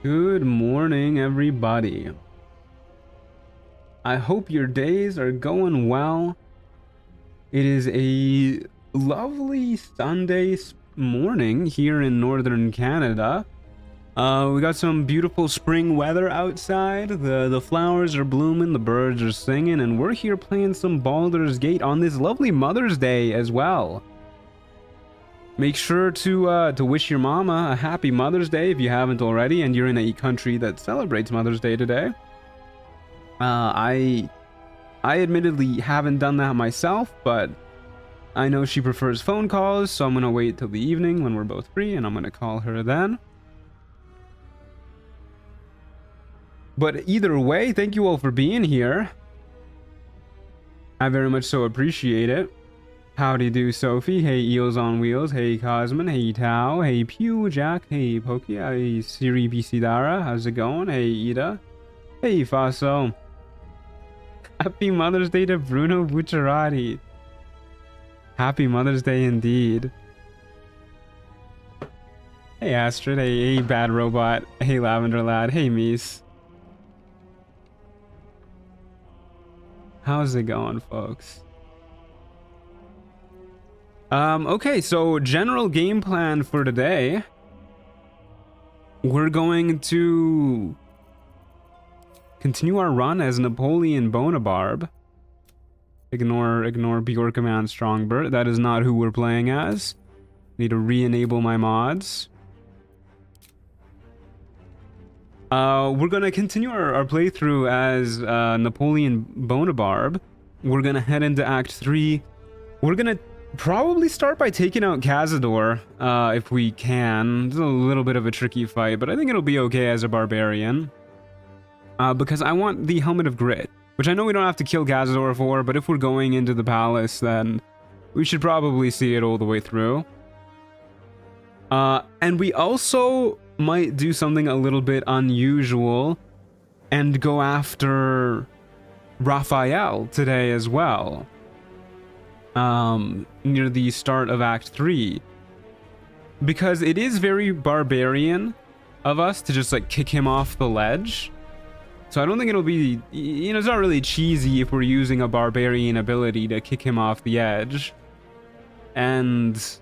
Good morning, everybody. I hope your days are going well. It is a lovely Sunday morning here in northern Canada. We got some beautiful spring weather outside. The flowers are blooming, the birds are singing, and we're here playing some Baldur's Gate on this lovely Mother's Day as well. Make sure to wish your mama a happy Mother's Day if you haven't already and you're in a country that celebrates Mother's Day today. I admittedly haven't done that myself, but I know she prefers phone calls, so I'm gonna wait till the evening when we're both free and I'm gonna call her then. But either way, thank you all for being here. I very much so appreciate it. Howdy do, Sophie. Hey, Eels on Wheels. Hey, Cosman. Hey, Tao. Hey, Pew, Jack. Hey, Pokey. Hey, Siri Bisidara. How's it going? Hey, Ida. Hey, Faso. Happy Mother's Day to Bruno Bucciarati. Happy Mother's Day indeed. Hey, Astrid. Hey, Bad Robot. Hey, Lavender Lad. Hey, Mies. How's it going, folks? Okay, so general game plan for today. We're going to continue our run as Napoleon Bonabarb. Ignore Bjork Command Strongbird. That is not who we're playing as. Need to re-enable my mods. We're gonna continue our playthrough as Napoleon Bonabarb. We're gonna head into Act 3. We're gonna probably start by taking out Cazador, if we can. It's a little bit of a tricky fight, but I think it'll be okay as a barbarian. Because I want the Helmet of Grit, which I know we don't have to kill Cazador for, but if we're going into the palace, then we should probably see it all the way through. And we also might do something a little bit unusual and go after Raphael today as well. Near the start of Act 3. Because it is very barbarian of us to just like kick him off the ledge. So I don't think it'll be, you know, it's not really cheesy if we're using a barbarian ability to kick him off the edge. And so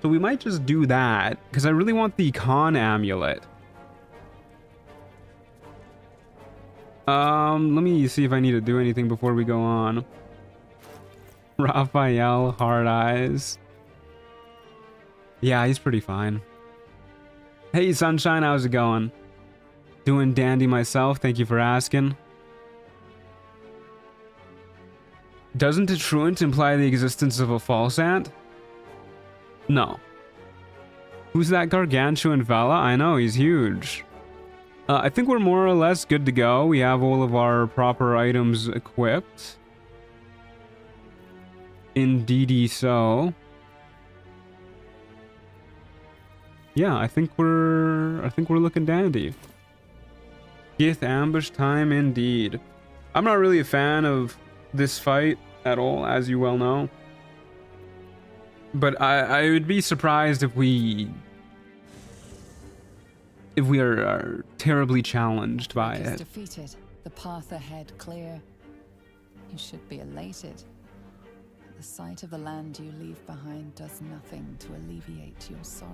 we might just do that, because I really want the Con Amulet. Let me see if I need to do anything before we go on. Raphael, hard eyes. Yeah, he's pretty fine. Hey, Sunshine, how's it going? Doing dandy myself, thank you for asking. Doesn't a truant imply the existence of a false ant? No. Who's that gargantuan fella? I know, he's huge. I think we're more or less good to go. We have all of our proper items equipped. Indeedy so. Yeah, I think we're looking dandy. Gith ambush time indeed. I'm not really a fan of this fight at all, as you well know. But I would be surprised if we are terribly challenged by it. Defeated, the path ahead clear. You should be elated. The sight of the land you leave behind does nothing to alleviate your sorrow.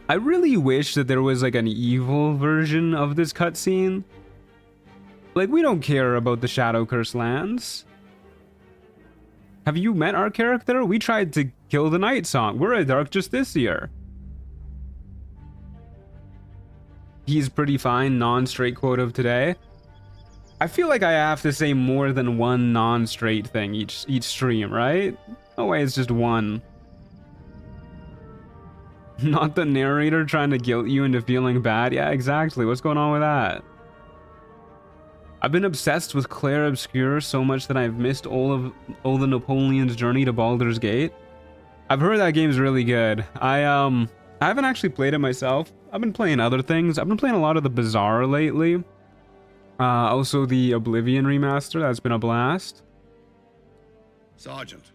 I really wish that there was like an evil version of this cutscene. Like, we don't care about the Shadow Curse lands. Have you met our character? We tried to kill the Night Song. We're a Dark just this year. He's pretty fine, non-straight quote of today. I feel like I have to say more than one non-straight thing each stream, right? No way, it's just one. Not the narrator trying to guilt you into feeling bad. Yeah, exactly. What's going on with that? I've been obsessed with Clair Obscur so much that I've missed all the Napoleon's journey to Baldur's Gate. I've heard that game's really good. I haven't actually played it myself. I've been playing other things. I've been playing a lot of the Bazaar lately. Also the Oblivion remaster. That's been a blast. Sergeant.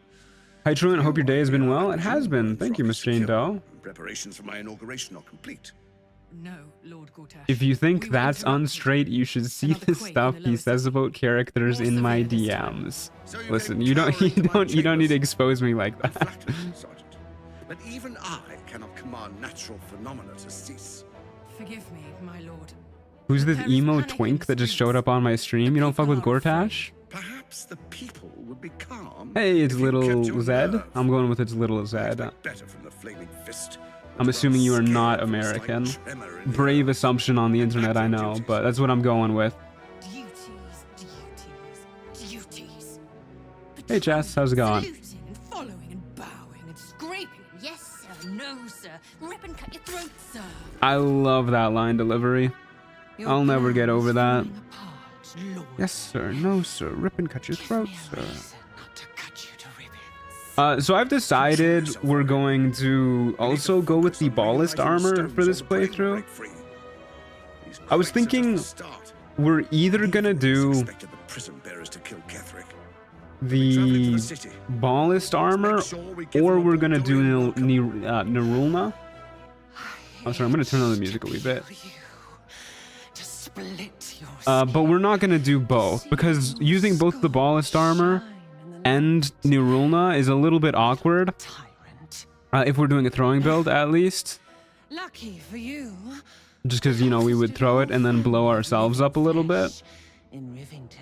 Hi Truant, hope your day has been well. It has been. Thank you, Miss Jane Doe. Preparations for my inauguration are complete. No, Lord Gortash. If you think We were that's interrupted. unstraight, you should see Another the quake in stuff the he lower says city. about characters More in my severe this time. DMs. So you Listen, came you don't cowering to my you don't need to chambers? expose me like I'm that. flattered, Sergeant. But even I cannot command natural phenomena to cease. Forgive me, my lord. Who's But this there is emo panic in twink the that just streets. showed up on my stream? You don't fuck with people are Gortash? Perhaps the people would be calm. Hey, it's if you little kept your Zed. nerve. I'm going with it's little I Zed. expect better from the flaming fist. I'm assuming you are Scared not from a slight American. tremor in the Brave earth. assumption on the internet, I know, but that's what I'm going with. Duties. Hey, Jess, how's it going? Saluting and following and bowing and scraping. Yes, sir. No, sir. Rip and cut your throat, sir. I love that line delivery. Your I'll never get plan over is that. falling apart, Lord. Yes, sir. No, sir. Rip and cut your throat, sir. Not to cut you to ribbons. So I've decided we're going to also go with the ballast armor for this playthrough. I was thinking we're either gonna do the ballast armor or we're gonna do Nirulna. I'm sorry, I'm gonna turn on the music a wee bit. But we're not gonna do both because using both the ballast armor and Nirulna is a little bit awkward. If we're doing a throwing build, at least. Lucky for you. Just because, you know, we would throw it and then blow ourselves up a little bit.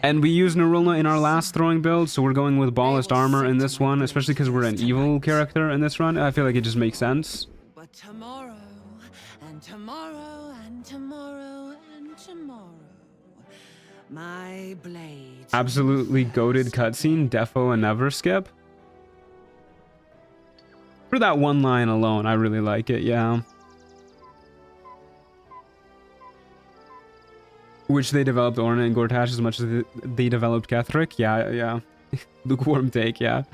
And we used Nirulna in our last throwing build, so we're going with ballast armor in this one, especially because we're an evil character in this run. I feel like it just makes sense. But tomorrow, and tomorrow, and tomorrow, and tomorrow, my blade. Absolutely goated cutscene, defo and never skip. For that one line alone, I really like it, yeah. Which they developed Orin and Gortash as much as they developed Ketheric. Yeah. Lukewarm take, yeah.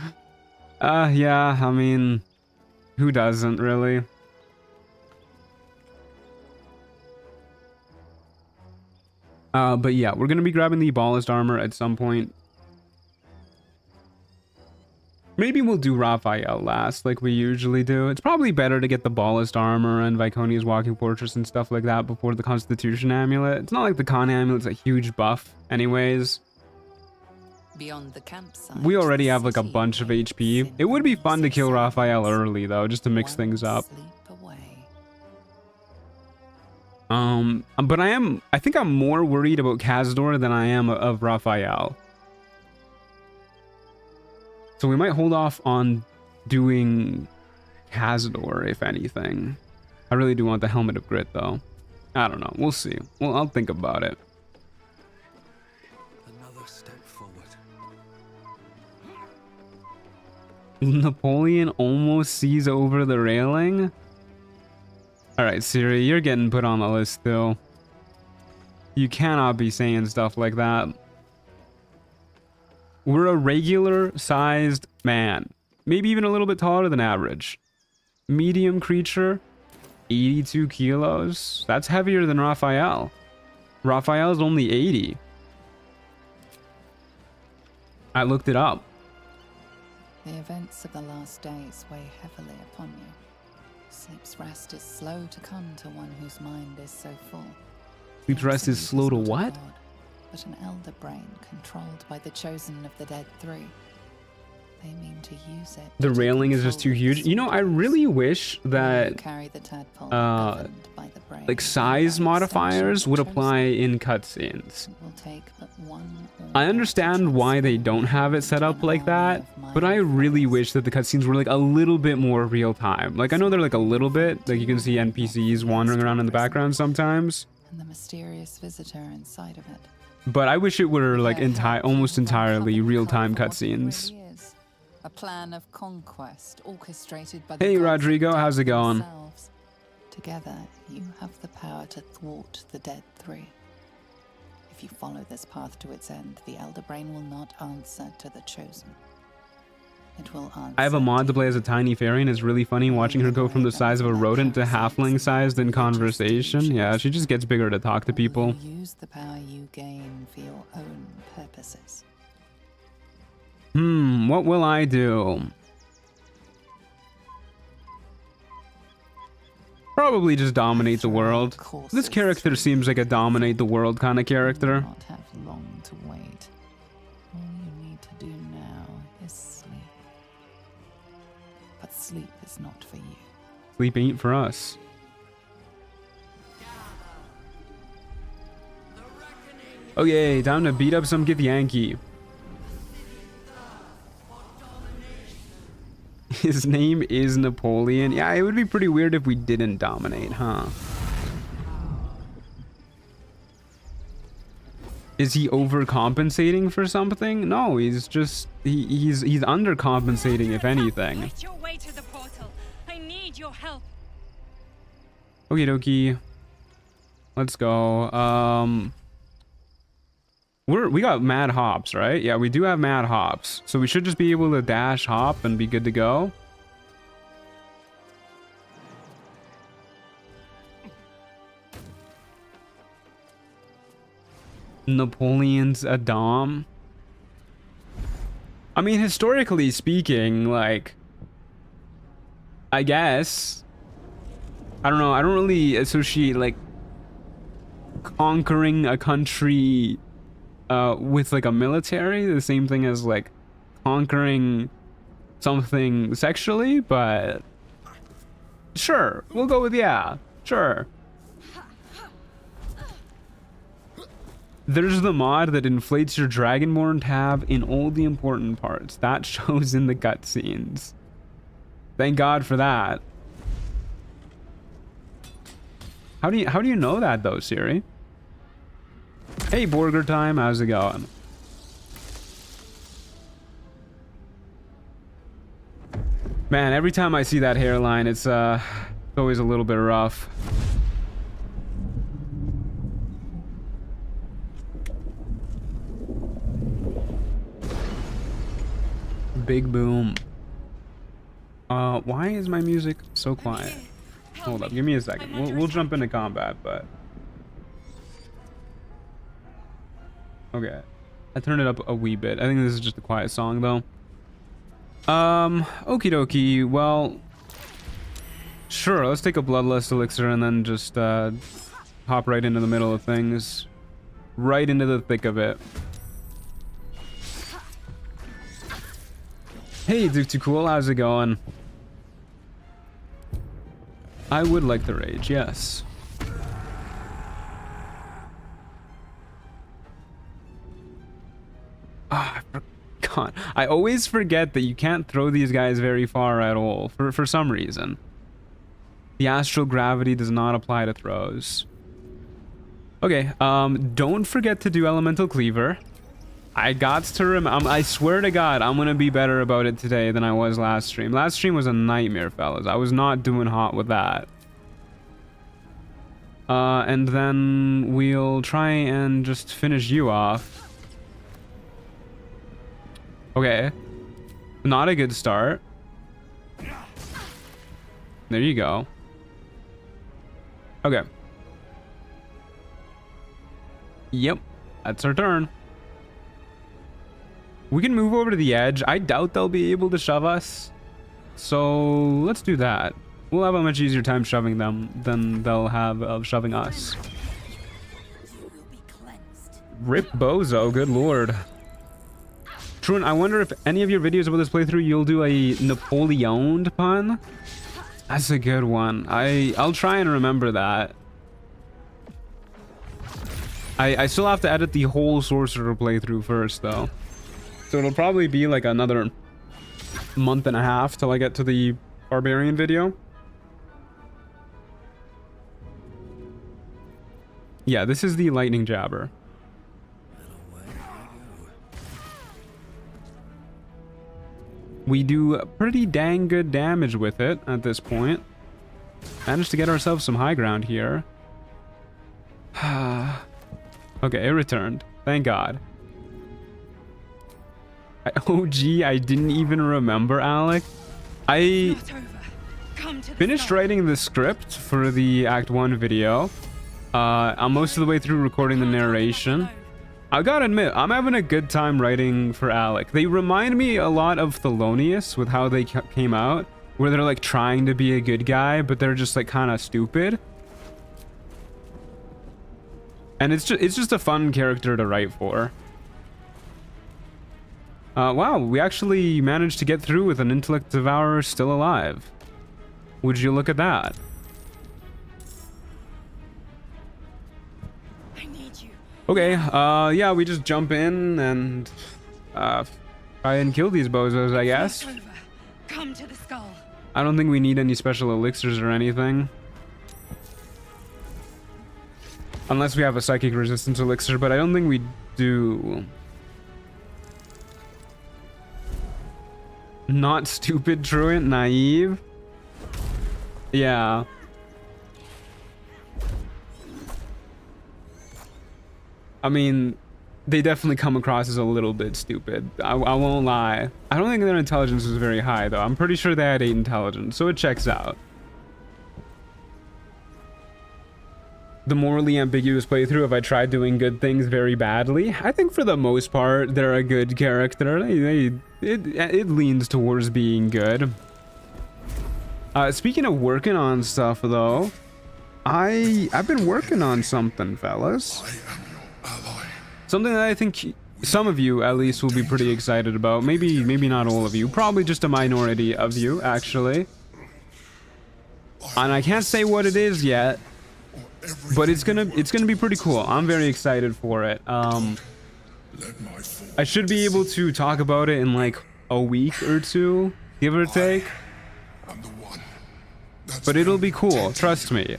Yeah, I mean, who doesn't, really? But yeah, we're gonna be grabbing the ballast armor at some point. Maybe we'll do Raphael last, like we usually do. It's probably better to get the ballast armor and Viconia's walking fortress and stuff like that before the Constitution amulet. It's not like the Con amulet's a huge buff anyways. Beyond the campsite, We already have like a city bunch of waits HP. in It would be fun to kill silence. Raphael early though, just to mix things One up. sleep away. But I think I'm more worried about Cazador than I am of Raphael. So we might hold off on doing Cazador, if anything. I really do want the Helmet of Grit, though. I don't know. We'll see. Well, I'll think about it. Another step forward. Napoleon almost sees over the railing? Alright, Siri, you're getting put on the list still. You cannot be saying stuff like that. We're a regular-sized man. Maybe even a little bit taller than average. Medium creature, 82 kilos. That's heavier than Raphael. Raphael's only 80. I looked it up. The events of the last days weigh heavily upon you. Sleep's rest is slow to come to one whose mind is so full. Sleep's rest is slow to Not a what? god, but an elder brain controlled by the chosen of the dead three. They mean to use it. The to railing is just too control huge. the You know, I soldiers. really wish You that carry the tadpole uh, governed by the brain like and size by modifiers extension would the apply chosen. in cutscenes. It will take but one or I more understand to why they transform don't have it into set up an like army that, of but I mighty really foes. wish that the cutscenes were like a little bit more real time. Like I know they're like a little bit, like you can see NPCs wandering around in the background sometimes, And the mysterious visitor inside of it. but I wish it were like Their help almost will entirely uncover real-time what it cutscenes. really is. A plan of conquest orchestrated by Hey, the gods Rodrigo, of how's it death going? themselves. Together, you have the power to thwart the dead three. If you follow this path to its end, the Elder Brain will not answer to the chosen. It will answer. I have a mod to play as a tiny fairy, and it's really funny watching her go from the size of a rodent to halfling-sized in conversation. Yeah, she just gets bigger to talk to people. You use the power you gain for your own purposes. What will I do? probably just dominate the world. This character seems like a dominate the world kind of character. You will not have long to wait. All you need to do now is sleep. But sleep is not for you. Sleep ain't for us. Okay, time to beat up some Githyanki. His name is Napoleon. Yeah, it would be pretty weird if we didn't dominate, huh? Is he overcompensating for something? No, he's just he's undercompensating if anything. Fight your way to the portal. I need your help. Okie dokie. Let's go. We got mad hops, right? Yeah, we do have mad hops. So we should just be able to dash hop and be good to go. Napoleon's Adam. I mean, historically speaking, like, I guess, I don't know, I don't really associate like conquering a country with like a military, the same thing as like conquering something sexually, but sure, we'll go with yeah, sure. There's the mod that inflates your Dragonborn tab in all the important parts. That shows in the cutscenes. Thank God for that. How do you know that though, Siri? Hey, Burger Time, how's it going? Man, every time I see that hairline, it's always a little bit rough. Big boom. Why is my music so quiet? Hold up, give me a second. We'll jump into combat, but okay. I turned it up a wee bit. I think this is just a quiet song though. Okie dokie. Well, sure, let's take a bloodlust elixir and then just hop right into the middle of things. Right into the thick of it. Hey, Duke Too Cool, how's it going? I would like the rage, yes. Ah, I forgot. I always forget that you can't throw these guys very far at all, for some reason. The astral gravity does not apply to throws. Okay, don't forget to do elemental cleaver. I got to remember. I swear to God, I'm gonna be better about it today than I was last stream. Last stream was a nightmare, fellas. I was not doing hot with that. And then we'll try and just finish you off. Okay. Not a good start. There you go. Okay. Yep. That's our turn. We can move over to the edge. I doubt they'll be able to shove us. So let's do that. We'll have a much easier time shoving them than they'll have of shoving us. Rip Bozo, good lord. Trun, I wonder if any of your videos about this playthrough you'll do a Napoleon pun? That's a good one. I'll try and remember that. I still have to edit the whole sorcerer playthrough first though. So it'll probably be like another month and a half till I get to the Barbarian video. Yeah, this is the lightning jabber. We do pretty dang good damage with it at this point. Managed to get ourselves some high ground here. Okay, it returned. Thank God. Oh gee, I didn't even remember, Alec. I finished writing the script for the Act 1 video. I'm most of the way through recording the narration. I gotta admit, I'm having a good time writing for Alec. They remind me a lot of Thelonious with how they came out, where they're like trying to be a good guy, but they're just like kind of stupid. And it's just a fun character to write for. Wow, we actually managed to get through with an intellect devourer still alive. Would you look at that? I need you. Okay, yeah, we just jump in and try and kill these bozos, I guess. Over. Come to the skull. I don't think we need any special elixirs or anything. Unless we have a psychic resistance elixir, but I don't think we do. Not stupid, truant, naive. Yeah. I mean, they definitely come across as a little bit stupid. I won't lie. I don't think their intelligence was very high, though. I'm pretty sure they had 8 intelligence, so it checks out. The morally ambiguous playthrough, if I tried doing good things very badly, I think for the most part they're a good character. It leans towards being good. Speaking of working on stuff though, I've been working on something, fellas. Something that I think some of you at least will be pretty excited about. Maybe not all of you, probably just a minority of you actually. And I can't say what it is yet, but it's gonna be pretty cool. I'm very excited for it. I should be able to talk about it in like a week or two, give or take. But it'll be cool, trust me.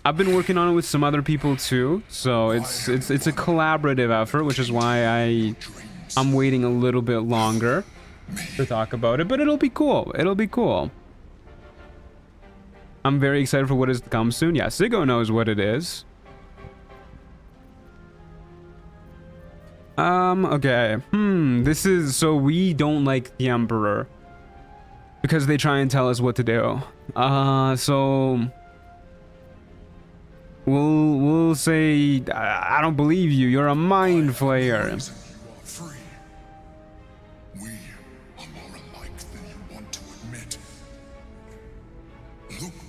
I've been working on it with some other people too, so it's a collaborative effort, which is why I'm waiting a little bit longer to talk about it. But it'll be cool. It'll be cool. I'm very excited for what is to come soon. Yeah, Siggo knows what it is. Okay. This is... So we don't like the Emperor. Because they try and tell us what to do. So... We'll say... I don't believe you. You're a mind flayer.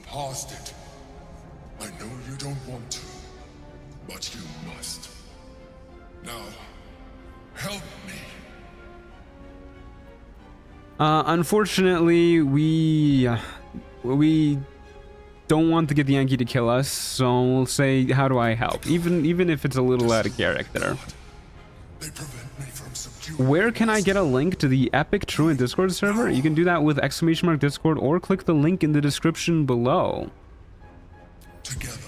Past it. I know you don't want to, but you must. Now, help me. Unfortunately, we don't want the Githyanki to kill us, so we'll say, how do I help? Even if it's a little out of character. They prevent me from subduing. Where can I get a link to the Epic Truant Discord server? You can do that with !Discord or click the link in the description below. Together,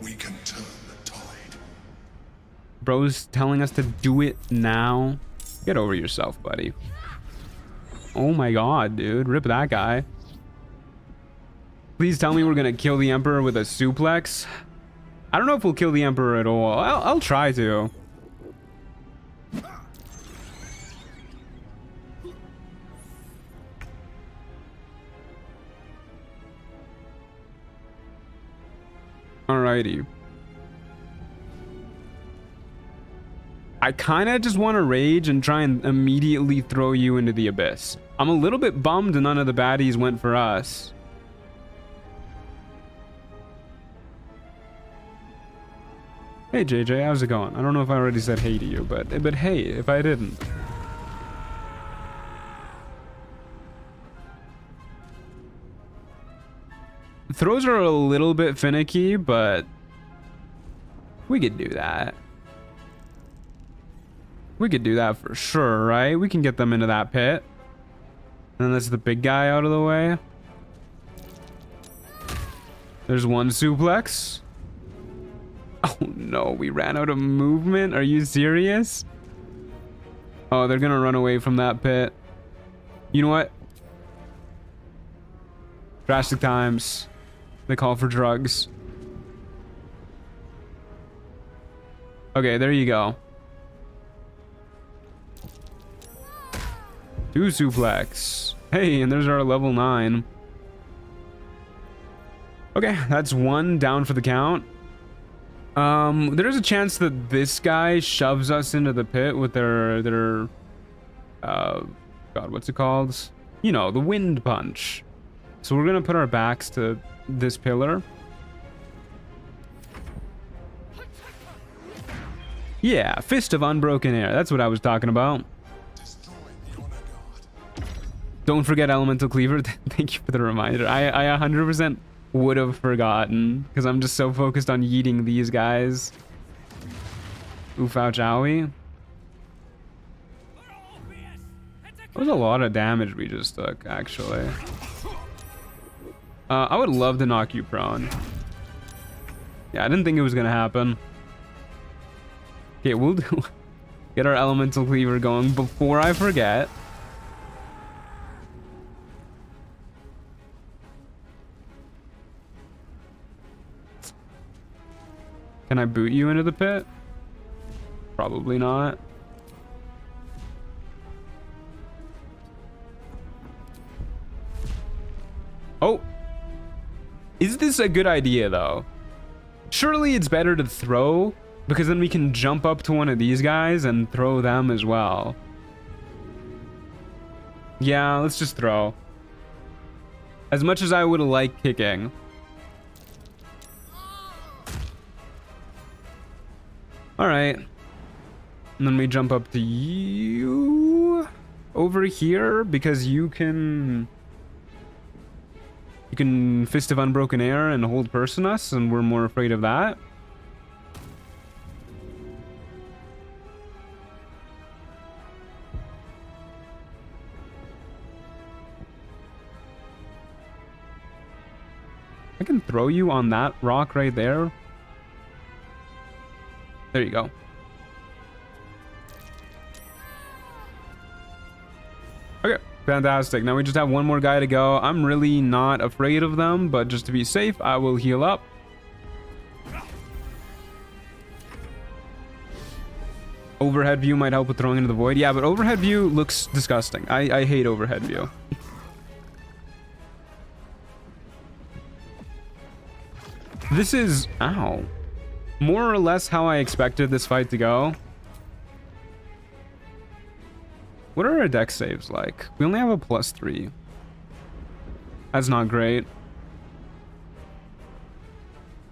we can turn the tide. Bro's telling us to do it now. Get over yourself, buddy. Oh my god, dude. Rip that guy. Please tell me we're gonna kill the Emperor with a suplex. I don't know if we'll kill the Emperor at all. I'll try to. Alrighty. I kind of just want to rage and try and immediately throw you into the abyss. I'm a little bit bummed none of the baddies went for us. Hey JJ, how's it going? I don't know if I already said hey to you, but hey, if I didn't. Throws are a little bit finicky, but we could do that. We could do that for sure, right? We can get them into that pit. And then that's the big guy out of the way. There's one suplex. Oh no, we ran out of movement. Are you serious? Oh, they're gonna run away from that pit. You know what? Drastic times. They call for drugs. Okay, there you go. 2 suplex. Hey, and there's our level 9. Okay, that's 1 down for the count. There's a chance that this guy shoves us into the pit with their God, what's it called? you know, the wind punch. So we're gonna put our backs to this pillar. Yeah, Fist of Unbroken Air. That's what I was talking about. Don't forget Elemental Cleaver. Thank you for the reminder. I 100% would have forgotten because I'm just so focused on yeeting these guys. Oof, ouch, owie. That was a lot of damage we just took, actually. I would love to knock you prone. Yeah, I didn't think it was gonna happen. Okay, we'll get our Elemental Cleaver going before I forget. Can I boot you into the pit? Probably not. Oh! Is this a good idea, though? Surely it's better to throw, because then we can jump up to one of these guys and throw them as well. Yeah, let's just throw. As much as I would like kicking. Alright. And then we jump up to you over here because you can Fist of Unbroken Air and hold person us, and we're more afraid of that. I can throw you on that rock right there. There you go. Okay, fantastic. Now we just have one more guy to go. I'm really not afraid of them, but just to be safe, I will heal up. Overhead view might help with throwing into the void. Yeah, but overhead view looks disgusting. I hate overhead view. This is... Ow. More or less how I expected this fight to go. What are our dex saves like? We only have a +3. That's not great.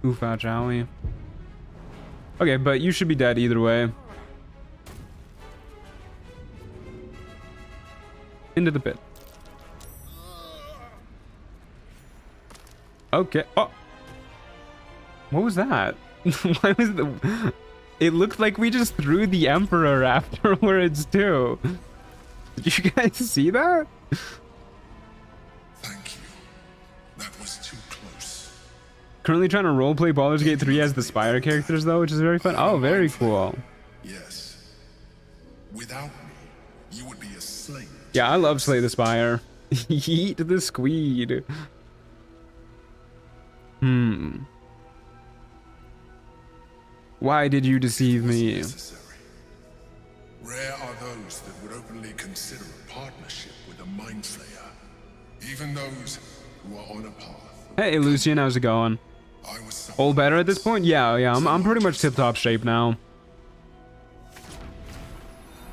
Oof, ouch, owie. Okay, but you should be dead either way. Into the pit. Okay. Oh! What was that? Why was the... It looked like we just threw the Emperor afterwards, too. Did you guys see that? Thank you. That was too close. Currently trying to roleplay Baldur's Gate 3 as the Spire characters, though, which is very fun. Oh, very cool. Yes. Without me, you would be a slave. Yeah, I love Slay the Spire. Eat the squeed. Why did you deceive me? Rare are those that would openly consider a partnership with a mind flayer, even those who are on a path. Hey, Lucian, how's it going? All better at this point? Yeah, I'm pretty much tip-top shape now.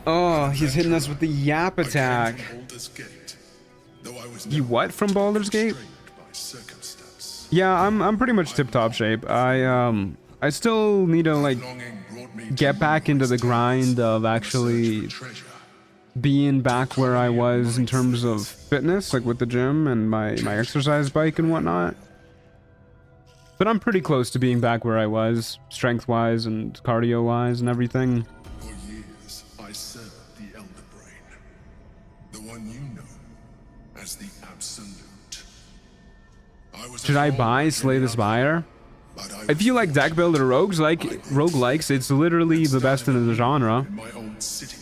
Oh, he's hitting us with the Yap attack. You what from Baldur's Gate? Yeah, I'm pretty much tip-top shape. I still need to like get back into the grind of actually being back where I was in terms of fitness, like with the gym and my exercise bike and whatnot. But I'm pretty close to being back where I was, strength-wise and cardio-wise and everything. For years, I served the Elder Brain, the one you know as the Absolute. Should I buy Slay the Spire? If you like deck builder roguelikes, it's literally the best in the genre. In my own city,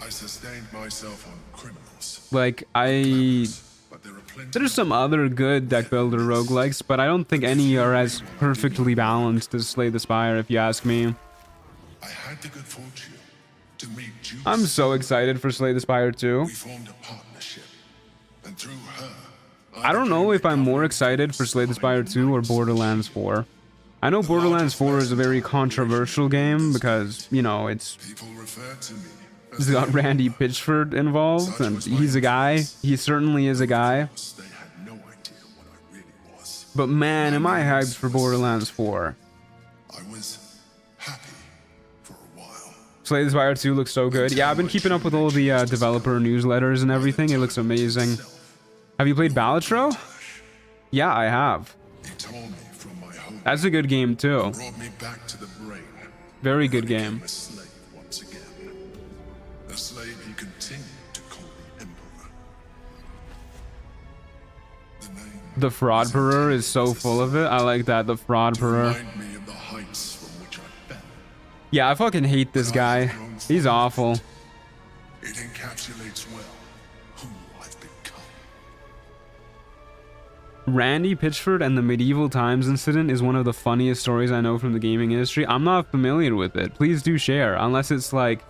I sustained myself on criminals. Like, there's some other good deck builder roguelikes, but I don't think any are as perfectly balanced as Slay the Spire, if you ask me. I had the good fortune to meet Judas. I'm so excited for Slay the Spire 2. We formed a partnership, and through her, I don't know if I'm more excited for Slay the Spire 2 or Borderlands 4. I know Borderlands 4 is a very controversial game because, you know, it's... People refer to me He's got Randy Pitchford involved, and he's a guy. He certainly is a guy. They had no idea what I really was. But man, am I hyped for Borderlands 4. I was happy for a while. Slay the Spire 2 looks so good. Yeah, I've been keeping up with all the developer newsletters and everything. It looks amazing. Have you played Balatro? Yeah, I have. He tore me from my home. That's a good game too. Brought me back to the brain. Very good game. A slave once again. A slave he continued to call the Emperor. The name The Fraud Perur is so full of it. I like that. The Fraud Perur. remind me of the heights from which I fell. Yeah, I fucking hate this guy. He's awful. It encapsulates well who I've become. Randy Pitchford and the Medieval Times incident is one of the funniest stories I know from the gaming industry. I'm not familiar with it. Please do share, unless it's like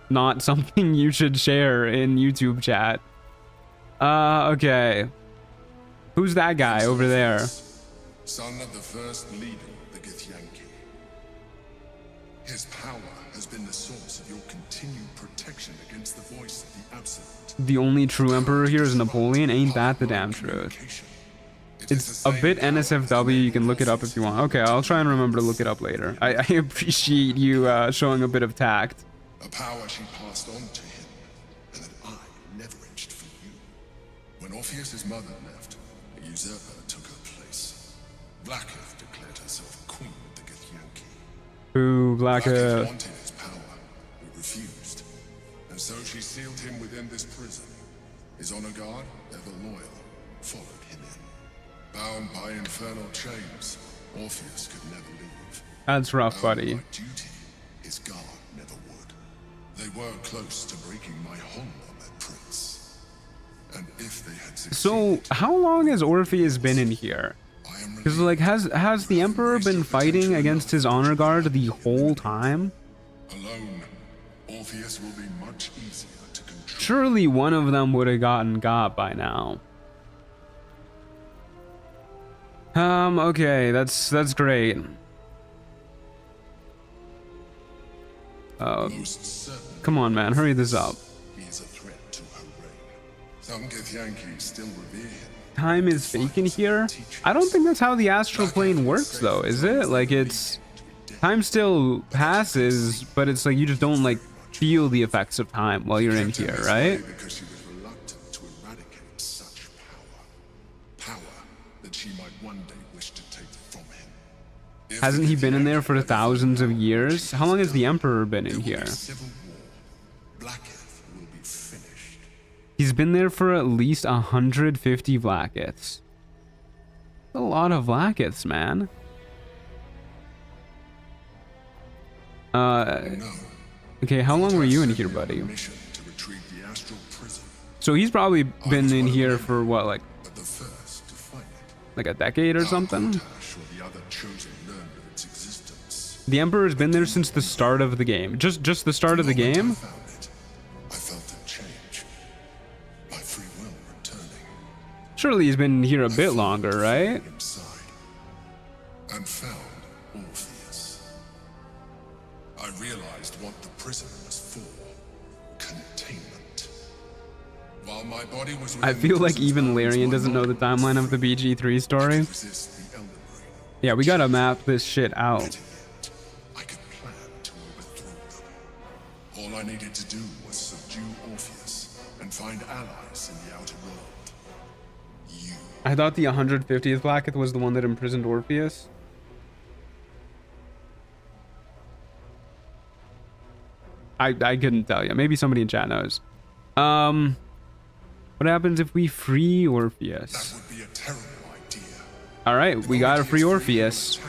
not something you should share in YouTube chat. Okay. Who's that guy over there? Son of the first leader of the Githyanki. His power has been the source of your continued protection against the voice of the absolute. The only true emperor here is Napoleon. Ain't that the damn truth? It's a bit NSFW. You can look it up if you want. Okay, I'll try and remember to look it up later. I appreciate you showing a bit of tact. A power she passed on to him, and that I leveraged for you. When Orpheus's mother left, a usurper took her place. Blacketh declared herself queen of the Githyanki. Ooh, Blacketh wanted his power, but refused. And so she sealed him within this prison. His honor guard, ever loyal, followed him in. Bound by infernal chains, Orpheus could never leave. That's rough, buddy. By duty, his guard never would. They were close to breaking my honor, my prince. And if they had So, succeeded, how long has Orpheus been in here? I am Because, like, has the Emperor been fighting against his honor guard the whole time? alone. Orpheus will be much easier to control. Surely one of them would have gotten got by now. Okay, that's great. Most certainly, Come on, man, hurry this up. he is a threat to her reign. Some Githyanki still revere him. Time is fake in here? I don't think that's how the astral plane works, though, is it? Like, it's... Time still passes, but it's like you just don't, like, feel the effects of time while you're in Kept him here, this right? way because she was reluctant to eradicate such power. Power that she might one day wish to take from him. If Hasn't the he been in there Githyanki for ever thousands of find years? How long has the Emperor been there in will be here? civil war. Blacketh will be finished. He's been there for at least 150 Blackeths. A lot of Blackeths, man. No. Okay, how long were you in here, buddy? Mission to retrieve the astral prison, So he's probably been in here for what, like but the first to find it. a decade or something? Gortash or the other chosen learned of its existence. The Emperor's been there since the start of the game. Just the start of the moment game? I found it, I felt a change. My free will returning. Surely he's been here a bit longer, right? Inside, and found Orpheus. I realized what the prison was for. Containment. While my body was I within feel the like prison's even bounds, Larian my doesn't know the mind timeline was of the free BG3 to story. resist the Elder Brain. Yeah, we gotta map this shit out. Better yet, I could plan to overthrow them. All I needed to do was subdue Orpheus and find allies in the outer world. You. I thought the 150th Blacketh was the one that imprisoned Orpheus. I couldn't tell you. Maybe somebody in chat knows. What happens if we free That Orpheus? would be a terrible idea. All right, we gotta free Orpheus.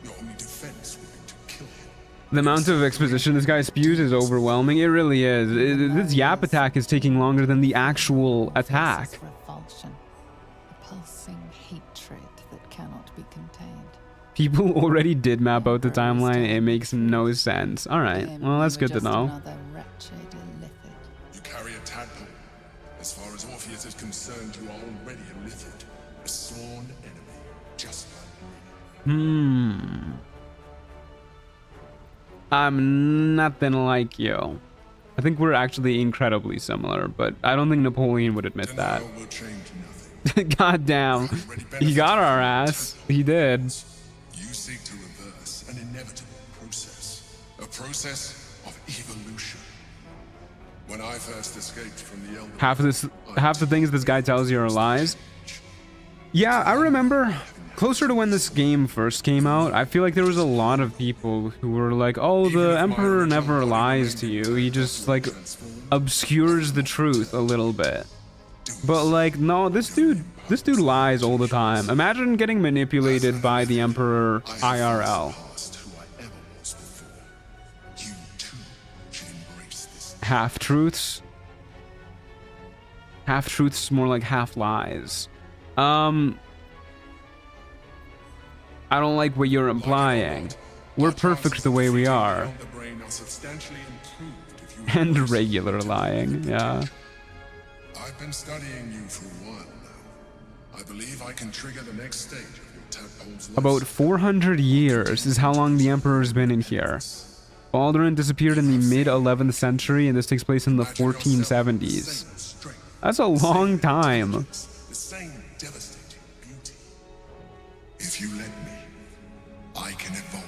Your only defense would be to kill him. The amount of exposition this guy spews is overwhelming. It really is. This Yap attack is taking longer than the actual attack. This revulsion, a pulsing hatred that cannot be contained. People already did map out the timeline. It makes no sense. All right, Him, well, that's you were good to just know. another wretched illithid. You carry a tadpole. As far as Orpheus is concerned, you are already a illithid. A sworn enemy, just like me. I'm nothing like you. I think we're actually incredibly similar, but I don't think Napoleon would admit that. Denial will change nothing. God damn. He got our ass. He did. You seek to reverse an inevitable process. A process of evolution. When I first escaped from the Elder... Half the things this guy tells you are lies. Yeah, I remember closer to when this game first came out, I feel like there was a lot of people who were like, oh, the Emperor never lies to you. He just, like, obscures the truth a little bit. But, like, no, this dude lies all the time. Imagine getting manipulated by the Emperor IRL. Half-truths? Half-truths more like half-lies. I don't like what you're implying. We're perfect the way we are. And regular lying, yeah. I've been studying you for a while now. I believe I can trigger the next stage of your tadpole's life. About 400 years is how long the Emperor's been in here. Baldur disappeared in the mid-11th century, and this takes place in the 1470s. That's a long time. The same devastating beauty. If you let me, I can evolve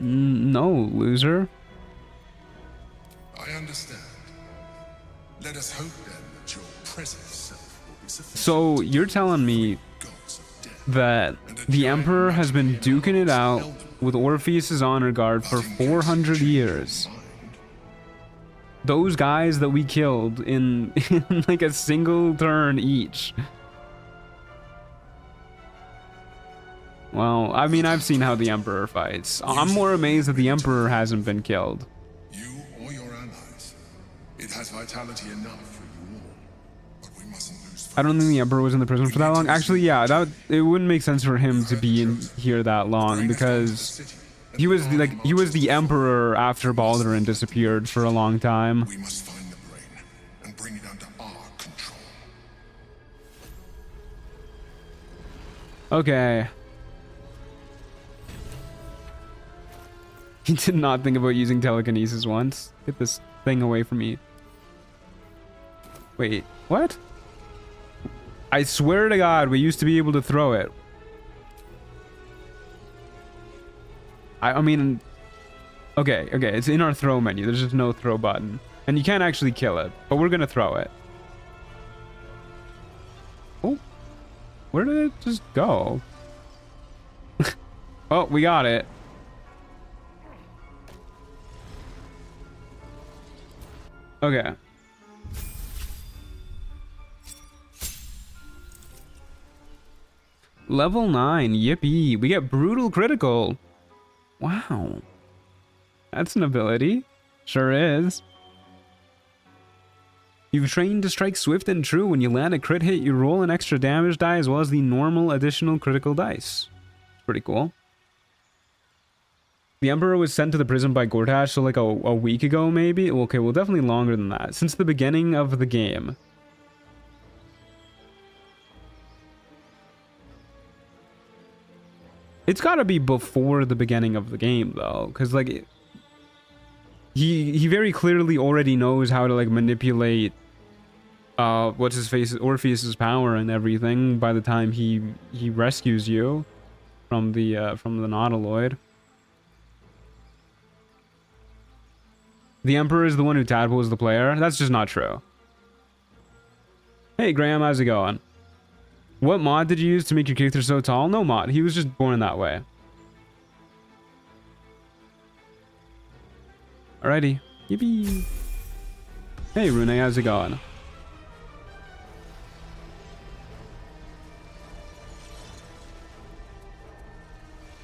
you. No, loser. I understand. Let us hope then that your present self will be sufficient. So you're telling me that the Emperor has been duking it out with Orpheus's honor guard for 400 years. Those guys that we killed in like a single turn each. Well, I mean, I've seen how the Emperor fights. I'm more amazed that the Emperor hasn't been killed. You or your allies. It has vitality enough for you all. But we mustn't lose. I don't think the Emperor was in the prison for that long. Actually, yeah, it wouldn't make sense for him to be in here that long because he was the Emperor after Baldur disappeared for a long time. We must find the brain and bring it under our control. Okay. He did not think about using telekinesis once. Get this thing away from me. Wait, what? I swear to God, we used to be able to throw it. I mean, okay, it's in our throw menu. There's just no throw button. And you can't actually kill it, but we're gonna throw it. Oh, where did it just go? Oh, we got it. Okay. Level 9, yippee. We get brutal critical. Wow. That's an ability. Sure is. You've trained to strike swift and true. When you land a crit hit, you roll an extra damage die as well as the normal additional critical dice. Pretty cool. The Emperor was sent to the prison by Gortash, so like a week ago maybe? Okay, well definitely longer than that. Since the beginning of the game. It's gotta be before the beginning of the game though, because like he very clearly already knows how to like manipulate what's his face, Orpheus's power and everything by the time he rescues you from the Nautiloid. The Emperor is the one who tadpoles the player? That's just not true. Hey Graham, how's it going? What mod did you use to make your character so tall? No mod, he was just born that way. Alrighty. Yippee. Hey Rune, how's it going?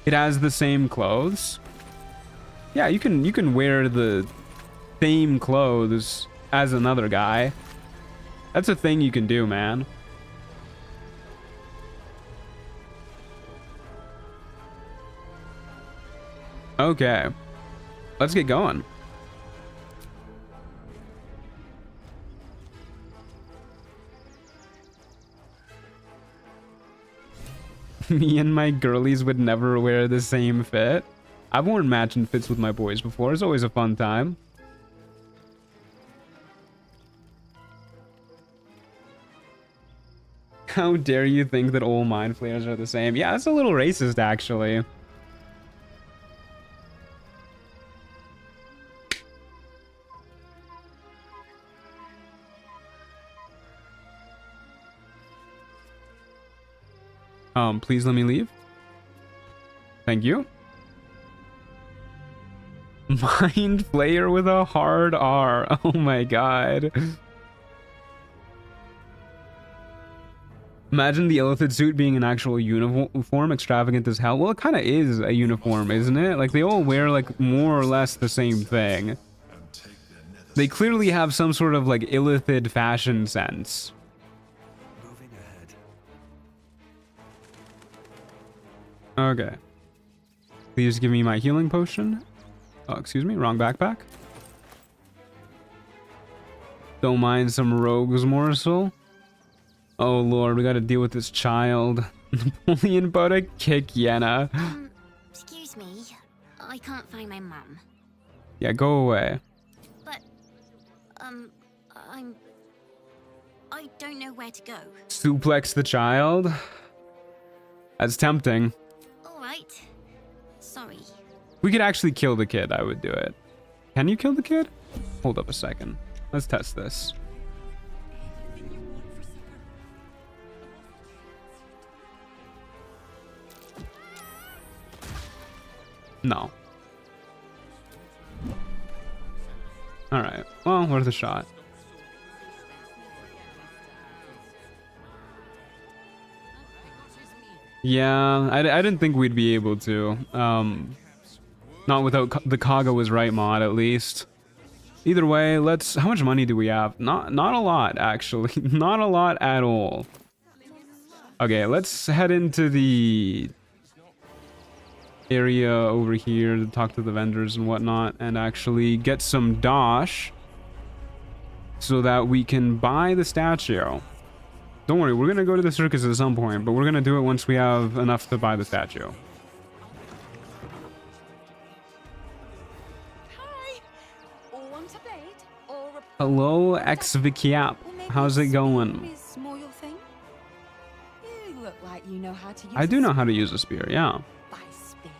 It has the same clothes. Yeah, you can wear the same clothes as another guy. That's a thing you can do, man. Okay. Let's get going. Me and my girlies would never wear the same fit. I've worn matching fits with my boys before. It's always a fun time. How dare you think that all mind flayers are the same? Yeah, that's a little racist, actually. Please let me leave. Thank you. Mind flayer with a hard R. Oh my god. Imagine the illithid suit being an actual uniform, extravagant as hell. Well, it kind of is a uniform, isn't it? Like, they all wear, like, more or less the same thing. They clearly have some sort of, like, illithid fashion sense. Okay. Please give me my healing potion. Oh, excuse me, wrong backpack. Don't mind some rogue's morsel. Oh lord, we gotta deal with this child. Napoleon about to kick Yenna. Excuse me, I can't find my mum. Yeah, go away. But, I don't know where to go. Suplex the child? That's tempting. Alright. Sorry. We could actually kill the kid, I would do it. Can you kill the kid? Hold up a second. Let's test this. No. Alright, well, worth a shot. Yeah, I didn't think we'd be able to. Not without the Kaga was right mod, at least. Either way, let's... How much money do we have? Not a lot, actually. Not a lot at all. Okay, let's head into the area over here to talk to the vendors and whatnot, and actually get some dosh so that we can buy the statue. Don't worry, we're gonna go to the circus at some point, but we're gonna do it once we have enough to buy the statue. Hi. All want a blade or a Hello, Exvikiap. How's it going? is more your thing? You look like you know how to use I do know how to use a spear, yeah. By spear.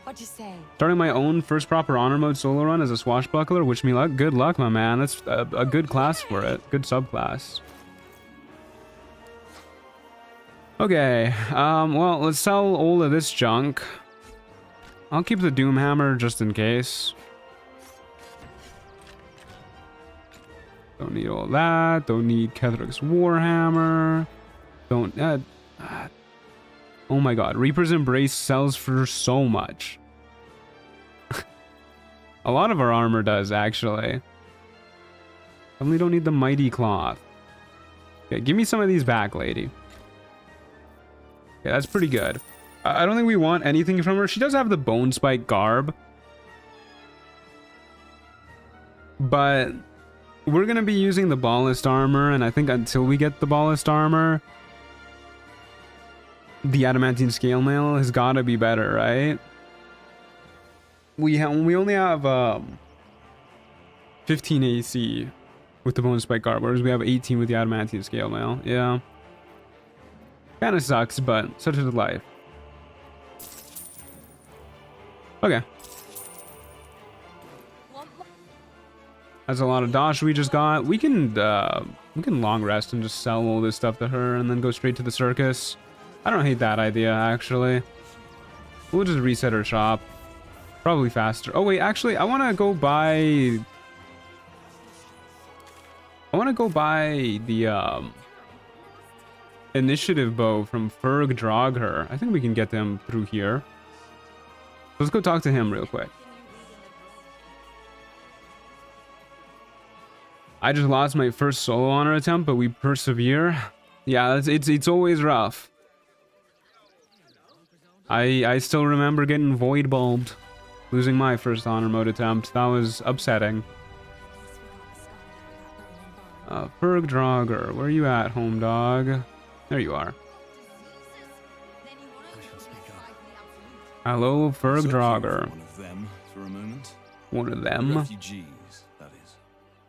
What'd you say? Starting my own first proper honor mode solo run as a swashbuckler. Wish me luck. Good luck, my man. That's a good class for it. Good subclass. Okay, well, let's sell all of this junk. I'll keep the Doom Hammer just in case. Don't need all that. Don't need Ketherick's Warhammer. Don't... oh my god, Reaper's Embrace sells for so much. A lot of our armor does, actually. Definitely don't need the Mighty Cloth. Okay, give me some of these back, lady. Yeah, that's pretty good. I don't think we want anything from her. She does have the Bone Spike garb. But we're going to be using the Ballast armor, and I think until we get the Ballast armor, the Adamantine Scale Mail has got to be better, right? We only have 15 AC with the Bone Spike garb, whereas we have 18 with the Adamantine Scale Mail. Yeah. Kinda sucks, but such is life. Okay. That's a lot of dosh we just got. We can long rest and just sell all this stuff to her and then go straight to the circus. I don't hate that idea, actually. We'll just reset her shop. Probably faster. Oh wait, actually, I want to go buy the initiative bow from Ferg Drogher. I think we can get them through here. Let's go talk to him real quick. I just lost my first solo honor attempt, but we persevere. Yeah, it's always rough. I still remember getting void bulbed, losing my first honor mode attempt. That was upsetting. Ferg Drogher, where are you at, home dog? There you are. Hello, Ferg Drogher. One of them for a moment. One of them? Refugees, that is.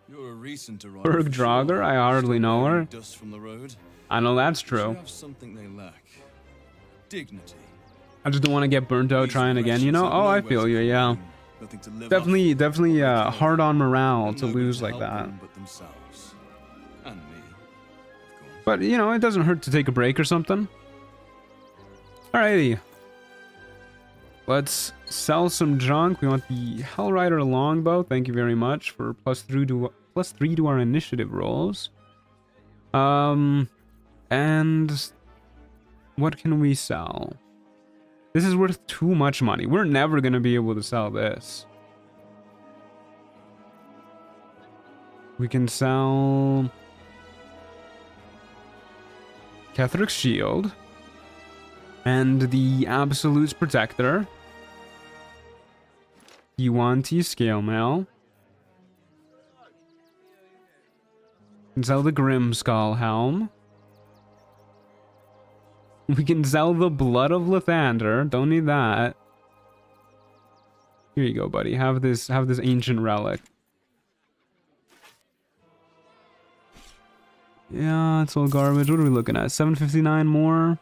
You're a recent arrival. Berg Draugr? I hardly know her. Dust from the road. I know that's true. You have something they lack. Dignity. I just don't want to get burnt out trying again, you know? Oh, I feel you, yeah. Definitely hard on morale to lose like that. But, you know, it doesn't hurt to take a break or something. Alrighty. Let's sell some junk. We want the Hellrider longbow. Thank you very much for +3 to our initiative rolls. And what can we sell? This is worth too much money. We're never going to be able to sell this. We can sell Ketheric's Shield and the Absolute's Protector. Githyanki Scale Mail. We can sell the Grimskull Helm. We can sell the Blood of Lathander. Don't need that. Here you go, buddy. Have this ancient relic. Yeah, it's all garbage. What are we looking at? 759 more.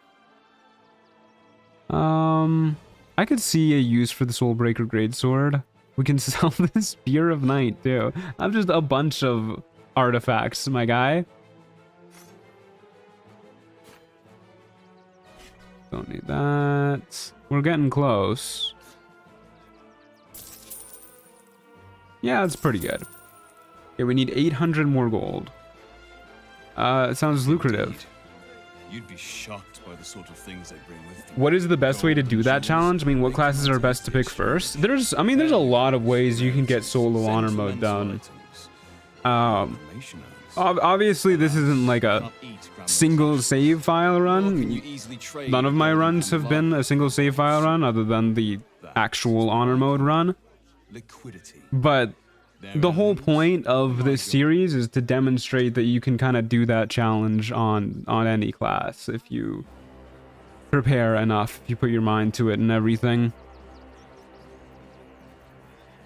I could see a use for the Soulbreaker Greatsword. We can sell the Spear of Night too. I'm just a bunch of artifacts, my guy. Don't need that. We're getting close. Yeah, that's pretty good. Okay, we need 800 more gold. It sounds lucrative. You'd be shocked by the sort of things they bring with them. What is the best way to do that challenge? I mean, what classes are best to pick first? There's a lot of ways you can get solo honor mode done. Obviously, this isn't like a single save file run. None of my runs have been a single save file run other than the actual honor mode run. But the whole point of this series is to demonstrate that you can kind of do that challenge on any class if you prepare enough, if you put your mind to it and everything.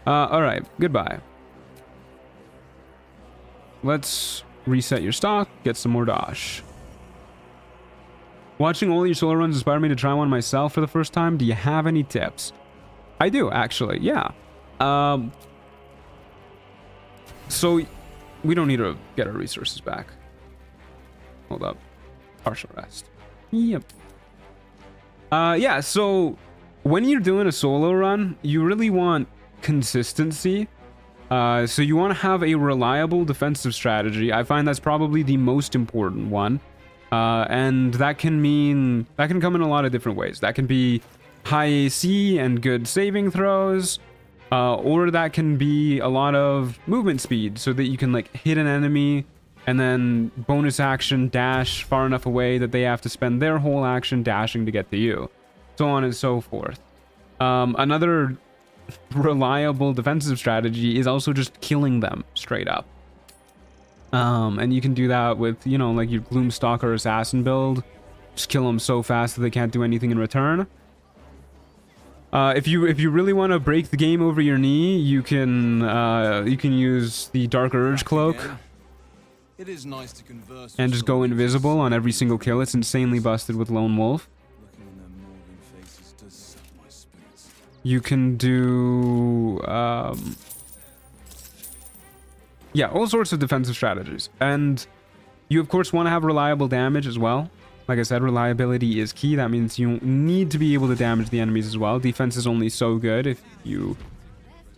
Alright, goodbye. Let's reset your stock, get some more dosh. Watching all your solo runs inspired me to try one myself for the first time. Do you have any tips? I do, actually, yeah. So, we don't need to get our resources back. Hold up. Partial rest. Yep. Yeah, so when you're doing a solo run, you really want consistency. So you want to have a reliable defensive strategy. I find that's probably the most important one. And that can come in a lot of different ways. That can be high AC and good saving throws. Or that can be a lot of movement speed so that you can like hit an enemy and then bonus action dash far enough away that they have to spend their whole action dashing to get to you. So on and so forth. Another reliable defensive strategy is also just killing them straight up. And you can do that with, you know, like your Gloomstalker Assassin build. Just kill them so fast that they can't do anything in return. If you really want to break the game over your knee, you can use the Dark Urge Cloak. It is nice to converse and just go invisible on every single kill. It's insanely busted with Lonewolf. You can do yeah, all sorts of defensive strategies. And you of course want to have reliable damage as well. Like I said, reliability is key. That means you need to be able to damage the enemies as well. Defense is only so good if you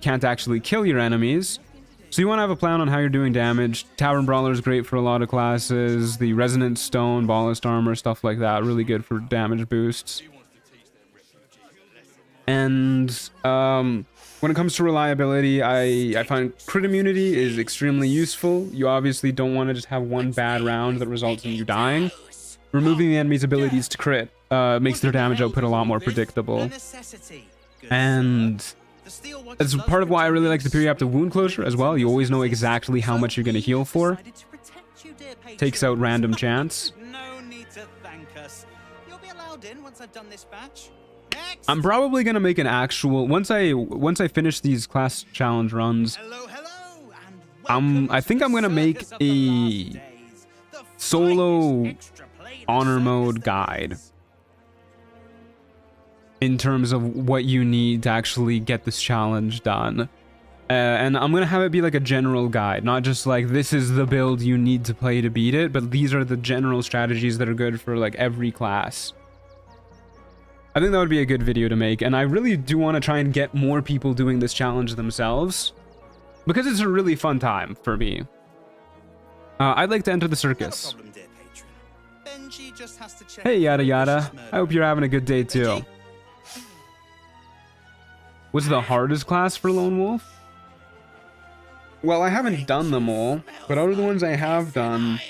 can't actually kill your enemies. So you want to have a plan on how you're doing damage. Tavern Brawler is great for a lot of classes. The Resonant Stone, Ballast Armor, stuff like that, really good for damage boosts. And when it comes to reliability, I find crit immunity is extremely useful. You obviously don't want to just have one bad round that results in you dying. Removing the enemy's abilities to crit makes their damage output a lot more predictable. And that's part of why I really like the periaptive wound closure as well. You always know exactly how much you're going to heal for. Takes out random chance. No need to thank us. You'll be allowed in once I've done this batch. Next. I'm probably going to make an actual once I finish these class challenge runs. Hello, and I think I'm gonna make a solo honor mode guide in terms of what you need to actually get this challenge done. And I'm gonna have it be like a general guide, not just like this is the build you need to play to beat it, but these are the general strategies that are good for like every class. I think that would be a good video to make, and I really do want to try and get more people doing this challenge themselves, because it's a really fun time for me. I'd like to enter the circus. Hey, yada yada. I hope you're having a good day too. What's the hardest class for Lonewolf? Well, I haven't done them all, but out of the ones I have done,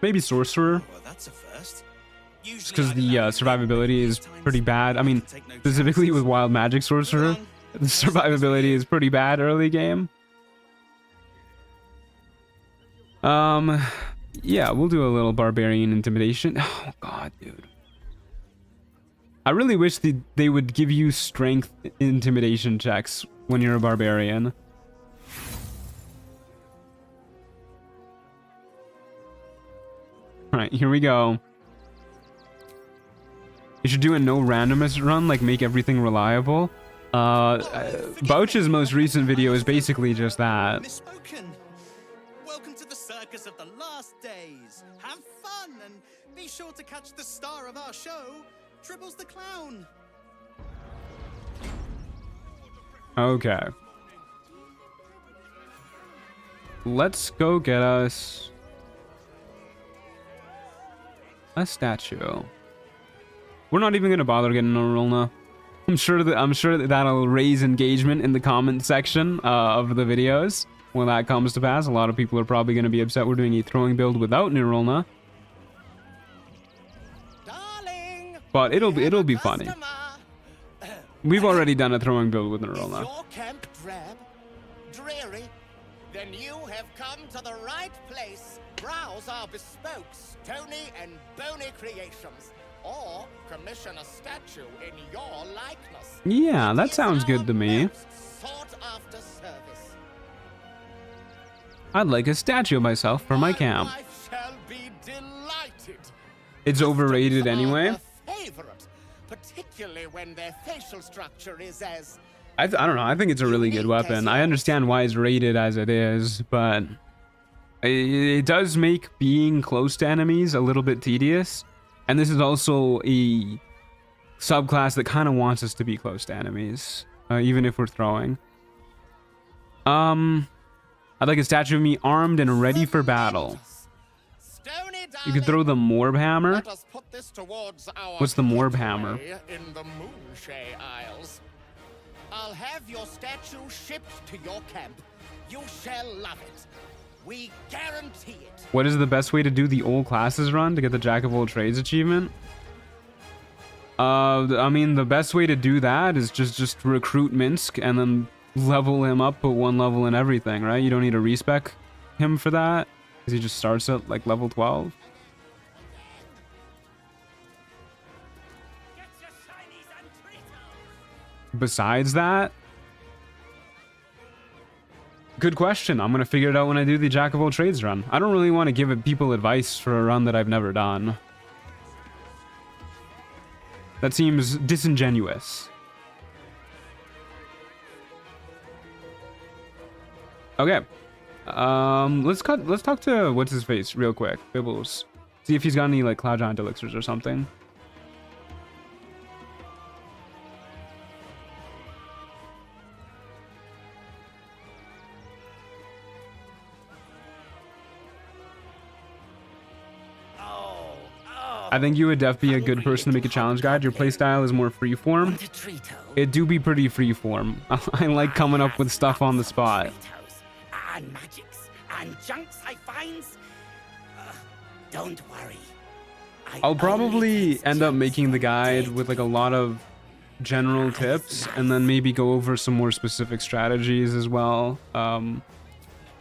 maybe Sorcerer. Just because the survivability is pretty bad. I mean, specifically with Wild Magic Sorcerer, the survivability is pretty bad early game. Yeah, we'll do a little Barbarian Intimidation. Oh god, dude. I really wish they would give you strength intimidation checks when you're a barbarian. Alright, here we go. You should do a no randomness run, like make everything reliable. Bouch's most recent video is basically just that. Misspoken. Welcome to the circus of the last days. Have fun and be sure to catch the star of our show, Tribbles the Clown. Okay. Let's go get us a statue. We're not even gonna bother getting a Rulna. I'm sure that that'll raise engagement in the comment section of the videos when that comes to pass. A lot of people are probably gonna be upset we're doing a throwing build without Nirulna. But it'll be funny. We've already done a throwing build with Nirulna. Your camp drab, dreary, then you have come to the right place. Browse our bespoke, stony and bony creations, or commission a statue in your likeness. Yeah, that sounds good to me. Sought after service. I'd like a statue of myself for my camp. Life shall be delighted. It's overrated anyway. Favorite, particularly when their facial structure is as I don't know. I think it's a really good weapon. I understand why it's rated as it is, but it does make being close to enemies a little bit tedious. And this is also a subclass that kind of wants us to be close to enemies, even if we're throwing. I'd like a statue of me armed and ready for battle. You could throw the Morb Hammer. Let us put this towards our What's the Morb Hammer? in the Moonshay Isles. I'll have your statue shipped to your camp. You shall love it. We guarantee it. What is the best way to do the old classes run to get the Jack of all trades achievement? I mean, the best way to do that is just recruit Minsk and then level him up, put 1 level in everything, right? You don't need to respec him for that because he just starts at like level 12. Besides that, good question. I'm gonna figure it out when I do the Jack of all trades run. I don't really want to give people advice for a run that I've never done. That seems disingenuous. Okay. Let's talk to what's his face real quick. Bibbles. See if he's got any like Cloud Giant elixirs or something. I think you would definitely be a good person to make a challenge guide. Your playstyle is more freeform. It do be pretty freeform. I like coming up with stuff on the spot. And magics and junks I finds. Don't worry. I'll probably end up making the guide with like a lot of general tips and then maybe go over some more specific strategies as well.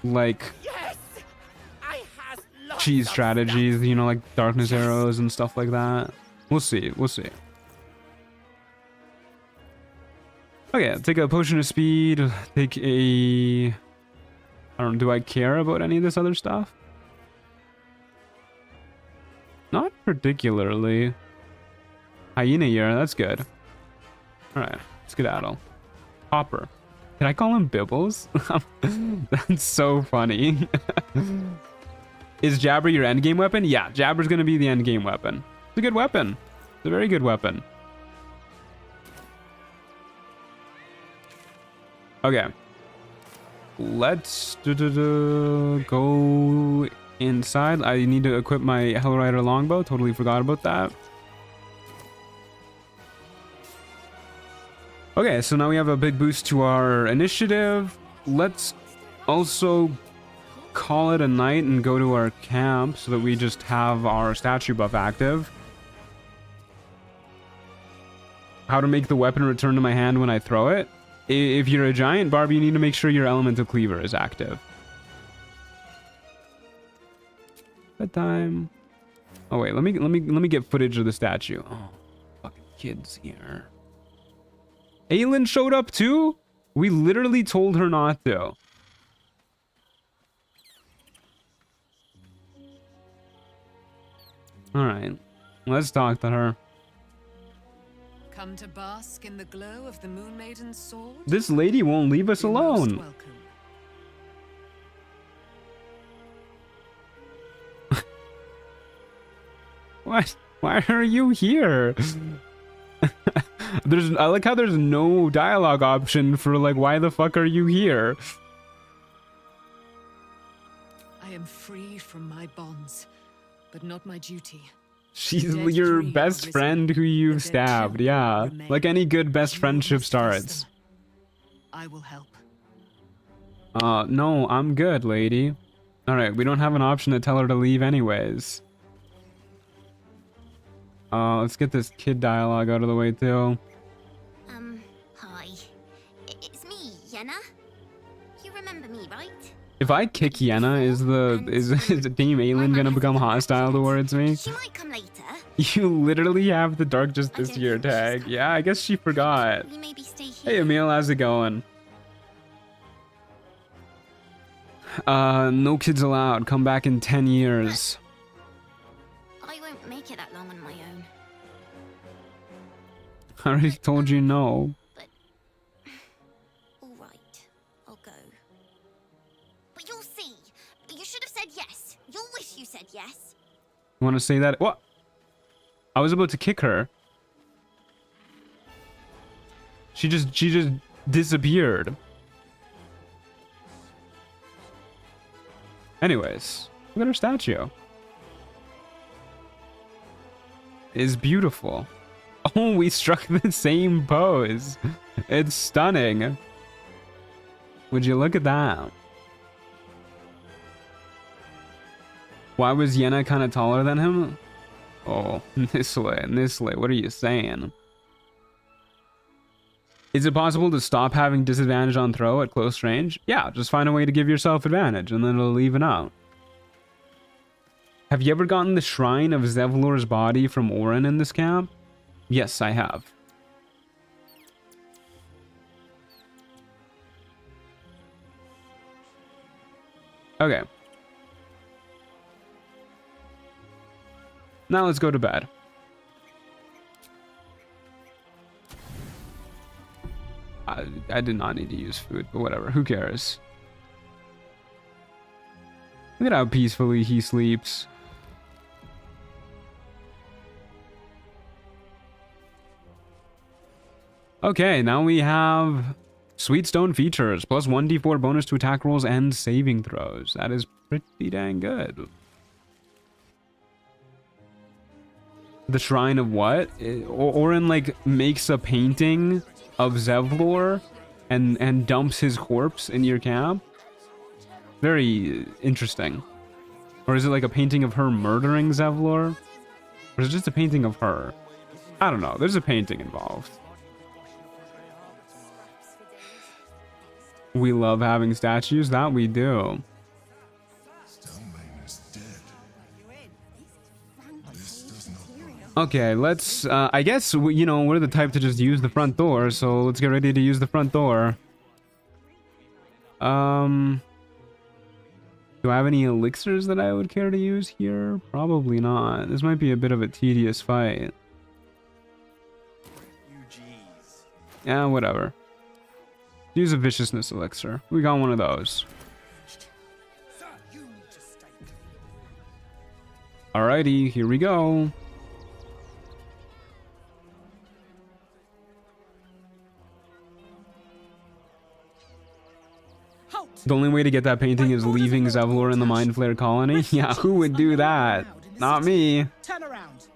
Like cheese strategies, you know, like darkness arrows and stuff like that. We'll see. Okay, take a potion of speed. Take a... I don't know, do I care about any of this other stuff? Not particularly. Hyena ear, that's good. Alright, skedaddle. Hopper. Did I call him Bibbles? That's so funny. Is Jabber your endgame weapon? Yeah, Jabber's gonna be the endgame weapon. It's a good weapon. It's a very good weapon. Okay. Let's go inside. I need to equip my Hellrider longbow. Totally forgot about that. Okay, so now we have a big boost to our initiative. Let's also call it a night and go to our camp so that we just have our statue buff active. How to make the weapon return to my hand when I throw it. If you're a giant barb, you need to make sure your elemental cleaver is active. Bedtime. Oh wait, let me get footage of the statue. Oh, fucking kids here. Aelin showed up too? We literally told her not to. Alright, let's talk to her. Come to bask in the glow of the Moon Maiden's sword? This lady won't leave us alone. What? Why are you here? I like how there's no dialogue option for like, why the fuck are you here? I am free from my bonds, but not my duty. She's your best friend who you've stabbed, yeah. Like any good best friendship starts. I will help. No, I'm good, lady. Alright, we don't have an option to tell her to leave anyways. Let's get this kid dialogue out of the way too. Hi. It's me, Yenna. You remember me, right? If I kick Yenna, is Team Aelin gonna become hostile towards me? She might come later. You literally have the Dark Justice Year tag. Yeah, I guess she forgot. We maybe stay here. Hey Emil, how's it going? No kids allowed. Come back in 10 years. I won't make it that long on my own. I already told you no. But all right, I'll go. But you'll see. You should have said yes. You'll wish you said yes. You want to say that? What? I was about to kick her. She just disappeared. Anyways, look at her statue. It's beautiful. Oh, we struck the same pose. It's stunning. Would you look at that? Why was Yenna kind of taller than him? Oh, Nisle, what are you saying? Is it possible to stop having disadvantage on throw at close range? Yeah, just find a way to give yourself advantage and then it'll even out. Have you ever gotten the Shrine of Zevlor's body from Orin in this camp? Yes, I have. Okay. Now let's go to bed. I did not need to use food, but whatever. Who cares? Look at how peacefully he sleeps. Okay, now we have Sweet Stone features, plus 1d4 bonus to attack rolls and saving throws. That is pretty dang good. The Shrine of what? Orin like makes a painting of Zevlor and dumps his corpse in your camp. Very interesting. Or is it like a painting of her murdering Zevlor? Or is it just a painting of her? I don't know. There's a painting involved. We love having statues. That we do. Okay, let's, I guess, you know, we're the type to just use the front door, so let's get ready to use the front door. Do I have any elixirs that I would care to use here? Probably not. This might be a bit of a tedious fight. Yeah, whatever. Use a viciousness elixir. We got one of those. Alrighty, here we go. The only way to get that painting is leaving Zevlor in the Mind Flayer colony? Yeah, who would do that? Not me. Turn around.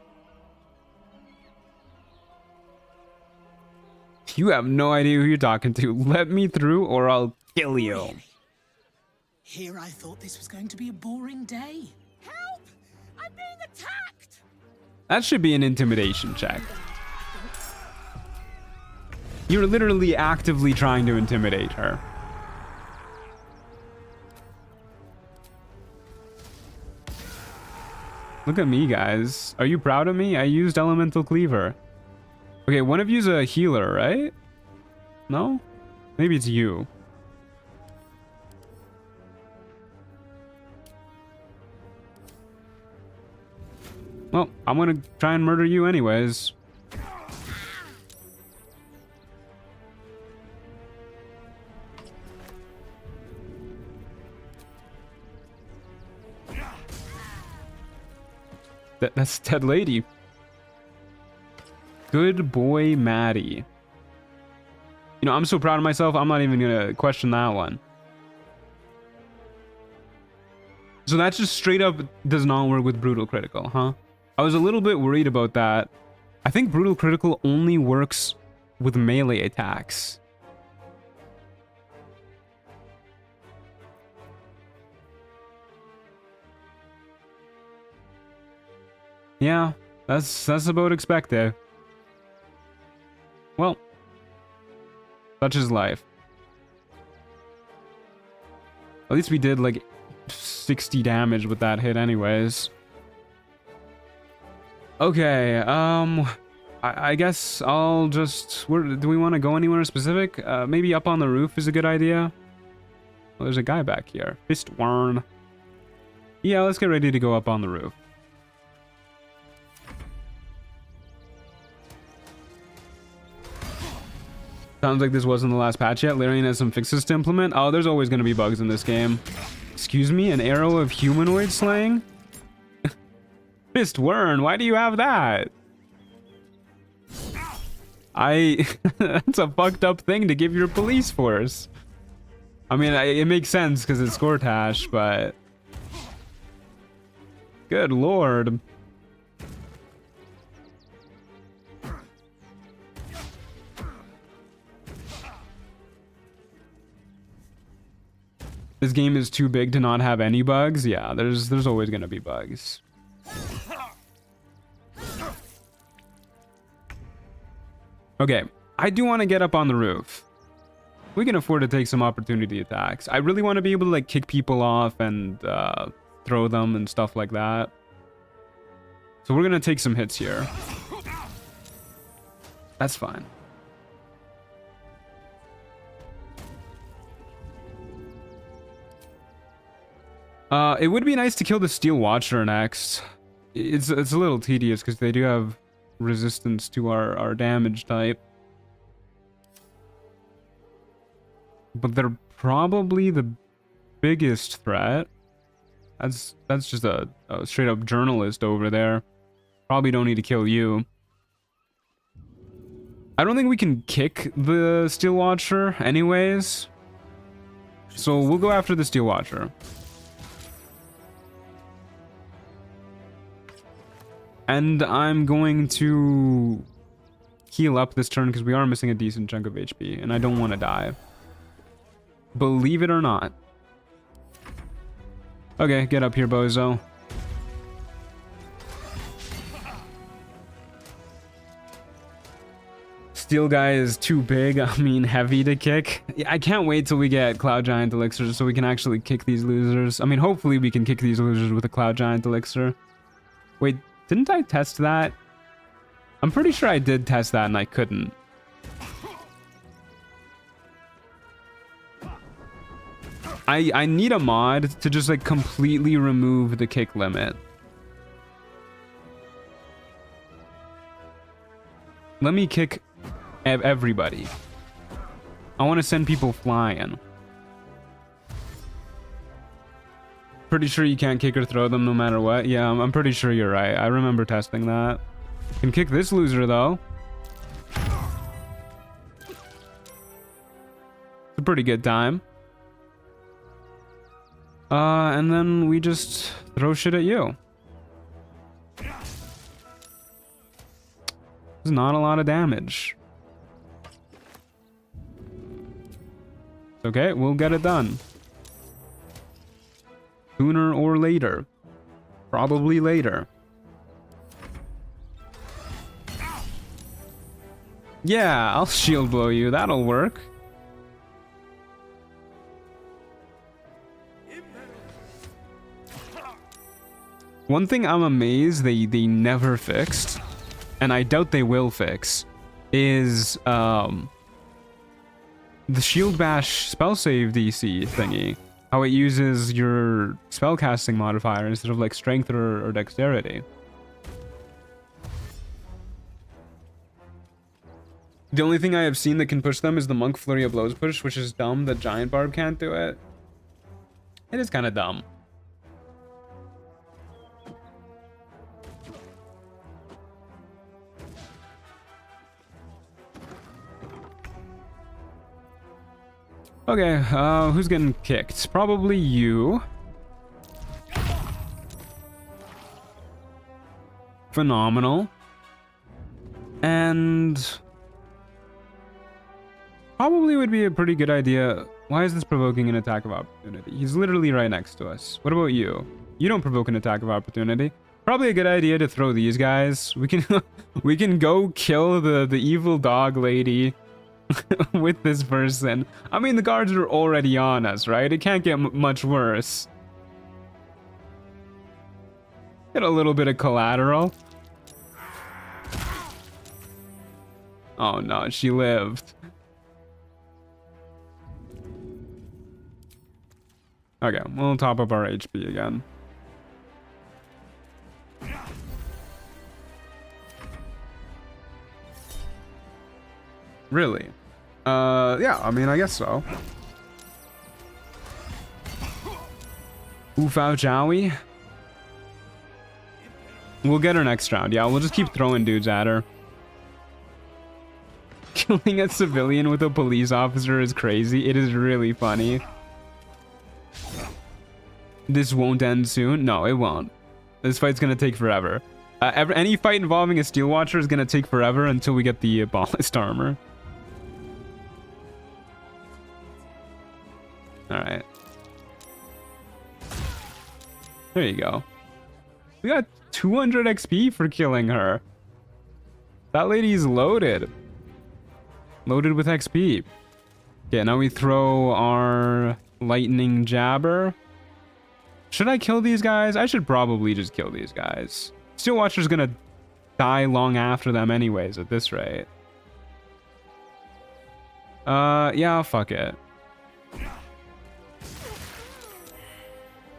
You have no idea who you're talking to. Let me through or I'll kill you. Really? Here I thought this was going to be a boring day. Help! I'm being attacked! That should be an intimidation check. You're literally actively trying to intimidate her. Look at me, guys. Are you proud of me? I used Elemental Cleaver. Okay, one of you's a healer, right? No? Maybe it's you. Well, I'm gonna try and murder you anyways. That's dead lady. Good boy, Maddie. You know, I'm so proud of myself, I'm not even gonna question that one. So that just straight up does not work with Brutal Critical, huh? I was a little bit worried about that. I think Brutal Critical only works with melee attacks. Yeah, that's about expected. Well, such is life. At least we did like 60 damage with that hit anyways. Okay, I guess I'll just... do we want to go anywhere specific? Maybe up on the roof is a good idea. Oh, there's a guy back here. Fist Wyrm. Yeah, let's get ready to go up on the roof. Sounds like this wasn't the last patch yet. Larian has some fixes to implement. Oh, there's always going to be bugs in this game. Excuse me, an arrow of humanoid slaying? Fist Wyrm, why do you have that? That's a fucked up thing to give your police force. I mean, it makes sense because it's Gortash, but... Good lord. This game is too big to not have any bugs. Yeah, there's always gonna be bugs. Okay, I do want to get up on the roof. We can afford to take some opportunity attacks. I really want to be able to like kick people off and throw them and stuff like that. So we're gonna take some hits here. That's fine. It would be nice to kill the Steel Watcher next. It's a little tedious because they do have resistance to our damage type. But they're probably the biggest threat. That's just a straight up journalist over there. Probably don't need to kill you. I don't think we can kick the Steel Watcher anyways. So we'll go after the Steel Watcher. And I'm going to heal up this turn because we are missing a decent chunk of HP and I don't want to die. Believe it or not. Okay, get up here, bozo. Steel guy is too big, I mean heavy to kick. Yeah, I can't wait till we get Cloud Giant Elixirs so we can actually kick these losers. I mean, hopefully we can kick these losers with a Cloud Giant Elixir. Wait, didn't I test that? I'm pretty sure I did test that and I couldn't. I need a mod to just like completely remove the kick limit. Let me kick everybody. I want to send people flying. Pretty sure you can't kick or throw them no matter what. Yeah, I'm pretty sure you're right. I remember testing that. Can kick this loser though. It's a pretty good time. And then we just throw shit at you. There's not a lot of damage. It's okay, we'll get it done. Sooner or later. Probably later. Yeah, I'll shield blow you. That'll work. One thing I'm amazed they never fixed, and I doubt they will fix, is the shield bash spell save DC thingy. How it uses your spellcasting modifier instead of like strength or dexterity. The only thing I have seen that can push them is the Monk Flurry of Blows push, which is dumb that Giant Barb can't do it. It is kind of dumb. Okay, who's getting kicked? Probably you. Phenomenal. And probably would be a pretty good idea. Why is this provoking an attack of opportunity? He's literally right next to us. What about you? You don't provoke an attack of opportunity. Probably a good idea to throw these guys. We can we can go kill the evil dog lady with this person. I mean, the guards are already on us, right? It can't get much worse. Get a little bit of collateral. Oh no, she lived. Okay, we'll top up our HP again. Really? Yeah, I mean, I guess so. Oofao Jowie. We'll get her next round. Yeah, we'll just keep throwing dudes at her. Killing a civilian with a police officer is crazy. It is really funny. This won't end soon. No, it won't. This fight's gonna take forever. Any fight involving a Steel Watcher is gonna take forever until we get the ballast armor. Alright. There you go. We got 200 XP for killing her. That lady's loaded. Loaded with XP. Okay, now we throw our lightning jabber. Should I kill these guys? I should probably just kill these guys. Steel Watcher's gonna die long after them anyways at this rate. Yeah, fuck it.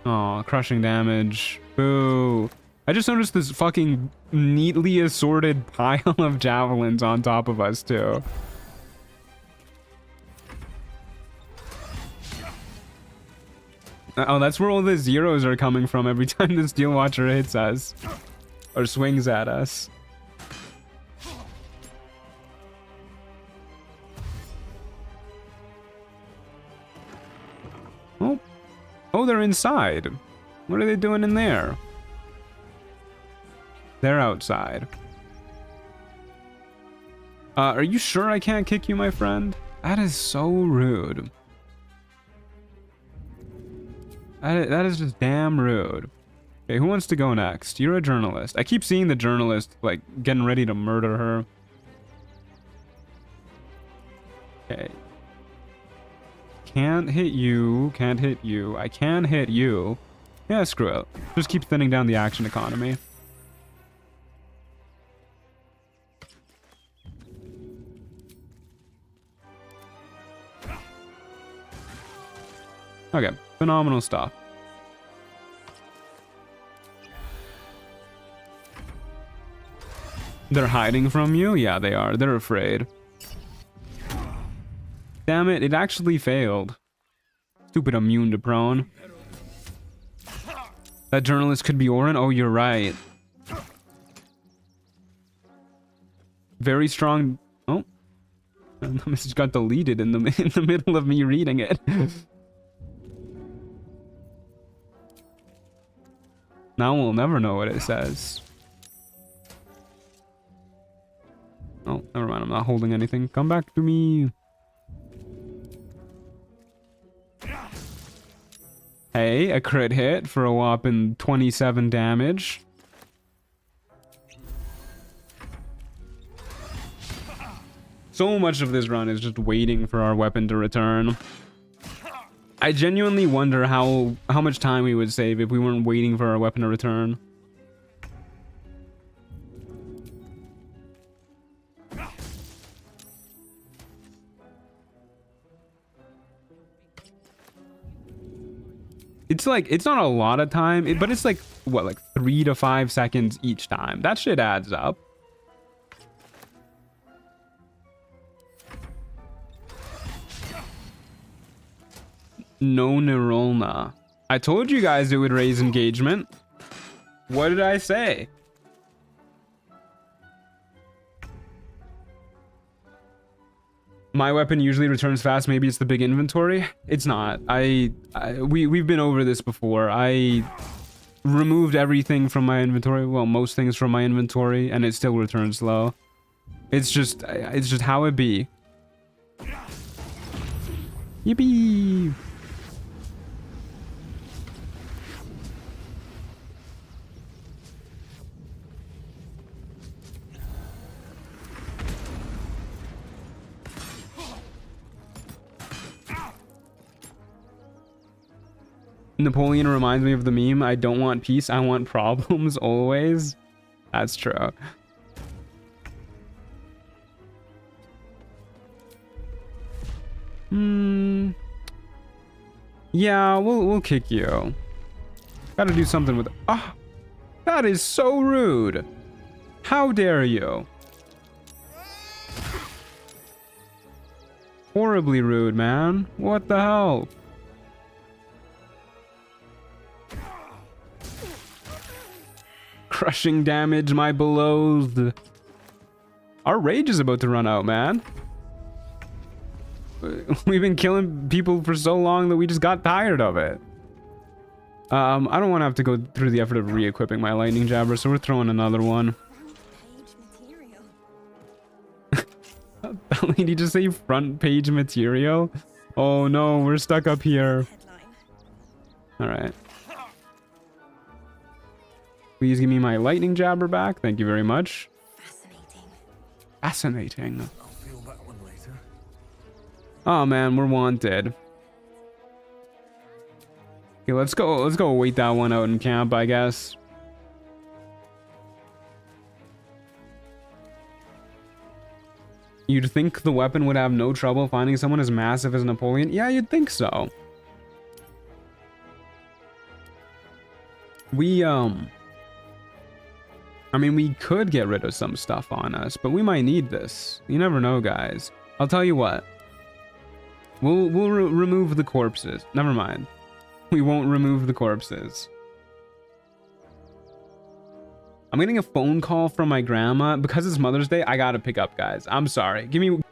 Oh, crushing damage. Boo. I just noticed this fucking neatly assorted pile of javelins on top of us, too. Oh, that's where all the zeros are coming from every time the Steel Watcher hits us. Or swings at us. Oh. Oh, they're inside. What are they doing in there? They're outside. Are you sure I can't kick you, my friend? That is so rude. That is just damn rude. Okay, who wants to go next? You're a journalist. I keep seeing the journalist, like, getting ready to murder her. Okay. Can't hit you. Can't hit you. I can hit you. Yeah, screw it. Just keep thinning down the action economy. Okay, phenomenal stuff. They're hiding from you? Yeah, they are. They're afraid. Damn it, it actually failed. Stupid immune to prone. That journalist could be Orin? Oh, you're right. Very strong... Oh. The message got deleted in the middle of me reading it. Now we'll never know what it says. Oh, never mind. I'm not holding anything. Come back to me. Hey, a crit hit for a whopping 27 damage. So much of this run is just waiting for our weapon to return. I genuinely wonder how much time we would save if we weren't waiting for our weapon to return. It's like, it's not a lot of time, but it's like, what, like 3 to 5 seconds each time. That shit adds up. No Neurolna. I told you guys it would raise engagement. What did I say? My weapon usually returns fast. Maybe it's the big inventory. It's not. We've been over this before. I removed everything from my inventory. Well, most things from my inventory, and it still returns slow. It's just how it be. Yippee! Napoleon reminds me of the meme, I don't want peace, I want problems always. That's true. Yeah, we'll kick you. Gotta do something with... Ah! That is so rude! How dare you? Horribly rude, man. What the hell? Crushing damage, my beloathed. Our rage is about to run out, man. We've been killing people for so long that we just got tired of it. I don't want to have to go through the effort of re-equipping my lightning jabber, so we're throwing another one. That lady just say front page material? Oh no, we're stuck up here. Alright. Please give me my lightning jabber back. Thank you very much. Fascinating. I'll feel that one later. Oh man, we're wanted. Okay, let's go wait that one out in camp, I guess. You'd think the weapon would have no trouble finding someone as massive as Napoleon? Yeah, you'd think so. I mean, we could get rid of some stuff on us, but we might need this. You never know, guys. I'll tell you what. We'll remove the corpses. Never mind. We won't remove the corpses. I'm getting a phone call from my grandma. Because it's Mother's Day, I gotta pick up, guys. I'm sorry. Give me...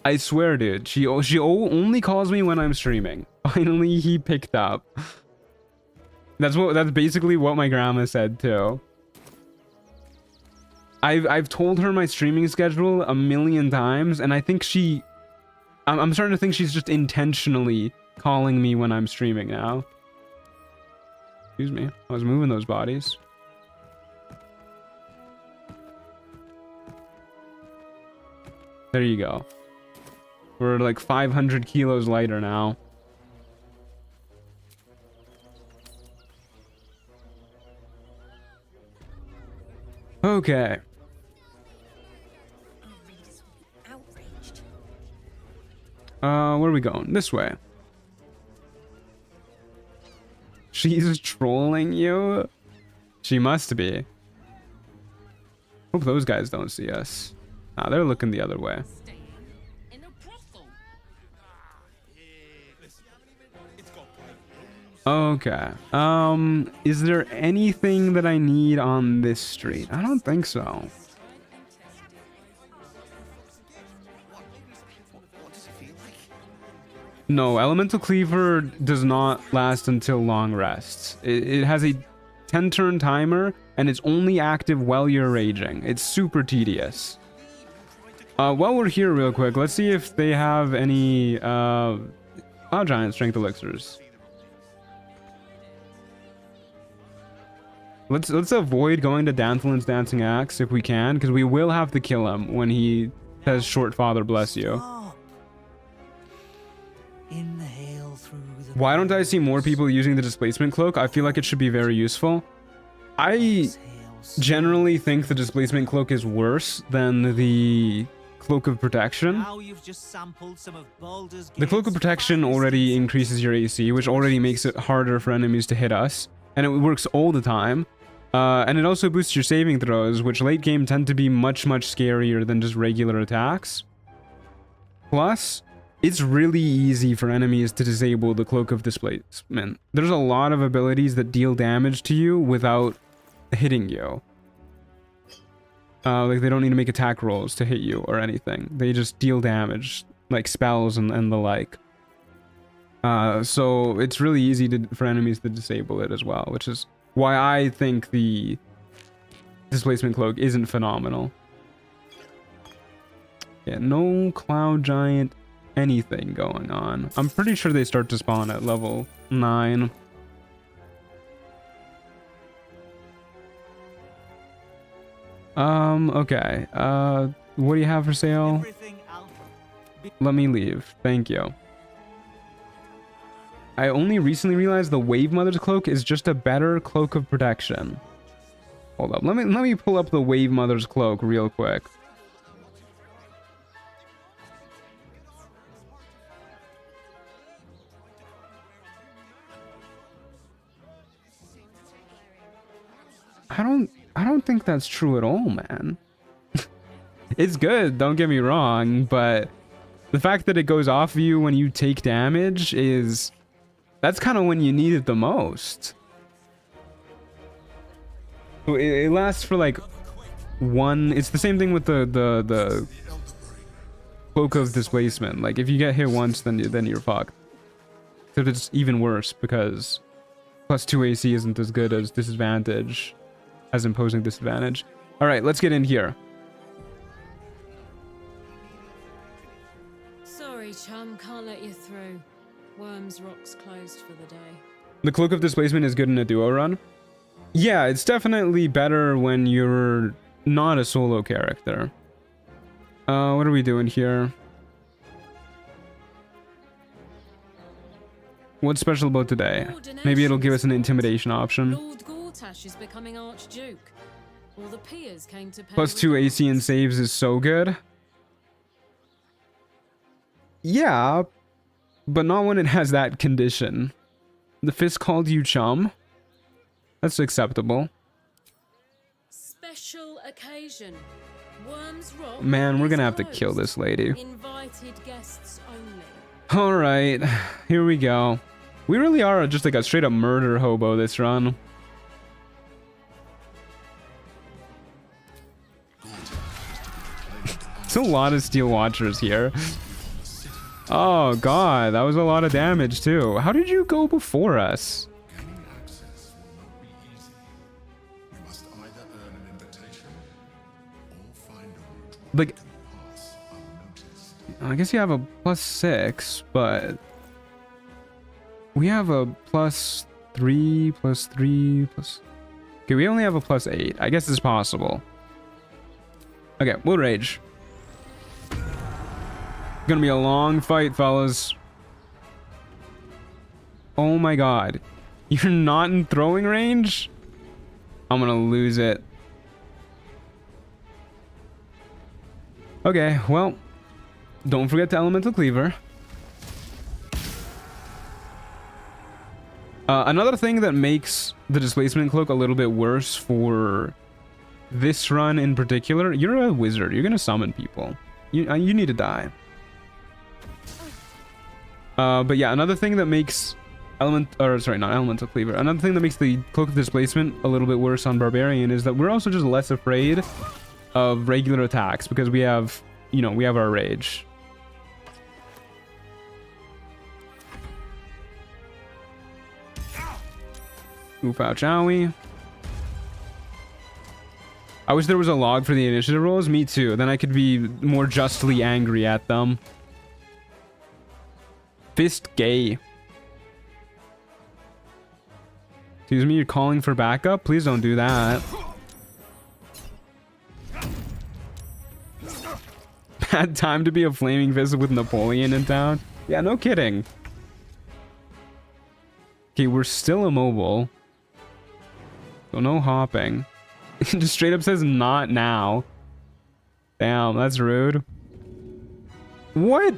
I swear, dude. She only calls me when I'm streaming. Finally, he picked up. That's basically what my grandma said too. I've told her my streaming schedule a million times, and I think I'm starting to think she's just intentionally calling me when I'm streaming now. Excuse me, I was moving those bodies. There you go. We're like 500 kilos lighter now. Okay. Where are we going? This way. She's trolling you? She must be. Hope those guys don't see us. Nah, they're looking the other way. Okay. Is there anything that I need on this street? I don't think so. No, Elemental Cleaver does not last until long rests. It has a 10-turn timer, and it's only active while you're raging. It's super tedious. While we're here real quick, let's see if they have any Cloud Giant Strength Elixirs. Let's avoid going to Danthalin's Dancing Axe if we can, because we will have to kill him when he says Short Father bless you. Why don't I see more people using the Displacement Cloak? I feel like it should be very useful. I generally think the Displacement Cloak is worse than the Cloak of Protection. The Cloak of Protection already increases your AC, which already makes it harder for enemies to hit us. And it works all the time. And it also boosts your saving throws, which late game tend to be much, much scarier than just regular attacks. Plus, it's really easy for enemies to disable the Cloak of Displacement. There's a lot of abilities that deal damage to you without hitting you. Like, they don't need to make attack rolls to hit you or anything. They just deal damage, like spells and the like. So it's really easy for enemies to disable it as well, which is why I think the Displacement Cloak isn't phenomenal. Yeah, no Cloud Giant anything going on. I'm pretty sure they start to spawn at level 9. Okay. What do you have for sale? Let me leave. Thank you. I only recently realized the Wave Mother's Cloak is just a better Cloak of Protection. Hold up. Let me pull up the Wave Mother's Cloak real quick. I don't think that's true at all, man. It's good, don't get me wrong, but the fact that it goes off of you when you take damage is... That's kind of when you need it the most. So it lasts for like one... It's the same thing with the Cloak of Displacement. Like, if you get hit once, then you're fucked. So it's even worse, because +2 AC isn't as good as disadvantage. As imposing disadvantage. Alright, let's get in here. Sorry, chum, can't let you through. Wyrm's Rock's closed for the day. The Cloak of Displacement is good in a duo run. Yeah, it's definitely better when you're not a solo character. What are we doing here? What's special about today? Maybe it'll give us an intimidation option. Lord Gortash is becoming Archduke. All the peers came to pay +2 AC and saves is so good. Yeah, but not when it has that condition. The fist called you chum. That's acceptable. Special occasion. Wyrm's Rock. Man, we're gonna have to kill this lady. Invited guests only. All right, here we go. We really are just like a straight up murder hobo this run. It's a lot of Steel Watchers here. Oh god, that was a lot of damage too. How did you go before us? Gaining access will not be easy. You must either earn an invitation like, I guess you have a +6, but we have a +3, +3, plus. Okay, we only have a +8. I guess it's possible. Okay, we'll rage. Gonna be a long fight, fellas. Oh my god. You're not in throwing range? I'm gonna lose it. Okay, well, don't forget the elemental cleaver. Another thing that makes the displacement cloak a little bit worse for this run in particular, you're a wizard. You're gonna summon people. You need to die. But yeah, another thing that makes not elemental cleaver. Another thing that makes the cloak of displacement a little bit worse on Barbarian is that we're also just less afraid of regular attacks because we have, we have our rage. Oof, ouch, owie. I wish there was a log for the initiative rolls. Me too. Then I could be more justly angry at them. Fist gay. Excuse me, you're calling for backup? Please don't do that. Bad time to be a flaming fist with Napoleon in town. Yeah, no kidding. Okay, we're still immobile. So no hopping. It just straight up says not now. Damn, that's rude. What?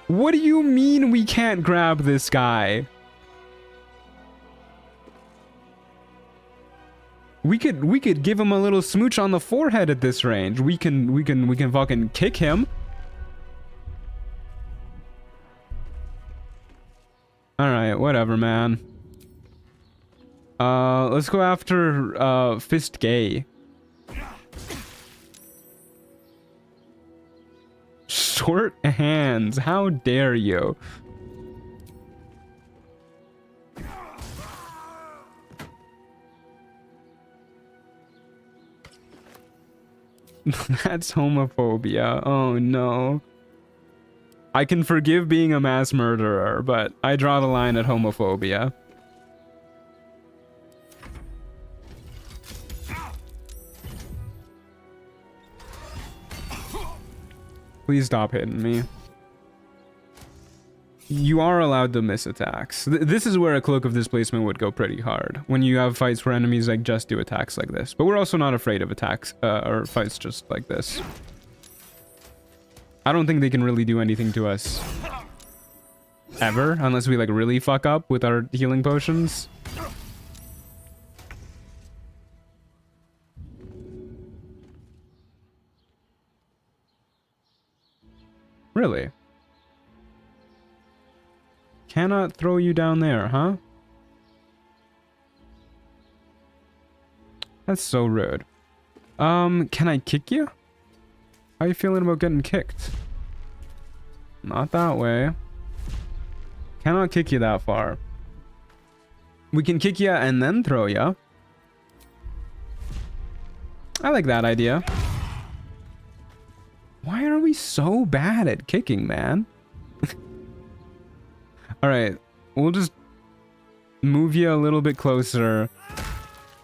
What do you mean we can't grab this guy? We could give him a little smooch on the forehead at this range. We can fucking kick him. All right, whatever, man. Let's go after Fist Gay. Short hands. How dare you? That's homophobia. Oh no. I can forgive being a mass murderer, but I draw the line at homophobia. Please stop hitting me. You are allowed to miss attacks. This is where a Cloak of Displacement would go pretty hard. When you have fights where enemies like just do attacks like this. But we're also not afraid of attacks or fights just like this. I don't think they can really do anything to us. Ever. Unless we like really fuck up with our healing potions. Really? Cannot throw you down there, huh? That's so rude. Can I kick you? How are you feeling about getting kicked? Not that way. Cannot kick you that far. We can kick you and then throw you. I like that idea. Why are we so bad at kicking, man? Alright, we'll just move you a little bit closer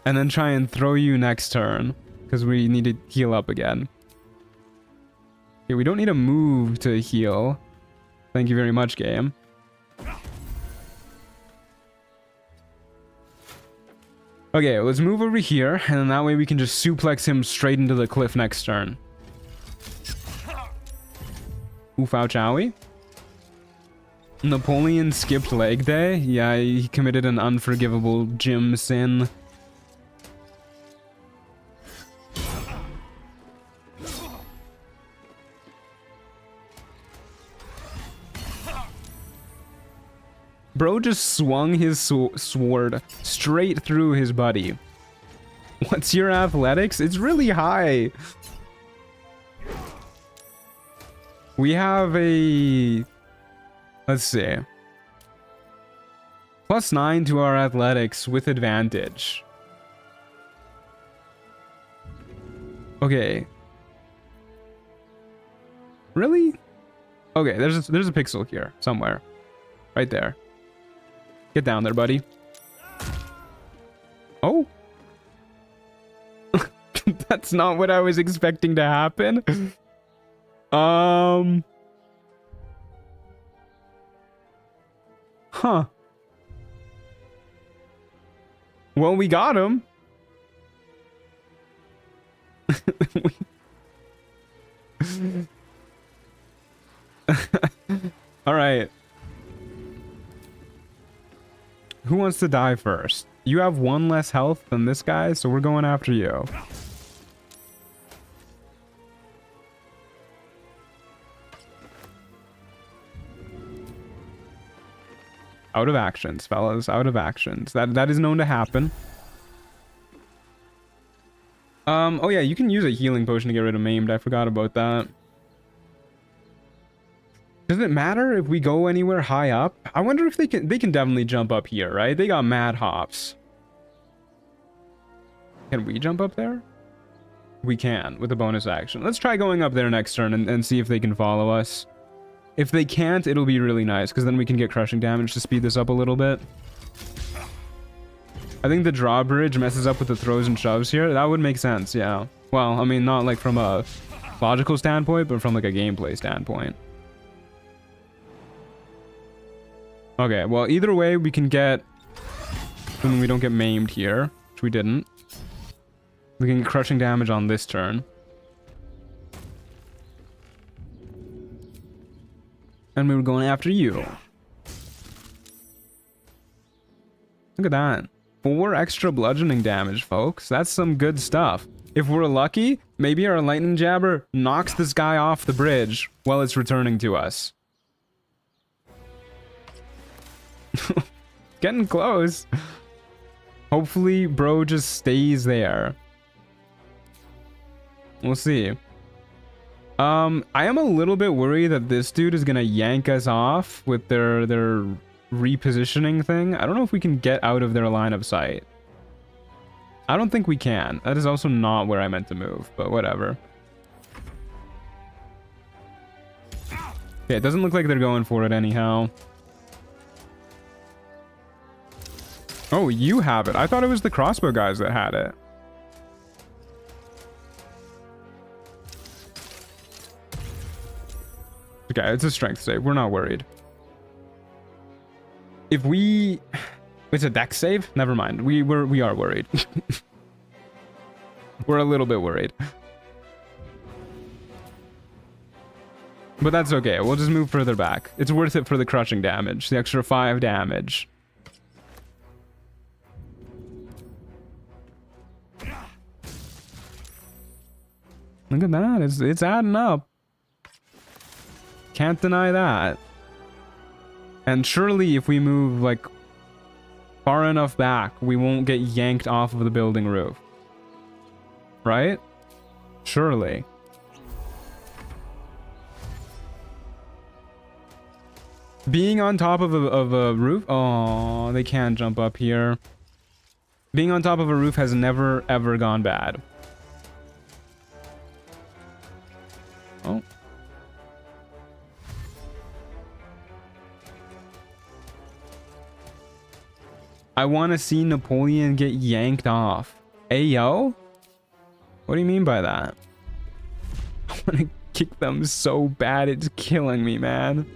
and then try and throw you next turn because we need to heal up again. Okay, we don't need to move to heal. Thank you very much, game. Okay, let's move over here and then that way we can just suplex him straight into the cliff next turn. Oof, ouch, owie. Napoleon skipped leg day? Yeah, he committed an unforgivable gym sin. Bro just swung his sword straight through his buddy. What's your athletics? It's really high. We have a... Let's see. +9 to our athletics with advantage. Okay. Really? Okay, there's a pixel here somewhere. Right there. Get down there, buddy. Oh. That's not what I was expecting to happen. Huh. Well, we got him. All right. Who wants to die first? You have 1 less health than this guy, so we're going after you. Out of actions, fellas. Out of actions. That is known to happen. Oh yeah, you can use a healing potion to get rid of maimed. I forgot about that. Does it matter if we go anywhere high up? I wonder if they can definitely jump up here, right? They got mad hops. Can we jump up there? We can, with a bonus action. Let's try going up there next turn and see if they can follow us. If they can't, it'll be really nice, because then we can get crushing damage to speed this up a little bit. I think the drawbridge messes up with the throws and shoves here. That would make sense, yeah. Well, I mean, not like from a logical standpoint, but from like a gameplay standpoint. Okay, well, either way, we can get... when we don't get maimed here, which we didn't. We can get crushing damage on this turn. And we were going after you. Look at that. 4 extra bludgeoning damage, folks. That's some good stuff. If we're lucky, maybe our lightning jabber knocks this guy off the bridge while it's returning to us. Getting close. Hopefully, bro just stays there. We'll see. I am a little bit worried that this dude is gonna yank us off with their repositioning thing. I don't know if we can get out of their line of sight. I don't think we can. That is also not where I meant to move, but whatever. Okay, it doesn't look like they're going for it anyhow. Oh, you have it. I thought it was the crossbow guys that had it. Okay, it's a strength save. We're not worried. If we... It's a dex save? Never mind. We are worried. We're a little bit worried. But that's okay. We'll just move further back. It's worth it for the crushing damage. The extra 5 damage. Look at that. It's adding up. Can't deny that. And surely if we move like far enough back, we won't get yanked off of the building roof. Right? Surely. Being on top of a roof? Oh, they can't jump up here. Being on top of a roof has never ever gone bad. Oh. I want to see Napoleon get yanked off. Ayo? What do you mean by that? I want to kick them so bad, it's killing me, man.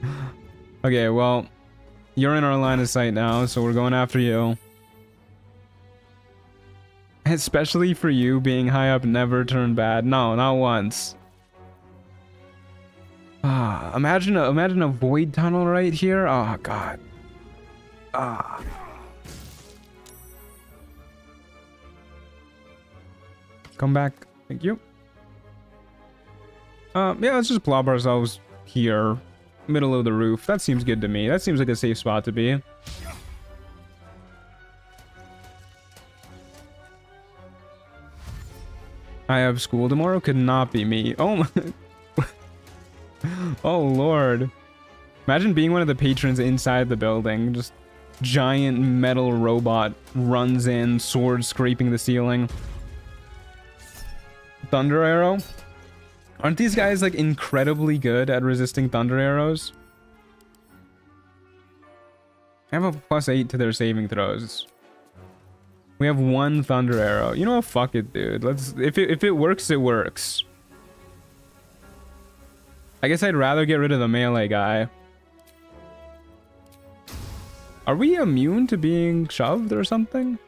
Okay, well, you're in our line of sight now, so we're going after you. Especially for you, being high up never turned bad. No, not once. Ah, imagine a void tunnel right here. Oh god. Ah. Come back. Thank you. Yeah, let's just plop ourselves here. Middle of the roof. That seems good to me. That seems like a safe spot to be. I have school tomorrow? Could not be me. Oh my... Oh lord. Imagine being one of the patrons inside the building. Just giant metal robot runs in, sword scraping the ceiling. Thunder arrow? Aren't these guys like incredibly good at resisting thunder arrows? I have a +8 to their saving throws. We have 1 thunder arrow. You know what? Fuck it, dude. Let's if it works, it works. I guess I'd rather get rid of the melee guy. Are we immune to being shoved or something?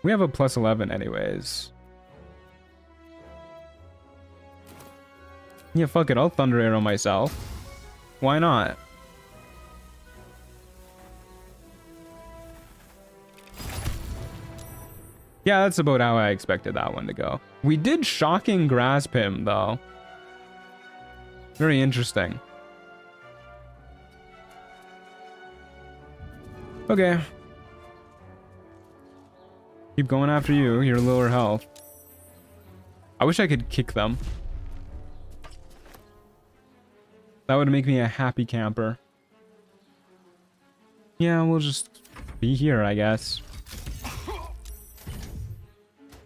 We have a +11 anyways. Yeah, fuck it. I'll thunder arrow myself. Why not? Yeah, that's about how I expected that one to go. We did shocking grasp him, though. Very interesting. Okay. Keep going after you. You're lower health. I wish I could kick them. That would make me a happy camper. Yeah, we'll just be here, I guess.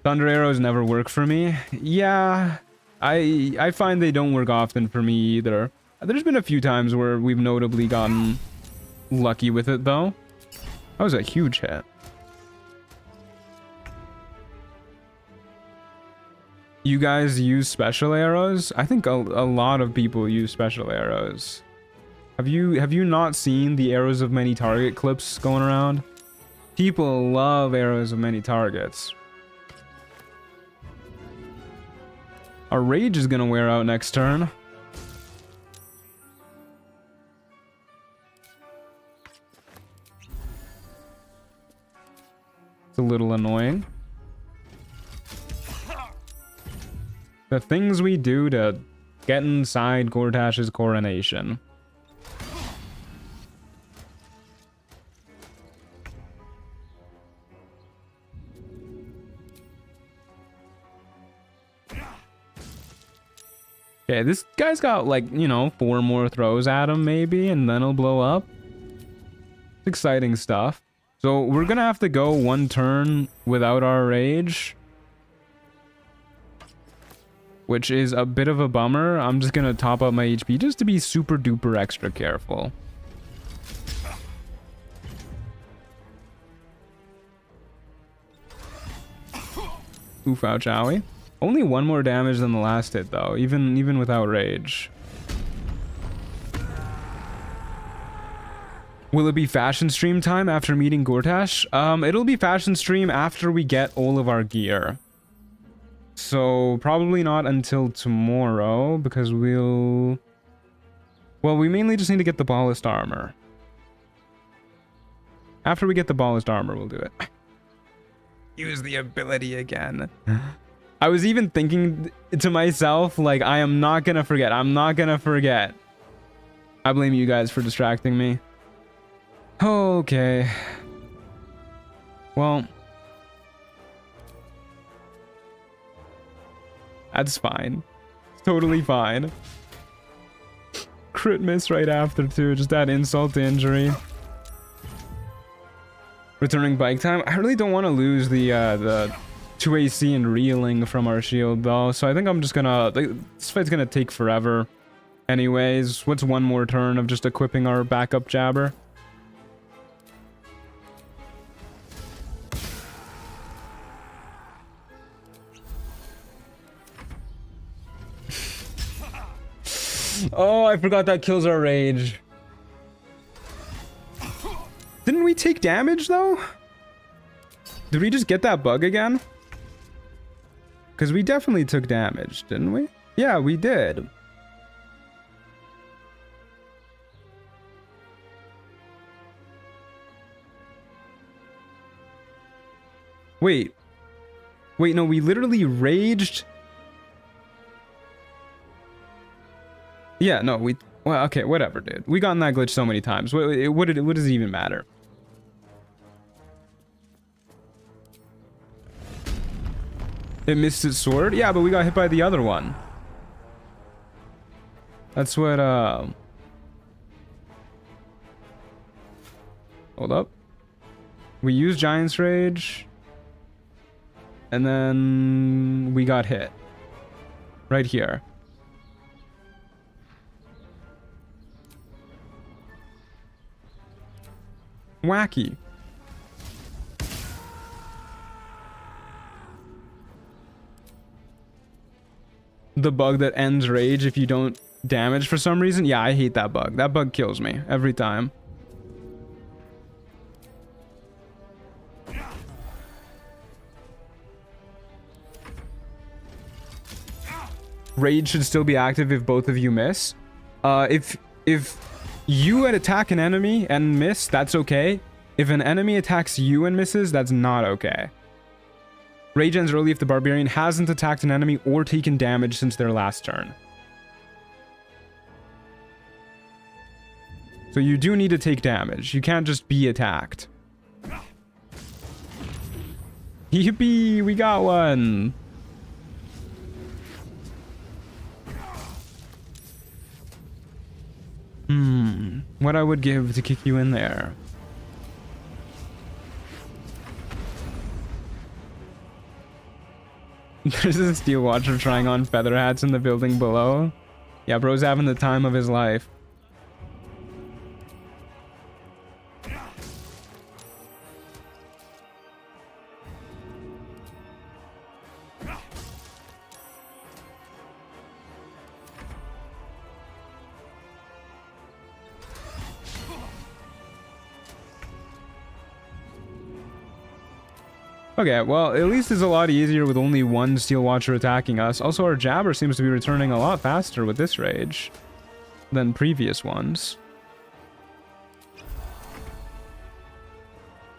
Thunder arrows never work for me. Yeah, I find they don't work often for me either. There's been a few times where we've notably gotten lucky with it, though. That was a huge hit. You guys use special arrows? I think a lot of people use special arrows. Have you not seen the arrows of many target clips going around? People love arrows of many targets. Our rage is gonna wear out next turn. It's a little annoying. The things we do to get inside Gortash's coronation. Okay, this guy's got like, you know, 4 more throws at him maybe, and then he'll blow up. It's exciting stuff. So we're gonna have to go 1 turn without our rage, which is a bit of a bummer. I'm just gonna top up my HP just to be super duper extra careful. Oof, ouch, owie. Only 1 more damage than the last hit though, even without rage. Will it be fashion stream time after meeting Gortash? It'll be fashion stream after we get all of our gear. So probably not until tomorrow, because well, we mainly just need to get the ballast armor. After we get the ballast armor, we'll do it. Use the ability again. I was even thinking to myself, like, I am not gonna forget. I'm not gonna forget. I blame you guys for distracting me. Okay. Well, that's fine. It's totally fine. Crit miss right after too. Just add insult to injury. Returning bike time. I really don't want to lose the 2 AC and reeling from our shield though. So I think I'm just gonna... This fight's gonna take forever. Anyways, what's 1 more turn of just equipping our backup jabber? Oh, I forgot that kills our rage. Didn't we take damage though? Did we just get that bug again? Because we definitely took damage, didn't we? Yeah, we did. Wait. Wait, no, we literally raged. Yeah, no, we... Well, okay, whatever, dude. We got in that glitch so many times. What does it even matter? It missed its sword? Yeah, but we got hit by the other one. That's what, Hold up. We used Giant's Rage. And then we got hit. Right here. wacky. The bug that ends rage if you don't damage for some reason. Yeah, I hate that bug. That bug kills me every time. Rage should still be active if both of you miss. If you attack an enemy and miss, that's okay. If an enemy attacks you and misses, that's not okay. Rage ends early if the Barbarian hasn't attacked an enemy or taken damage since their last turn. So you do need to take damage. You can't just be attacked. Yippee! We got one! What I would give to kick you in there. There's a steel watcher trying on feather hats in the building below. Yeah, bro's having the time of his life. Okay, well, at least it's a lot easier with only one Steel Watcher attacking us. Also, our Jabber seems to be returning a lot faster with this rage than previous ones.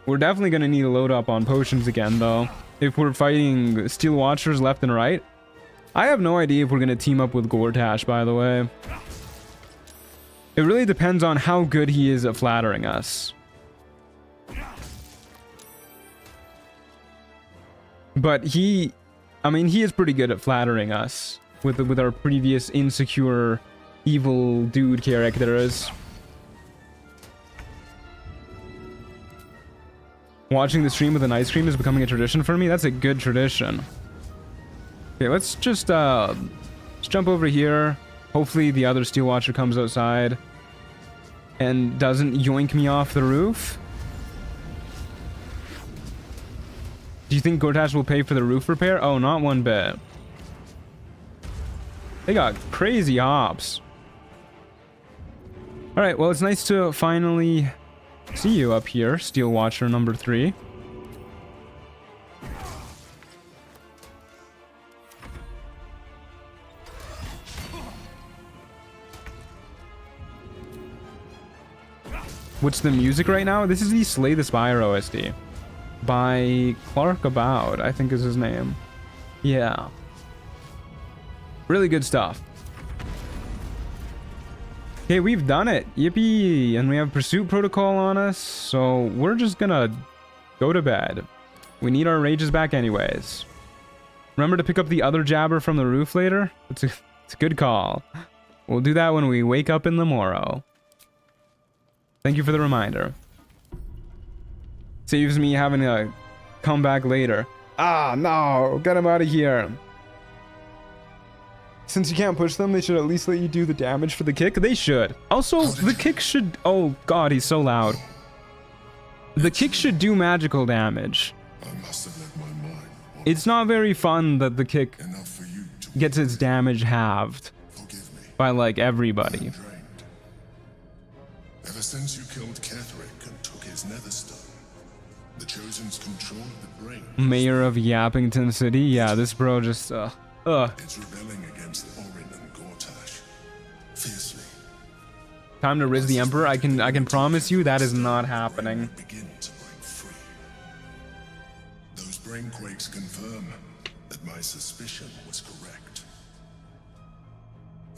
We're definitely going to need to load up on potions again, though, if we're fighting Steel Watchers left and right. I have no idea if we're going to team up with Gortash, by the way. It really depends on how good he is at flattering us. But he is pretty good at flattering us with our previous insecure, evil dude characters. Watching the stream with an ice cream is becoming a tradition for me. That's a good tradition. Okay, let's just let's jump over here. Hopefully the other Steel Watcher comes outside and doesn't yoink me off the roof. Do you think Gortash will pay for the roof repair? Oh, not one bit. They got crazy hops. Alright, well, it's nice to finally see you up here, Steel Watcher number 3. What's the music right now? This is the Slay the Spire OST. By Clark About, I think is his name. Yeah. Really good stuff. Okay, we've done it. Yippee! And we have Pursuit Protocol on us, so we're just gonna go to bed. We need our rages back anyways. Remember to pick up the other Jabber from the roof later? It's a good call. We'll do that when we wake up in the morrow. Thank you for the reminder. Saves me having to come back later. Ah, no! Get him out of here! Since you can't push them, they should at least let you do the damage for the kick. They should. Also, the kick should... Oh, God, he's so loud. The kick should do magical damage. It's not very fun that the kick gets its damage halved by, like, everybody. Ever since you killed Ketherick and took his netherstone, the Chosen's control of the brain. Mayor of Yappington City? Yeah, this bro just, It's rebelling against Orin and Gortash. Fiercely. Time to riz the Emperor. I can promise you that is not happening. Begin to break free. Those brain quakes confirm that my suspicion was correct.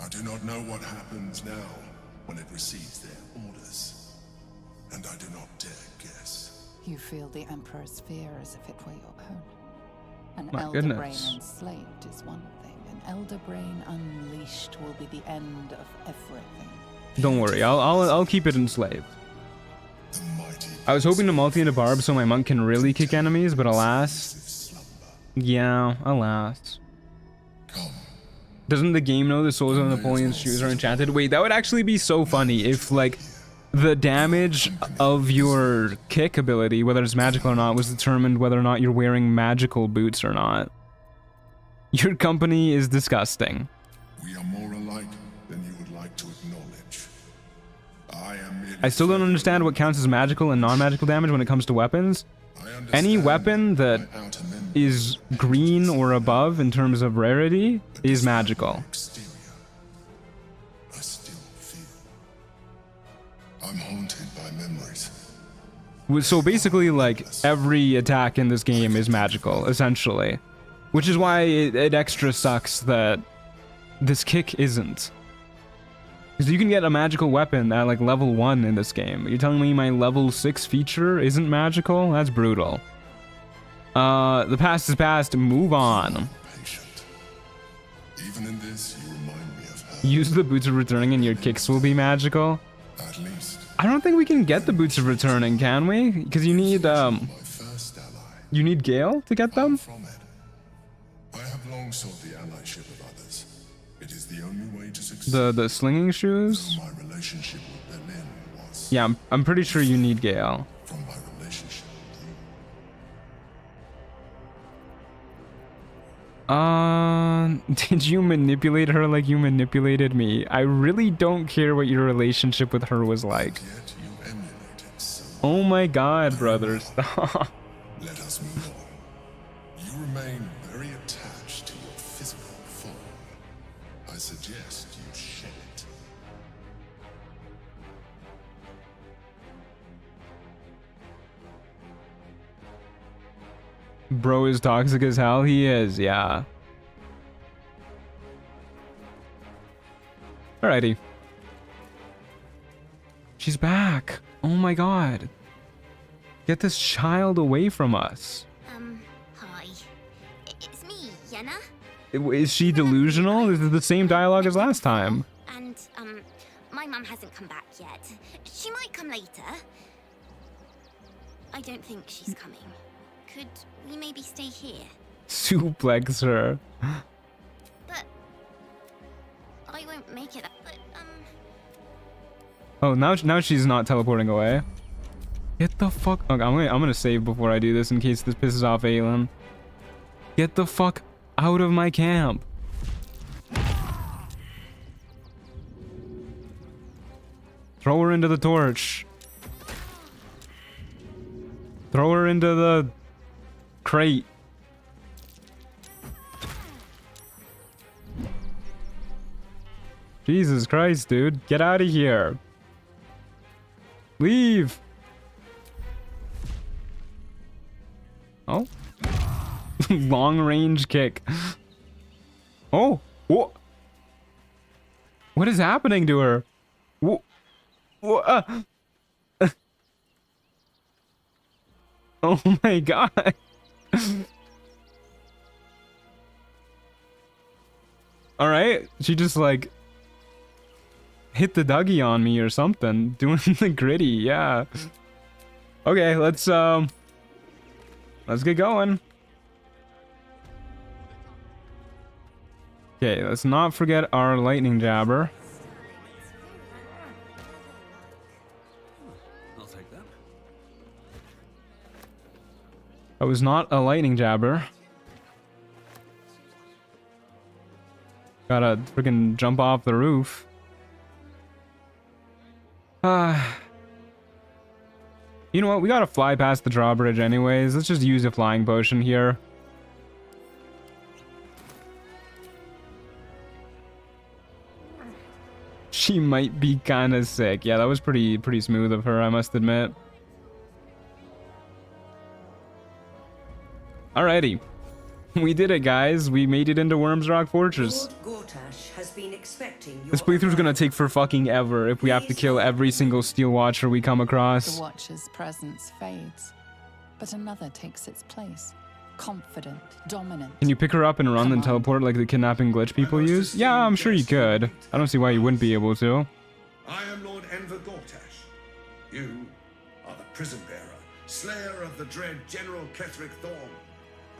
I do not know what happens now when it receives their orders, and I do not dare guess. You feel the Emperor's fear as if it were your own. An My Elder goodness. Brain enslaved is one thing. An Elder Brain unleashed will be the end of everything. Don't worry, I'll keep it enslaved. I was hoping to multi into Barb so my monk can really kick enemies, but alas. Yeah, alas. Doesn't the game know the souls of Napoleon's shoes are enchanted? Wait, that would actually be so funny if, like, the damage of your kick ability, whether it's magical or not, was determined whether or not you're wearing magical boots or not. Your company is disgusting. We are more alike than you would like to acknowledge. I still don't understand what counts as magical and non-magical damage when it comes to weapons. Any weapon that is green or above in terms of rarity is magical. I still feel. I'm haunted by memories. So basically, like, every attack in this game is magical, essentially. Which is why it extra sucks that this kick isn't. Because you can get a magical weapon at, like, level 1 in this game. You're telling me my level 6 feature isn't magical? That's brutal. The past is past, move on. Patient. Even in this, you remind me of her. Use the Boots of Returning and your kicks will be magical. At least. I don't think we can get the Boots of Returning, can we? Because you need, you need Gale to get them? I have long sought the allyship of others. It is the only way to succeed. The slinging shoes? My relationship with Berlin was. Yeah, I'm pretty sure you need Gale. From my relationship did you manipulate her like you manipulated me? I really don't care what your relationship with her was like. Yet you emulated so. Oh my god, brother, stop. Let us move on. You remain very attached to your physical form. I suggest you shed it. Bro is toxic as hell. He is, yeah. Alrighty. She's back. Oh my god. Get this child away from us. Hi. It's me, Yenna. Is she delusional? This is the same dialogue as last time. And, my mum hasn't come back yet. She might come later. I don't think she's coming. Could we maybe stay here? Suplex her. But I won't make it. But Oh, now she's not teleporting away. Get the fuck. Okay, I'm gonna save before I do this in case this pisses off Aelin. Get the fuck out of my camp. Throw her into the torch. Throw her into the crate. Jesus Christ, dude. Get out of here. Leave. Oh. Long range kick. Oh. What? What is happening to her? What? Oh my god. Alright. She just like hit the Dougie on me or something. Doing the gritty, yeah. Okay, let's get going. Okay, let's not forget our lightning jabber. I'll take that. That was not a lightning jabber. Gotta freaking jump off the roof. You know what? We gotta fly past the drawbridge anyways. Let's just use a flying potion here. She might be kind of sick. Yeah, that was pretty smooth of her, I must admit. Alrighty. We did it, guys. We made it into Wyrm's Rock Fortress. Gortash has been expecting your This playthrough's gonna take for fucking ever if we have to kill every single Steel Watcher we come across. The Watcher's presence fades, but another takes its place. Confident, dominant. Can you pick her up and run and teleport like the kidnapping glitch people use? Yeah, I'm sure you could. I don't see why you wouldn't be able to. I am Lord Enver Gortash. You are the prison bearer, slayer of the dread General Ketheric Thorn.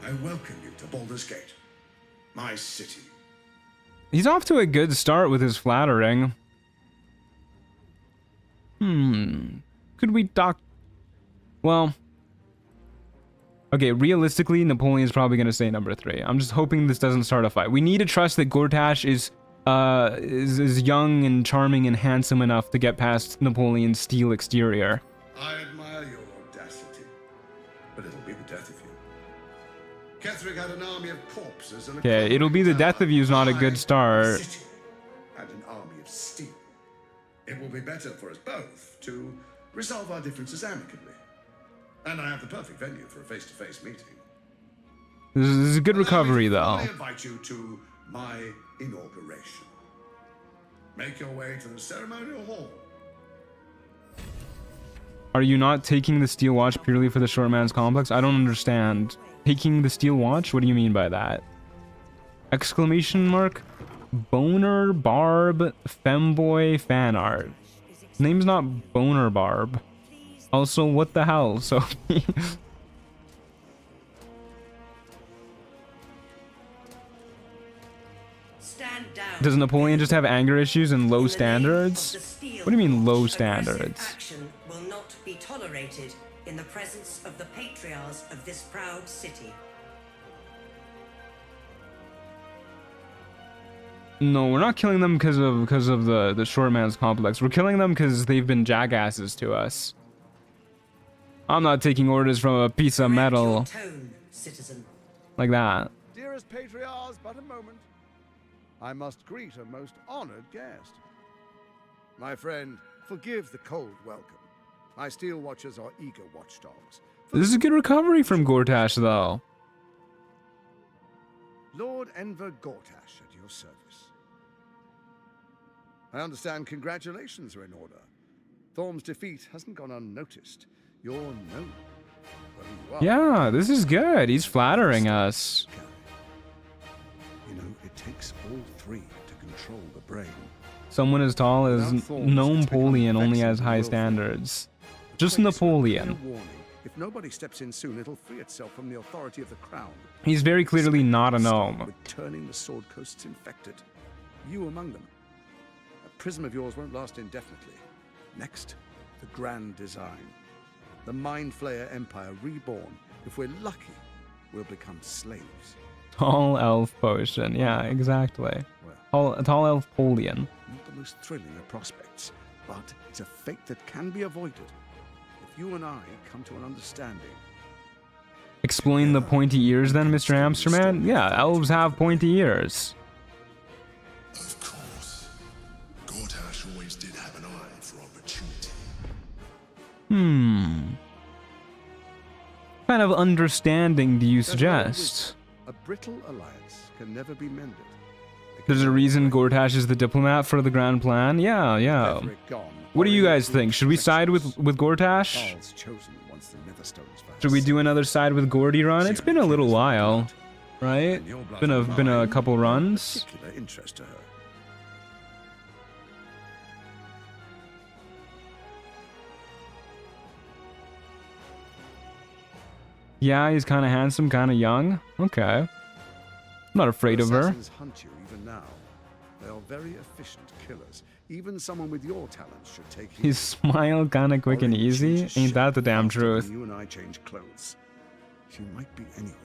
I welcome you to Baldur's Gate, my city. He's off to a good start with his flattering. Could we dock? Well, okay, realistically, Napoleon's probably going to say number 3. I'm just hoping this doesn't start a fight. We need to trust that Gortash is young and charming and handsome enough to get past Napoleon's steel exterior. I admire your audacity, but it'll be the death of you. Ketheric had an army of corpses and Okay, it'll be the death of you is not a good start. And an army of steel. It will be better for us both to resolve our differences amicably. And I have the perfect venue for a face-to-face meeting. This is a good recovery, though. I invite you to my inauguration. Make your way to the ceremonial hall. Are you not taking the steel watch purely for the short man's complex? I don't understand. Taking the steel watch? What do you mean by that? Exclamation mark? Boner Barb Femboy fan art. Name's not Boner Barb. Also, what the hell, Sophie? Stand down. Does Napoleon just have anger issues and low standards? What do you mean low standards? Action will not be tolerated in the presence of the patriarchs of this proud city. No, we're not killing them because of the short man's complex. We're killing them because they've been jackasses to us. I'm not taking orders from a piece of metal. Tone, citizen. Like that. Dearest patriarchs, but a moment. I must greet a most honored guest. My friend, forgive the cold welcome. My steel watchers are eager watchdogs. This is a good recovery from Gortash, though. Lord Enver Gortash at your service. I understand congratulations are in order. Thorm's defeat hasn't gone unnoticed. You're known. Well, you are. Yeah, this is good. He's flattering us. You know, it takes all 3 to control the brain. Someone as tall as Napoleon only has high standards. Just Napoleon. If nobody steps in soon, it'll free itself from the authority of the crown. He's very clearly not a gnome. With turning the sword coasts infected. You among them. A prism of yours won't last indefinitely. Next, the grand design. The Mind Flayer Empire reborn. If we're lucky, we'll become slaves. Tall elf potion. Yeah, exactly. Tall elf Polian. Not the most thrilling of prospects, but it's a fate that can be avoided. If you and I come to an understanding. Explain the pointy ears then, Mr. Amsterman? Yeah, elves have pointy ears. Of course. Gortash always did have an eye for opportunity. What kind of understanding do you suggest? A brittle alliance can never be mended. There's a reason Gortash is the diplomat for the grand plan? Yeah. What do you guys think? Should we side with Gortash? Should we do another side with Gordy run? It's been a little while, right? Been a couple runs. Particular interest to her. Yeah, he's kind of handsome, kind of young. Okay. I'm not afraid of her. Assassins hunt you even now. They are very efficient killers. Even someone with your talents should take you. His smile kind of quick and easy. Ain't that the damn truth? You and I change clothes. She might be anywhere.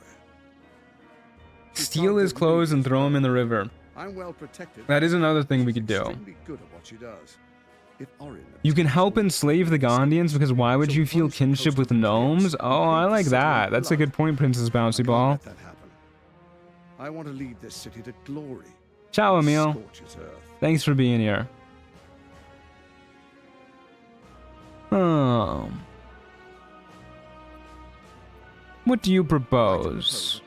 Steal his clothes and throw him in the river. I'm well protected. That is another thing we could do. Extremely good at what she does. If Orin You can help enslave the Gondians because why would you feel kinship with gnomes? Oh, I like that. That's a good point, Princess Bouncy Ball. I want to lead this city to glory. Ciao, Emil. Thanks for being here. What do you propose?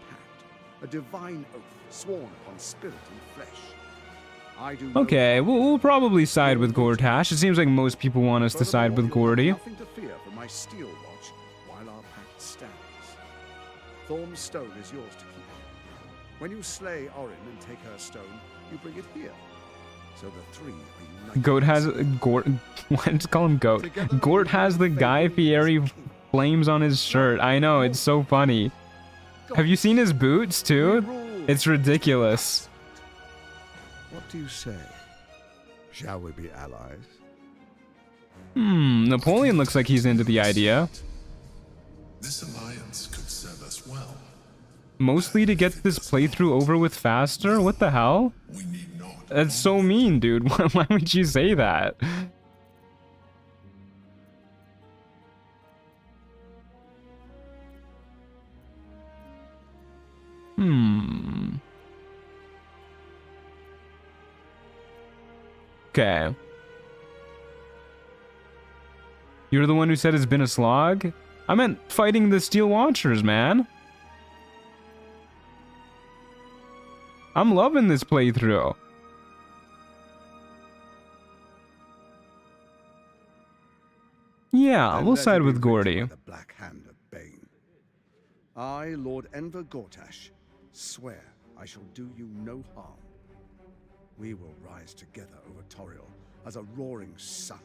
A divine oath sworn upon spirit and flesh. Okay, we'll probably side with Gortash. It seems like most people want us to side with Gordy. Nothing to fear from my steel watch while our pact stands. Thorm's stone is yours to keep. When you slay Orin and take her stone, you bring it here. So the 3 are united. Goat has let's call him Goat. Gort has the Guy Fieri flames on his shirt. I know, it's so funny. Have you seen his boots too? It's ridiculous. What do you say? Shall we be allies? Napoleon looks like he's into the idea. This alliance could serve us well. Mostly to get this playthrough over with faster? What the hell? That's so mean, dude. Why would you say that? Okay. You're the one who said it's been a slog? I meant fighting the Steel Watchers, man. I'm loving this playthrough. Yeah, we'll side with Gordy. The Black Hand of Bane. I, Lord Enver Gortash, swear I shall do you no harm. We will rise together over Toriel as a roaring sun.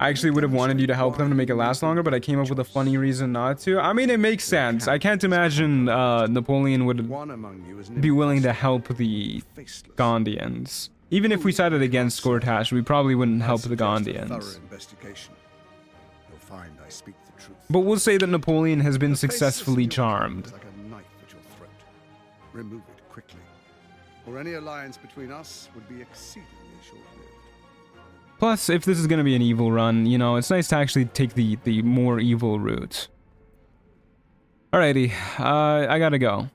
I actually would have wanted you to help them to make it last longer, but I came up with a funny reason not to. I mean, it makes sense. I can't imagine Napoleon would be willing to help the Gondians. Even if we sided against Gortash, we probably wouldn't help the Gondians. But we'll say that Napoleon has been successfully charmed. Like a knife at your throat. Remove it quickly, or any alliance between us would be exceedingly short-lived. Plus, if this is going to be an evil run, you know, it's nice to actually take the more evil route. Alrighty, I gotta go.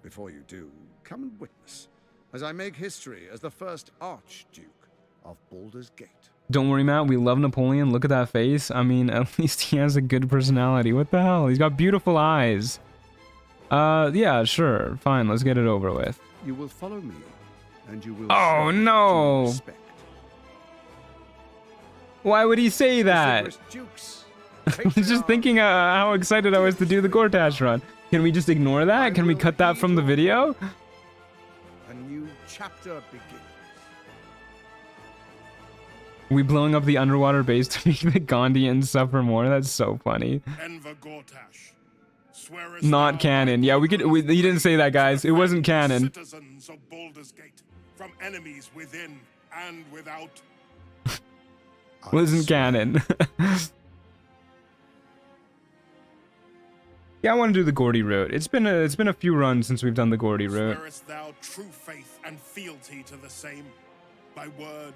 Before you do, come and witness, as I make history as the first Archduke of Baldur's Gate. Don't worry, Matt, we love Napoleon. Look at that face. I mean, at least he has a good personality. What the hell? He's got beautiful eyes. Yeah, sure. Fine, let's get it over with. You will follow me, and you will Oh, no! Why would he say that? I was just thinking how excited I was to do the Gortash run. Can we just ignore that? Can we cut that from the video? A new chapter begins. We blowing up the underwater base to make the Gondians suffer more? That's so funny. Not canon. Yeah, he didn't say that, guys. It wasn't canon. Citizens of Baldur's Gate, from enemies within and without. Wasn't canon. Yeah, I want to do the Gordy route. It's been a few runs since we've done the Gordy route. Swearest thou true faith and fealty to the same, by word,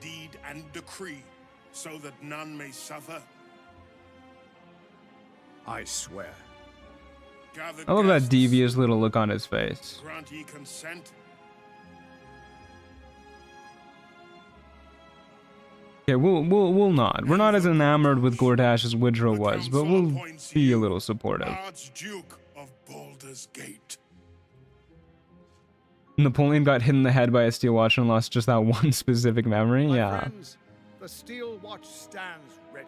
deed, and decree, so that none may suffer? I swear. I love that devious little look on his face. Grant ye consent? Okay, we'll nod. We're not as enamored with Gortash as Woodrow was, but we'll be a little supportive. Archduke of Baldur's Gate. Napoleon got hit in the head by a steel watch and lost just that one specific memory. Yeah. Friends, the steel watch stands ready.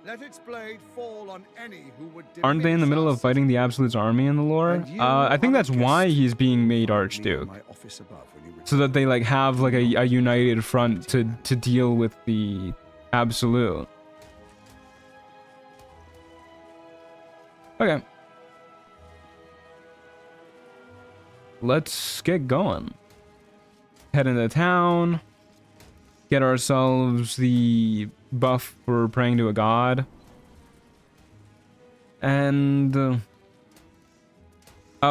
Let its blade fall on any who would. Aren't they in the middle of fighting the Absolute's army in the lore? I think that's why he's being made Archduke. So that they like have like a united front to deal with the Absolute. Okay. Let's get going. Head into town. Get ourselves the buff for praying to a god. And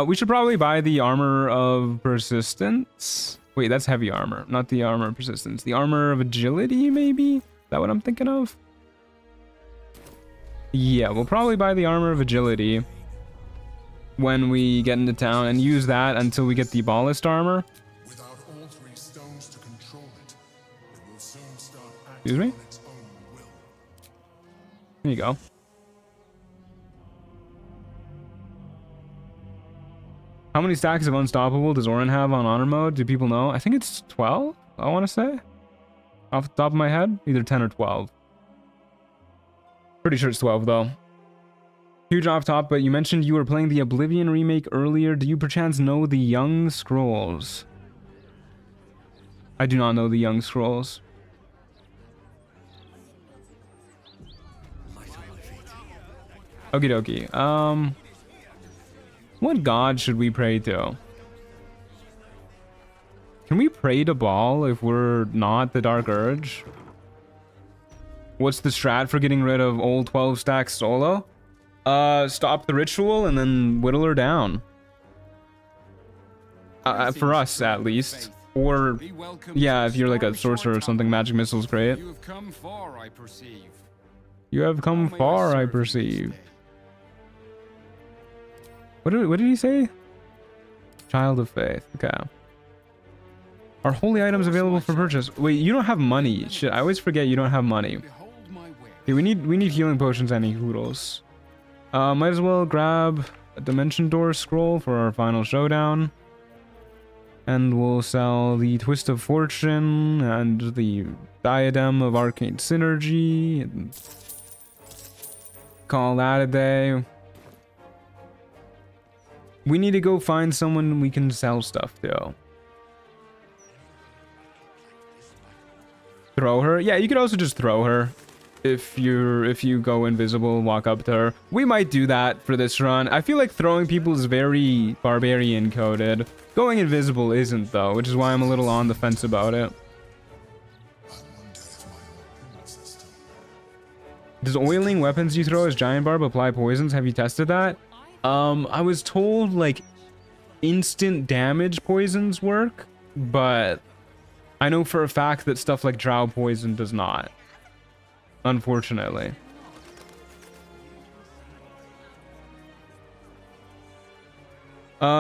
we should probably buy the armor of persistence. Wait, that's heavy armor, not the armor of persistence. The armor of agility, maybe? Is that what I'm thinking of? Yeah, we'll probably buy the armor of agility when we get into town and use that until we get the ballast armor. Without altering stones to control it, it will soon start Excuse me? on its own will. There you go. How many stacks of Unstoppable does Orin have on Honor Mode? Do people know? I think it's 12, I want to say. Off the top of my head, either 10 or 12. Pretty sure it's 12, though. Huge off top, but you mentioned you were playing the Oblivion remake earlier. Do you perchance know the Young Scrolls? I do not know the Young Scrolls. Okie dokie. What god should we pray to? Can we pray to Baal if we're not the Dark Urge? What's the strat for getting rid of old 12 stack solo? Stop the ritual and then whittle her down. For us, at least. Or, yeah, if you're like a sorcerer or something, magic missile's great. You have come far, I perceive. You have come far, I perceive. What did he say? Child of faith. Okay. Are holy items available for purchase? Wait, you don't have money. Shit, I always forget you don't have money. Okay, we need healing potions and hoodles. Might as well grab a Dimension Door scroll for our final showdown. And we'll sell the Twist of Fortune and the Diadem of Arcane Synergy. And call that a day. We need to go find someone we can sell stuff to. Throw her? Yeah, you could also just throw her. If you go invisible, walk up to her. We might do that for this run. I feel like throwing people is very barbarian coded. Going invisible isn't though, which is why I'm a little on the fence about it. Does oiling weapons you throw as giant barb apply poisons? Have you tested that? I was told like instant damage poisons work, but I know for a fact that stuff like drow poison does not. Unfortunately.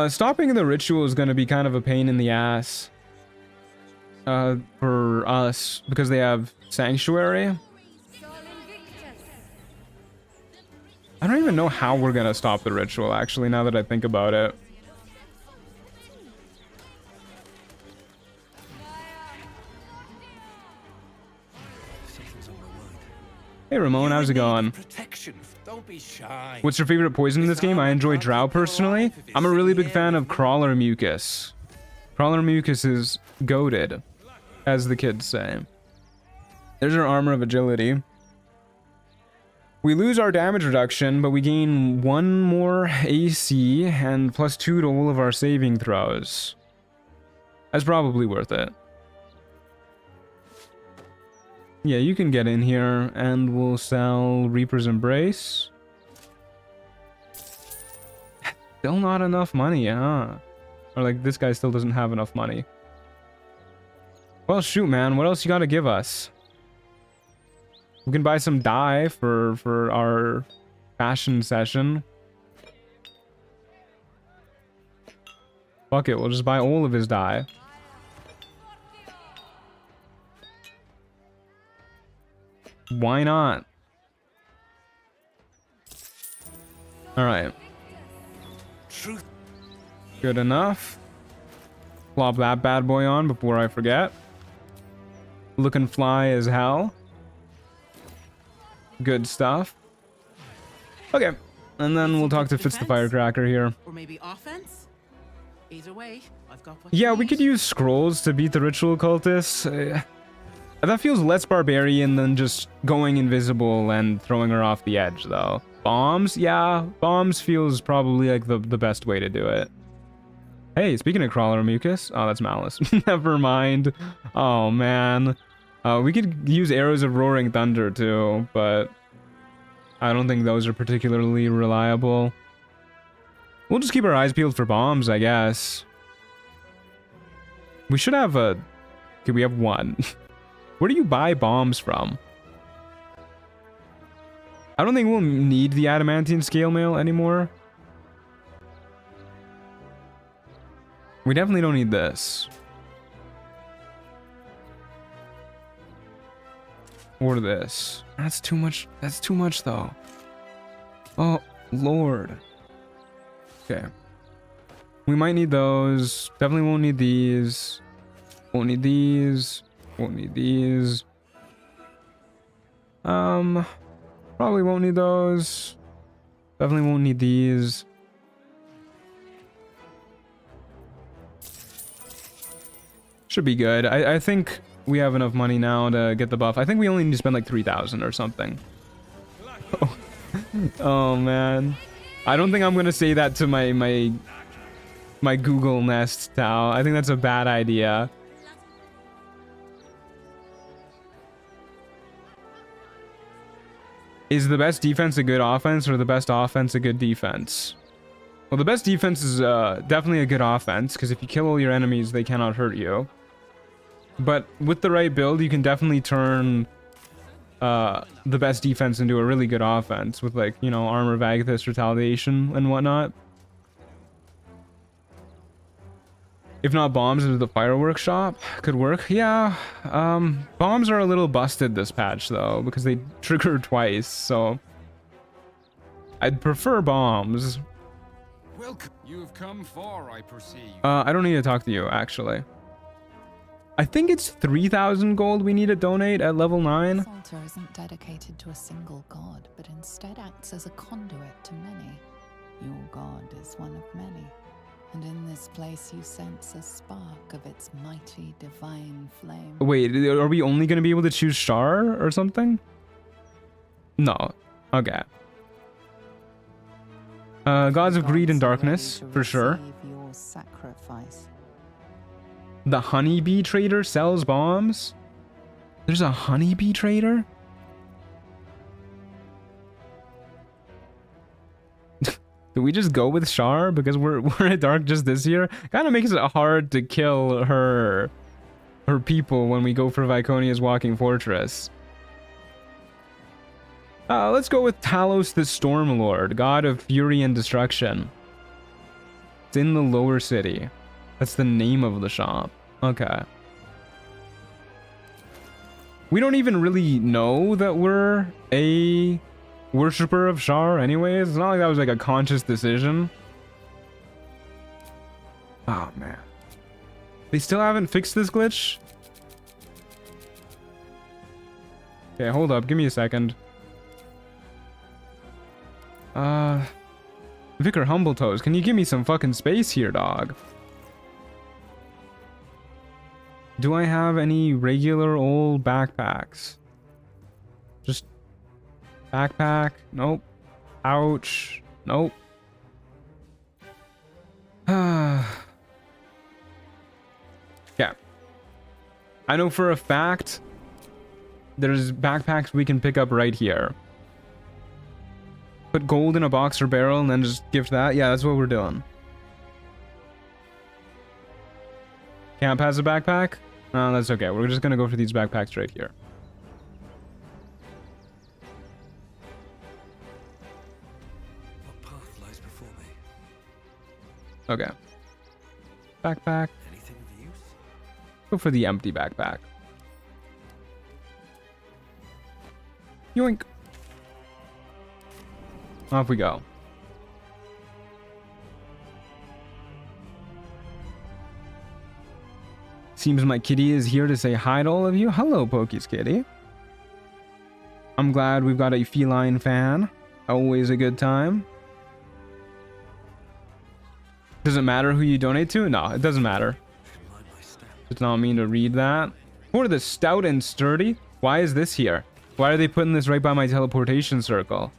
Stopping the ritual is going to be kind of a pain in the ass for us because they have sanctuary. I don't even know how we're going to stop the ritual, actually, now that I think about it. Hey Ramon, how's it going? Don't be shy. What's your favorite poison in this game? I enjoy drow personally. I'm a really big fan of crawler mucus. Crawler mucus is goated, as the kids say. There's our armor of agility. We lose our damage reduction, but we gain 1 more AC and +2 to all of our saving throws. That's probably worth it. Yeah, you can get in here and we'll sell Reaper's Embrace. Still not enough money, huh? Or like this guy still doesn't have enough money. Well, shoot, man. What else you gotta give us? We can buy some dye for our fashion session. Fuck it, we'll just buy all of his dye. Why not? Alright. Good enough. Plop that bad boy on before I forget. Looking fly as hell. Good stuff. Okay. And then we'll talk to Fitz the Firecracker here. Or maybe offense? Either way, I've got what Yeah, we could use scrolls to beat the ritual cultists. That feels less barbarian than just going invisible and throwing her off the edge, though. Bombs? Yeah, bombs feels probably like the best way to do it. Hey, speaking of crawler mucus. Oh, that's malice. Never mind. Oh, man. We could use arrows of roaring thunder, too, but I don't think those are particularly reliable. We'll just keep our eyes peeled for bombs, I guess. We should have a... Okay, we have 1. Where do you buy bombs from? I don't think we'll need the adamantine scale mail anymore. We definitely don't need this. Or this. That's too much. That's too much, though. Oh, Lord. Okay. We might need those. Definitely won't need these. Won't need these. Won't need these. Probably won't need those. Definitely won't need these. Should be good. I think we have enough money now to get the buff. I think we only need to spend like 3,000 or something. Oh. Oh man. I don't think I'm gonna say that to my Google Nest, Tao. I think that's a bad idea. Is the best defense a good offense, or the best offense a good defense? Well, the best defense is definitely a good offense, because if you kill all your enemies, they cannot hurt you. But with the right build, you can definitely turn the best defense into a really good offense with, like, you know, armor, Vaguthus, retaliation, and whatnot. If not bombs into the fireworks shop, could work. Yeah, bombs are a little busted this patch though, because they trigger twice, so I'd prefer bombs. Welcome. You have come far, I perceive. I don't need to talk to you, actually. I think it's 3,000 gold we need to donate at level 9. This altar isn't dedicated to a single god, but instead acts as a conduit to many. Your god is one of many. And in this place you sense a spark of its mighty divine flame. Wait, are we only going to be able to choose Shar or something? No. Okay. Gods of Greed and Darkness, for sure. Your sacrifice. The honeybee trader sells bombs? There's a honeybee trader? Do we just go with Shar because we're at Dark just this year? Kind of makes it hard to kill her people when we go for Viconia's Walking Fortress. Let's go with Talos the Stormlord, god of fury and destruction. It's in the lower city. That's the name of the shop. Okay. We don't even really know that we're a worshipper of Shar anyways. It's not like that was like a conscious decision. Oh man. They still haven't fixed this glitch? Okay, hold up. Give me a second. Vicar Humbletoes, can you give me some fucking space here, dog? Do I have any regular old backpacks? Just backpack? Nope. Ouch. Nope. Yeah. I know for a fact there's backpacks we can pick up right here. Put gold in a box or barrel and then just gift that. Yeah, that's what we're doing. Camp has a backpack? No, that's okay. We're just gonna go for these backpacks right here. What path lies before me? Okay. Backpack. Anything of use? Go for the empty backpack. Yoink. Off we go. Seems my kitty is here to say hi to all of you. Hello, Pokey's kitty. I'm glad we've got a feline fan. Always a good time. Does it matter who you donate to? No, it doesn't matter. Does not mean to read that. For the stout and sturdy? Why is this here? Why are they putting this right by my teleportation circle?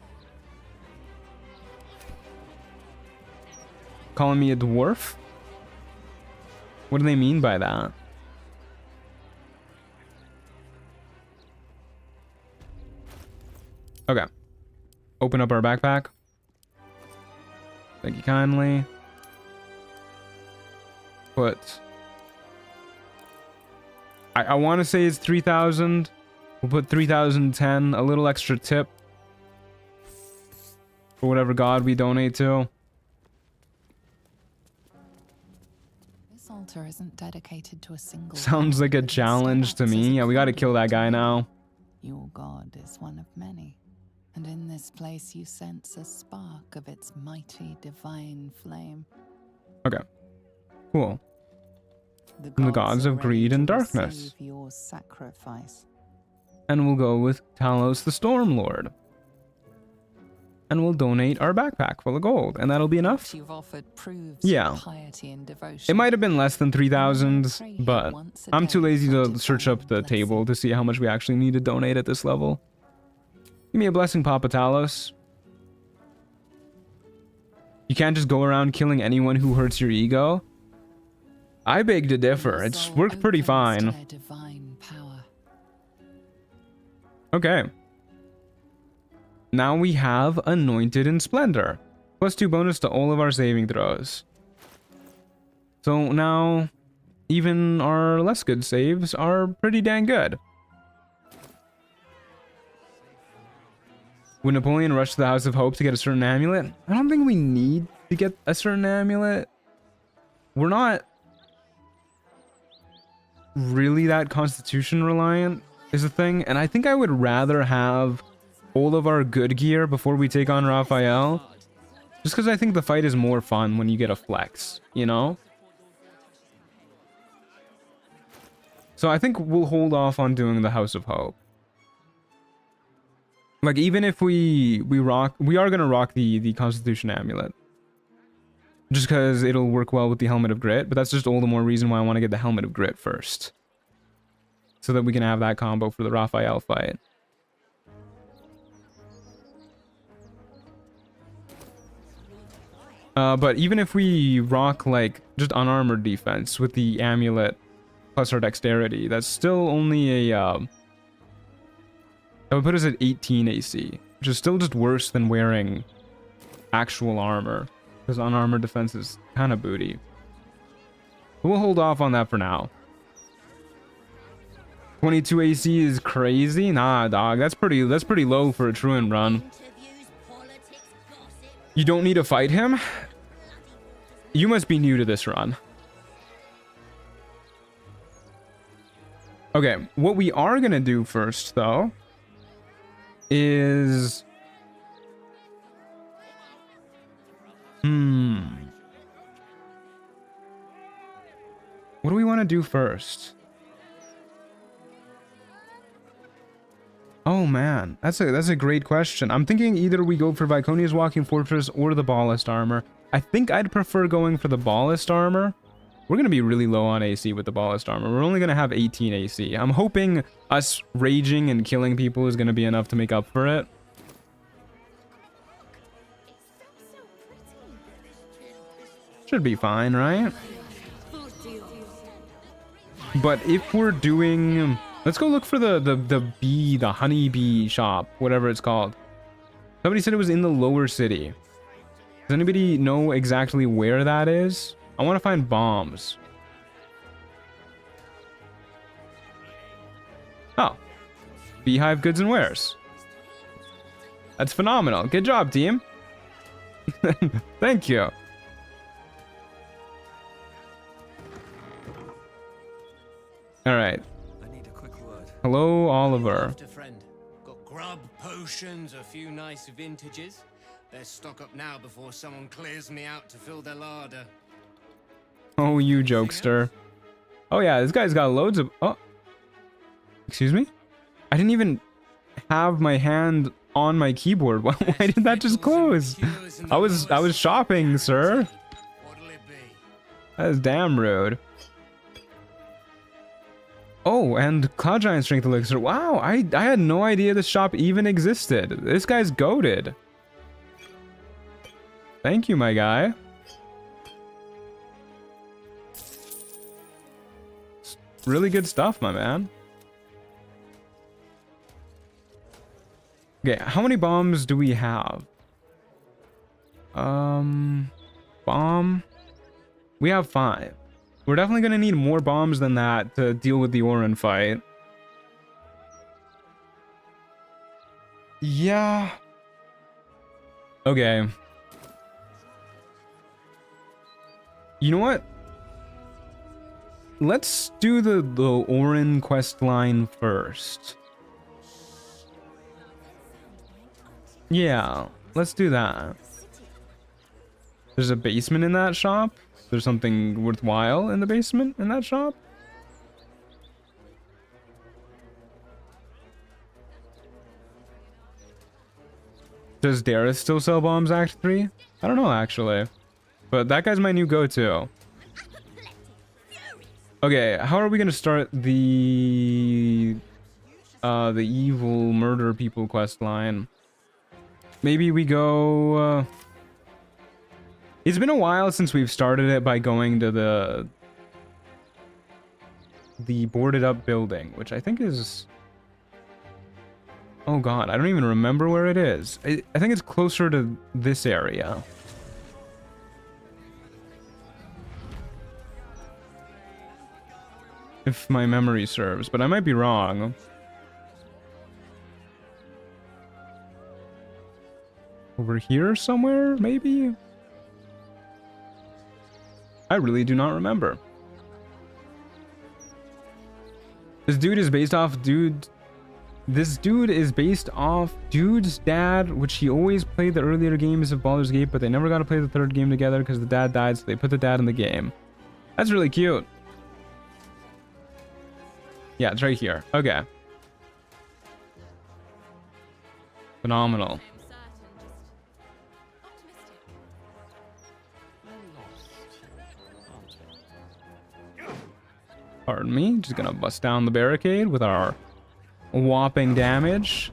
Calling me a dwarf? What do they mean by that? Okay. Open up our backpack. Thank you kindly. Put... I want to say it's 3,000. We'll put 3,010. A little extra tip. For whatever god we donate to. This altar isn't dedicated to a single. Sounds like a challenge to me. Yeah, we gotta kill that guy now. Your god is one of many, and in this place you sense a spark of its mighty divine flame. Okay. Cool. The gods of greed and darkness. Your sacrifice. And we'll go with Talos the Stormlord. And we'll donate our backpack full of gold, and that'll be enough. You've offered proves yeah. Piety and devotion. It might have been less than 3,000, but I'm too lazy to search up the table to see how much we actually need to donate at this level. Give me a blessing, Papa Talos. You can't just go around killing anyone who hurts your ego. I beg to differ. It's worked pretty fine. Okay. Now we have Anointed in Splendor. +2 bonus to all of our saving throws. So now, even our less good saves are pretty dang good. Would Napoleon rush to the House of Hope to get a certain amulet? I don't think we need to get a certain amulet. We're not really that Constitution reliant is the thing. And I think I would rather have all of our good gear before we take on Raphael. Just because I think the fight is more fun when you get a flex, you know? So I think we'll hold off on doing the House of Hope. Like, even if we are gonna rock the Constitution amulet. Just because it'll work well with the Helmet of Grit, but that's just all the more reason why I want to get the Helmet of Grit first. So that we can have that combo for the Raphael fight. But even if we rock, like, just unarmored defense with the amulet plus our dexterity, that's still only a, that would put us at 18 AC, which is still just worse than wearing actual armor, because unarmored defense is kind of booty. But we'll hold off on that for now. 22 AC is crazy? Nah, dog, that's pretty low for a truant run. You don't need to fight him? You must be new to this run. Okay, what we are gonna do first, though, is... What do we want to do first? Oh man, that's a great question. I'm thinking either we go for Viconia's Walking Fortress or the Ballast Armor. I think I'd prefer going for the Ballast Armor. We're going to be really low on AC with the Ballast Armor. We're only going to have 18 AC. I'm hoping us raging and killing people is going to be enough to make up for it. Should be fine, right? But if we're doing... Let's go look for the honeybee shop, whatever it's called. Somebody said it was in the lower city. Does anybody know exactly where that is? I want to find bombs. Oh. Beehive Goods and Wares. That's phenomenal. Good job, team. Thank you. All right. Hello, Oliver. Got grub, potions, a few nice vintages. Let's stock up now before someone clears me out to fill their larder. Oh, you jokester. Oh yeah, this guy's got loads of... Oh. Excuse me? I didn't even have my hand on my keyboard. Why did that just close? I was shopping, sir. That is damn rude. Oh, and Cloud Giant Strength Elixir. Wow, I had no idea this shop even existed. This guy's goated. Thank you, my guy. Really good stuff, my man. Okay, how many bombs do we have? Bomb. We have 5. We're definitely going to need more bombs than that to deal with the Orin fight. Yeah. Okay. You know what? Let's do the Orin quest line first. Yeah, let's do that. There's a basement in that shop? There's something worthwhile in the basement in that shop? Does Darius still sell bombs Act 3? I don't know, actually. But that guy's my new go-to. Okay, how are we gonna start the evil murder people quest line? Maybe we go... It's been a while since we've started it by going to the boarded up building, which I think is... Oh god, I don't even remember where it is. I think it's closer to this area. If my memory serves, but I might be wrong. Over here somewhere, maybe? I really do not remember. This dude is based off This dude is based off dude's dad, which he always played the earlier games of Baldur's Gate, but they never got to play the third game together because the dad died, so they put the dad in the game. That's really cute. Yeah, it's right here. Okay. Phenomenal. Pardon me, just gonna bust down the barricade with our whopping damage.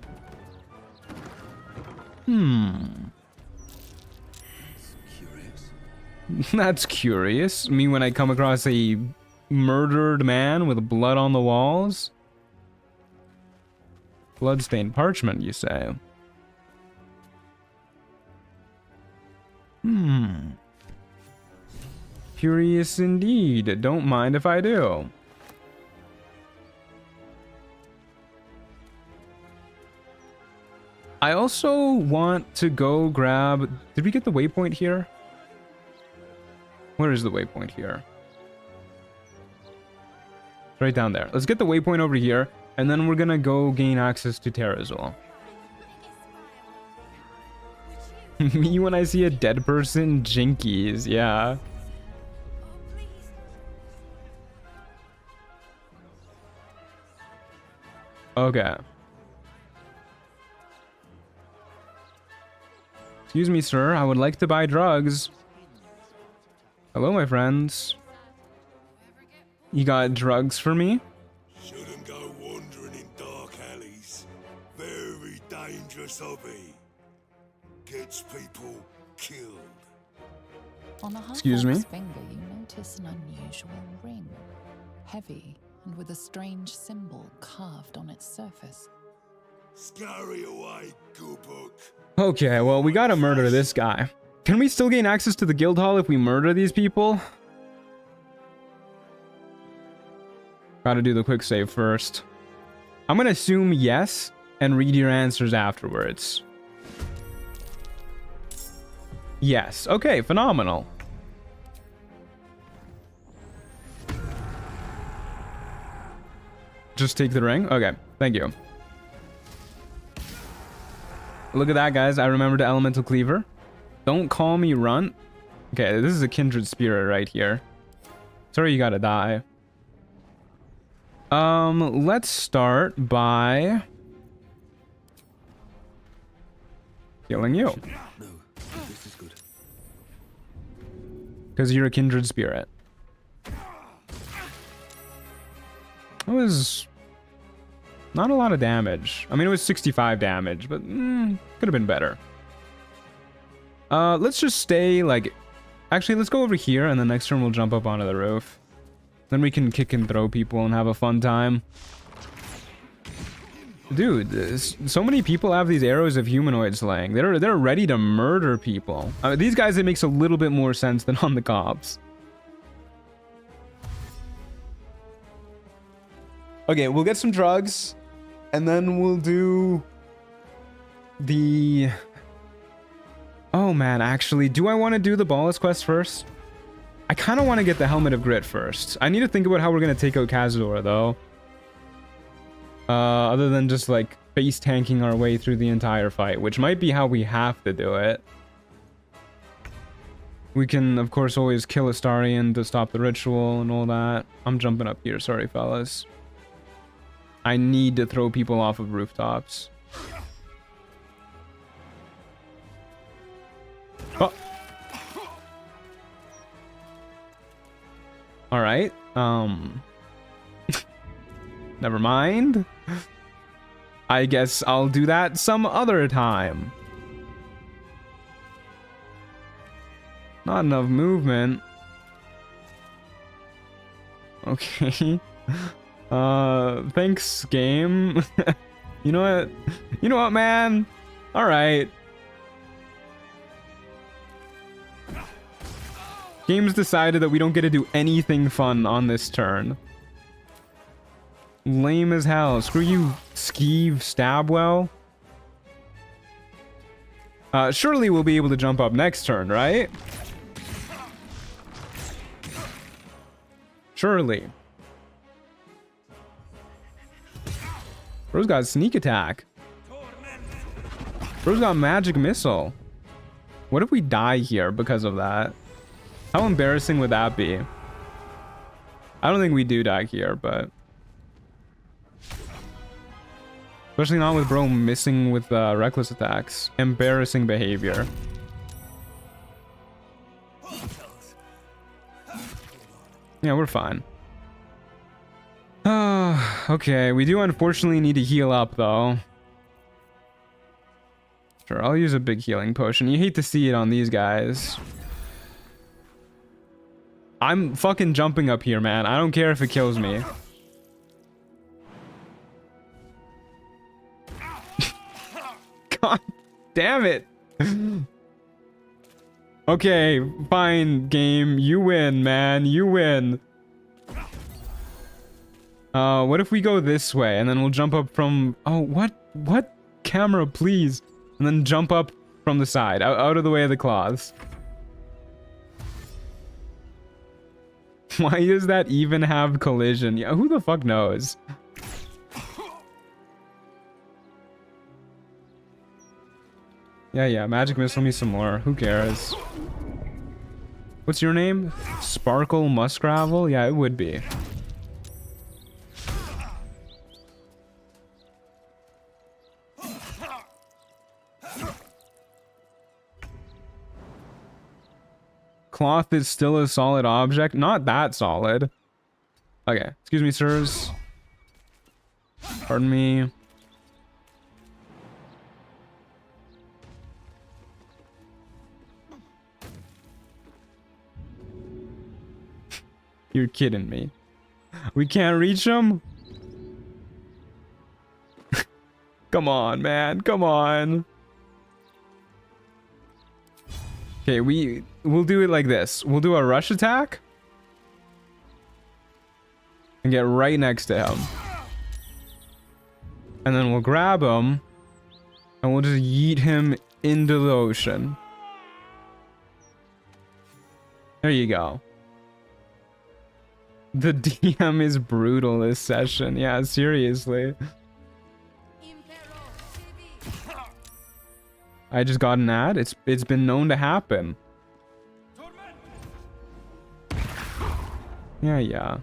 That's curious. Me when I come across a murdered man with blood on the walls. Bloodstained parchment, you say? Curious indeed. Don't mind if I do. I also want to go grab... Did we get the waypoint here? Where is the waypoint here? Right down there. Let's get the waypoint over here, and then we're gonna go gain access to Terrazol. Me when I see a dead person, jinkies, yeah. Okay. Excuse me, sir. I would like to buy drugs. Hello, my friends. You got drugs for me? Shouldn't go wandering in dark alleys. Very dangerous hobby. Gets people killed. On a Excuse me? finger, you notice an unusual ring. Heavy and with a strange symbol carved on its surface. Scurry away, good book. Okay, well, we gotta murder this guy. Can we still gain access to the guild hall if we murder these people? Gotta do the quick save first. I'm gonna assume yes and read your answers afterwards. Yes. Okay, phenomenal. Just take the ring? Okay, thank you. Look at that, guys. I remembered the elemental cleaver. Don't call me runt. Okay, this is a kindred spirit right here. Sorry, you gotta die. Let's start by killing you. No, this is good. Because you're a kindred spirit. That was not a lot of damage. I mean, it was 65 damage, but could have been better. Let's just stay, like... Actually, let's go over here, and the next turn we'll jump up onto the roof. Then we can kick and throw people and have a fun time. Dude, so many people have these arrows of humanoid slaying. They're ready to murder people. These guys, it makes a little bit more sense than on the cops. Okay, we'll get some drugs, and then we'll do the... Oh man, actually, do I want to do the Ballas quest first? I kind of want to get the Helmet of Grit first. I need to think about how we're going to take out Cazador, though. Other than just, like, face tanking our way through the entire fight, which might be how we have to do it. We can, of course, always kill Astarion to stop the ritual and all that. I'm jumping up here, sorry, fellas. I need to throw people off of rooftops. Oh. All right. Never mind. I guess I'll do that some other time. Not enough movement. Okay. Thanks, game. You know what? You know what, man? All right. Game's decided that we don't get to do anything fun on this turn. Lame as hell. Screw you, Skeeve Stabwell. Surely we'll be able to jump up next turn, right? Surely. Bro's got sneak attack. Bro's got magic missile. What if we die here because of that? How embarrassing would that be? I don't think we do die here, but... Especially not with bro missing with reckless attacks. Embarrassing behavior. Yeah, we're fine. Okay, we do unfortunately need to heal up though. Sure, I'll use a big healing potion. You hate to see it on these guys. I'm fucking jumping up here, man. I don't care if it kills me. God damn it. Okay, fine, game. You win, man. You win. What if we go this way and then we'll jump up from... Oh, what? Camera, please. And then jump up from the side, out of the way of the claws. Why does that even have collision? Yeah, who the fuck knows? Yeah, magic missile me some more. Who cares? What's your name? Sparkle Muskravel? Yeah, it would be. Cloth is still a solid object. Not that solid. Okay, excuse me, sirs. Pardon me. You're kidding me. We can't reach him? Come on, man. Come on. Okay, we'll do it like this. We'll do a rush attack. And get right next to him. And then we'll grab him. And we'll just yeet him into the ocean. There you go. The DM is brutal this session. Yeah, seriously. I just got an ad. It's been known to happen. Yeah.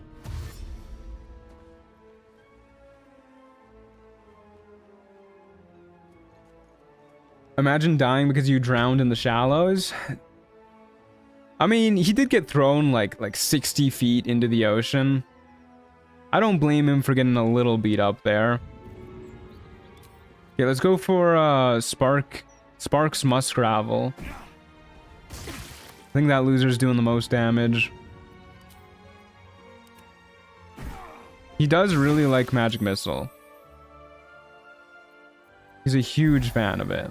Imagine dying because you drowned in the shallows. I mean, he did get thrown like 60 feet into the ocean. I don't blame him for getting a little beat up there. Okay, let's go for Sparks Muskravel. I think that loser's doing the most damage. He does really like Magic Missile. He's a huge fan of it.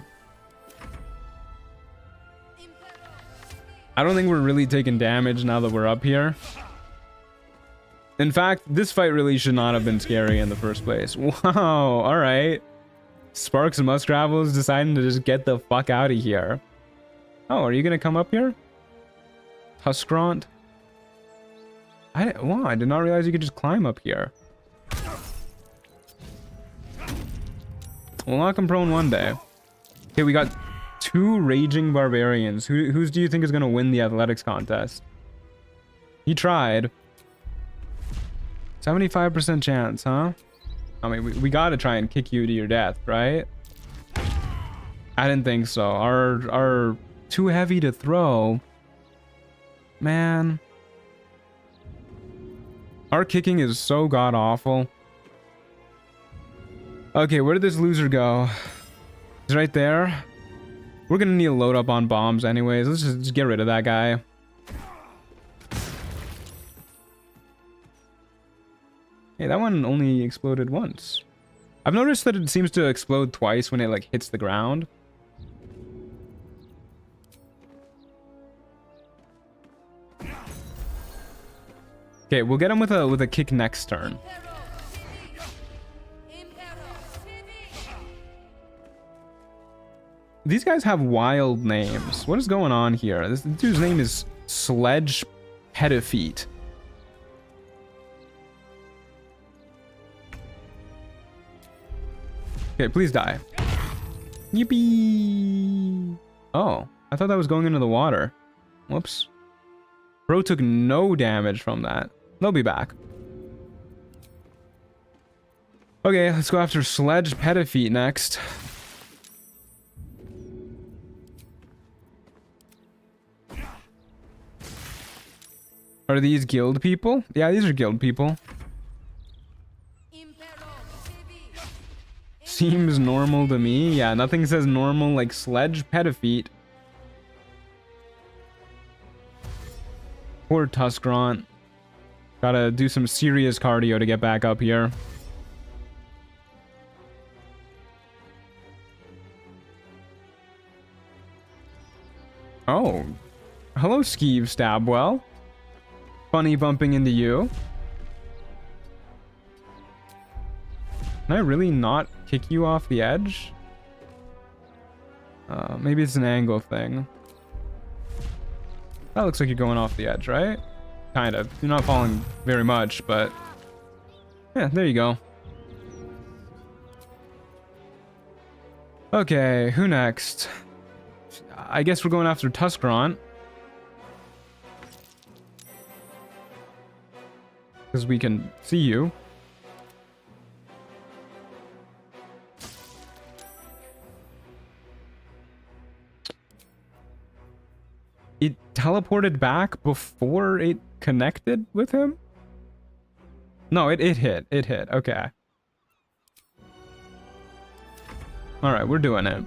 I don't think we're really taking damage now that we're up here. In fact, this fight really should not have been scary in the first place. Wow, alright. Sparks and Muskravel is deciding to just get the fuck out of here. Oh, are you gonna come up here? Tuskront? Wow, I did not realize you could just climb up here. We'll knock him prone one day. Okay, we got 2 raging barbarians. Whose do you think is gonna win the athletics contest? He tried. 75% chance, huh? I mean, we gotta try and kick you to your death, right? I didn't think so. Our too heavy to throw. Man. Our kicking is so god-awful. Okay, where did this loser go? He's right there. We're gonna need to load up on bombs anyways. Let's just get rid of that guy. Hey, that one only exploded once. I've noticed that it seems to explode twice when it like hits the ground. Okay, we'll get him with a kick next turn. These guys have wild names. What is going on here? This dude's name is Sledge Petafeet. Okay, please die. Yippee! Oh, I thought that was going into the water. Whoops. Bro took no damage from that. They'll be back. Okay, let's go after Sledge Petafeet next. Are these guild people? Yeah, these are guild people. Seems normal to me. Yeah, nothing says normal like Sledge Petafeet. Poor Tuskrant. Gotta do some serious cardio to get back up here. Oh. Hello, Skeeve Stabwell. Funny bumping into you. Can I really not kick you off the edge? Maybe it's an angle thing. That looks like you're going off the edge, right? Kind of. You're not falling very much, but... yeah, there you go. Okay, who next? I guess we're going after Tuskrant. Because we can see you. It teleported back before it connected with him? No, it hit. It hit. Okay. Alright, we're doing it.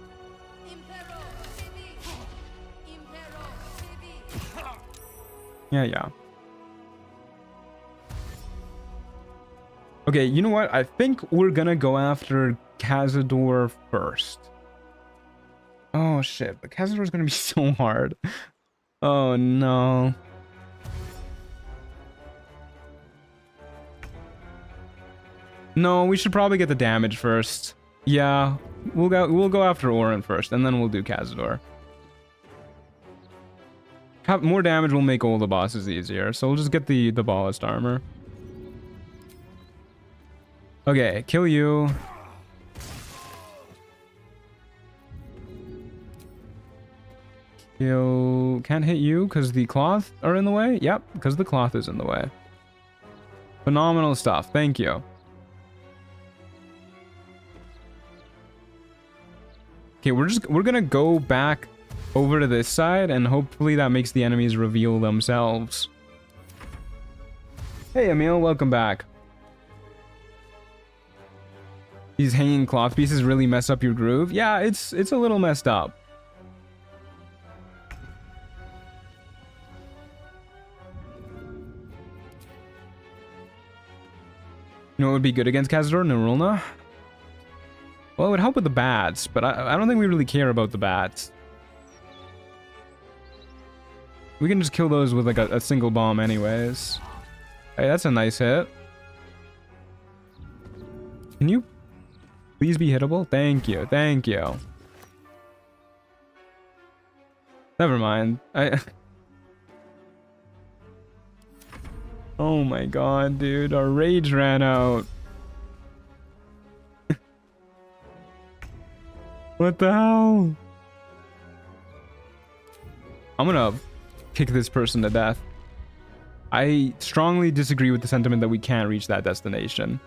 Yeah. Okay, you know what? I think we're gonna go after Cazador first. Oh shit, but Cazador's gonna be so hard. Oh no. No, we should probably get the damage first. Yeah, we'll go after Orin first, and then we'll do Cazador. More damage will make all the bosses easier, so we'll just get the ballast armor. Okay, kill you. Kill... can't hit you because the cloth are in the way? Yep, because the cloth is in the way. Phenomenal stuff, thank you. Okay, we're gonna go back over to this side, and hopefully that makes the enemies reveal themselves. Hey Emil, welcome back. These hanging cloth pieces really mess up your groove. Yeah, it's a little messed up. You know what would be good against Cazador? Nerulna? Well, it would help with the bats, but I don't think we really care about the bats. We can just kill those with like a single bomb anyways. Hey, that's a nice hit. Can you please be hittable? Thank you, thank you. Never mind. Oh my god, dude, our rage ran out. What the hell? I'm gonna kick this person to death. I strongly disagree with the sentiment that we can't reach that destination.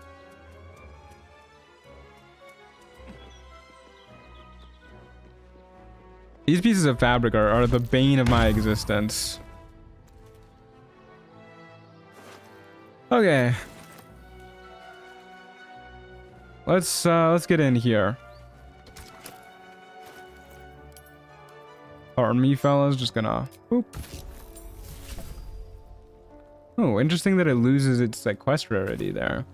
These pieces of fabric are the bane of my existence. Okay. Let's get in here. Pardon me, fellas. Just gonna... boop. Oh, interesting that it loses its like quest rarity there.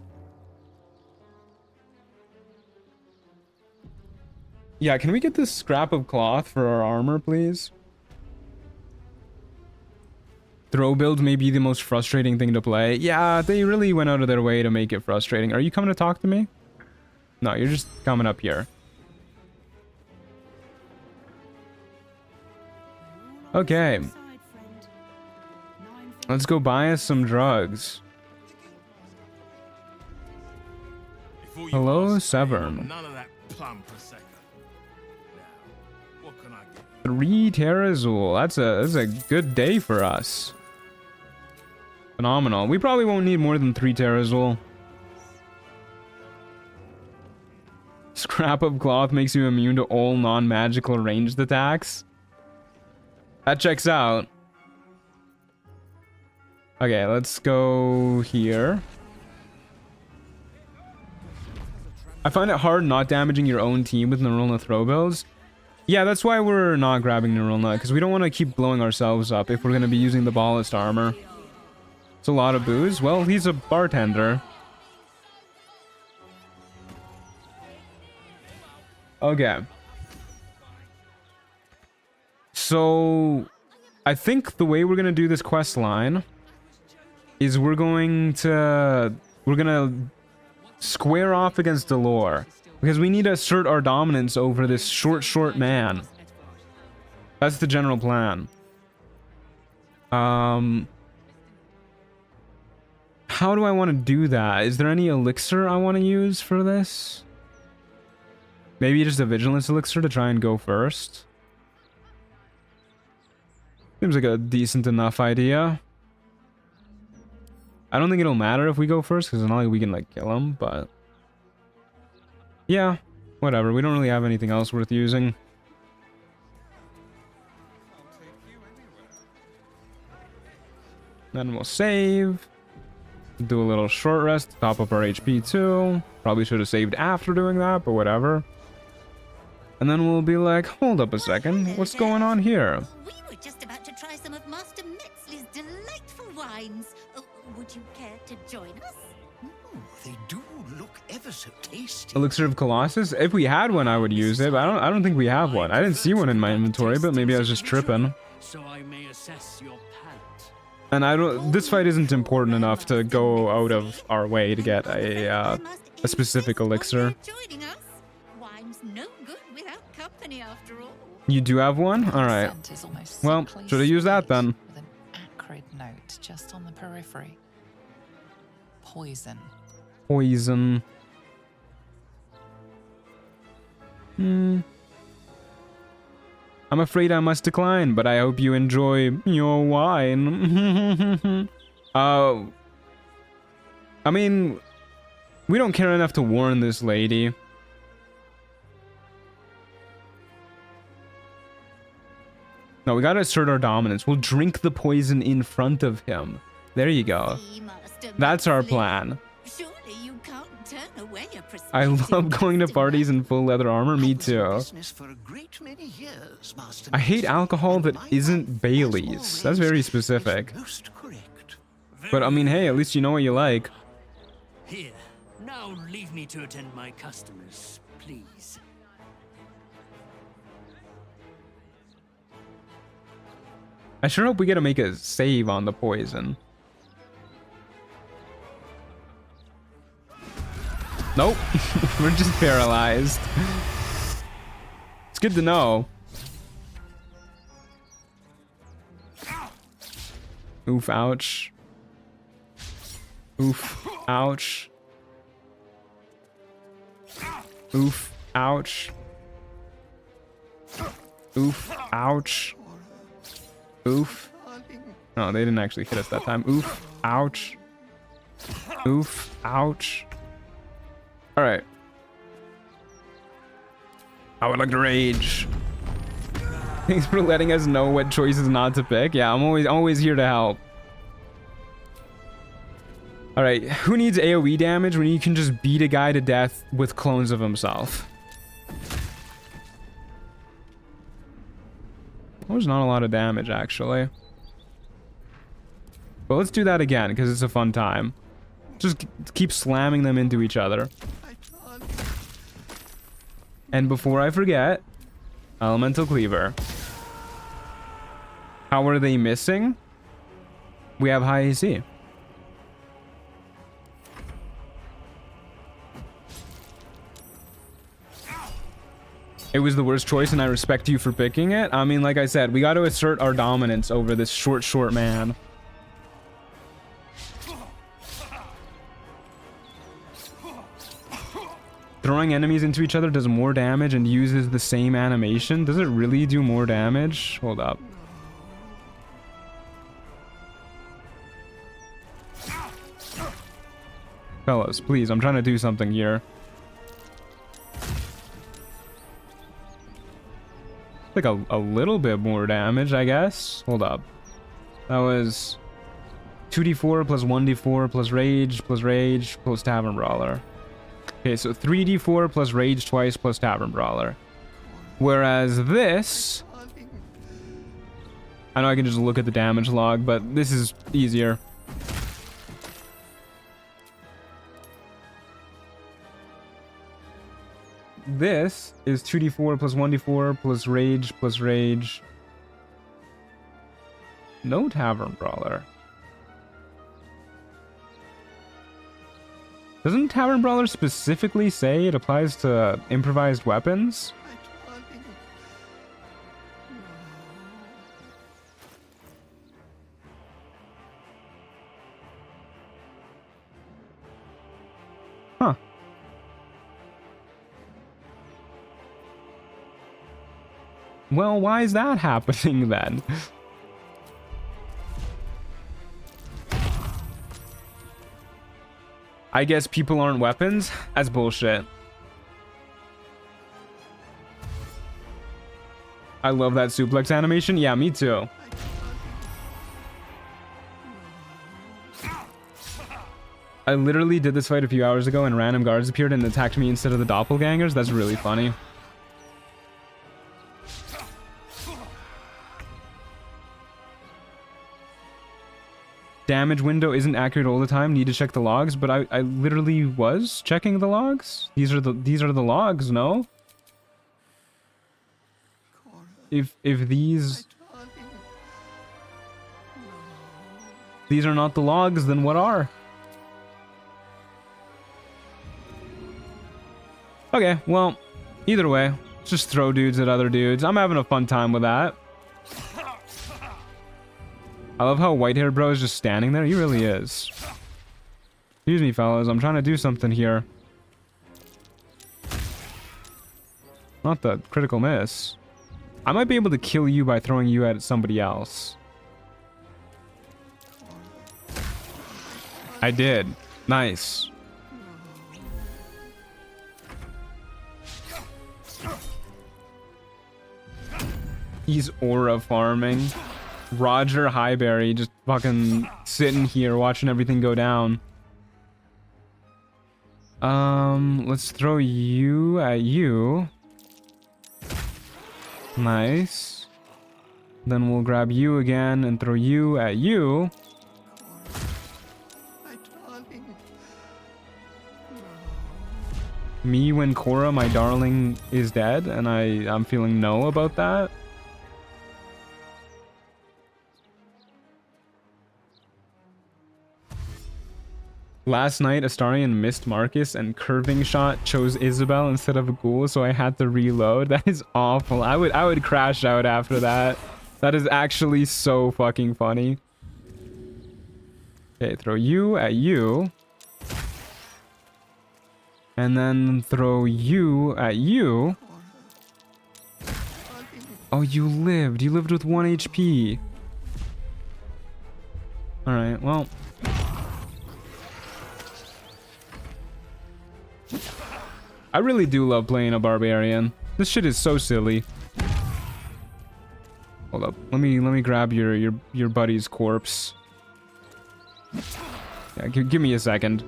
Yeah, can we get this scrap of cloth for our armor, please? Throw builds may be the most frustrating thing to play. Yeah, they really went out of their way to make it frustrating. Are you coming to talk to me? No, you're just coming up here. Okay. Let's go buy us some drugs. Hello, Severn. None of that plum prosecco. Now, what can I get? 3 Terrazul. That's a good day for us. Phenomenal. We probably won't need more than 3 Terrazul. Scrap of cloth makes you immune to all non-magical ranged attacks. That checks out. Okay, let's go here. I find it hard not damaging your own team with Neuralna throw builds. Yeah, that's why we're not grabbing Neuralna, because we don't want to keep blowing ourselves up if we're going to be using the ballast armor. It's a lot of booze. Well, he's a bartender. Okay. So, I think the way we're going to do this quest line is we're going to square off against Delore, because we need to assert our dominance over this short man. That's the general plan. How do I want to do that? Is there any elixir I want to use for this? Maybe just a vigilance elixir to try and go first. Seems like a decent enough idea. I don't think it'll matter if we go first, because it's not like we can, like, kill him, but... yeah, whatever. We don't really have anything else worth using. Then we'll save. Do a little short rest to top up our HP too. Probably should have saved after doing that, but whatever. And then we'll be like, hold up a second. What's going on here? We were just about to try some of Master Metzler's delightful wines. Would you care to join us? They do look ever so tasty. Elixir of Colossus? If we had one, I would use it, but I don't think we have one. I didn't see one in my inventory, but maybe I was just tripping. So I may assess your palate. And this fight isn't important enough to go out of our way to get a specific elixir. Joining us? Wine's no good without company, after all. You do have one? Alright. Well, should I use that then? With an acrid note just on the periphery. Poison. Poison. I'm afraid I must decline, but I hope you enjoy your wine. I mean, we don't care enough to warn this lady. No, we gotta assert our dominance. We'll drink the poison in front of him. There you go. That's our plan. Surely you can't turn away a I love going to parties in full leather armor. Me too. I hate alcohol that isn't Bailey's. That's very specific. But I mean, hey, at least you know what you like. Here, now leave me to attend my customers, please. I sure hope we get to make a save on the poison. Nope. We're just paralyzed. It's good to know. Oof, ouch. Oof, ouch. Oof, ouch. Oof, ouch. Oof. No, they didn't actually hit us that time. Oof, ouch. Oof, ouch. Alright. I would like to rage. Thanks for letting us know what choices not to pick. Yeah, I'm always here to help. Alright, who needs AoE damage when you can just beat a guy to death with clones of himself? That was not a lot of damage, actually. But let's do that again, because it's a fun time. Just keep slamming them into each other. And before I forget, Elemental Cleaver. How are they missing? We have high AC. It was the worst choice, and I respect you for picking it. I mean, like I said, we got to assert our dominance over this short man. Throwing enemies into each other does more damage and uses the same animation. Does it really do more damage? Hold up. Fellas, please, I'm trying to do something here. Like a little bit more damage, I guess. Hold up. That was 2d4 plus 1d4 plus rage plus Tavern Brawler. Okay, so 3d4 plus rage twice plus Tavern Brawler. Whereas this... I know I can just look at the damage log, but this is easier. This is 2d4 plus 1d4 plus rage. No Tavern Brawler. Doesn't Tavern Brawler specifically say it applies to improvised weapons? Huh. Well, why is that happening then? I guess people aren't weapons? That's bullshit. I love that suplex animation. Yeah, me too. I literally did this fight a few hours ago and random guards appeared and attacked me instead of the doppelgangers. That's really funny. Damage window isn't accurate all the time. Need to check the logs, but I literally was checking the logs. These are the logs, no? If these are not the logs, then what are? Okay, well, either way, just throw dudes at other dudes. I'm having a fun time with that. I love how white-haired bro is just standing there. He really is. Excuse me, fellas. I'm trying to do something here. Not the critical miss. I might be able to kill you by throwing you at somebody else. I did. Nice. He's aura farming. Roger Highberry just fucking sitting here watching everything go down. Let's throw you at you. Nice. Then we'll grab you again and throw you at you. Me when Cora, my darling, is dead, and I'm feeling no about that. Last night, Astarion missed Marcus and curving shot chose Isabel instead of a ghoul, so I had to reload. That is awful. I would crash out after that. That is actually so fucking funny. Okay, throw you at you. And then throw you at you. Oh, you lived. You lived with 1 HP. Alright, well... I really do love playing a barbarian. This shit is so silly. Hold up. Let me grab your buddy's corpse. Yeah, give me a second.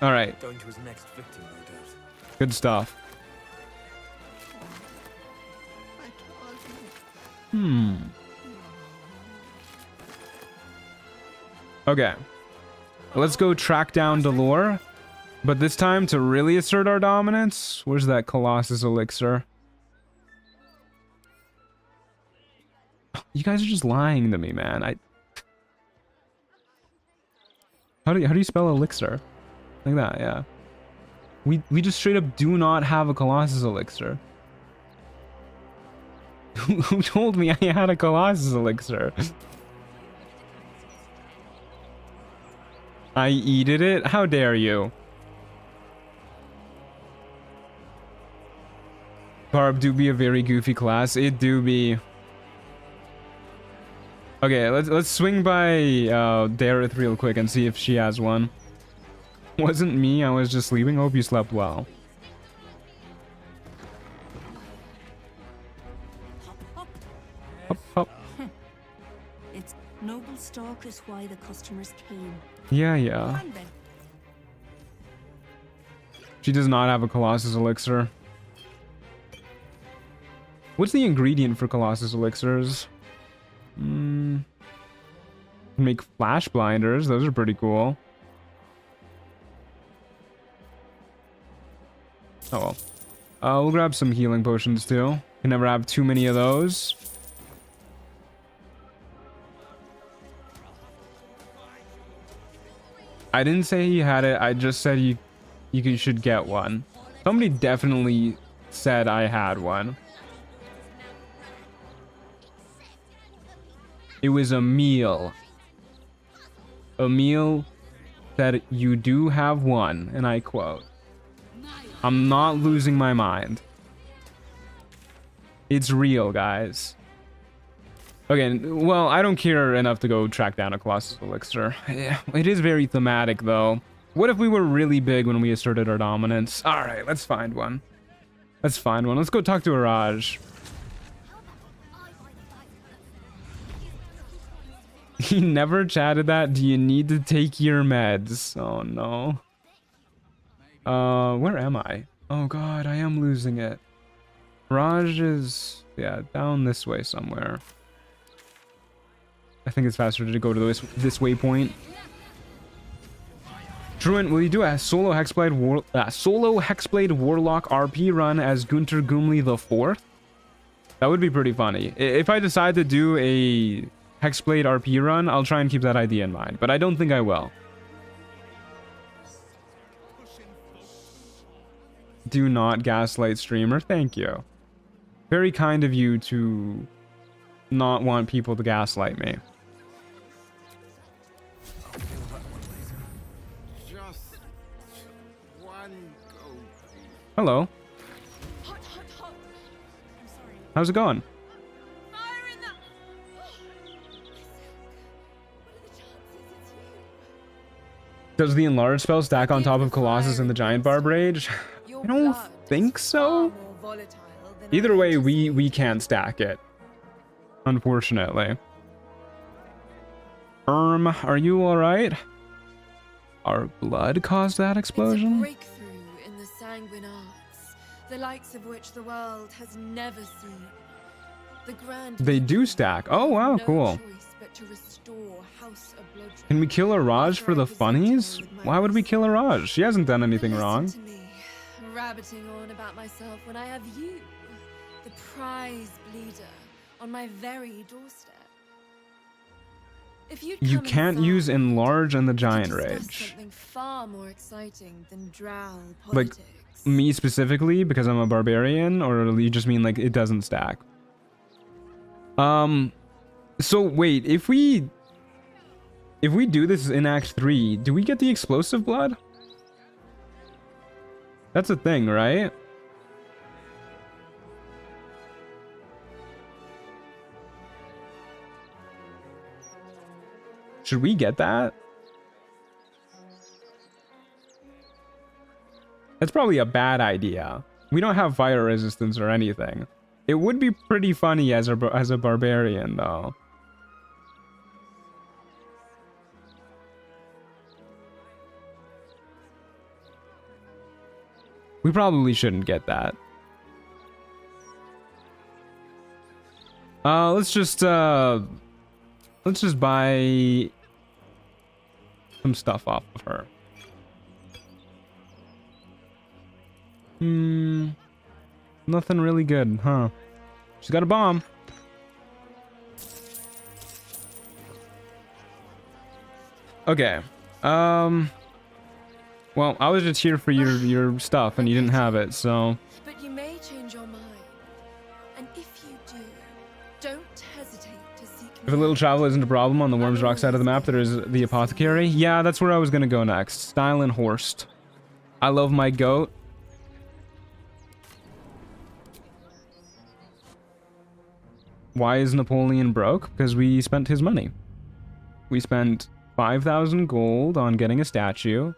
All right. Going to his next victim, no doubt. Good stuff. Okay. Let's go track down Delore. But this time, to really assert our dominance, where's that Colossus elixir? You guys are just lying to me, man. How do you spell elixir? Like that, yeah. We just straight up do not have a Colossus elixir. Who told me I had a Colossus elixir? I eated it? How dare you? Barb do be a very goofy class. It do be. Okay, let's swing by Dareth real quick and see if she has one. Wasn't me, I was just sleeping. Hope you slept well. Hop, hop. It's noble stock is why the customers came. Yeah. She does not have a Colossus elixir. What's the ingredient for Colossus elixirs? Make flash blinders. Those are pretty cool. Oh well. We'll grab some healing potions too. Can never have too many of those. I didn't say he had it. I just said you should get one. Somebody definitely said I had one. It was a meal. Emil said you do have one, and I quote. I'm not losing my mind. It's real, guys. Okay, well, I don't care enough to go track down a Colossus elixir. Yeah, it is very thematic, though. What if we were really big when we asserted our dominance? Alright, let's find one. Let's go talk to Araj. He never chatted that. Do you need to take your meds? Oh, no. Where am I? Oh, God, I am losing it. Raj is, yeah, down this way somewhere. I think it's faster to go to this waypoint. Druin, will you do a solo Hexblade Warlock RP run as Gunter Gumli the 4th? That would be pretty funny. If I decide to do a Hexblade RP run, I'll try and keep that idea in mind, but I don't think I will. Do not gaslight streamer. Thank you. Very kind of you to not want people to gaslight me. Just one go. Hello. How's it going? Does the enlarge spell stack on top of Colossus and the Giant Barb Rage? I don't think so. Either way, we can't stack it. Unfortunately. Are you alright? Our blood caused that explosion? It's a breakthrough in the sanguine arts, the likes of which the world has never seen. The grand They do stack. Oh wow, cool. Can we kill a Raj for the funnies? Why would we kill a Raj? She hasn't done anything wrong. Rabbiting on about myself when I have you, the prize bleeder, on my very doorstep. If you can't use enlarge and the Giant Rage. Something far more exciting than drow Like me specifically because I'm a barbarian, or you just mean like it doesn't stack? So wait, if we do this in Act 3, do we get the explosive blood? That's a thing, right? Should we get that? That's probably a bad idea. We don't have fire resistance or anything. It would be pretty funny as a barbarian, though. We probably shouldn't get that. Let's just buy some stuff off of her. Nothing really good, huh? She's got a bomb. Okay. Well, I was just here for your stuff, and you didn't have it, so. But you may change your mind, and if you do, don't hesitate to seek. If a little travel isn't a problem on the Wyrm's Rock side of the map, there is the apothecary. Yeah, that's where I was gonna go next. Stylenhorst. I love my goat. Why is Napoleon broke? Because we spent his money. We spent 5,000 gold on getting a statue.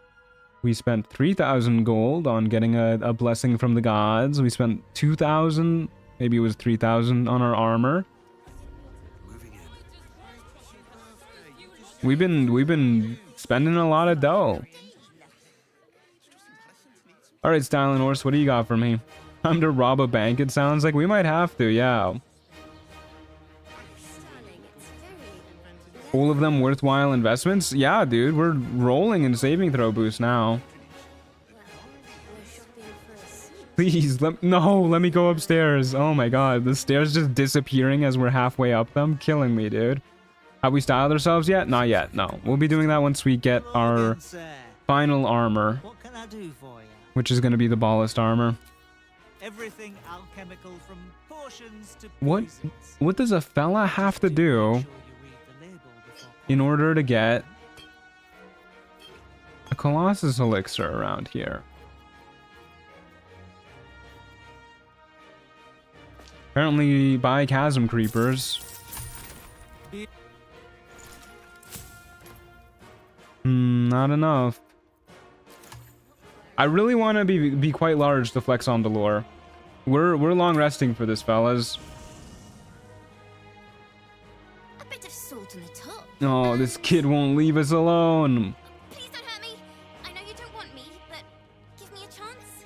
We spent 3,000 gold on getting a blessing from the gods. We spent 2,000, maybe it was 3,000 on our armor. We've been spending a lot of dough. All right, Stylenhorst, what do you got for me? Time to rob a bank, it sounds like. We might have to, yeah. All of them worthwhile investments? Yeah, dude, we're rolling in saving throw boost now. Please, let me go upstairs. Oh my god, the stairs just disappearing as we're halfway up them. Killing me, dude. Have we styled ourselves yet? Not yet, no. We'll be doing that once we get our final armor. What can I do for you? Which is going to be the ballast armor. Everything alchemical from potions to What does a fella have to do in order to get a Colossus elixir around here? Apparently buy chasm creepers. Not enough. I really want to be quite large to flex on Dolor. We're long resting for this, fellas. A bit of salt in the top. Oh, this kid won't leave us alone. Please don't hurt me. I know you don't want me, but give me a chance.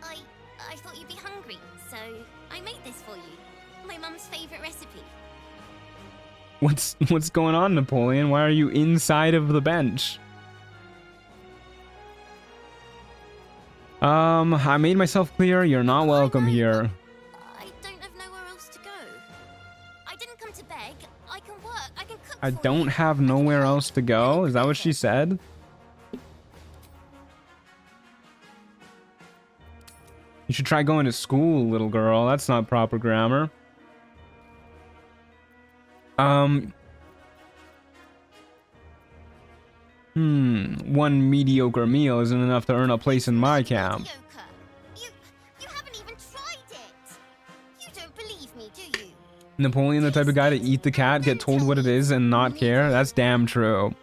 I thought you'd be hungry, so I made this for you. My mum's favorite recipe. What's going on, Napoleon? Why are you inside of the bench? I made myself clear. You're not welcome here. I don't have nowhere else to go. I didn't come to beg. I can work. I can cook. I don't have nowhere else to go? Is that what she said? You should try going to school, little girl. That's not proper grammar. One mediocre meal isn't enough to earn a place in my camp. You haven't even tried it. You don't believe me, do you? Napoleon, the type of guy to eat the cat, get told what it is, and not care? That's damn true.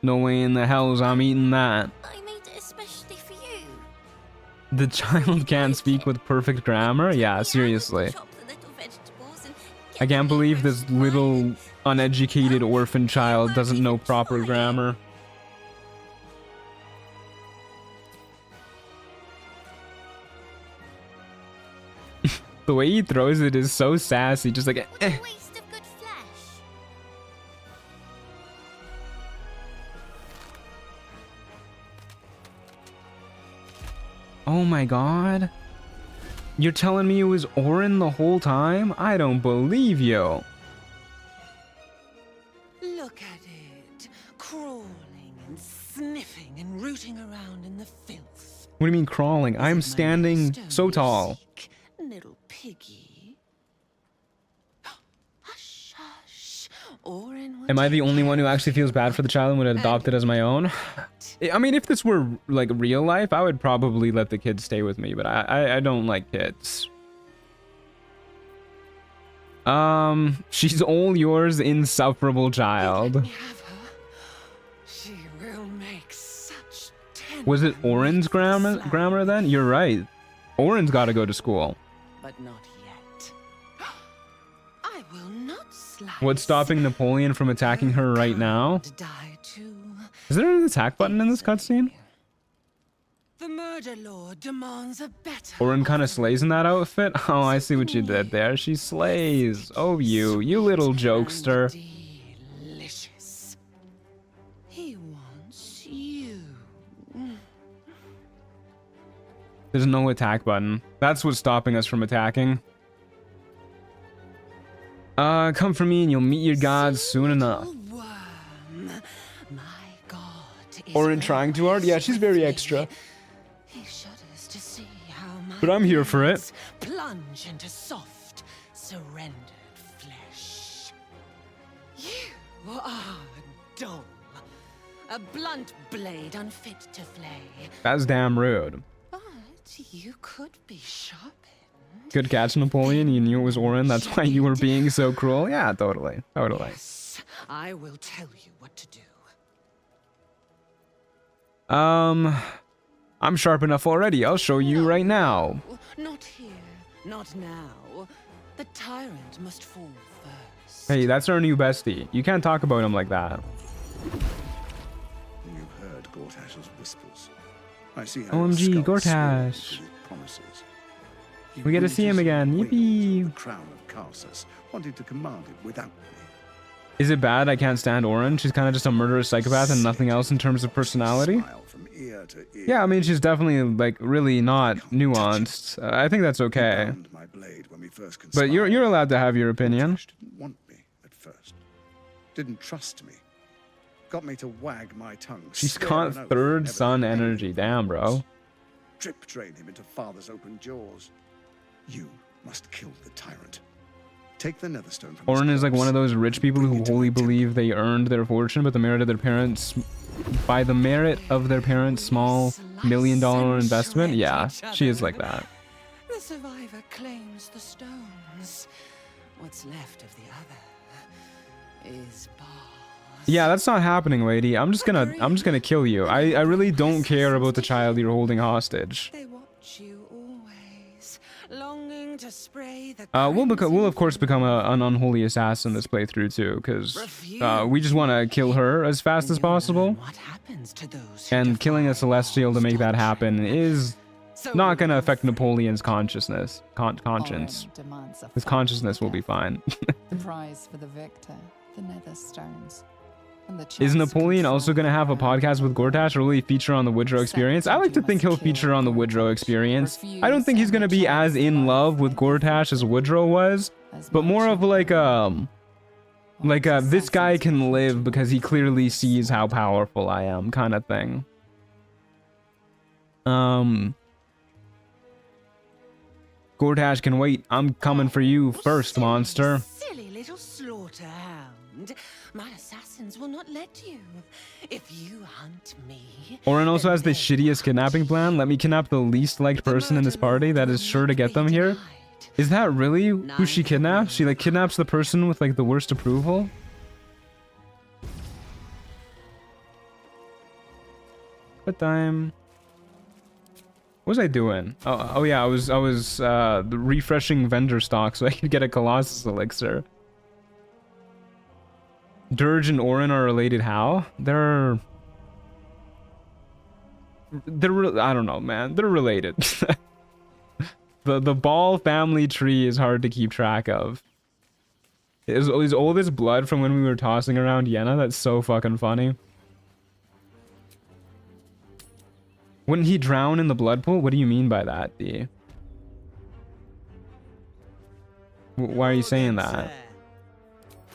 No way in the hells I'm eating that. I made it especially for you. The child can't speak with perfect grammar? Yeah, seriously. I can't believe this little uneducated orphan child doesn't know proper grammar. The way he throws it is so sassy, just like eh. Oh my god. You're telling me it was Orin the whole time? I don't believe you. Look at it, crawling and sniffing and rooting around in the filth. What do you mean crawling? I'm standing so tall. Little piggy. Hush, hush. Orin. Am I the only one who actually feels bad for the child and would adopt it as my own? I mean, if this were like real life, I would probably let the kids stay with me, but I don't like kids. She's all yours, insufferable child. She will make such Was it Orin's grammar then? You're right. Orin's got to go to school. But not yet. I will not slide. What's stopping Napoleon from attacking her right now? Is there an attack button in this cutscene? The murder lord demands a better. Orin kind of slays in that outfit. Oh, I see what you did there. She slays. Oh, you little jokester. There's no attack button. That's what's stopping us from attacking. Come for me and you'll meet your gods soon enough. Orin trying too hard? Yeah, she's very extra. He shudders to see how my But I'm here for it. plunge into soft, surrendered flesh. You are dull. A blunt blade unfit to flay. That's damn rude. But you could be sharpened. Good catch, Napoleon. You knew it was Orin. That's why you were being so cruel. Yeah, totally. Totally. Yes, I will tell you what to do. I'm sharp enough already. I'll show you right now. Not here, not now. The tyrant must fall first. Hey, that's our new bestie. You can't talk about him like that. You heard Gortash's whispers. I see how OMG, Gortash. We get to see him again. Yippee. The crown of Carsus, wanting to command it without me. Is it bad I can't stand Orin? She's kind of just a murderous psychopath and nothing else in terms of personality. From ear to ear. Yeah, I mean, she's definitely, like, really not nuanced. I think that's okay. My blade when we first But you're allowed to have your opinion. Didn't want me at first. Didn't trust me. Got me to wag my tongue. She's got third son energy. Damn, bro. Drip drain him into father's open jaws. You must kill the tyrant. Take the Netherstone from Orin is like one of those rich people who wholly believe they earned their fortune by the merit of their parents' small $1 million investment. Yeah, she is like that. The survivor claims the stones. What's left of the other is bars. Yeah, that's not happening, lady. I'm just gonna kill you. I really don't care about the child you're holding hostage. They watch you always, longing to spray the we'll of course become an unholy assassin this playthrough too, because we just want to kill her as fast as possible. And killing a celestial to make that happen is not gonna affect Napoleon's consciousness. Conscience. His consciousness will be fine. The prize for the victor, the nether stones. Is Napoleon also going to have a podcast with Gortash, or will he feature on the Woodrow Experience? I like to think he'll feature on the Woodrow Experience. I don't think he's going to be as in love with Gortash as Woodrow was, but more of like this guy can live because he clearly sees how powerful I am kind of thing. Gortash can wait. I'm coming for you first, monster. Silly little slaughterhound. My assassins will not let you. If you hunt me... Orin also has the shittiest kidnapping plan. Let me kidnap the least liked person in this party. That is sure to get them here. Is that really who she kidnaps? She like kidnaps the person with like the worst approval? What time? What was I doing? Oh yeah, I was refreshing vendor stock so I could get a Colossus elixir. Dirge and Orin are related how? They're I don't know, man. They're related. The Ball family tree is hard to keep track of. Is all this blood from when we were tossing around Yenna? That's so fucking funny. Wouldn't he drown in the blood pool? What do you mean by that, D? Why are you saying that?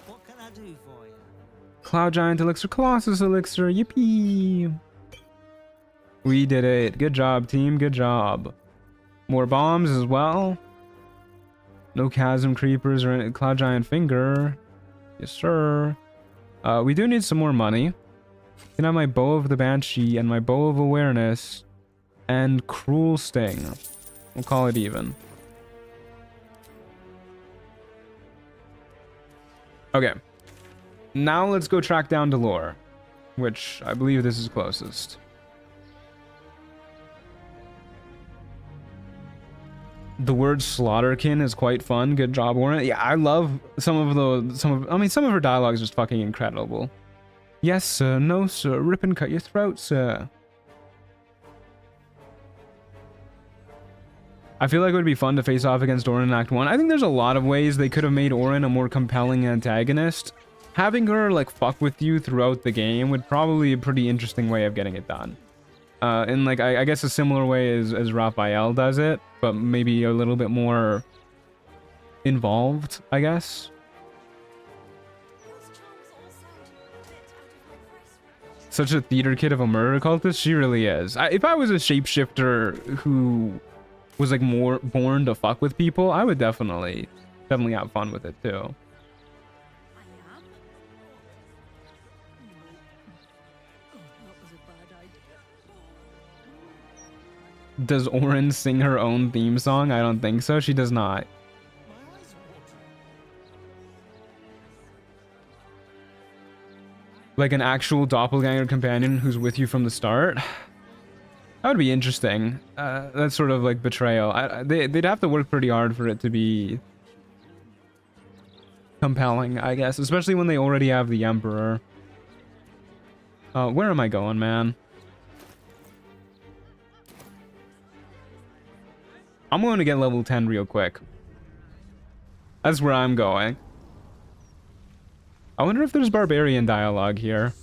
What can I do for you? Cloud Giant Elixir, Colossus Elixir, yippee! We did it. Good job, team. Good job. More bombs as well. No Chasm Creepers or any Cloud Giant Finger. Yes, sir. We do need some more money. Can I have my Bow of the Banshee and my Bow of Awareness and Cruel Sting. We'll call it even. Okay. Now let's go track down Dolor, which I believe this is closest. The word Slaughterkin is quite fun. Good job, Warren. Yeah, I love some of her dialogue is just fucking incredible. Yes, sir. No, sir. Rip and cut your throat, sir. I feel like it would be fun to face off against Orin in Act 1. I think there's a lot of ways they could have made Orin a more compelling antagonist. Having her, like, fuck with you throughout the game would probably be a pretty interesting way of getting it done. in like I guess a similar way as Raphael does it, but maybe a little bit more involved, I guess. Such a theater kid of a murder cultist, she really is. If I was a shapeshifter who was like more born to fuck with people, I would definitely have fun with it too. Does Orin sing her own theme song? I don't think so. She does not. Like an actual doppelganger companion who's with you from the start? That would be interesting. That's sort of like betrayal. They'd have to work pretty hard for it to be compelling, I guess. Especially when they already have the Emperor. Where am I going, man? I'm going to get level 10 real quick. That's where I'm going. I wonder if there's Barbarian dialogue here.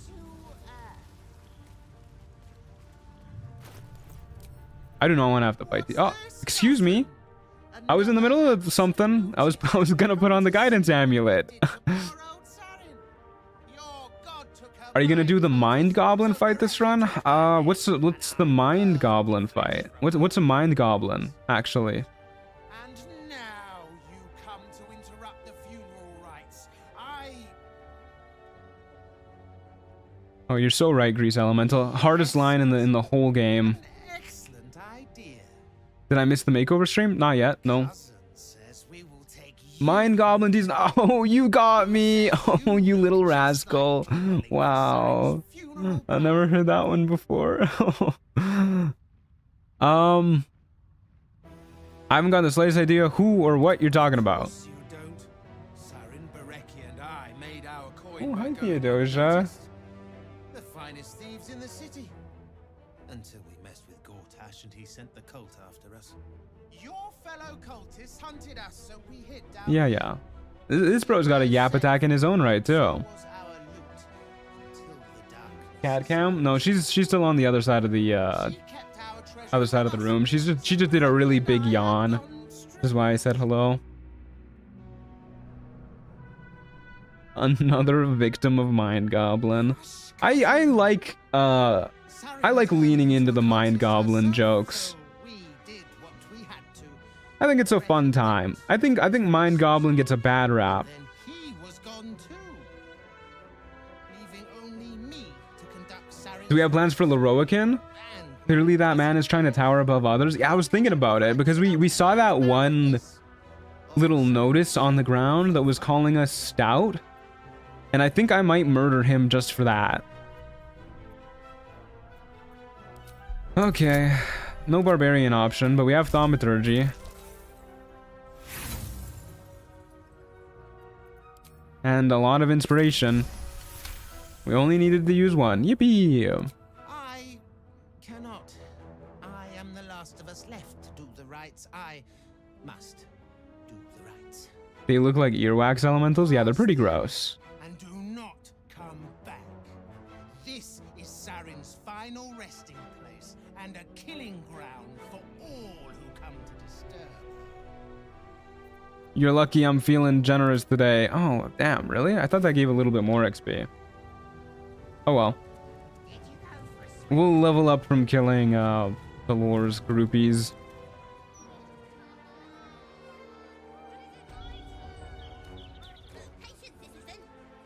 I do not want to have to fight the— oh, excuse me. I was in the middle of something. I was gonna put on the guidance amulet. Are you gonna do the Mind Goblin fight this run? What's the Mind Goblin fight? What's a Mind Goblin actually? Oh, you're so right, Grease Elemental. Hardest line in the whole game. Did I miss the makeover stream? Not yet. No. Mind Goblin D's— oh, you got me. Oh, you little rascal. Wow. I never heard that one before. I haven't got the slightest idea who or what you're talking about. Oh, hi, Theodosia. The finest thieves in the city. Until we messed with Gortash and he sent the cult after us. Your fellow cultists hunted us, so we hid down. Yeah. This bro's got a yap attack in his own right too. Cat cam? No, she's still on the other side of the room. She just did a really big yawn. This is why I said hello. Another victim of Mind Goblin. I like leaning into the Mind Goblin jokes. I think it's a fun time. I think Mind Goblin gets a bad rap. Do we have plans for Leroican? Clearly that man is trying to tower above others. Yeah, I was thinking about it because we saw that one little notice on the ground that was calling us stout. And I think I might murder him just for that. Okay. No Barbarian option, but we have Thaumaturgy. And a lot of inspiration. We only needed to use one. Yippee! I cannot. I am the last of us left to do the rites. I must do the rites. They look like earwax elementals? Yeah, they're pretty gross. And do not come back. This is Saren's final resting place and a killing ground for all who come to disturb. You're lucky I'm feeling generous today. Oh, damn, really? I thought that gave a little bit more XP. Oh well. We'll level up from killing Balor's groupies.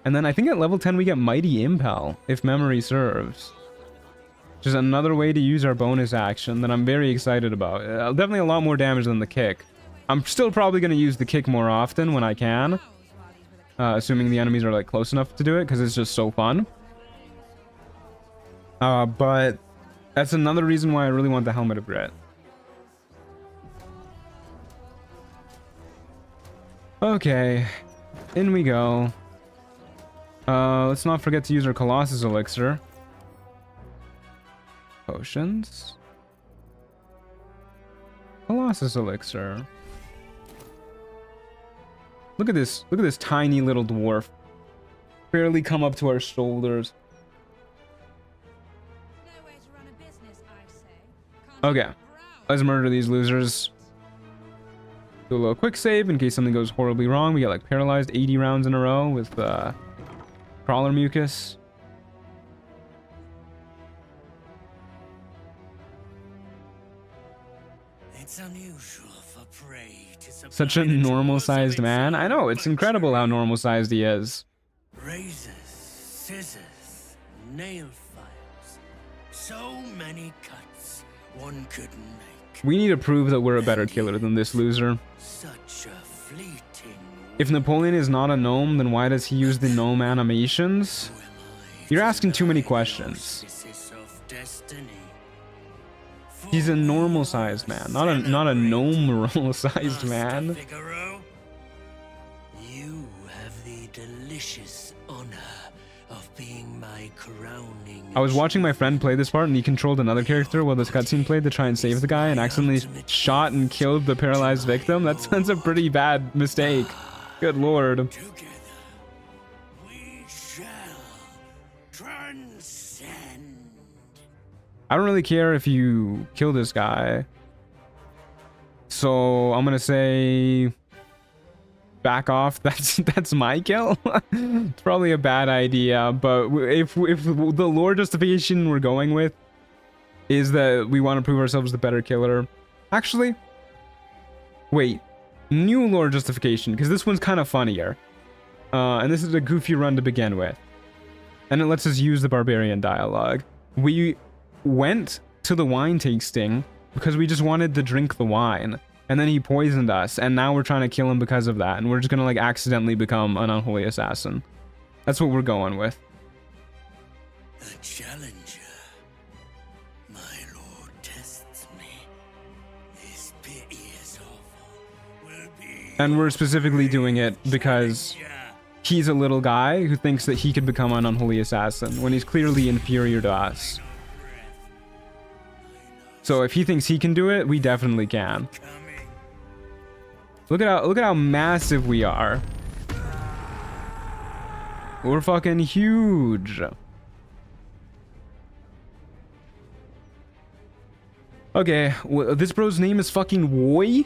And then I think at level 10 we get Mighty Impel, if memory serves. Which is another way to use our bonus action that I'm very excited about. Definitely a lot more damage than the kick. I'm still probably going to use the kick more often when I can. Assuming the enemies are like close enough to do it, because it's just so fun. But that's another reason why I really want the Helmet of Grit. Okay, in we go. Let's not forget to use our Colossus Elixir. Potions. Colossus Elixir. Look at this tiny little dwarf. Barely come up to our shoulders. Okay, let's murder these losers. Do a little quick save in case something goes horribly wrong. We get like paralyzed 80 rounds in a row with crawler mucus. It's unusual for prey to supply Such a normal-sized man. I know, it's incredible how normal-sized he is. razors, scissors, nail files. So many cuts one couldn't make. We need to prove that we're a better killer than this loser. Such a fleeting. If Napoleon is not a gnome, then why does he use the gnome animations? You're asking too many questions. Of destiny. He's a normal-sized man, not a gnome-sized man. Figaro, you have the delicious honor of being my crowning. I was watching my friend play this part, and he controlled another character while this cutscene played to try and save the guy, and accidentally shot and killed the paralyzed victim. That's a pretty bad mistake. Good lord. I don't really care if you kill this guy. So I'm gonna say back off. That's my kill. It's probably a bad idea, but if the lore justification we're going with is that we want to prove ourselves the better killer. Actually, wait. New lore justification, because this one's kind of funnier. And this is a goofy run to begin with. And it lets us use the Barbarian dialogue. We went to the wine tasting because we just wanted to drink the wine, and then he poisoned us, and now we're trying to kill him because of that, and we're just gonna like accidentally become an unholy assassin. That's what we're going with. A challenger. My lord tests me. This pity is awful. Will be. And we're specifically doing it because he's a little guy who thinks that he could become an unholy assassin when he's clearly inferior to us. So if he thinks he can do it, we definitely can. Look at how massive we are. We're fucking huge. Okay, this bro's name is fucking Woy.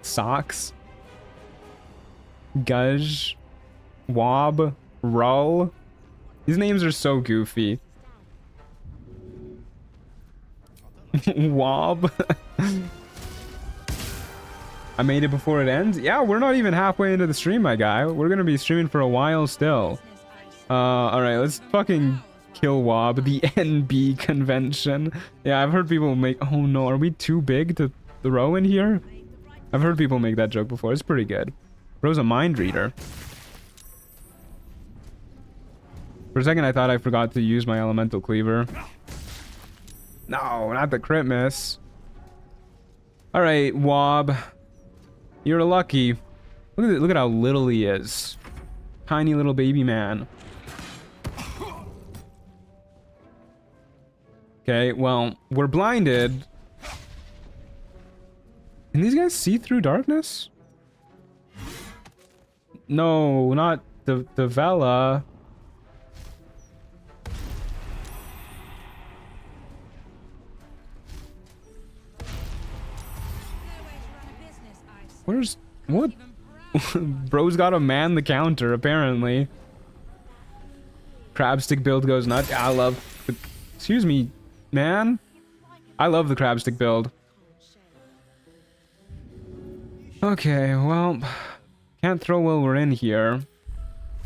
Socks. Gudge. Wob. Rull. These names are so goofy. Wob. I made it before it ends. Yeah, we're not even halfway into the stream, my guy. We're gonna be streaming for a while still. Alright, let's fucking kill Wob. The NB convention. Yeah, I've heard people make... Oh no, are we too big to throw in here? I've heard people make that joke before. It's pretty good. Bro's a mind reader. For a second, I thought I forgot to use my elemental cleaver. No, not the crit miss. Alright, Wob. You're lucky. Look at how little he is. Tiny little baby man. Okay, well, we're blinded. Can these guys see through darkness? No, not the Vela. Where's... What? Bro's gotta man the counter, apparently. Crabstick build goes nuts. I love... Excuse me, man. I love the crabstick build. Okay, well... Can't throw while we're in here.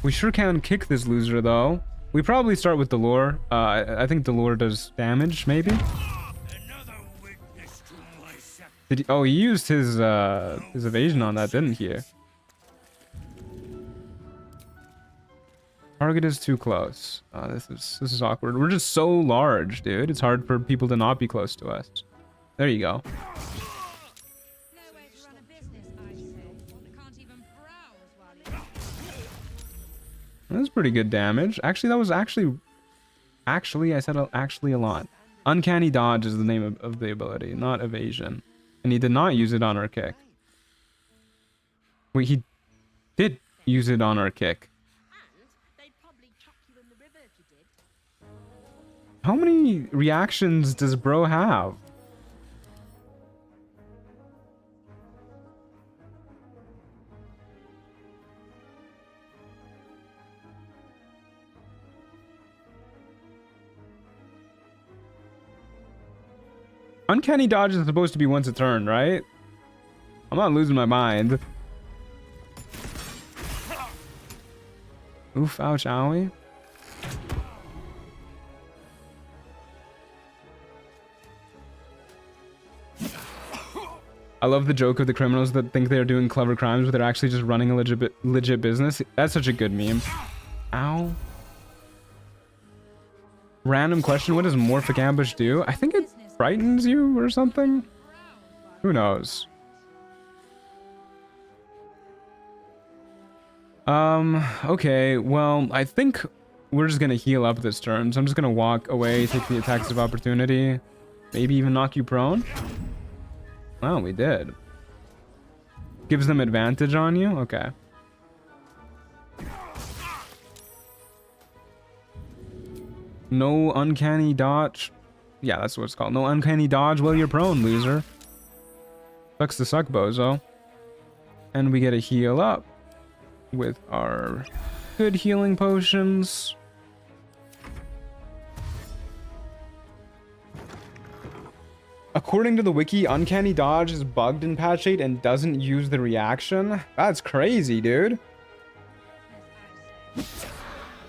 We sure can kick this loser, though. We probably start with Delore. I think Delore does damage, maybe? Did he, oh, he used his evasion on that, didn't he? Target is too close. This is awkward. We're just so large, dude. It's hard for people to not be close to us. There you go. That's pretty good damage. Actually, that was actually I said actually a lot. Uncanny dodge is the name of the ability, not evasion. And he did not use it on our kick. Wait, he did use it on our kick. How many reactions does bro have? Uncanny dodge is supposed to be once a turn, right? I'm not losing my mind. Oof, ouch, owie. I love the joke of the criminals that think they're doing clever crimes, but they're actually just running a legit business. That's such a good meme. Ow. Random question, what does Morphic Ambush do? I think it frightens you or something? Who knows? Okay, well, I think we're just gonna heal up this turn. So I'm just gonna walk away, take the attacks of opportunity. Maybe even knock you prone. Wow, we did. Gives them advantage on you? Okay. No uncanny dodge. Yeah, that's what it's called. No uncanny dodge while you're prone, loser. Sucks to suck, bozo. And we get a heal up with our good healing potions. According to the wiki, uncanny dodge is bugged in patch 8 and doesn't use the reaction. That's crazy, dude.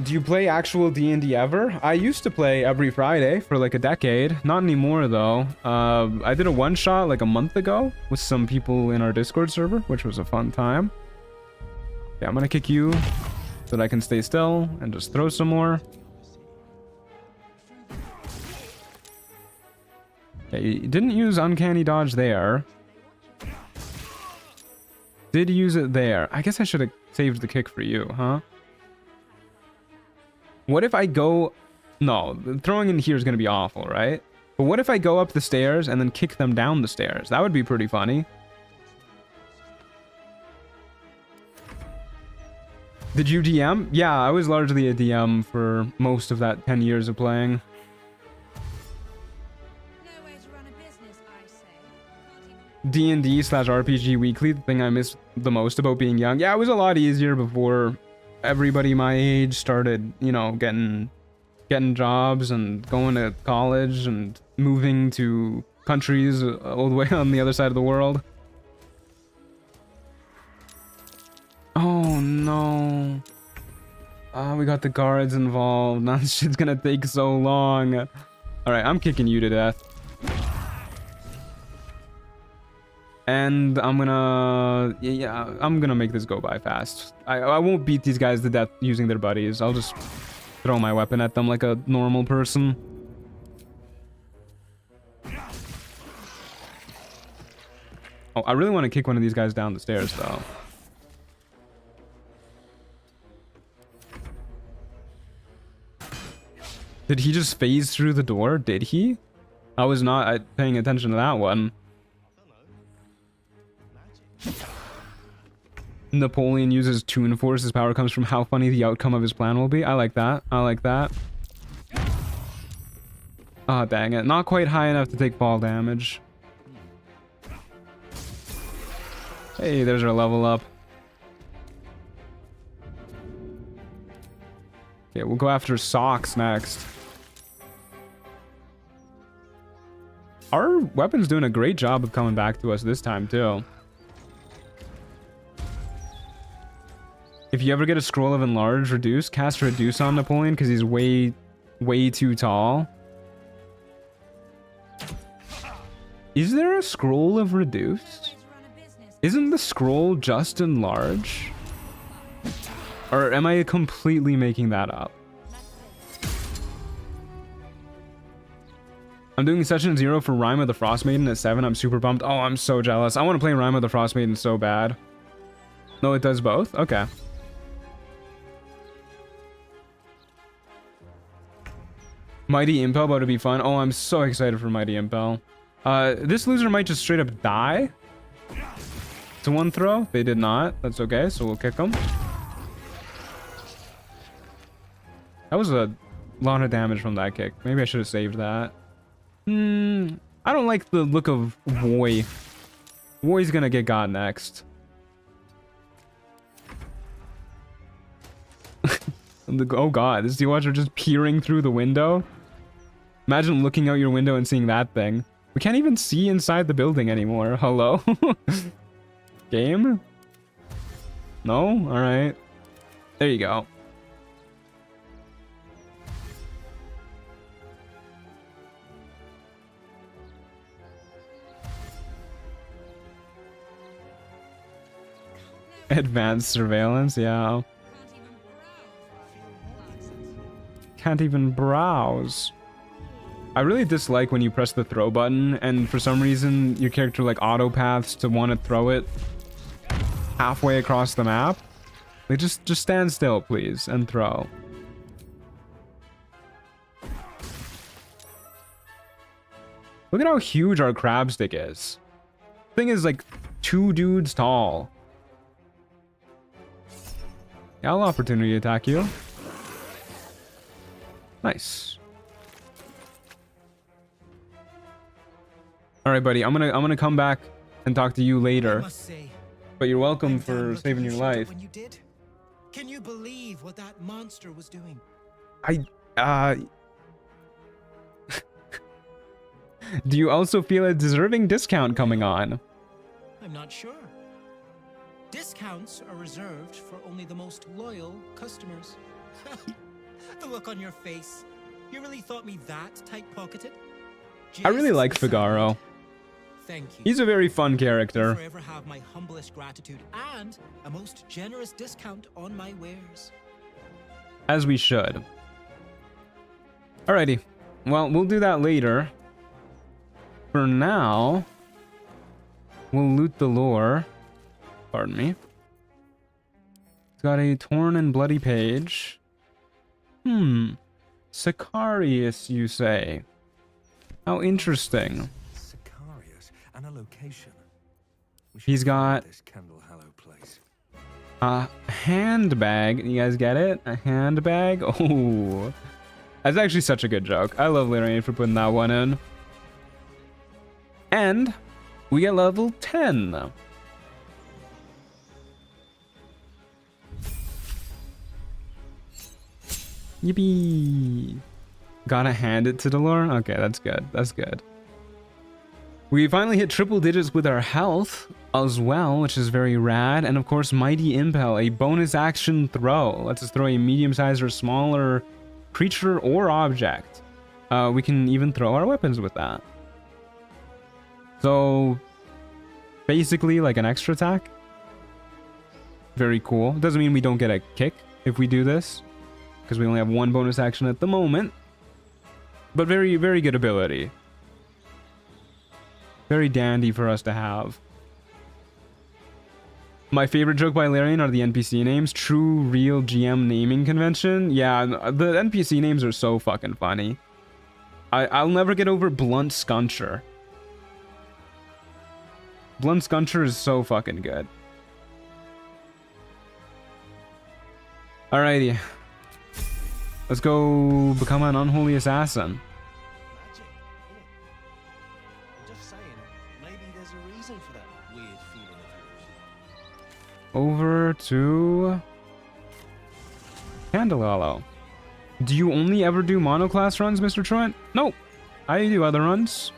Do you play actual D&D ever? I used to play every Friday for like a decade. Not anymore though. I did a one-shot like a month ago with some people in our Discord server, which was a fun time. Yeah, I'm gonna kick you so that I can stay still and just throw some more. Okay, you didn't use uncanny dodge there. Did use it there. I guess I should have saved the kick for you, huh? What if I go... No, throwing in here is going to be awful, right? But what if I go up the stairs and then kick them down the stairs? That would be pretty funny. Did you DM? Yeah, I was largely a DM for most of that 10 years of playing. D&D/RPG Weekly, the thing I miss the most about being young. Yeah, it was a lot easier before everybody my age started, you know, getting jobs and going to college and moving to countries all the way on the other side of the world. Oh no. We got the guards involved. Now this shit's gonna take so long. Alright, I'm kicking you to death. And I'm gonna... Yeah, I'm gonna make this go by fast. I won't beat these guys to death using their buddies. I'll just throw my weapon at them like a normal person. Oh, I really want to kick one of these guys down the stairs, though. Did he just phase through the door? Did he? I was not paying attention to that one. Napoleon uses Toon Force. His power comes from how funny the outcome of his plan will be. I like that. I like that. Ah, oh, dang it. Not quite high enough to take fall damage. Hey, there's our level up. Okay, we'll go after Socks next. Our weapon's doing a great job of coming back to us this time, too. If you ever get a scroll of enlarge, reduce, cast reduce on Napoleon because he's way too tall. Is there a scroll of reduce? Isn't the scroll just enlarge? Or am I completely making that up? I'm doing Session 0 for Rime of the Frost Maiden at 7. I'm super pumped. Oh, I'm so jealous. I want to play Rime of the Frost Maiden so bad. No, it does both? Okay. Mighty Impel about to be fun. Oh, I'm so excited for Mighty Impel. This loser might just straight up die to one throw. They did not. That's okay, so we'll kick them. That was a lot of damage from that kick. Maybe I should have saved that. I don't like the look of Voy. Voy's gonna get got next. Oh god, is the watcher just peering through the window? Imagine looking out your window and seeing that thing. We can't even see inside the building anymore. Hello? Game? No? Alright. There you go. Advanced surveillance, yeah. Can't even browse. I really dislike when you press the throw button and for some reason your character like auto paths to want to throw it halfway across the map. Like just stand still, please, and throw. Look at how huge our crab stick is. Thing is like 2 dudes tall. Yeah, I'll opportunity attack you. Nice. All right, buddy. I'm gonna come back and talk to you later. But you're welcome for saving your life. When you did. Can you believe what that monster was doing? Do you also feel a deserving discount coming on? I'm not sure. Discounts are reserved for only the most loyal customers. The look on your face. You really thought me that tight-pocketed? I really like Figaro. Thank you. He's a very fun character. You forever have my humblest gratitude and a most generous discount on my wares. As we should. Alrighty. Well, we'll do that later. For now, we'll loot the lore. Pardon me. It's got a torn and bloody page. Sicarius, you say? How interesting. Sicarius and a location. He's got a handbag. You guys get it? A handbag? Oh, that's actually such a good joke. I love Larian for putting that one in. And we get level 10. Yippee! Gotta hand it to the lore? Okay, that's good. That's good. We finally hit triple digits with our health as well, which is very rad. And of course, Mighty Impel, a bonus action throw. Lets us throw a medium-sized or smaller creature or object. We can even throw our weapons with that. So, basically like an extra attack. Very cool. Doesn't mean we don't get a kick if we do this, because we only have 1 bonus action at the moment. But very, very good ability. Very dandy for us to have. My favorite joke by Larian are the NPC names. True, real GM naming convention. Yeah, the NPC names are so fucking funny. I'll never get over Blunt Scuncher. Blunt Scuncher is so fucking good. Alrighty. Let's go become an unholy assassin. Just saying, maybe there's a reason for that weird feeling of yours. Over to Candelalo. Do you only ever do monoclass runs, Mr. Truant? Nope. I do other runs.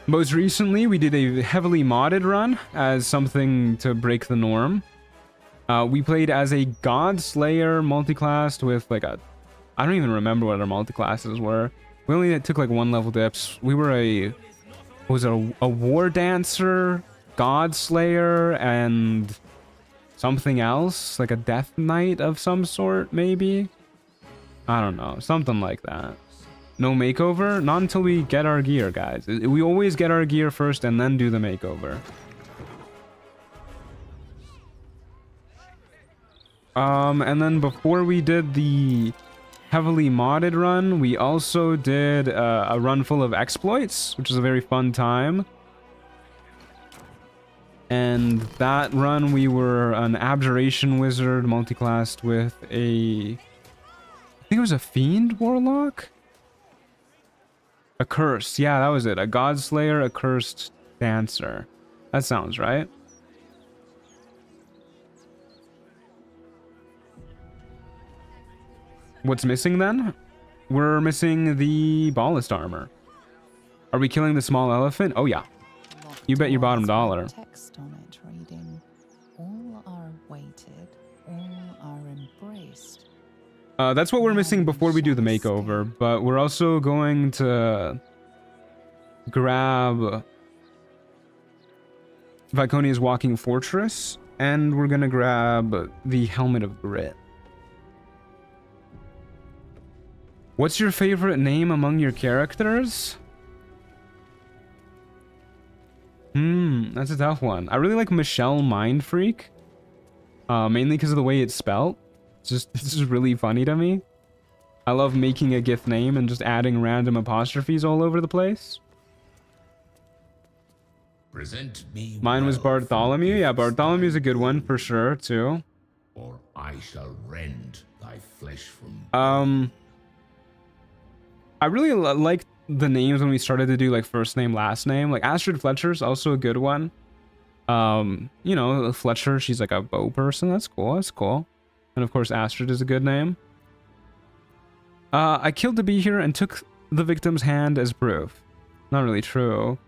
Most recently, we did a heavily modded run as something to break the norm. We played as a God Slayer multiclassed with like a... I don't even remember what our multiclasses were. We only took like 1 level dips. We were a War Dancer, God Slayer, and something else. Like a Death Knight of some sort, maybe? I don't know. Something like that. No makeover? Not until we get our gear, guys. We always get our gear first and then do the makeover. And then before we did the heavily modded run, we also did a run full of exploits, which is a very fun time. And that run, we were an Abjuration Wizard multiclassed with a... I was a fiend warlock? A curse. Yeah, that was it. A godslayer, a cursed dancer. That sounds right. What's missing then? We're missing the ballast armor. Are we killing the small elephant? Oh yeah. You bet your bottom dollar. Text on it reading, all are weighted, all are embraced. That's what we're missing before we do the makeover, but we're also going to grab Viconia's Walking Fortress, and we're gonna grab the Helmet of Grit. What's your favorite name among your characters? That's a tough one. I really like Michelle Mindfreak. Mainly because of the way it's spelled. It's just really funny to me. I love making a Gith name and just adding random apostrophes all over the place. Present me. Mine was Bartholomew. Yeah, Bartholomew's a good one for sure too. Or I shall rend thy flesh from. I really liked the names when we started to do like first name, last name. Like Astrid Fletcher's also a good one. You know, Fletcher, she's like a bow person. That's cool. That's cool. And of course, Astrid is a good name. I killed to be here and took the victim's hand as proof. Not really true.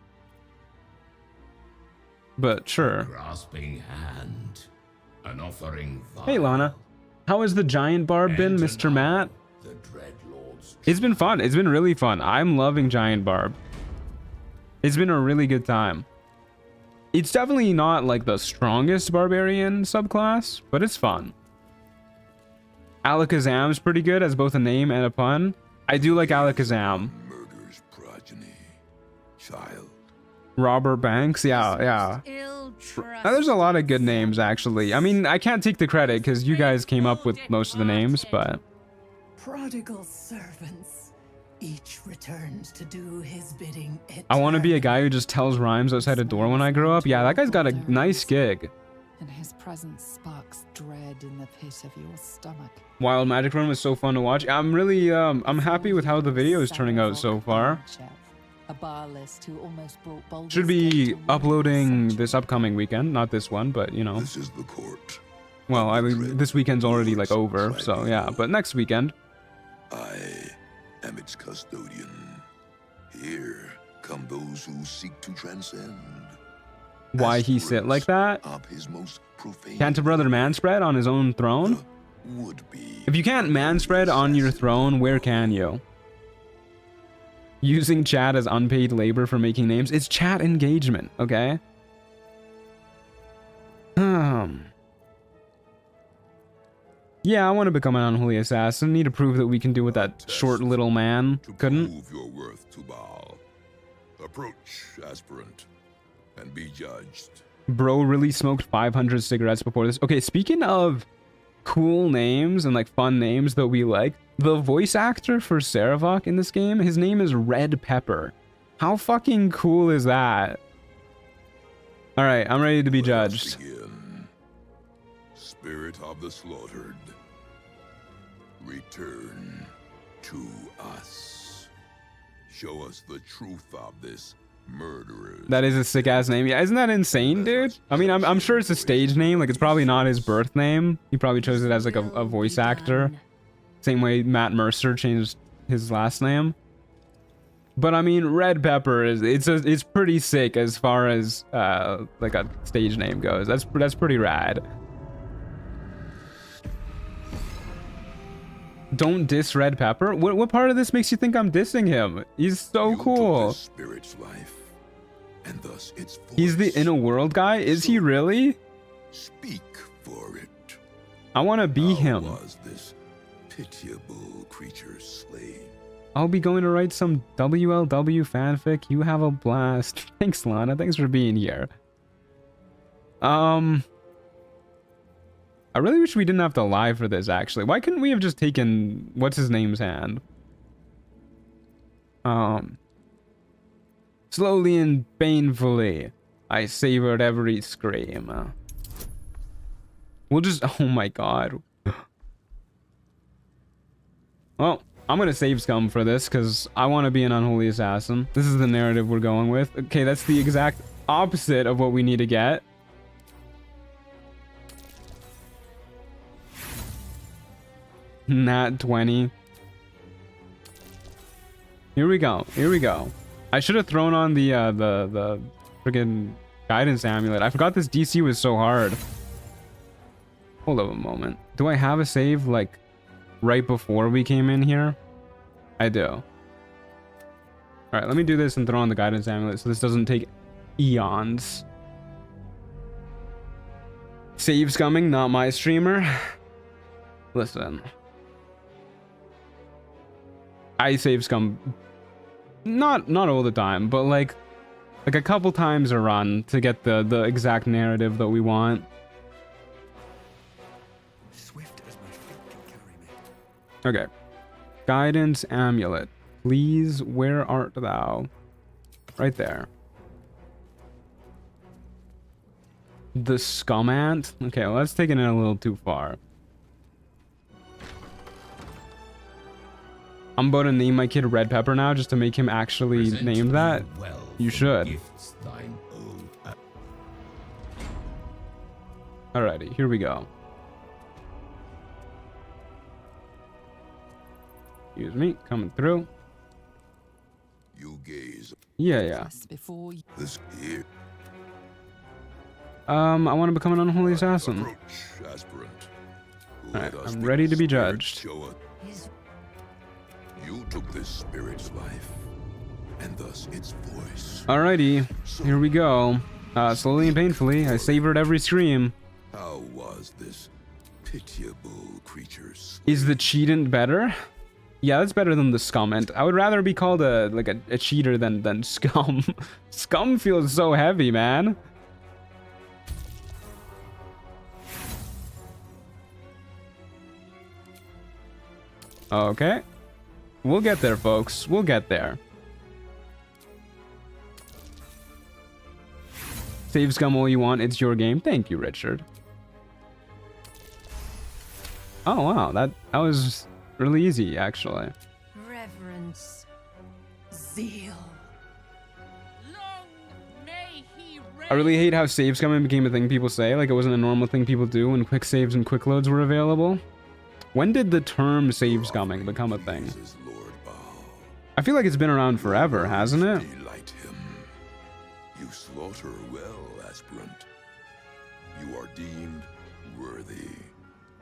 But sure. Grasping hand, an offering. Hey Lana, how has the giant barb been, Mr. Matt? It's been fun. It's been really fun. I'm loving Giant Barb. It's been a really good time. It's definitely not like the strongest Barbarian subclass, but it's fun. Alakazam's pretty good as both a name and a pun. I do like Alakazam. Murder's progeny. Child. Robert Banks. Yeah. There's a lot of good names, actually. I mean, I can't take the credit because you guys came up with most of the names, but... Prodigal servants, each returns to do his bidding. I want to be a guy who just tells rhymes outside a door when I grow up. Yeah, that guy's got a nice gig. And his presence sparks dread in the pit of your stomach. Wild Magic Run was so fun to watch. I'm really, I'm happy with how the video is turning out so far. A bar list who almost brought Baldur should be uploading this upcoming weekend, not this one, but you know. This is the court. Well, I mean, this weekend's already like over, so yeah, but next weekend. I am its custodian. Here come those who seek to transcend. Why he sit like that? Can't a brother manspread on his own throne? If you can't manspread on your throne, where can you? Using chat as unpaid labor for making names. It's chat engagement, okay? Yeah, I want to become an unholy assassin. Need to prove that we can do what that short little man couldn't. Prove your worth to Baal. Approach, aspirant, and be judged. Bro really smoked 500 cigarettes before this. Okay, speaking of cool names and like fun names that we like, the voice actor for Saravok in this game, his name is Red Pepper. How fucking cool is that? All right, I'm ready to be judged. Spirit of the slaughtered, return to us. Show us the truth of this murderer. That is a sick ass name. Yeah, isn't that insane, dude? I mean, I'm sure it's a stage name. Like, it's probably not his birth name. He probably chose it as like a voice actor. Same way Matt Mercer changed his last name. But I mean, Red Pepper it's pretty sick as far as like a stage name goes. That's pretty rad. Don't diss Red Pepper. What part of this makes you think I'm dissing him? He's so cool. Spirit's life, and thus its voice. He's the inner world guy. Is he really? Speak for it. I want to be him. Was this pitiable creature slain? I'll be going to write some WLW fanfic. You have a blast. Thanks, Lana. Thanks for being here. I really wish we didn't have to lie for this, actually. Why couldn't we have just taken what's his name's hand? Slowly and painfully, I savored every scream. We'll just, oh my god. Well, I'm gonna save scum for this because I want to be an unholy assassin. This is the narrative we're going with. Okay, that's the exact opposite of what we need to get. Nat 20. Here we go. Here we go. I should have thrown on the friggin' guidance amulet. I forgot this DC was so hard. Hold up a moment. Do I have a save like right before we came in here? I do. All right, let me do this and throw on the guidance amulet so this doesn't take eons. Saves coming, not my streamer. Listen. I save scum not all the time, but like a couple times a run to get the exact narrative that we want. Swift as my feet can carry me. Okay. Guidance amulet. Please, where art thou? Right there. The scum ant? Okay, well, that's taking it a little too far. I'm about to name my kid Red Pepper now just to make him actually name that. Well, you should. Alrighty, here we go. Excuse me, coming through. You gaze. Yeah. This here. I want to become an unholy assassin. Aspirant. Alright, I'm ready to be judged. You took this spirit's life, and thus its voice. Alrighty, here we go. Slowly and painfully, I savored every scream. How was this pitiable creature's? Is the cheatant better? Yeah, that's better than the scumant. I would rather be called a cheater than scum. Scum feels so heavy, man. Okay. We'll get there, folks. We'll get there. Save scum all you want. It's your game. Thank you, Richard. Oh, wow. That was really easy, actually. Reverence. Zeal. I really hate how save scumming became a thing people say. Like, it wasn't a normal thing people do when quick saves and quick loads were available. When did the term save scumming become a thing? I feel like it's been around forever, hasn't it? You slaughter well, aspirant. You are deemed worthy.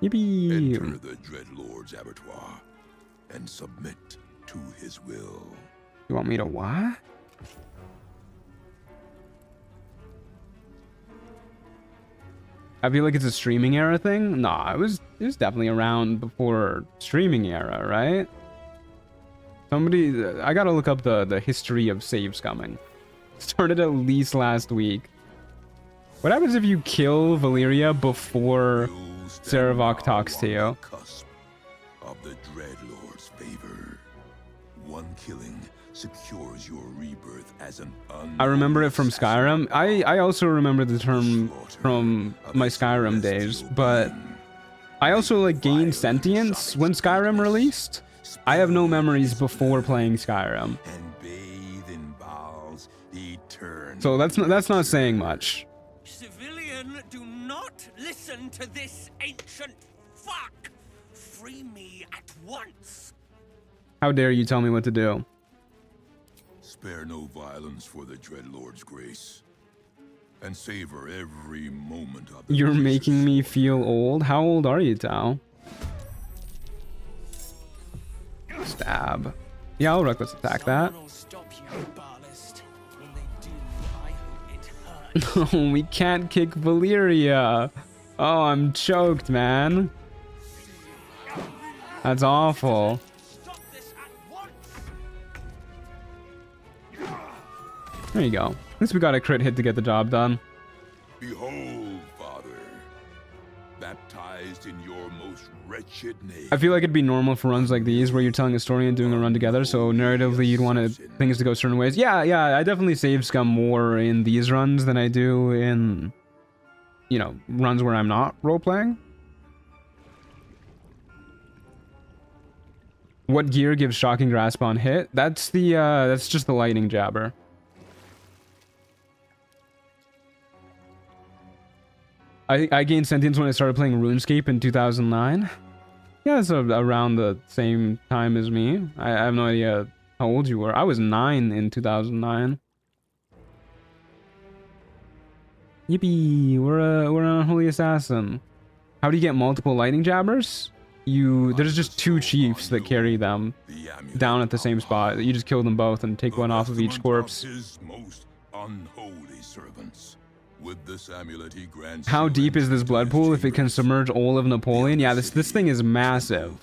Yippee! Enter the Dreadlord's abattoir and submit to his will. You want me to what? I feel like it's a streaming era thing. Nah, it was definitely around before streaming era, right? Somebody, I gotta look up the history of save scumming. Started at least last week. What happens if you kill Valyria before Saravok talks to you? Cusp of the Dreadlord's favor. One killing secures your rebirth as an I remember it from Skyrim. I also remember the term from my Skyrim days, but I also like gained sentience when Skyrim released. I have no memories before playing Skyrim. So that's not saying much. Civilian, do not listen to this ancient fuck. Free me at once. How dare you tell me what to do? Spare no violence for the Dreadlord's grace, and savor every moment of it. You're making me feel old? How old are you, Tao? Stab. Yeah, I'll reckless attack that. No, we can't kick Valyria. Oh, I'm choked, man. That's awful. There you go. At least we got a crit hit to get the job done. Behold, Father, baptized in your most wretched name. I feel like it'd be normal for runs like these where you're telling a story and doing a run together, so narratively you'd want things to go certain ways. Yeah, I definitely save scum more in these runs than I do in, you know, runs where I'm not role-playing. What gear gives shocking grasp on hit? That's the that's just the lightning jabber. I gained sentience when I started playing RuneScape in 2009. Yeah, it's around the same time as me. I have no idea how old you were. I was 9 in 2009. Yippee! We're an unholy assassin. How do you get multiple lightning jabbers? There's just 2 chiefs that carry them down at the same spot. You just kill them both and take one off of each corpse. His most unholy servants. With this amulet, he grants How deep is this blood pool if it can submerge all of Napoleon? Yeah, this thing is massive.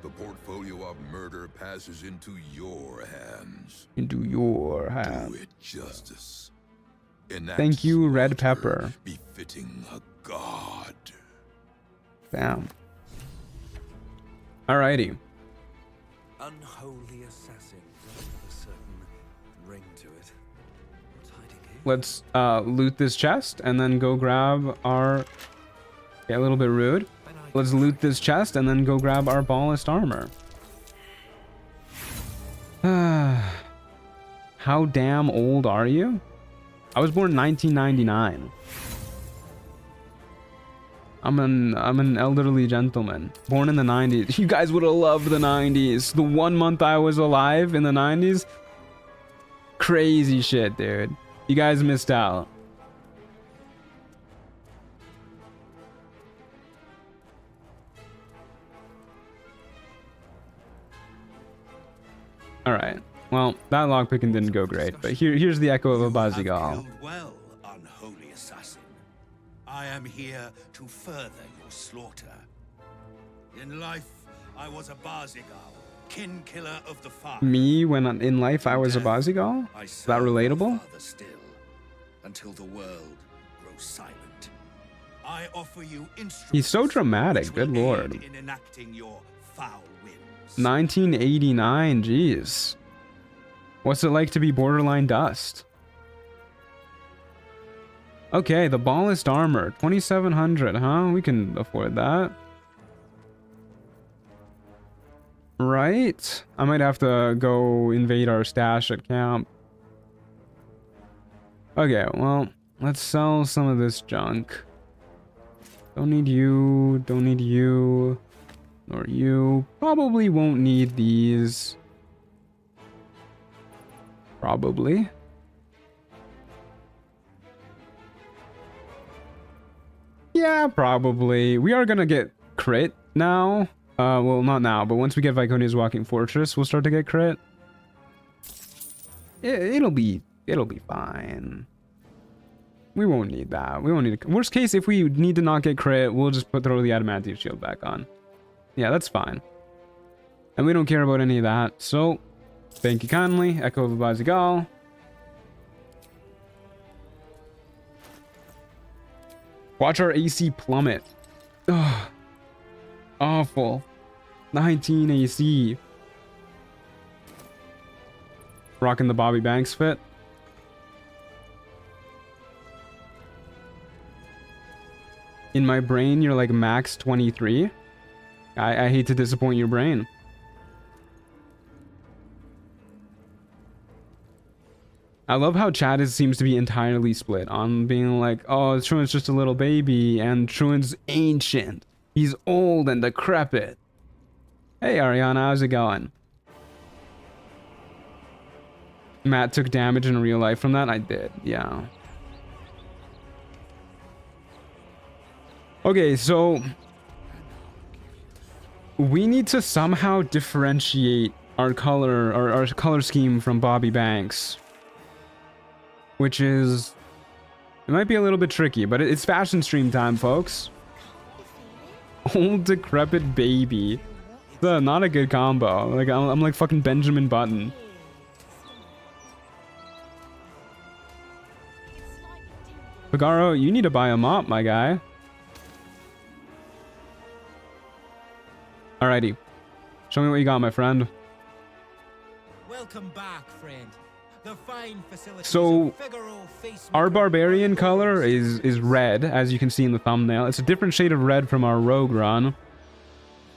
The portfolio of murder passes into your hands. Into your hands. Do it justice. Thank you, Red Pepper. Befitting a god. Damn. Alrighty. Unholy assassin does have a certain ring to it. What's hiding here? Let's loot this chest and then go grab our... Okay, a little bit rude. Let's loot this chest and then go grab our ballast armor. How damn old are you? I was born 1999. I'm an elderly gentleman, born in the 90s. You guys would have loved the 90s. The 1 month I was alive in the 90s. Crazy shit, dude. You guys missed out. Alright. Well, that lockpicking didn't go great, but here's the echo of a Bazigal. Well, unholy assassin. I am here to further your slaughter. In life, I was a Bazigal, kin killer of the fire. Me, when in life I was a Bazigal? Is that relatable? Still, until the world grows silent. I offer you instruments. He's so dramatic, good lord. In enacting your foul whims. 1989, jeez. What's it like to be borderline dust? Okay, the ballast armor, 2,700, huh? We can afford that. Right? I might have to go invade our stash at camp. Okay, well, let's sell some of this junk. Don't need you, don't need you, nor you. Probably won't need these. Probably. Yeah, probably. We are gonna get crit now. Well, not now, but once we get Viconia's Walking Fortress, we'll start to get crit. It'll be fine. We won't need that. We won't need it. Worst case, if we need to not get crit, we'll just throw the Adamantium Shield back on. Yeah, that's fine. And we don't care about any of that, so thank you kindly. Echo of a Bazigal. Watch our AC plummet. Ugh. Awful. 19 AC. Rocking the Bobby Banks fit. In my brain, you're like max 23. I hate to disappoint your brain. I love how chat seems to be entirely split on being like, oh, Truant's just a little baby, and Truant's ancient. He's old and decrepit. Hey, Ariana, how's it going? Matt took damage in real life from that? I did, yeah. Okay, so we need to somehow differentiate our color, or our color scheme from Bobby Banks. Which is... It might be a little bit tricky, but it's fashion stream time, folks. Old decrepit baby. Not a good combo. Like I'm like fucking Benjamin Button. Pagaro, you need to buy a mop, my guy. Alrighty. Show me what you got, my friend. Welcome back, friend. The fine facilities So, of our Barbarian color is red, as you can see in the thumbnail. It's a different shade of red from our Rogue run.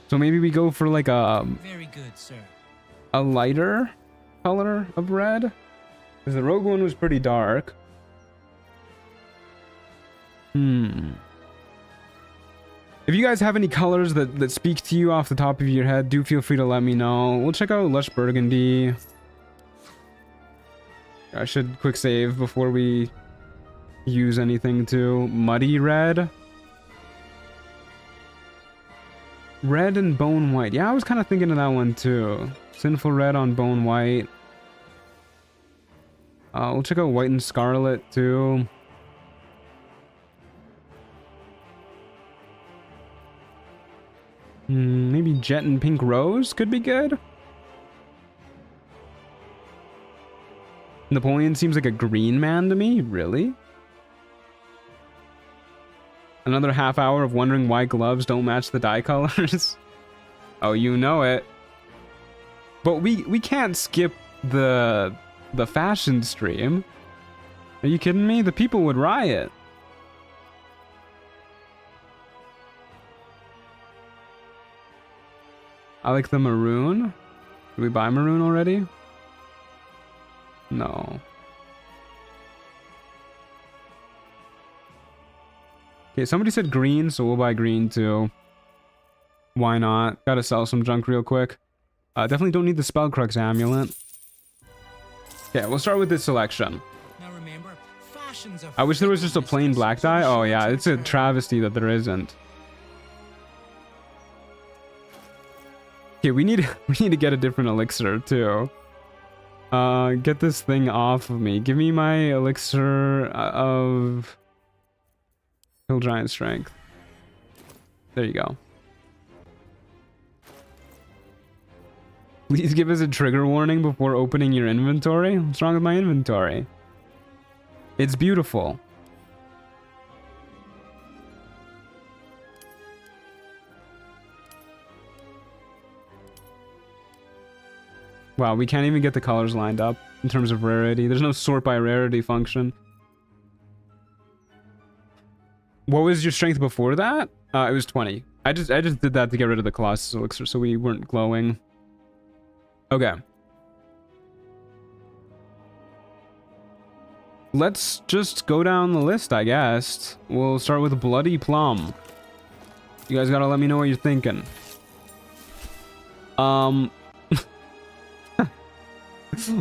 So maybe we go for like Very good, sir. a lighter color of red, because the rogue one was pretty dark. If you guys have any colors that speak to you off the top of your head, do feel free to let me know. We'll check out Lush Burgundy. I should quick save before we use anything too. Muddy Red. Red and Bone White. Yeah, I was kind of thinking of that one too. Sinful Red on Bone White. We'll check out White and Scarlet too. Maybe Jet and Pink Rose could be good. Napoleon seems like a green man to me. Really? Another half hour of wondering why gloves don't match the dye colors. Oh, you know it. But we can't skip the fashion stream. Are you kidding me? The people would riot. I like the maroon. Did we buy maroon already? No. Okay, somebody said green, so we'll buy green too. Why not? Gotta sell some junk real quick. Definitely don't need the Spellcrux amulet. Okay, we'll start with this selection. Now remember, fashions are I wish there was just a plain black dye. Oh yeah, it's a travesty that there isn't. Okay, we need to get a different elixir too. Get this thing off of me. Give me my elixir of Hill Giant Strength. There you go. Please give us a trigger warning before opening your inventory. What's wrong with my inventory? It's beautiful. Wow, we can't even get the colors lined up in terms of rarity. There's no sort by rarity function. What was your strength before that? It was 20. I just did that to get rid of the Colossus elixir so we weren't glowing. Okay. Let's just go down the list, I guess. We'll start with Bloody Plum. You guys gotta let me know what you're thinking.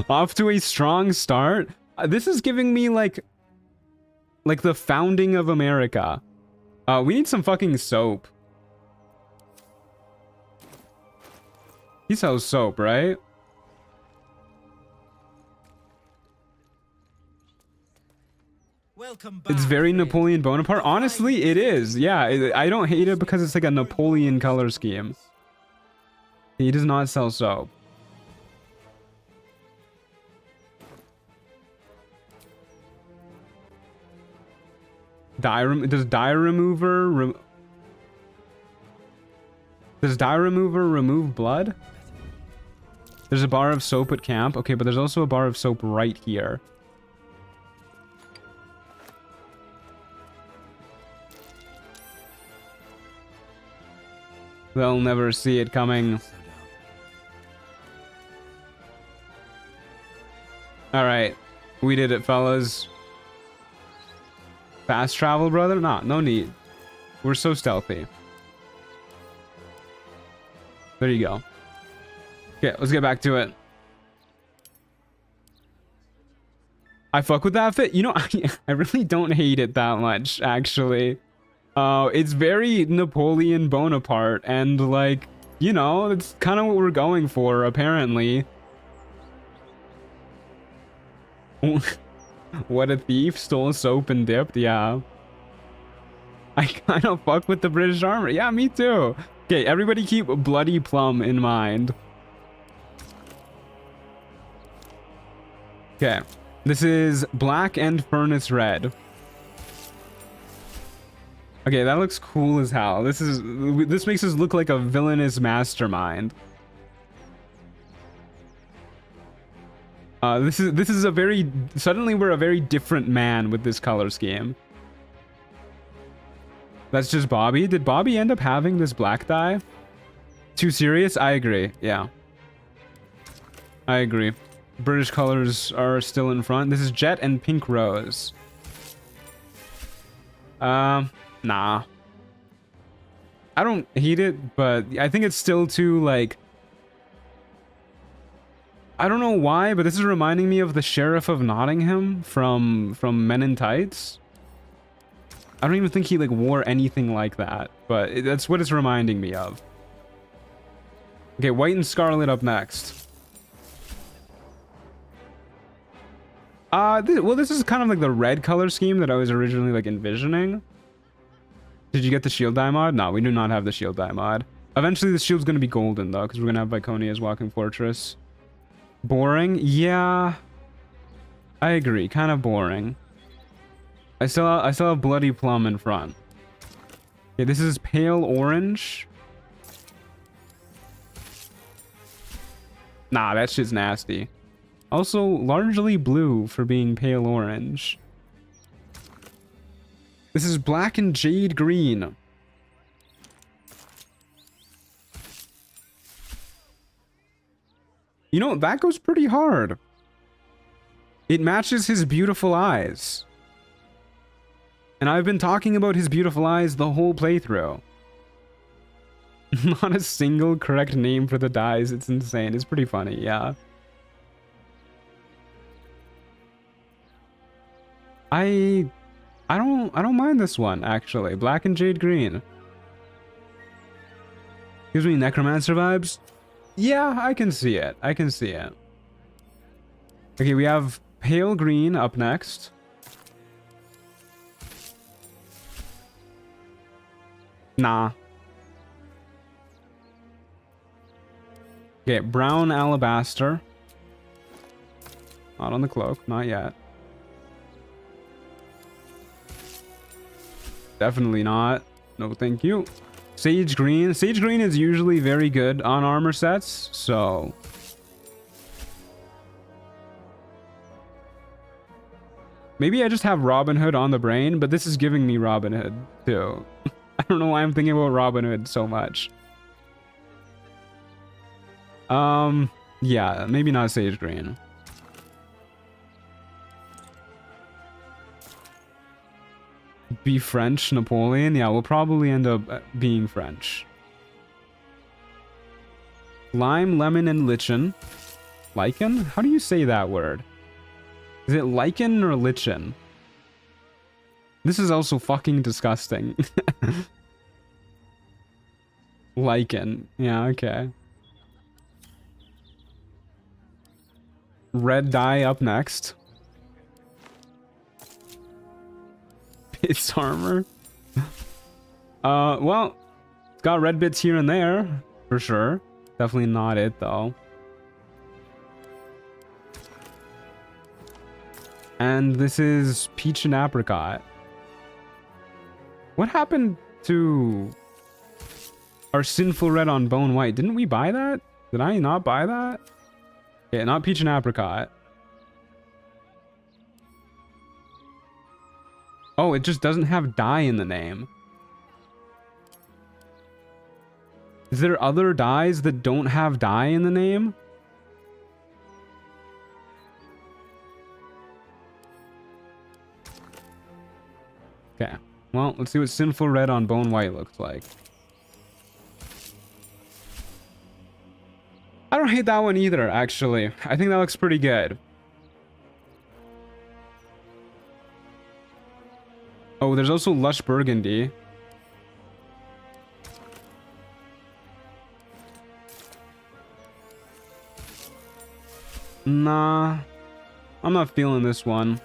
Off to a strong start. This is giving me like the founding of America. We need some fucking soap. He sells soap, right? It's very Napoleon Bonaparte. Honestly, it is. Yeah, I don't hate it because it's like a Napoleon color scheme. He does not sell soap. Does dye remover remove blood? There's a bar of soap at camp. Okay, but there's also a bar of soap right here. They'll never see it coming. All right, we did it, fellas. Fast travel, brother? Nah, no need. We're so stealthy. There you go. Okay, let's get back to it. I fuck with that fit. You know, I really don't hate it that much, actually. It's very Napoleon Bonaparte, and like, you know, it's kind of what we're going for, apparently. What a thief, stole soap and dipped. Yeah, I kind of fuck with the British armor. Yeah, me too. Okay, everybody keep Bloody Plum in mind. Okay, this is black and furnace red. Okay, that looks cool as hell. This makes us look like a villainous mastermind. This is a very, suddenly we're a very different man with this color scheme. That's just Bobby. Did Bobby end up having this black dye? Too serious? I agree. Yeah. I agree. British colors are still in front. This is Jet and Pink Rose. Nah. I don't hate it, but I think it's still too, like... I don't know why, but this is reminding me of the Sheriff of Nottingham from Men in Tights. I don't even think he, like, wore anything like that, but that's what it's reminding me of. Okay, White and Scarlet up next. Well, this is kind of like the red color scheme that I was originally, like, envisioning. Did you get the shield dye mod? No, we do not have the shield dye mod. Eventually, the shield's going to be golden, though, because we're going to have Viconia's Walking Fortress. Boring? Yeah. I agree. Kind of boring. I still have Bloody Plum in front. Okay, this is Pale Orange. Nah, that shit's nasty. Also, largely blue for being Pale Orange. This is Black and Jade Green. You know, that goes pretty hard. It matches his beautiful eyes. And I've been talking about his beautiful eyes the whole playthrough. Not a single correct name for the dyes. It's insane. It's pretty funny, yeah. I don't mind this one, actually. Black and Jade Green. Gives me Necromancer vibes. Yeah, I can see it. I can see it. Okay, we have Pale Green up next. Nah. Okay, Brown Alabaster. Not on the cloak, not yet. Definitely not. No, thank you. Sage Green. Sage Green is usually very good on armor sets, so... Maybe I just have Robin Hood on the brain, but this is giving me Robin Hood, too. I don't know why I'm thinking about Robin Hood so much. Yeah, maybe not Sage Green. Be French, Napoleon. Yeah, we'll probably end up being French. Lime, lemon, and lichen. Lichen? How do you say that word? Is it lichen or lichen? This is also fucking disgusting. Lichen. Yeah, okay. Red dye up next. It's armor. Well, it's got red bits here and there, for sure. Definitely not it, though. And this is Peach and Apricot. What happened to our Sinful Red on Bone White? Didn't we buy that? Did I not buy that? Yeah, not Peach and Apricot. Oh, it just doesn't have dye in the name. Is there other dyes that don't have dye in the name? Okay. Well, let's see what Sinful Red on Bone White looks like. I don't hate that one either, actually. I think that looks pretty good. Oh, there's also Lush Burgundy. Nah. I'm not feeling this one.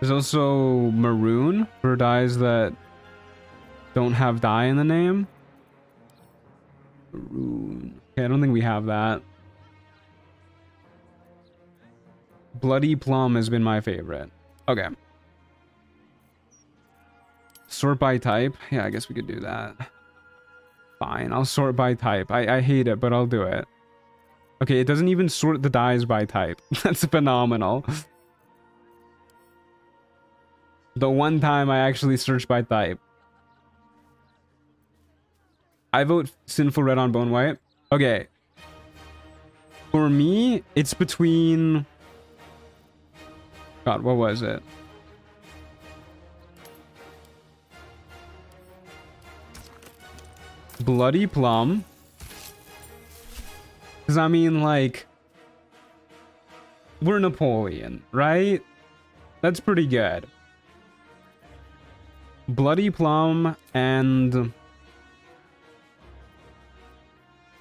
There's also Maroon for dyes that don't have dye in the name. Maroon. Okay, I don't think we have that. Bloody Plum has been my favorite. Okay. Sort by type. Yeah, I guess we could do that. Fine, I'll sort by type. I hate it, but I'll do it. Okay, it doesn't even sort the dyes by type. That's phenomenal. The one time I actually searched by type. I vote Sinful Red on Bone White. Okay. For me, it's between... God, what was it? Bloody Plum. Because, I mean, like... We're Napoleon, right? That's pretty good. Bloody Plum and...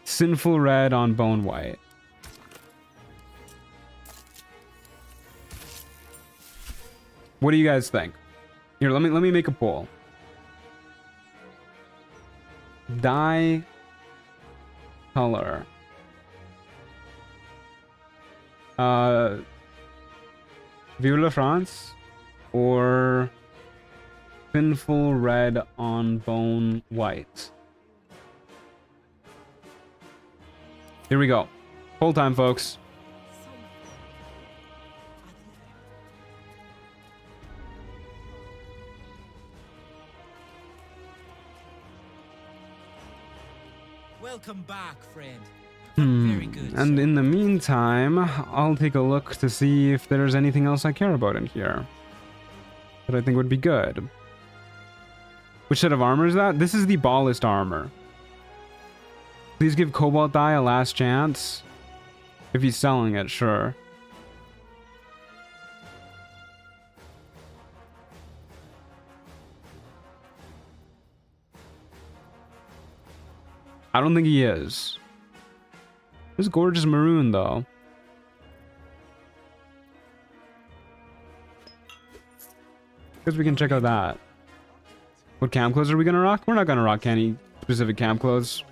Sinful Red on Bone White. What do you guys think? Here, let me make a poll. Dye color. Vive la France or Sinful Red on Bone White. Here we go. Poll time, folks. Welcome back, friend. Very good. And in the meantime, I'll take a look to see if there's anything else I care about in here that I think would be good. Which set of armor is that? This is the ballast armor. Please give Cobalt Dye a last chance. If he's selling it, sure. I don't think he is. This gorgeous maroon, though. Because we can check out that. What camp clothes are we gonna rock? We're not gonna rock any specific camp clothes.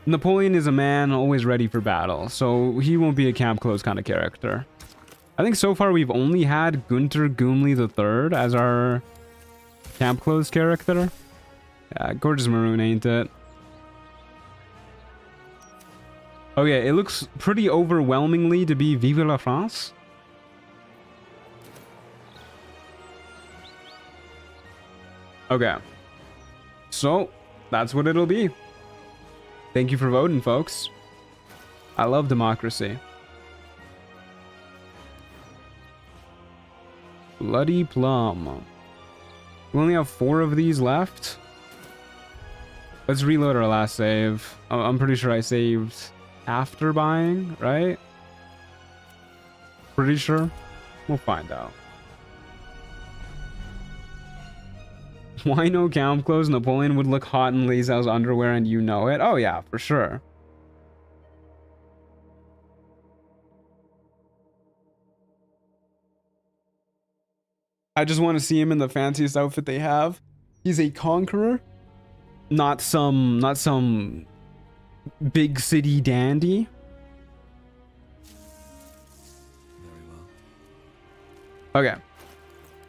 Napoleon is a man always ready for battle, so he won't be a camp clothes kind of character. I think so far we've only had Gunter Goomley III as our camp clothes character. Yeah, gorgeous maroon, ain't it? Okay, it looks pretty overwhelmingly to be Vive la France. Okay. So, that's what it'll be. Thank you for voting, folks. I love democracy. Bloody Plum. We only have 4 of these left. Let's reload our last save. I'm pretty sure I saved after buying, right? Pretty sure. We'll find out. Why no camp clothes? Napoleon would look hot in Lizau's underwear and you know it. Oh yeah, for sure. I just want to see him in the fanciest outfit they have. He's a conqueror, not some big city dandy. Very well. Okay.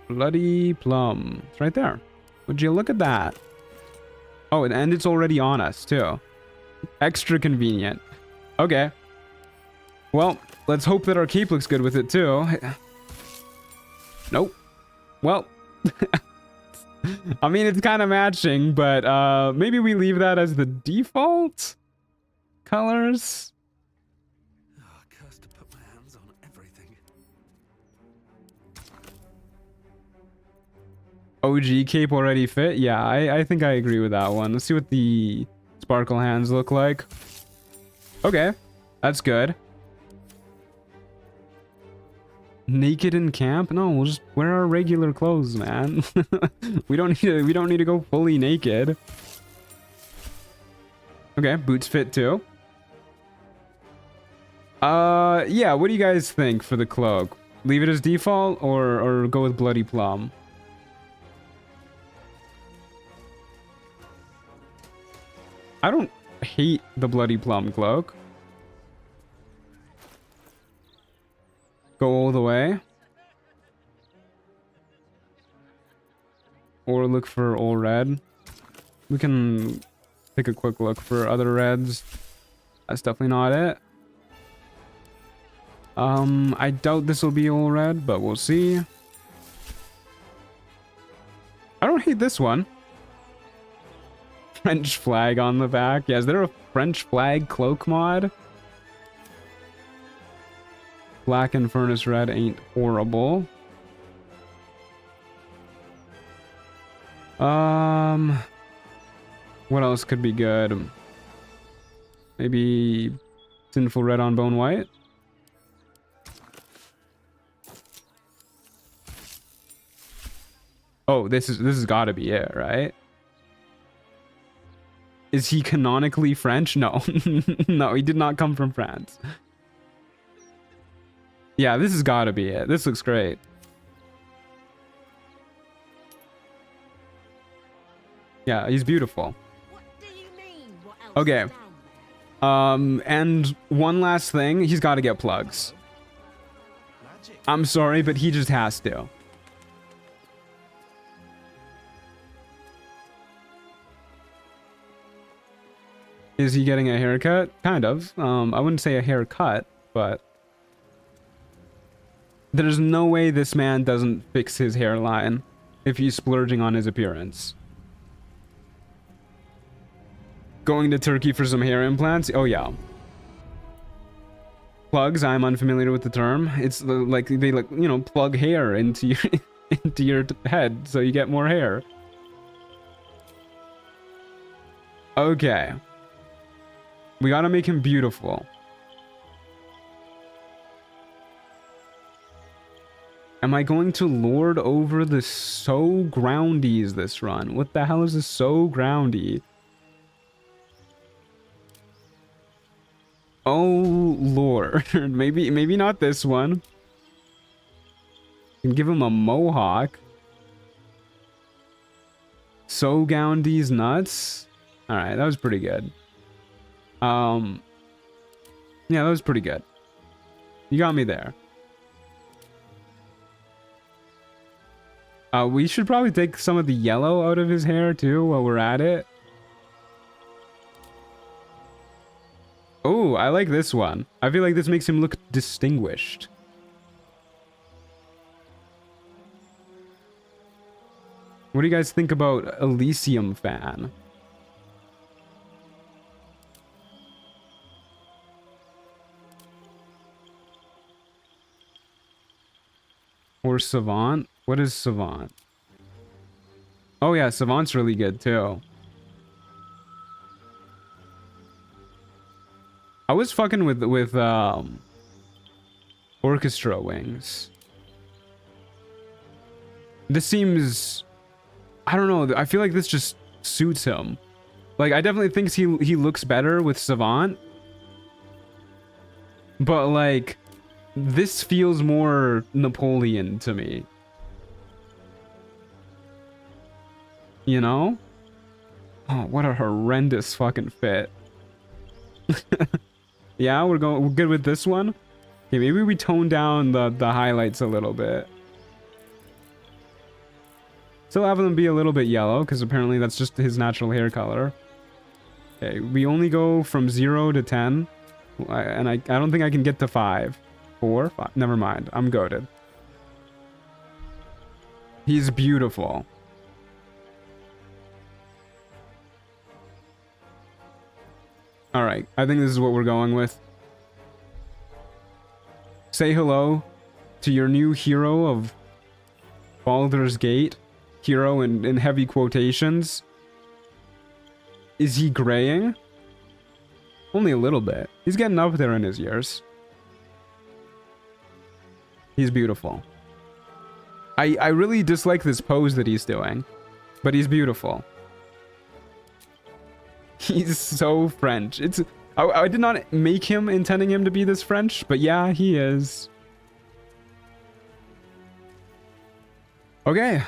Bloody Plum. It's right there. Would you look at that? Oh, and it's already on us, too. Extra convenient. Okay. Well, let's hope that our cape looks good with it, too. Nope. Well. I mean, it's kind of matching, but maybe we leave that as the default colors. Oh, cursed to put my hands on everything. OG cape already fit? Yeah, I think I agree with that one. Let's see what the sparkle hands look like. Okay, that's good. Naked in camp? No, we'll just wear our regular clothes, man. we don't need to go fully naked. Okay, boots fit too. Yeah, what do you guys think for the cloak? Leave it as default or go with Bloody Plum? I don't hate the Bloody Plum cloak. Go all the way. Or look for all red. We can take a quick look for other reds. That's definitely not it. I doubt this will be all red, but we'll see. I don't hate this one. French flag on the back. Yeah, is there a French flag cloak mod? Black and furnace red ain't horrible. What else could be good? Maybe sinful red on bone white. Oh, this has got to be it, right? Is he canonically French? No. No, he did not come from France. Yeah, this has got to be it. This looks great. Yeah, he's beautiful. Okay. And one last thing, he's got to get plugs. I'm sorry, but he just has to. Is he getting a haircut? Kind of. I wouldn't say a haircut, but there's no way this man doesn't fix his hairline if he's splurging on his appearance. Going to Turkey for some hair implants? Oh yeah. Plugs, I'm unfamiliar with the term. It's like they like, you know, plug hair into your into your head so you get more hair. Okay. We gotta make him beautiful. Am I going to lord over the so groundies this run? What the hell is this so groundy? Oh lord. maybe not this one. Can give him a mohawk. So goundies nuts. Alright, that was pretty good. Yeah, that was pretty good. You got me there. We should probably take some of the yellow out of his hair too while we're at it. Oh, I like this one. I feel like this makes him look distinguished. What do you guys think about Elysium fan? Or Savant? What is Savant? Oh yeah, Savant's really good too. I was fucking with orchestra wings. This seems, I don't know, I feel like this just suits him. Like I definitely think he looks better with Savant. But like this feels more Napoleon to me. You know? Oh, what a horrendous fucking fit. Yeah, we're good with this one. Okay, maybe we tone down the highlights a little bit. Still have them be a little bit yellow, because apparently that's just his natural hair color. Okay, we only go from 0 to 10. And I don't think I can get to 5. 4? 5. Never mind. I'm goated. He's beautiful. Alright, I think this is what we're going with. Say hello to your new hero of Baldur's Gate. Hero in heavy quotations. Is he graying? Only a little bit. He's getting up there in his years. He's beautiful. I really dislike this pose that he's doing, but he's beautiful. He's so French. I did not make him intending him to be this French, but yeah, he is. Okay.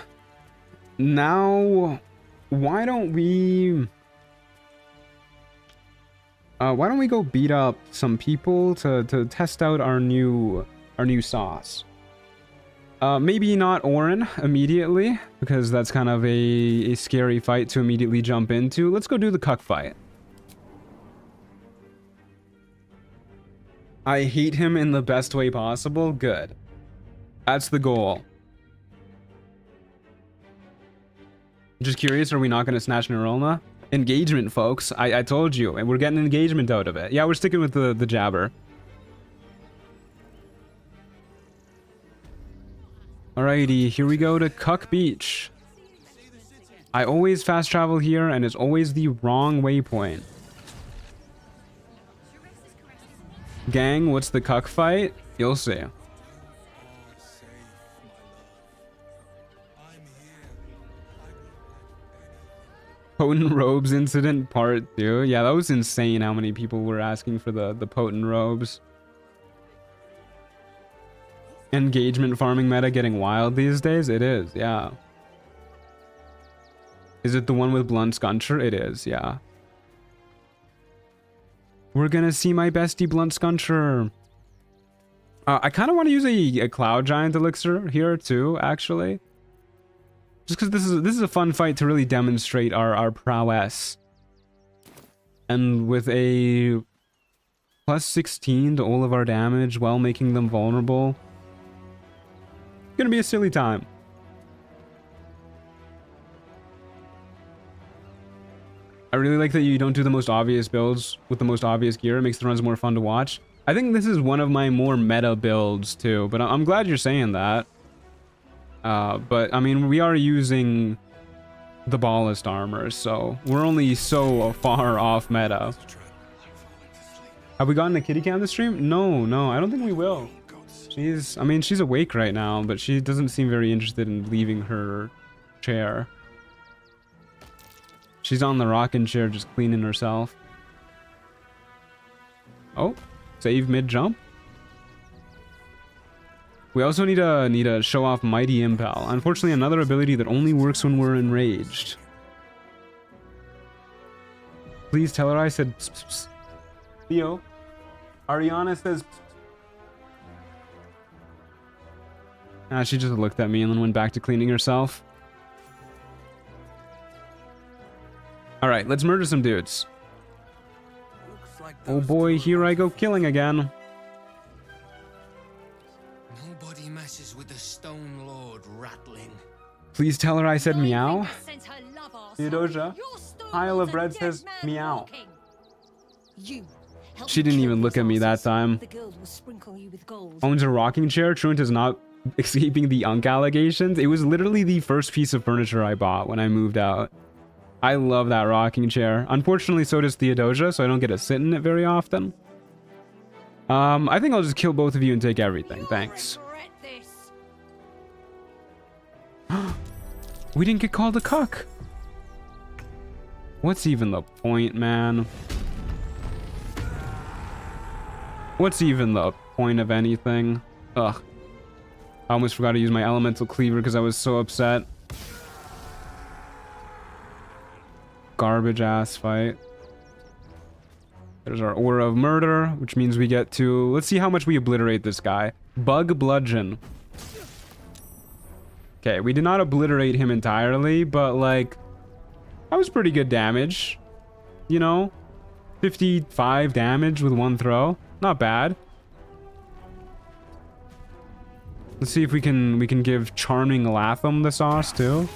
Now, why don't we go beat up some people to test out our new sauce? Maybe not Orin immediately, because that's kind of a scary fight to immediately jump into. Let's go do the cuck fight. I hate him in the best way possible. Good. That's the goal. Just curious, are we not going to snatch Neurona? Engagement, folks. I told you, and we're getting engagement out of it. Yeah, we're sticking with the jabber. Alrighty, here we go to Cuck Beach. I always fast travel here, and it's always the wrong waypoint. Gang, what's the cuck fight? You'll see. Potent robes incident part 2. Yeah, that was insane how many people were asking for the potent robes. Engagement farming meta getting wild these days? It is, yeah. Is it the one with Blunt Scuncher? It is, yeah. We're gonna see my bestie Blunt Scuncher. I kind of want to use a Cloud Giant elixir here too, actually. Just because this is a fun fight to really demonstrate our prowess. And with a plus 16 to all of our damage while making them vulnerable. Gonna be a silly time. I really like that you don't do the most obvious builds with the most obvious gear. It makes the runs more fun to watch. I think this is one of my more meta builds too, but I'm glad you're saying that. But I mean, we are using the ballast armor, so we're only so far off meta. Have we gotten a kitty cam this stream? No, I don't think we will. I mean, she's awake right now, but she doesn't seem very interested in leaving her chair. She's on the rocking chair just cleaning herself. Oh, save mid-jump. We also need to show off Mighty Impel. Unfortunately, another ability that only works when we're enraged. Please tell her I said pss, pss, pss. Theo. Ariana says pss, pss. She just looked at me and then went back to cleaning herself. Alright, let's murder some dudes. Oh boy, here I go killing again. Nobody messes with the Stone Lord rattling. Please tell her I said meow. Theodosia, Pile of Bread says meow. She didn't even look at me that time. Owns a rocking chair. Truant is not escaping the Unk allegations. It was literally the first piece of furniture I bought when I moved out. I love that rocking chair. Unfortunately, so does Theodosia, so I don't get to sit in it very often. I think I'll just kill both of you and take everything. Thanks. We didn't get called a cuck. What's even the point, man? What's even the point of anything? Ugh. I almost forgot to use my elemental cleaver because I was so upset. Garbage ass fight. There's our aura of murder, which means we get to, let's see how much we obliterate this guy. Bug bludgeon. Okay, we did not obliterate him entirely, but like that was pretty good damage. You know, 55 damage with one throw. Not bad. Let's see if we can give Charming Latham the sauce too.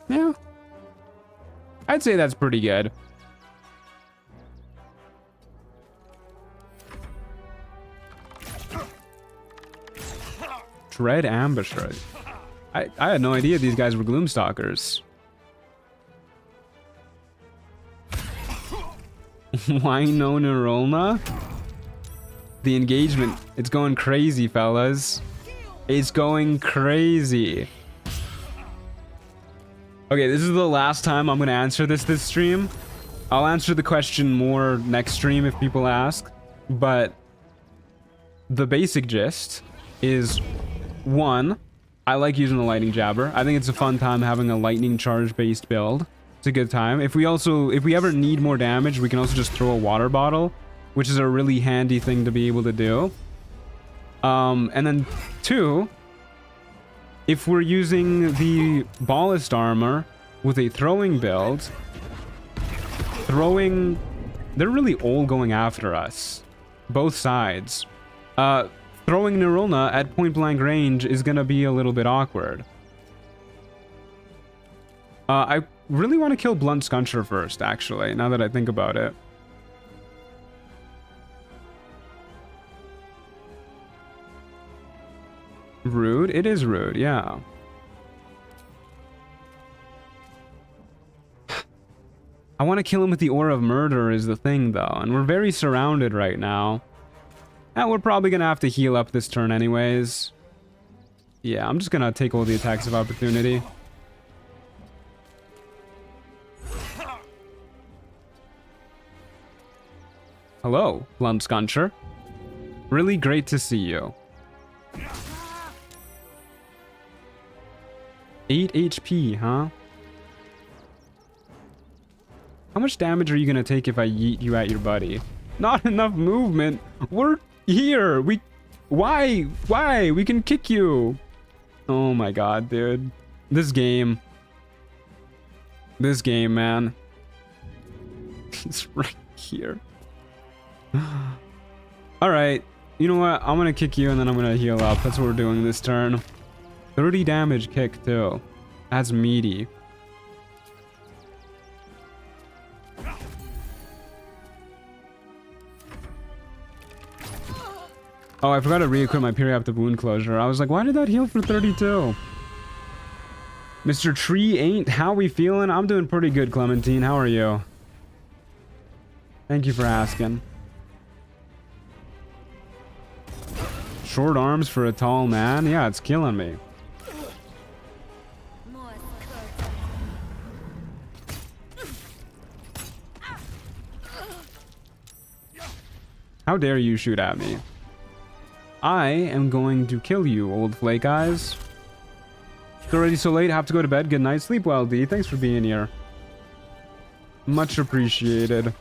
Yeah. I'd say that's pretty good. Dread Ambusher. I had no idea these guys were Gloomstalkers. Wino Neurolna? The engagement. It's going crazy, fellas. It's going crazy. Okay, this is the last time I'm going to answer this stream. I'll answer the question more next stream if people ask. But the basic gist is, one, I like using the lightning jabber. I think it's a fun time having a lightning charge based build. It's a good time. If we ever need more damage, we can also just throw a water bottle, which is a really handy thing to be able to do. And then two, if we're using the ballast armor with a throwing build, they're really all going after us. Both sides. Throwing Neurolna at point blank range is gonna be a little bit awkward. I really want to kill Blunt Scuncher first, actually, now that I think about it. Rude? It is rude, yeah. I want to kill him with the Aura of Murder is the thing, though, and we're very surrounded right now. And we're probably going to have to heal up this turn anyways. Yeah, I'm just going to take all the attacks of opportunity. Hello, Blunt Scuncher. Really great to see you. 8 HP, huh? How much damage are you gonna take if I yeet you at your buddy? Not enough movement. We're here. Why? We can kick you. Oh my god, dude. This game, man. It's right here. Alright. You know what? I'm gonna kick you and then I'm gonna heal up. That's what we're doing this turn. 30 damage kick, too. That's meaty. Oh, I forgot to re-equip my periaptic wound closure. I was like, why did that heal for 32? Mr. Tree Ain't, how we feeling? I'm doing pretty good, Clementine. How are you? Thank you for asking. Short arms for a tall man? Yeah, it's killing me. How dare you shoot at me? I am going to kill you, old flake eyes. It's already so late, have to go to bed. Good night. Sleep well, D. Thanks for being here. Much appreciated.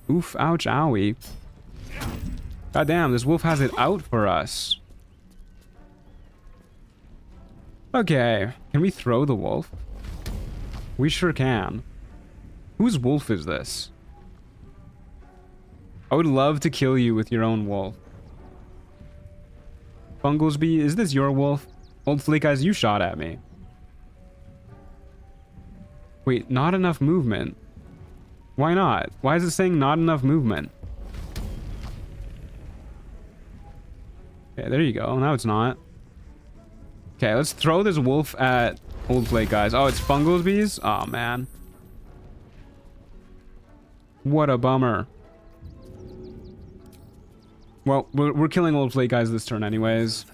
Oof, ouch, owie. God damn, this wolf has it out for us. Okay, can we throw the wolf? We sure can. Whose wolf is this? I would love to kill you with your own wolf. Funglesby, is this your wolf? Old Flake Eyes, you shot at me. Wait, not enough movement. Why not? Why is it saying not enough movement? Okay, there you go. Now it's not. Okay, let's throw this wolf at Old Flake Eyes. Oh, it's Funglesby's? Oh, man. What a bummer. Well, we're killing Old Flake Eyes this turn anyways.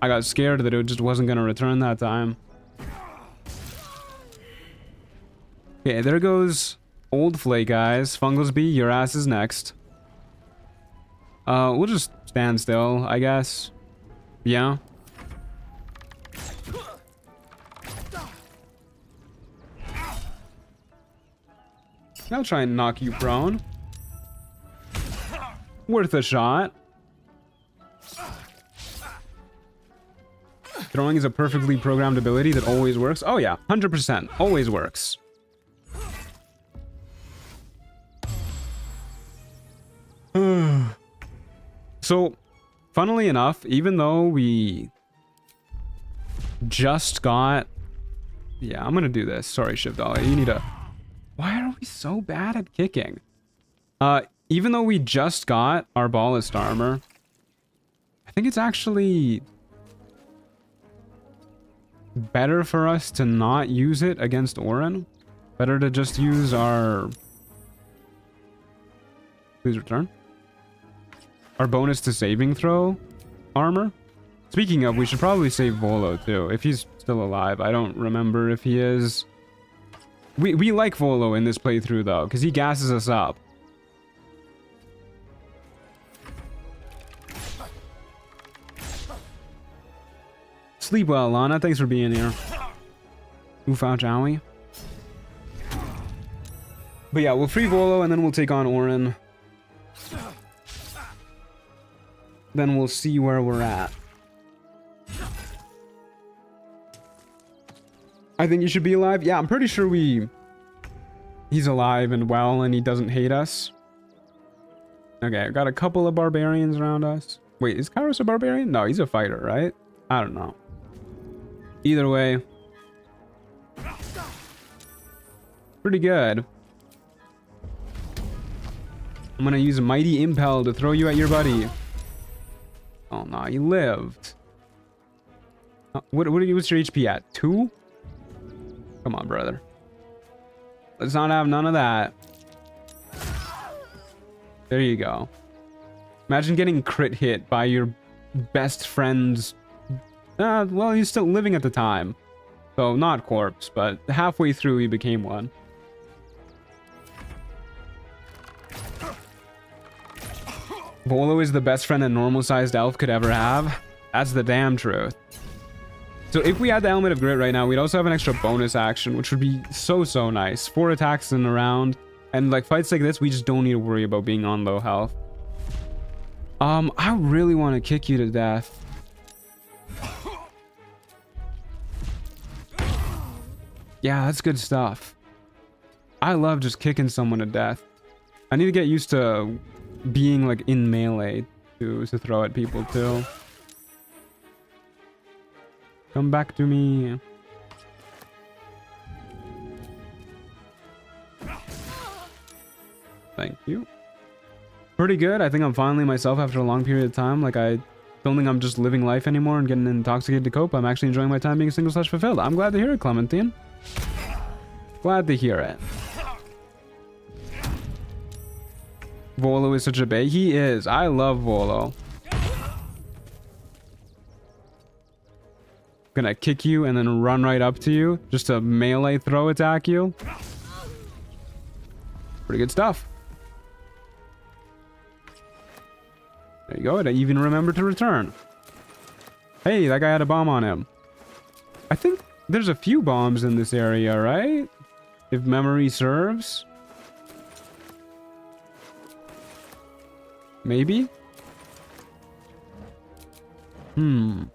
I got scared that it just wasn't going to return that time. Okay, there goes Old Flake Eyes. Funglesby, your ass is next. We'll just stand still, I guess. Yeah. I'll try and knock you prone. Worth a shot. Throwing is a perfectly programmed ability that always works. Oh yeah, 100%. Always works. So, funnily enough, even though we just got... Yeah, I'm gonna do this. Sorry, Shivdolly. You need to... Why are we so bad at kicking? Even though we just got our ballast armor, I think it's actually better for us to not use it against Orin. Better to just use our... Please return. Our bonus to saving throw armor. Speaking of, we should probably save Volo too, if he's still alive. I don't remember if he is... We like Volo in this playthrough, though, because he gasses us up. Sleep well, Lana. Thanks for being here. Oof, ouch, owie. But yeah, we'll free Volo, and then we'll take on Orin. Then we'll see where we're at. I think you should be alive. Yeah, I'm pretty sure he's alive and well and he doesn't hate us. Okay, I got a couple of barbarians around us. Wait, is Kairos a barbarian? No, he's a fighter, right? I don't know. Either way, pretty good. I'm gonna use a Mighty Impel to throw you at your buddy. Oh no, he lived. What's your HP at? 2? Come on, brother. Let's not have none of that. There you go. Imagine getting crit hit by your best friend's... well, he's still living at the time. So, not corpse, but halfway through he became one. Volo is the best friend a normal-sized elf could ever have. That's the damn truth. So if we had the Element of Grit right now, we'd also have an extra bonus action, which would be so nice. 4 attacks in a round. And like fights like this, we just don't need to worry about being on low health. I really want to kick you to death. Yeah, that's good stuff. I love just kicking someone to death. I need to get used to being like in melee to throw at people too. Come back to me. Thank you. Pretty good. I think I'm finally myself after a long period of time. Like, I don't think I'm just living life anymore and getting intoxicated to cope. I'm actually enjoying my time being single/fulfilled. I'm glad to hear it, Clementine. Glad to hear it. Volo is such a bae. He is. I love Volo. Gonna kick you and then run right up to you just to melee throw attack you. Pretty good stuff. There you go. I even remember to return. Hey, that guy had a bomb on him. I think there's a few bombs in this area, right? If memory serves. Maybe? Well,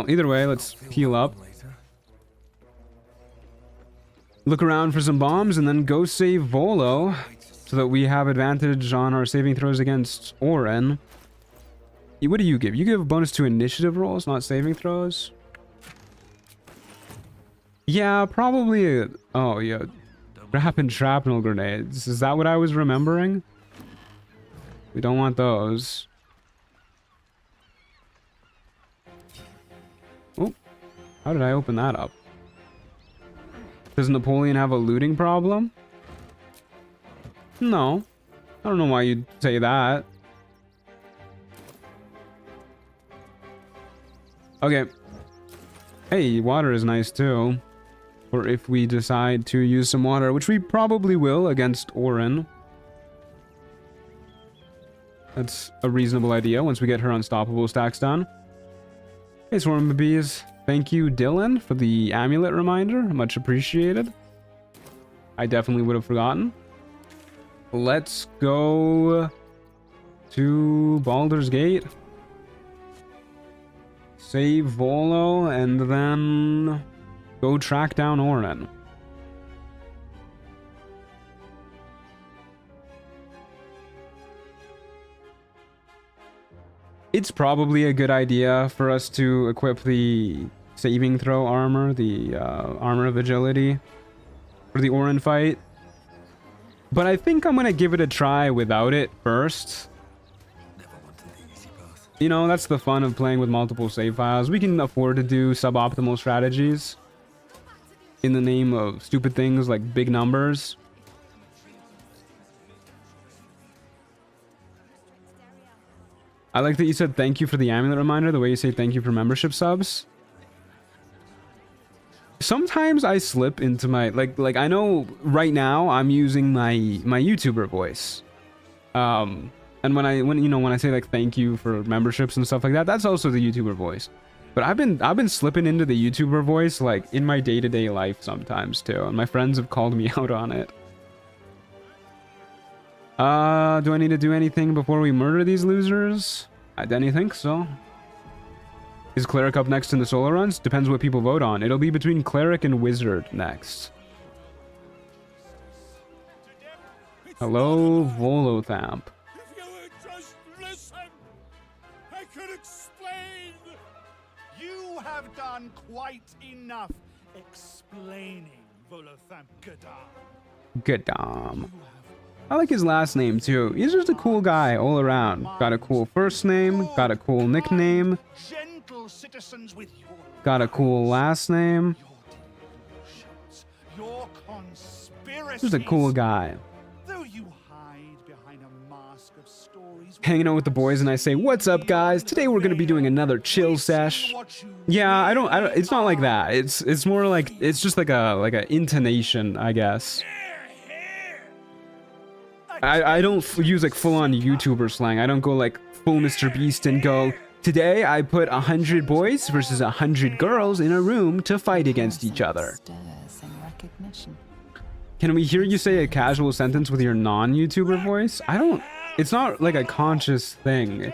either way, let's heal up. Look around for some bombs and then go save Volo so that we have advantage on our saving throws against Orin. What do you give? You give a bonus to initiative rolls, not saving throws? Yeah, probably. Oh, yeah. Rapid shrapnel grenades. Is that what I was remembering? We don't want those. Oh, how did I open that up? Does Napoleon have a looting problem? No. I don't know why you'd say that. Okay. Hey, water is nice too. Or if we decide to use some water, which we probably will against Orin. That's a reasonable idea once we get her unstoppable stacks done. Hey, Swarm Bees. Thank you, Dylan, for the amulet reminder. Much appreciated. I definitely would have forgotten. Let's go to Baldur's Gate. Save Volo and then go track down Orin. It's probably a good idea for us to equip the saving throw armor, the armor of agility for the Orin fight. But I think I'm going to give it a try without it first. You know, that's the fun of playing with multiple save files. We can afford to do suboptimal strategies in the name of stupid things like big numbers. I like that you said thank you for the amulet reminder, the way you say thank you for membership subs. Sometimes I slip into my like I know right now I'm using my YouTuber voice. And when I say like thank you for memberships and stuff like that, that's also the YouTuber voice. But I've been slipping into the YouTuber voice like in my day-to-day life sometimes too, and my friends have called me out on it. Do I need to do anything before we murder these losers? I didn't think so. Is Cleric up next in the solo runs? Depends what people vote on. It'll be between Cleric and Wizard next. Hello, Volothamp. If you would just listen, I could explain. You have done quite enough explaining, Volothamp Gadam. Gadam. I like his last name too. He's just a cool guy all around. Got a cool first name, got a cool nickname, Gentle citizens with got a cool last name. your conspiracies. Just a cool guy. Though you hide behind a mask of stories. Hanging out with the boys and I say, "What's up, guys? Today we're gonna be doing another chill sesh." Yeah, I don't it's not like that. It's more like it's just like a intonation, I guess. I don't use like full-on YouTuber slang. I don't go like full Mr. Beast and go, "Today I put 100 boys versus 100 girls in a room to fight against each other." Can we hear you say a casual sentence with your non-YouTuber voice? It's not like a conscious thing.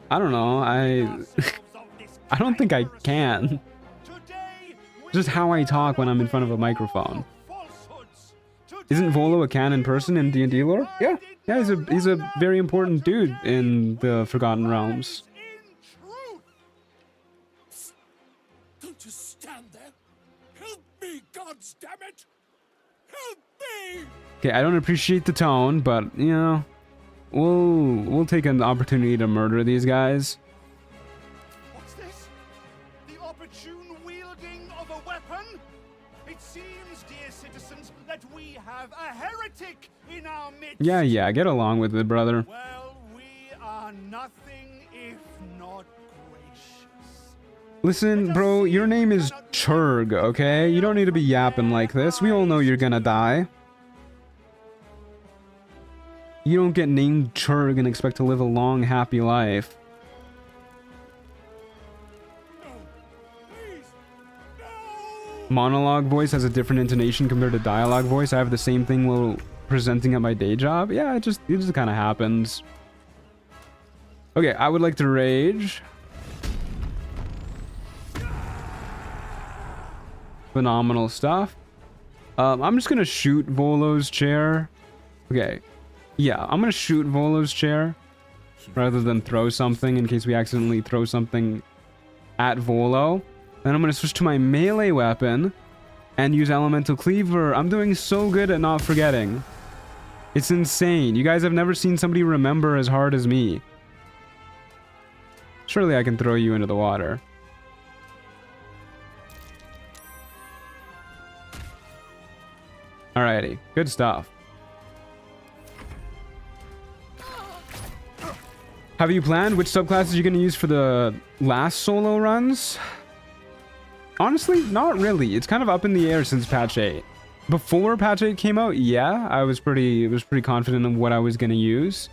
I don't know, I don't think I can. Just how I talk when I'm in front of a microphone. Isn't Volo a canon person in D&D lore? Yeah, he's a very important dude in the Forgotten Realms. Don't just stand there. Help me, gods damn it! Help me! Okay, I don't appreciate the tone, but you know, we'll take an opportunity to murder these guys. What's this? The opportune wielding of a weapon? It seems, dear citizens, that we have a heretic in our midst. Yeah, get along with it, brother. Well, we are nothing if not gracious. Listen, bro, your name is Churg, okay? You don't need to be yapping like this. We all know you're gonna die. You don't get named Churg and expect to live a long, happy life. Monologue voice has a different intonation compared to dialogue voice. I have the same thing while presenting at my day job. Yeah, it just kind of happens. Okay, I would like to rage. Phenomenal stuff. I'm just gonna shoot Volo's chair. Okay, yeah, I'm gonna shoot Volo's chair rather than throw something in case we accidentally throw something at Volo. Then I'm gonna switch to my melee weapon and use Elemental Cleaver. I'm doing so good at not forgetting. It's insane. You guys have never seen somebody remember as hard as me. Surely I can throw you into the water. Alrighty, good stuff. Have you planned which subclasses you're gonna use for the last solo runs? Honestly, not really. It's kind of up in the air since patch 8. Before patch 8 came out, yeah, I was pretty confident in what I was gonna use.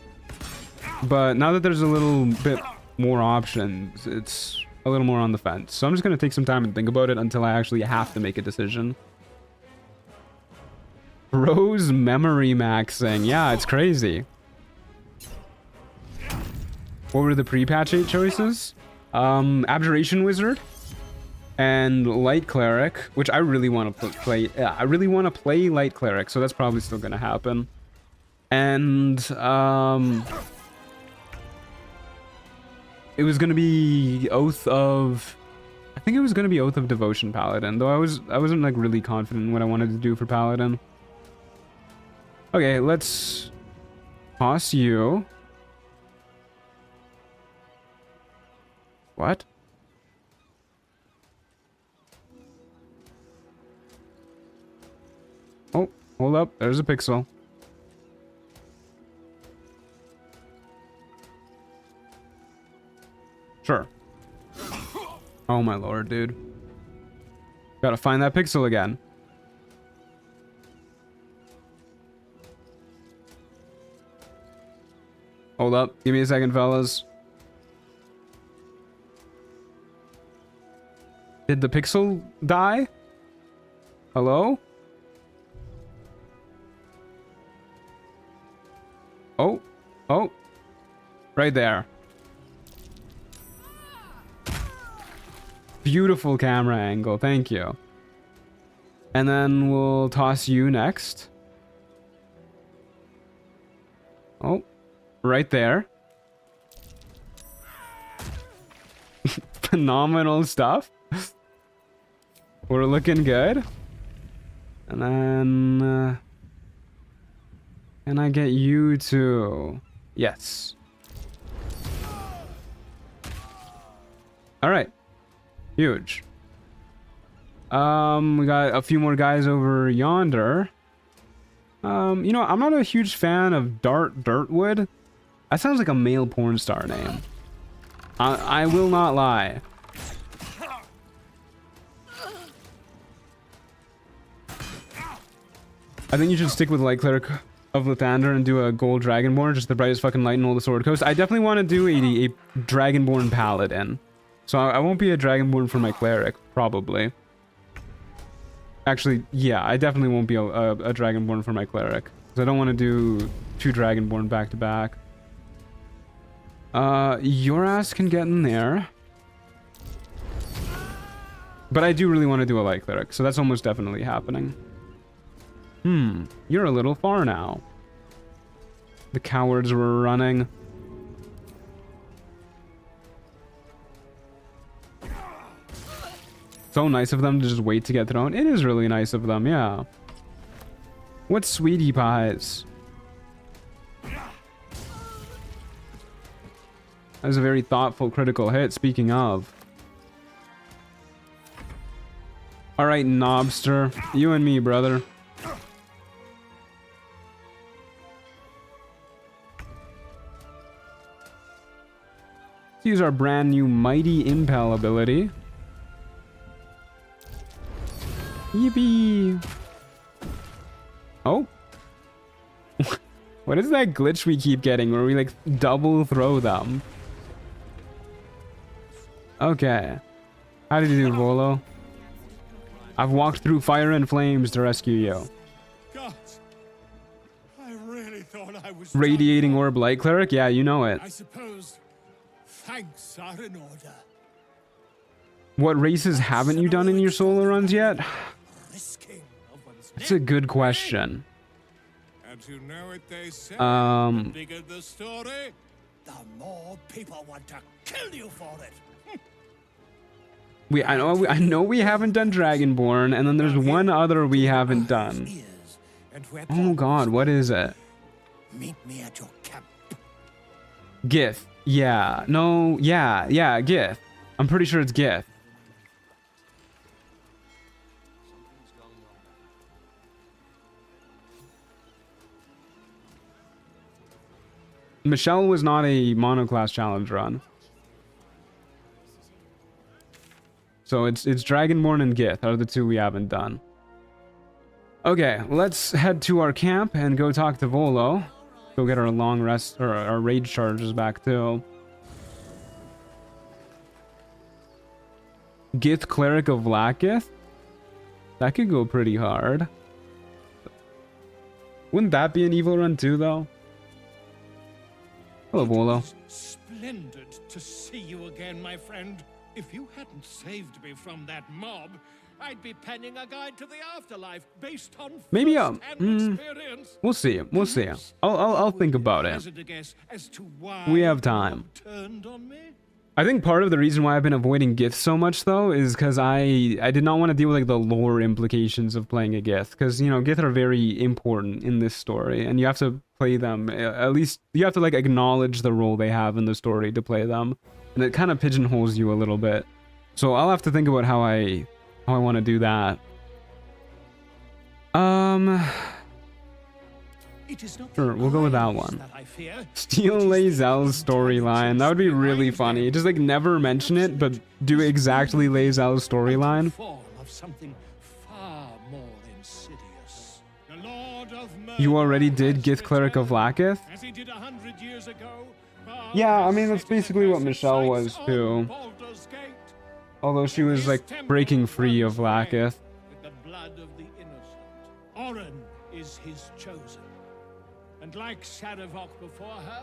But now that there's a little bit more options, it's a little more on the fence. So I'm just gonna take some time and think about it until I actually have to make a decision. Rose memory maxing. Yeah, it's crazy. What were the pre-patch 8 choices? Abjuration Wizard and Light Cleric, which I really want to play. Yeah, I really want to play Light Cleric, so that's probably still going to happen. And it was going to be Oath of... I think it was going to be Oath of Devotion Paladin, though I wasn't like really confident in what I wanted to do for Paladin. Okay, let's toss you. What? Oh, hold up. There's a pixel. Sure. Oh my lord, dude. Gotta find that pixel again. Hold up. Give me a second, fellas. Did the pixel die? Hello? Oh. Oh. Right there. Beautiful camera angle. Thank you. And then we'll toss you next. Oh, right there. Phenomenal stuff. We're looking good. And then... can I get you to... Yes. Alright. Huge. We got a few more guys over yonder. You know, I'm not a huge fan of Dirtwood. That sounds like a male porn star name. I will not lie. I think you should stick with Light Cleric of Lathander and do a gold Dragonborn, just the brightest fucking light in all the Sword Coast. I definitely want to do a Dragonborn Paladin. So I won't be a Dragonborn for my Cleric, probably. Actually, yeah, I definitely won't be a Dragonborn for my Cleric. Because I don't want to do 2 Dragonborn back to back. Your ass can get in there. But I do really want to do a Light Cleric, so that's almost definitely happening. You're a little far now. The cowards were running. So nice of them to just wait to get thrown. It is really nice of them, yeah. What sweetie pies? That was a very thoughtful critical hit, speaking of. Alright, Knobster. You and me, brother. Let's use our brand new Mighty Impel ability. Yippee! Oh. What is that glitch we keep getting where we like double throw them? Okay. How did you do, Volo? I've walked through fire and flames to rescue you. God, I really thought I was Radiating Orb Light Cleric? Yeah, you know it. I suppose thanks are in order. What races haven't you done in your solo runs yet? That's a good question. And you know what they say, the bigger the story, the more people want to kill you for it. I know we haven't done Dragonborn, and then there's one other we haven't done. Oh god, what is it? Meet me at your camp. Gith. Yeah. No, yeah, Gith. I'm pretty sure it's Gith. Michelle was not a monoclass challenge run. So it's Dragonborn and Gith are the 2 we haven't done. Okay, let's head to our camp and go talk to Volo. Go get our long rest, or our rage charges back too. Gith Cleric of Lakith? That could go pretty hard. Wouldn't that be an evil run too, though? Hello, Volo. Splendid to see you again, my friend. If you hadn't saved me from that mob, I'd be penning a guide to the afterlife based on maybe experience. We'll see. We'll see. I'll think about it. We have time. I think part of the reason why I've been avoiding Gith so much though is because I did not want to deal with like the lore implications of playing a Gith, because you know Gith are very important in this story and you have to play them, at least you have to like acknowledge the role they have in the story to play them, and it kind of pigeonholes you a little bit. So I'll have to think about how I want to do that. Sure, we'll go with that one. Steal Lae'zel's storyline. That would be really funny. Just like never mention it, but do exactly Lae'zel's storyline. You already did Gith Cleric of Lakith? Yeah, I mean that's basically what Michelle was too. Although she was like breaking free of Lakith. With the blood of the innocent, Orin is his chosen. And like Shadowhawk before her,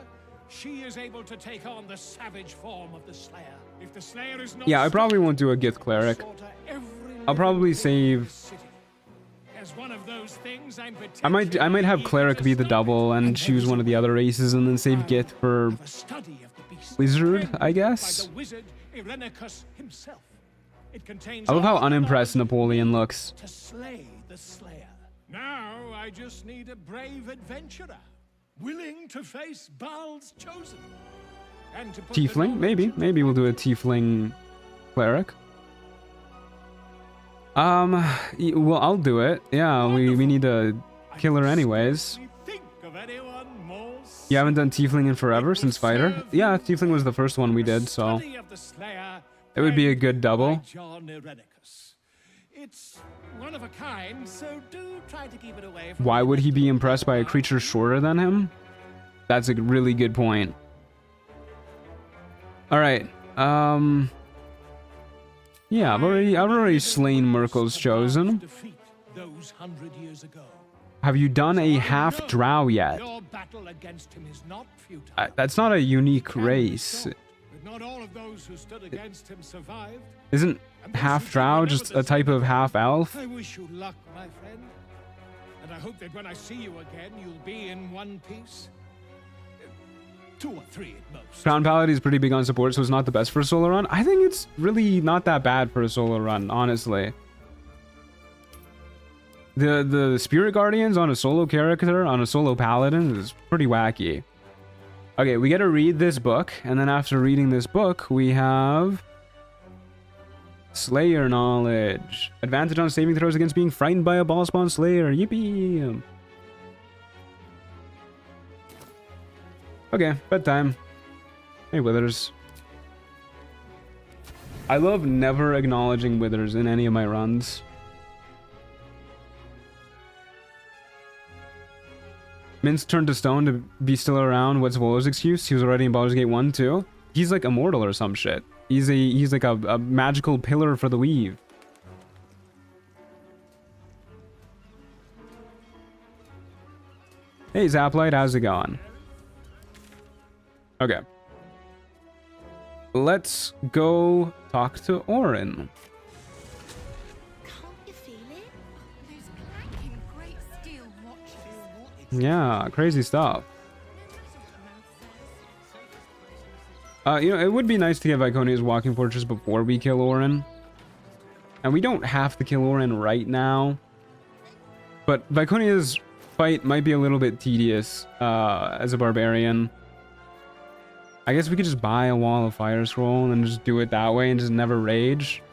she is able to take on the savage form of the Slayer. If the Slayer is not, yeah, I probably won't do a Gith Cleric. I'll probably save As one of those things, I'm I might have Cleric be the double and choose one of the other races and then save Gith for Wizard, I guess. by the wizard Irenicus himself. It contains I love how all unimpressed Napoleon looks. to slay the Slayer. Now I just need a brave adventurer, willing to face Baal's chosen. And to put the Tiefling, maybe we'll do a Tiefling Cleric. Well, I'll do it. Yeah, we need a killer anyways. You haven't done Tiefling in forever since Fighter? Yeah, Tiefling was the first one we did, so it would be a good double. It's one of a kind, so do try to keep it away from Why would he be impressed by a creature shorter than him? That's a really good point. All right. Yeah, I've already slain Merkel's Chosen. those 100 years ago. Have you done a half drow yet? Your battle against him is not futile. That's not a unique race. But not all of those who stood against him survived. Isn't half drow just a type of half elf? I wish you luck, my friend. And I hope that when I see you again, you'll be in one piece. 2 or 3 at most. Crown Paladin is pretty big on support, so it's not the best for a solo run. I think it's really not that bad for a solo run, honestly. The Spirit Guardians on a solo character, on a solo Paladin, is pretty wacky. Okay, we gotta read this book, and then after reading this book, we have Slayer Knowledge. Advantage on saving throws against being frightened by a ball spawn Slayer. Yippee! Okay, bedtime. Hey, Withers. I love never acknowledging Withers in any of my runs. Mince turned to stone to be still around. What's Volo's excuse? He was already in Baldur's Gate 1 too. He's like immortal or some shit. He's like a magical pillar for the weave. Hey Zaplight, how's it going? Okay. Let's go talk to Orin. Yeah, crazy stuff. You know, it would be nice to get Viconia's Walking Fortress before we kill Orin. And we don't have to kill Orin right now. But Viconia's fight might be a little bit tedious as a barbarian. I guess we could just buy a Wall of Fire Scroll and then just do it that way and just never rage.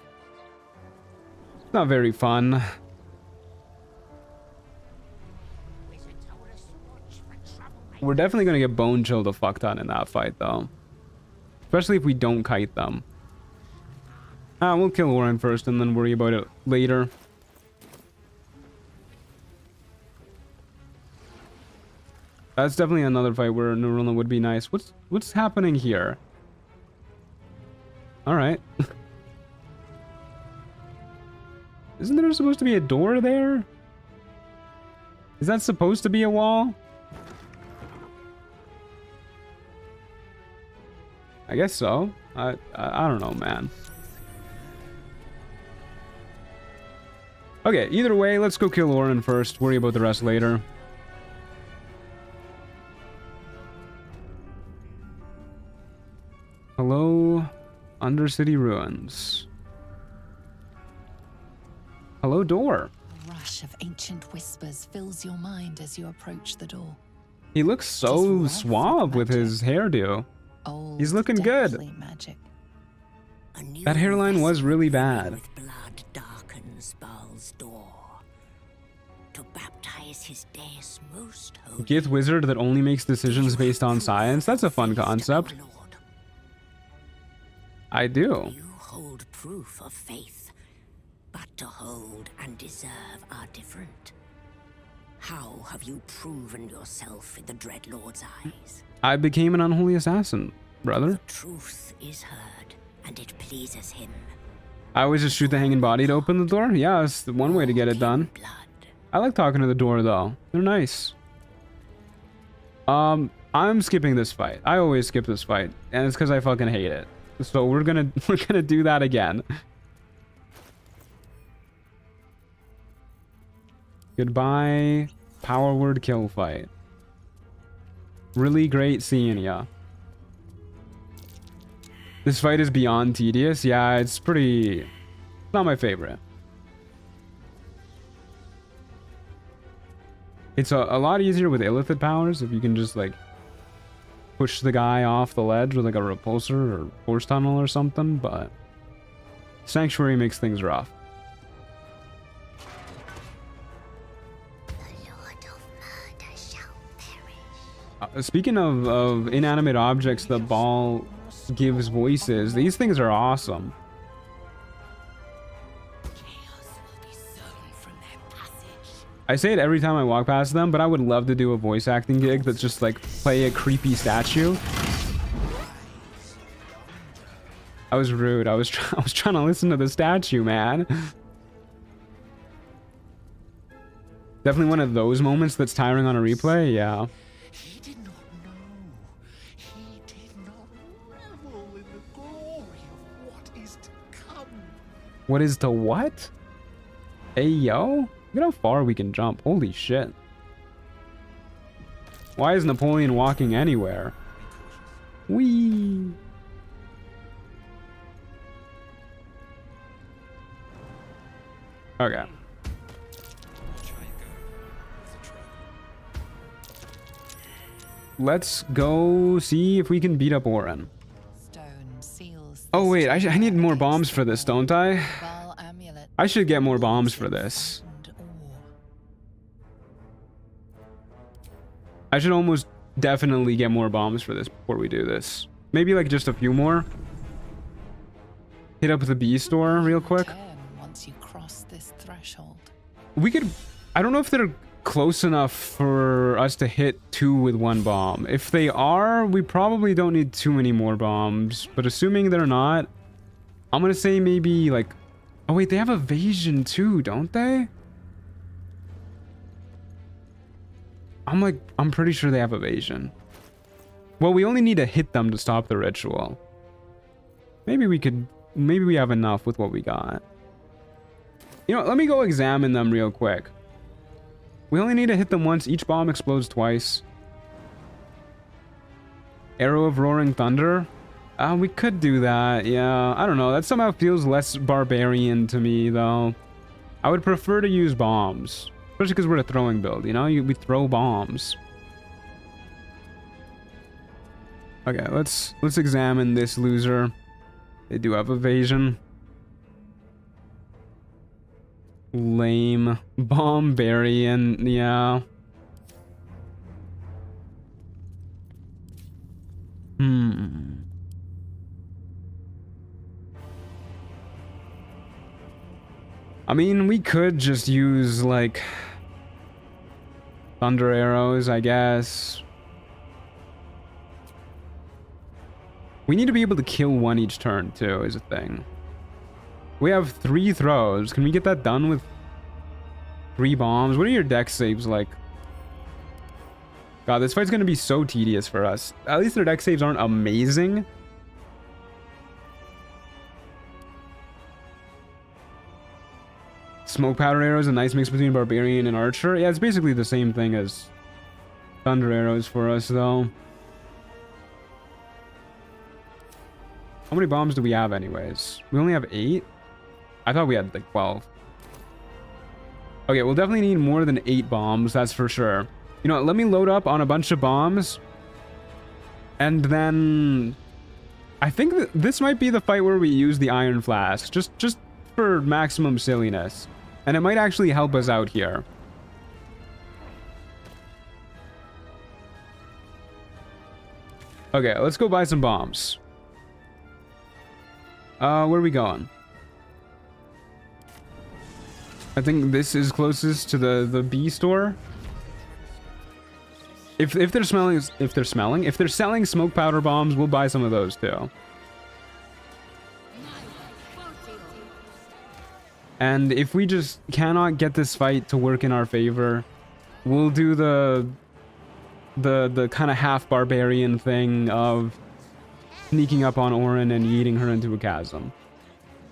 It's not very fun. We're definitely going to get bone chilled a fuck ton in that fight, though. Especially if we don't kite them. We'll kill Orin first and then worry about it later. That's definitely another fight where Nurulna would be nice. What's happening here? Alright. Isn't there supposed to be a door there? Is that supposed to be a wall? I guess so. I don't know, man. Okay, either way, let's go kill Orin first. Worry about the rest later. Hello, Undercity Ruins. Hello, door. A rush of ancient whispers fills your mind as you approach the door. He looks so suave with his hairdo. He's looking good. Magic. That hairline was really bad. Blood darkens Baal's door to baptize his death's most holy. Gith wizard that only makes decisions based on science. That's a fun concept. I do. You hold proof of faith, but to hold and deserve are different. How have you proven yourself in the Dreadlord's eyes? I became an unholy assassin, brother. The truth is heard, and it pleases him. I always just shoot the hanging body to open the door? Yeah, it's the one way to get it done. I like talking to the door, though. They're nice. I'm skipping this fight. I always skip this fight, and it's because I fucking hate it. So we're gonna do that again. Goodbye, power word kill fight. Really great seeing ya. This fight is beyond tedious. Yeah, it's pretty... not my favorite. It's a lot easier with illithid powers if you can just like push the guy off the ledge with like a repulsor or force tunnel or something, but Sanctuary makes things rough. Speaking of inanimate objects that Ball gives voices, these things are awesome. I say it every time I walk past them, but I would love to do a voice acting gig that's just like play a creepy statue. I was rude. I was trying to listen to the statue, man. Definitely one of those moments that's tiring on a replay. Yeah. He did not know. He did not revel in the glory of what is to come. What is to what? Hey, yo. Look at how far we can jump. Holy shit. Why is Napoleon walking anywhere? Whee! Okay. Let's go see if we can beat up Orin. Oh wait, I need more bombs for this, don't I? I should get more bombs for this. I should almost definitely get more bombs for this before we do this. Maybe like just a few more. Hit up the B store real quick. Once you cross this threshold. We could... I don't know if they're close enough for us to hit 2 with 1 bomb. If they are, we probably don't need too many more bombs. But assuming they're not, I'm gonna say maybe like... Oh wait, they have evasion too, don't they? I'm pretty sure they have evasion. Well, we only need to hit them to stop the ritual. Maybe we have enough with what we got. You know, let me go examine them real quick. We only need to hit them once. Each bomb explodes twice. Arrow of Roaring Thunder. We could do that. Yeah, I don't know. That somehow feels less barbarian to me, though. I would prefer to use bombs. Especially because we're a throwing build, you know? We throw bombs. Okay, let's examine this loser. They do have evasion. Lame. Barbarian, yeah. I mean, we could just use, like, thunder arrows, I guess. We need to be able to kill 1 each turn, too, is a thing. We have 3 throws. Can we get that done with 3 bombs? What are your dex saves like? God, this fight's gonna be so tedious for us. At least their dex saves aren't amazing. Smoke powder arrows, a nice mix between barbarian and archer. Yeah, it's basically the same thing as thunder arrows for us, though. How many bombs do we have, anyways? We only have 8? I thought we had, like, 12. Okay, we'll definitely need more than 8 bombs, that's for sure. You know what, let me load up on a bunch of bombs. And then... I think that this might be the fight where we use the Iron Flask. Just for maximum silliness. And it might actually help us out here. Okay, let's go buy some bombs. Where are we going? I think this is closest to the B store. If they're selling smoke powder bombs, we'll buy some of those too. And if we just cannot get this fight to work in our favor, we'll do the kind of half barbarian thing of sneaking up on Orin and yeeting her into a chasm.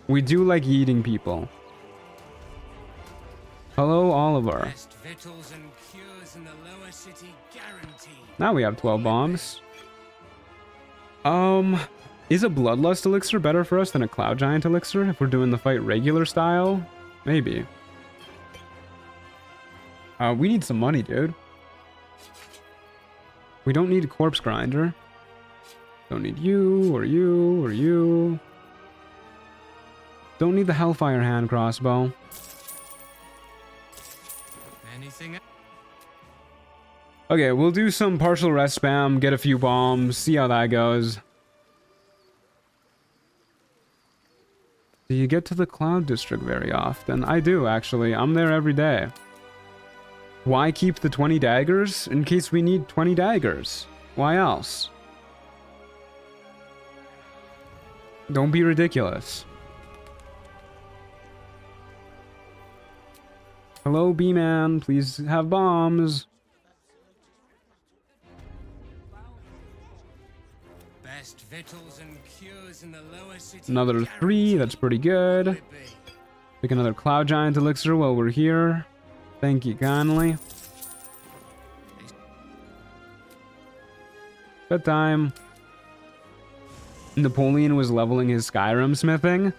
We do like yeeting people. Hello, Oliver. Best victuals and cures in the lower city guaranteed. Now we have 12 bombs. Is a Bloodlust elixir better for us than a Cloud Giant elixir if we're doing the fight regular style? Maybe. We need some money, dude. We don't need a Corpse Grinder. Don't need you, or you, or you. Don't need the Hellfire Hand Crossbow. Anything? Okay, we'll do some partial rest spam, get a few bombs, see how that goes. Do you get to the Cloud District very often? I do, actually. I'm there every day. Why keep the 20 daggers? In case we need 20 daggers. Why else? Don't be ridiculous. Hello, B-Man. Please have bombs. Best victuals and cures in the lower city. Another 3. That's pretty good. Pick another Cloud Giant elixir while we're here. Thank you kindly. Bedtime. Napoleon was leveling his Skyrim smithing.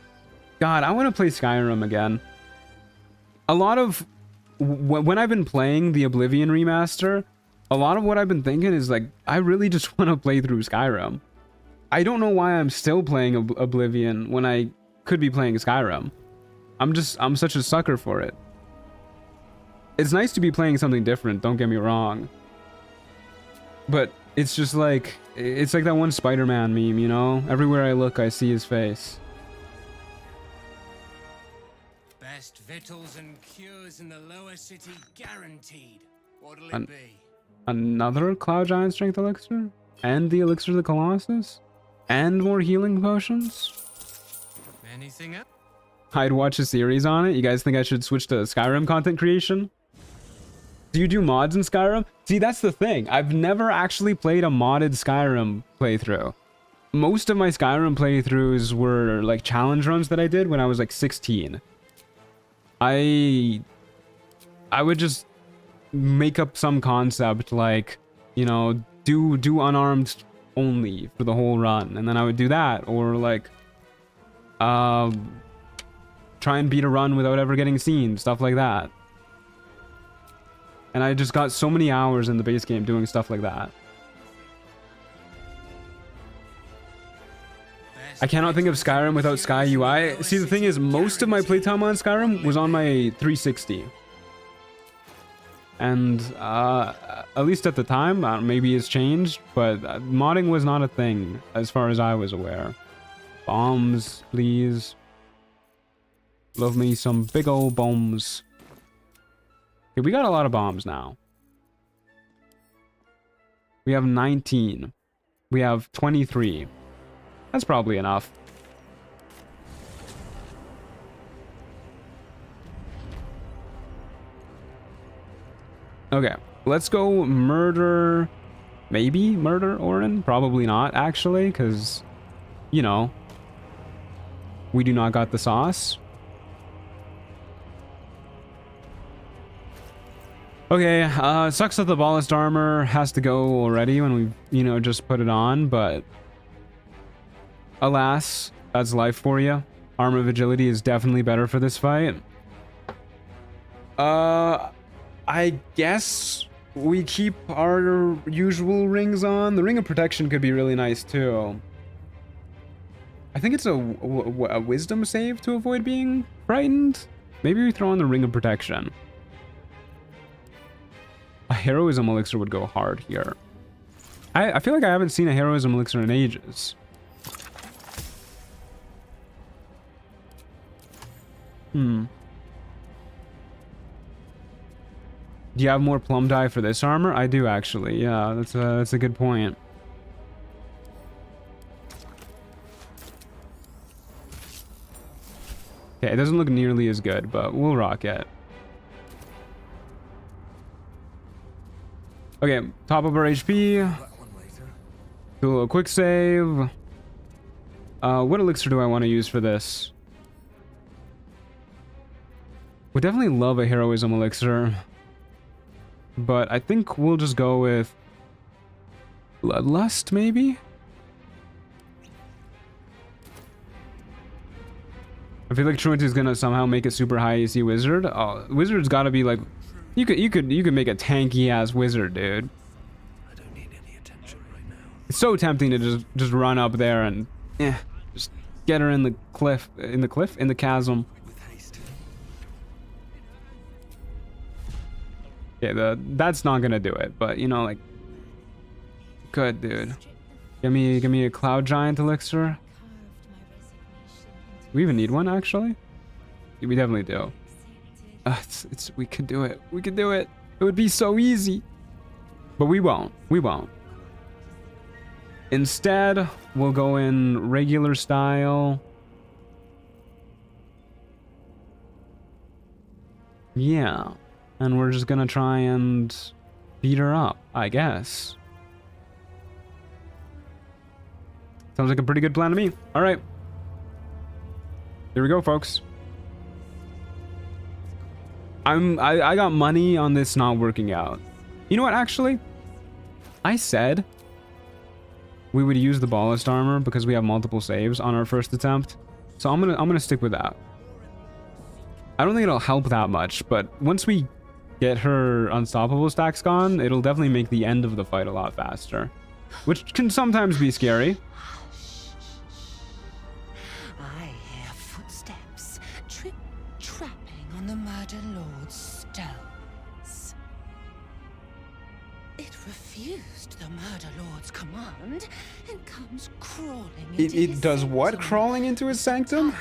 God, I want to play Skyrim again. A lot of... when I've been playing the Oblivion remaster, a lot of what I've been thinking is like, I really just want to play through Skyrim. I don't know why I'm still playing Oblivion when I could be playing Skyrim. I'm such a sucker for it. It's nice to be playing something different, don't get me wrong. But it's just like, it's like that one Spider-Man meme, you know? Everywhere I look, I see his face. Best victuals and cures in the lower city guaranteed. What'll it be? Another Cloud Giant Strength Elixir? And the Elixir of the Colossus? And more healing potions? Anything else? I'd watch a series on it. You guys think I should switch to Skyrim content creation? Do you do mods in Skyrim? See, that's the thing. I've never actually played a modded Skyrim playthrough. Most of my Skyrim playthroughs were like challenge runs that I did when I was like 16. I would just make up some concept like, you know, do unarmed only for the whole run, and then I would do that, or like try and beat a run without ever getting seen, stuff like that. And I just got so many hours in the base game doing stuff like that. I cannot think of Skyrim without Sky UI. See, the thing is, most of my playtime on Skyrim was on my 360. And at least at the time, maybe it's changed, but modding was not a thing as far as I was aware. Bombs, please. Love me some big old bombs. Okay, we got a lot of bombs now. We have 19. We have 23. That's probably enough. Okay, let's go murder... Maybe murder Orin? Probably not, actually, because, you know, we do not got the sauce. Okay, sucks that the ballast armor has to go already when we, you know, just put it on, but alas, that's life for you. Armor of agility is definitely better for this fight. I guess we keep our usual rings on. The ring of protection could be really nice too. I think it's a wisdom save to avoid being frightened. Maybe we throw on the ring of protection. A heroism elixir would go hard here. I feel like I haven't seen a heroism elixir in ages. Do you have more plum dye for this armor? I do actually. Yeah, that's a good point. Okay, it doesn't look nearly as good, but we'll rock it. Okay, top of our HP. Do a little quick save. What elixir do I want to use for this? Would definitely love a heroism elixir, but I think we'll just go with bloodlust, maybe. I feel like truancy is gonna somehow make a super high AC wizard. Oh, wizard's gotta be like, you could make a tanky ass wizard, dude. I don't need any attention right now. It's so tempting to just run up there and just get her in the chasm. Okay, that's not gonna do it, but you know, like, good, dude. Give me a cloud giant elixir. We even need one, actually. We definitely do. We could do it. We could do it. It would be so easy, but we won't. We won't. Instead, we'll go in regular style. Yeah. And we're just gonna try and beat her up, I guess. Sounds like a pretty good plan to me. All right. Here we go, folks. I got money on this not working out. You know what, actually? I said we would use the ballast armor because we have multiple saves on our first attempt. So I'm gonna stick with that. I don't think it'll help that much, but once we get her unstoppable stacks gone, it'll definitely make the end of the fight a lot faster, which can sometimes be scary. I hear footsteps trapping on the Murder Lord's stones. It refused the Murder Lord's command and comes crawling into It does what? Crawling into his sanctum?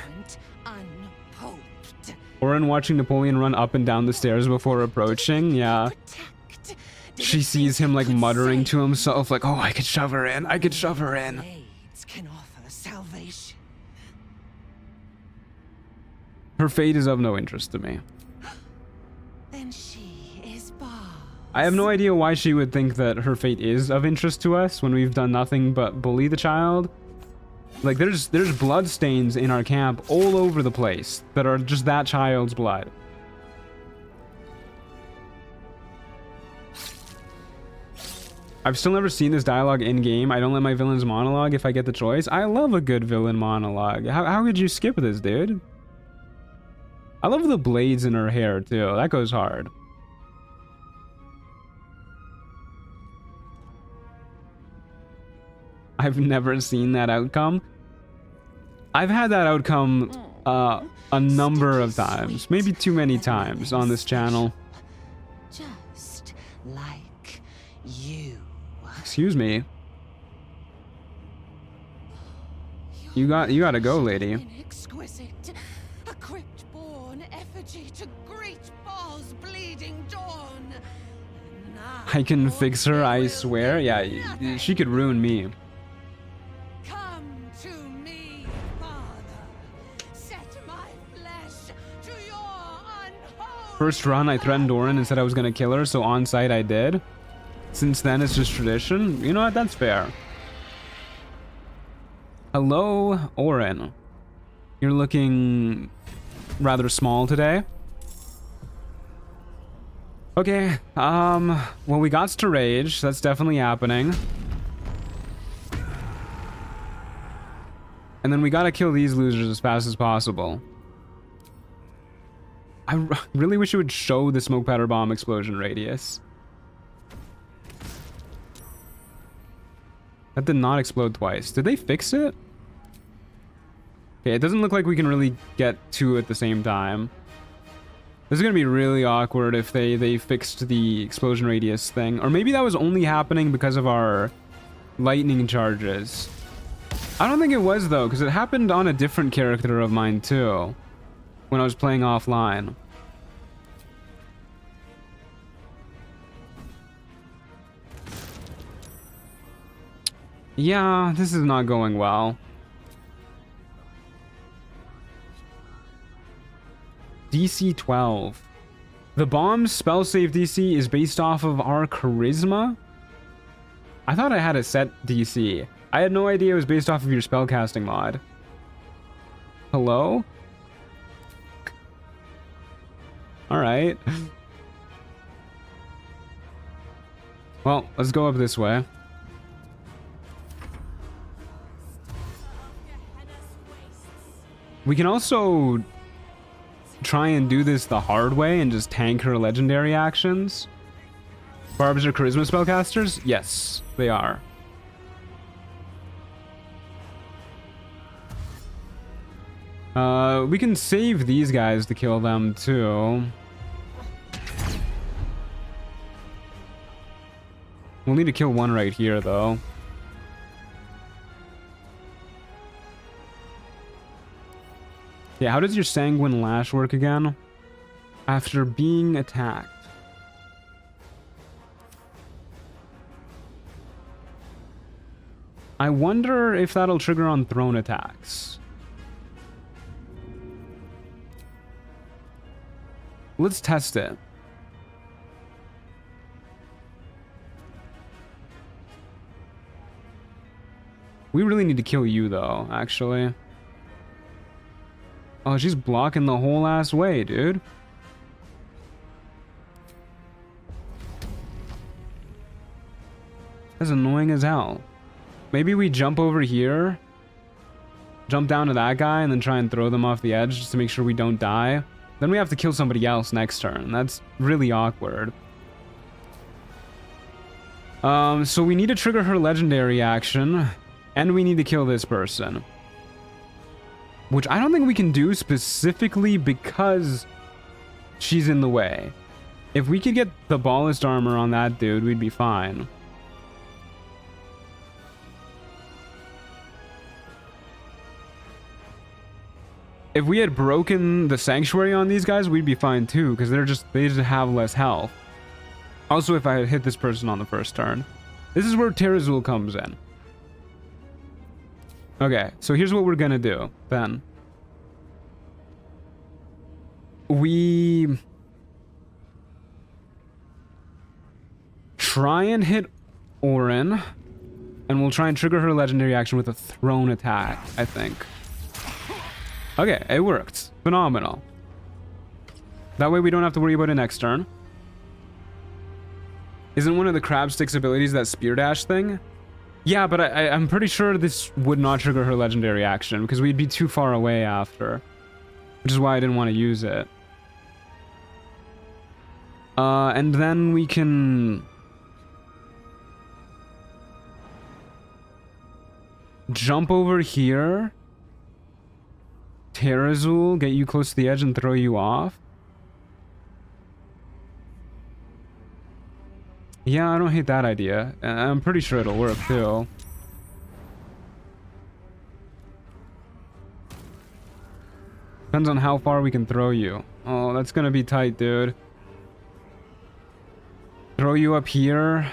Orin watching Napoleon run up and down the stairs before approaching, yeah. She sees him like muttering to himself like, oh, I could shove her in, I could shove her in. Can offer salvation. Her fate is of no interest to me. Then she is Barb's. I have no idea why she would think that her fate is of interest to us when we've done nothing but bully the child. Like, there's blood stains in our camp all over the place that are just that child's blood. I've still never seen this dialogue in-game. I don't let my villains monologue if I get the choice. I love a good villain monologue. How could you skip this, dude? I love the blades in her hair, too. That goes hard. I've never seen that outcome. I've had that outcome a number of times, maybe too many times on this channel. Just like you. Excuse me. You gotta go, lady. Exquisite, a crypt-born effigy to greet Baal's bleeding dawn. I can fix her, I swear. Yeah, she could ruin me. First run, I threatened Orin and said I was gonna kill her, so on site I did. Since then, it's just tradition. You know what? That's fair. Hello, Orin. You're looking rather small today. Okay, well, we got to rage. That's definitely happening. And then we gotta kill these losers as fast as possible. I really wish it would show the smoke powder bomb explosion radius. That did not explode twice. Did they fix it? Okay, it doesn't look like we can really get two at the same time. This is gonna be really awkward if they fixed the explosion radius thing. Or maybe that was only happening because of our lightning charges. I don't think it was, though, because it happened on a different character of mine, too. When I was playing offline. Yeah, this is not going well. DC 12. The bomb's spell save DC is based off of our charisma? I thought I had a set DC. I had no idea it was based off of your spellcasting mod. Hello? All right. Well, let's go up this way. We can also try and do this the hard way and just tank her legendary actions. Barbs are charisma spellcasters? Yes, they are. We can save these guys to kill them too. We'll need to kill one right here though. Yeah, how does your Sanguine Lash work again? After being attacked. I wonder if that'll trigger on thrown attacks. Let's test it. We really need to kill you though, actually. Oh, she's blocking the whole ass way, dude. That's annoying as hell. Maybe we jump over here, jump down to that guy, and then try and throw them off the edge just to make sure we don't die. Then we have to kill somebody else next turn. That's really awkward. So we need to trigger her legendary action, and we need to kill this person. Which I don't think we can do specifically because she's in the way. If we could get the ballast armor on that dude, we'd be fine. If we had broken the sanctuary on these guys, we'd be fine too, because they just have less health. Also, if I had hit this person on the first turn. This is where Terrazul comes in. Okay, so here's what we're gonna do, then. We try and hit Orin, and we'll try and trigger her legendary action with a thrown attack, I think. Okay, it worked. Phenomenal. That way we don't have to worry about it next turn. Isn't one of the crab sticks abilities that spear dash thing? Yeah, but I'm pretty sure this would not trigger her legendary action because we'd be too far away after. Which is why I didn't want to use it. And then we can jump over here. Terrazul, get you close to the edge and throw you off. Yeah, I don't hate that idea. I'm pretty sure it'll work too. Depends on how far we can throw you. Oh, that's gonna be tight, dude. Throw you up here.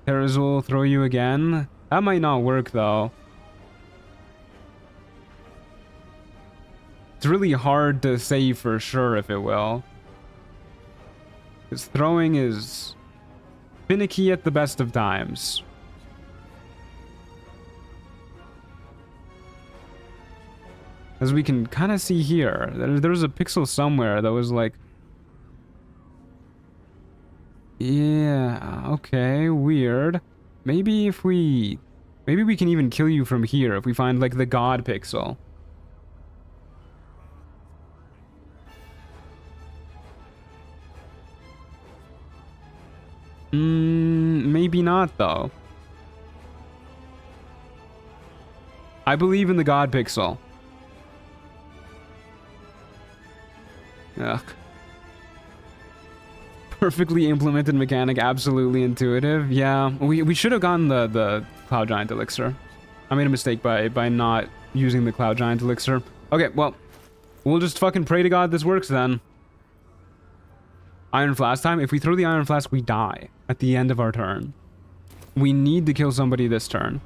Terrazul, throw you again. That might not work though. It's really hard to say for sure if it will. Because throwing is finicky at the best of times. As we can kind of see here, there's a pixel somewhere that was like... Yeah, okay, weird. Maybe we can even kill you from here if we find like the god pixel. Maybe not, though. I believe in the God Pixel. Ugh. Perfectly implemented mechanic, absolutely intuitive. Yeah, we should have gotten the Cloud Giant Elixir. I made a mistake by not using the Cloud Giant Elixir. Okay, well, we'll just fucking pray to God this works then. Iron Flask time. If we throw the Iron Flask, we die at the end of our turn. We need to kill somebody this turn.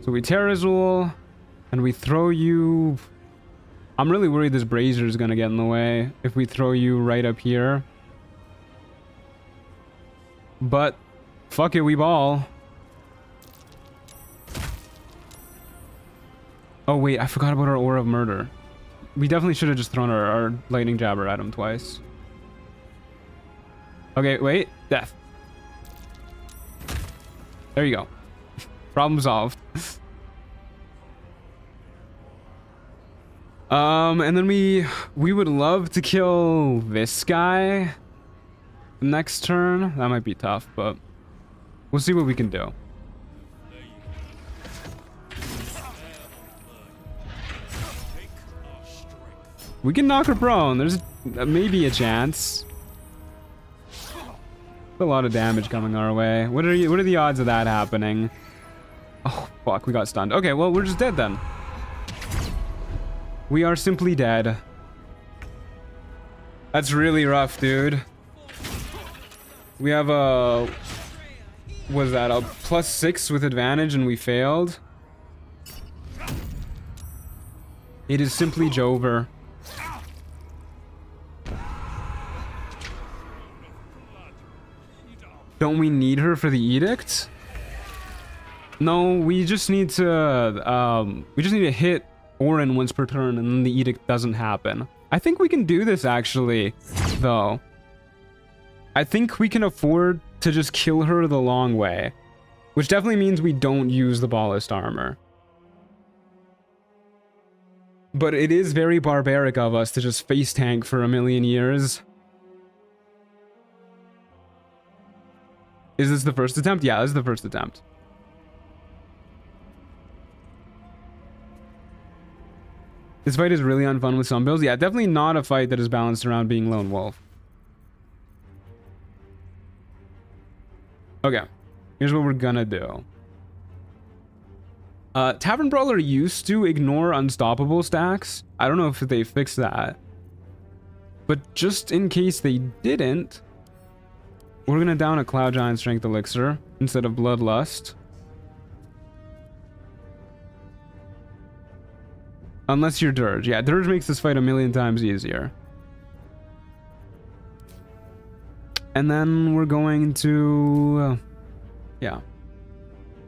So we Terrazul, and we throw you... I'm really worried this Brazier is going to get in the way if we throw you right up here. But, fuck it, we ball. Oh wait, I forgot about our Aura of Murder. We definitely should have just thrown our lightning jabber at him twice. Okay, wait. Death. There you go. Problem solved. And then we would love to kill this guy next turn. That might be tough, but we'll see what we can do. We can knock her prone. There's maybe a chance. A lot of damage coming our way. What are the odds of that happening? Oh, fuck. We got stunned. Okay, well, we're just dead then. We are simply dead. That's really rough, dude. We have a... what is that? A +6 with advantage and we failed? It is simply Jover. Don't we need her for the edict? No, we just need to hit Orin once per turn and then the edict doesn't happen. I think we can do this actually, though. I think we can afford to just kill her the long way, which definitely means we don't use the ballast armor. But it is very barbaric of us to just face tank for a million years. Is this the first attempt? Yeah, this is the first attempt. This fight is really unfun with some builds. Yeah, definitely not a fight that is balanced around being Lone Wolf. Okay, here's what we're gonna do. Tavern Brawler used to ignore unstoppable stacks. I don't know if they fixed that. But just in case they didn't, we're gonna down a Cloud Giant Strength Elixir instead of Bloodlust. Unless you're Dirge. Yeah, Dirge makes this fight a million times easier. And then we're going to... yeah.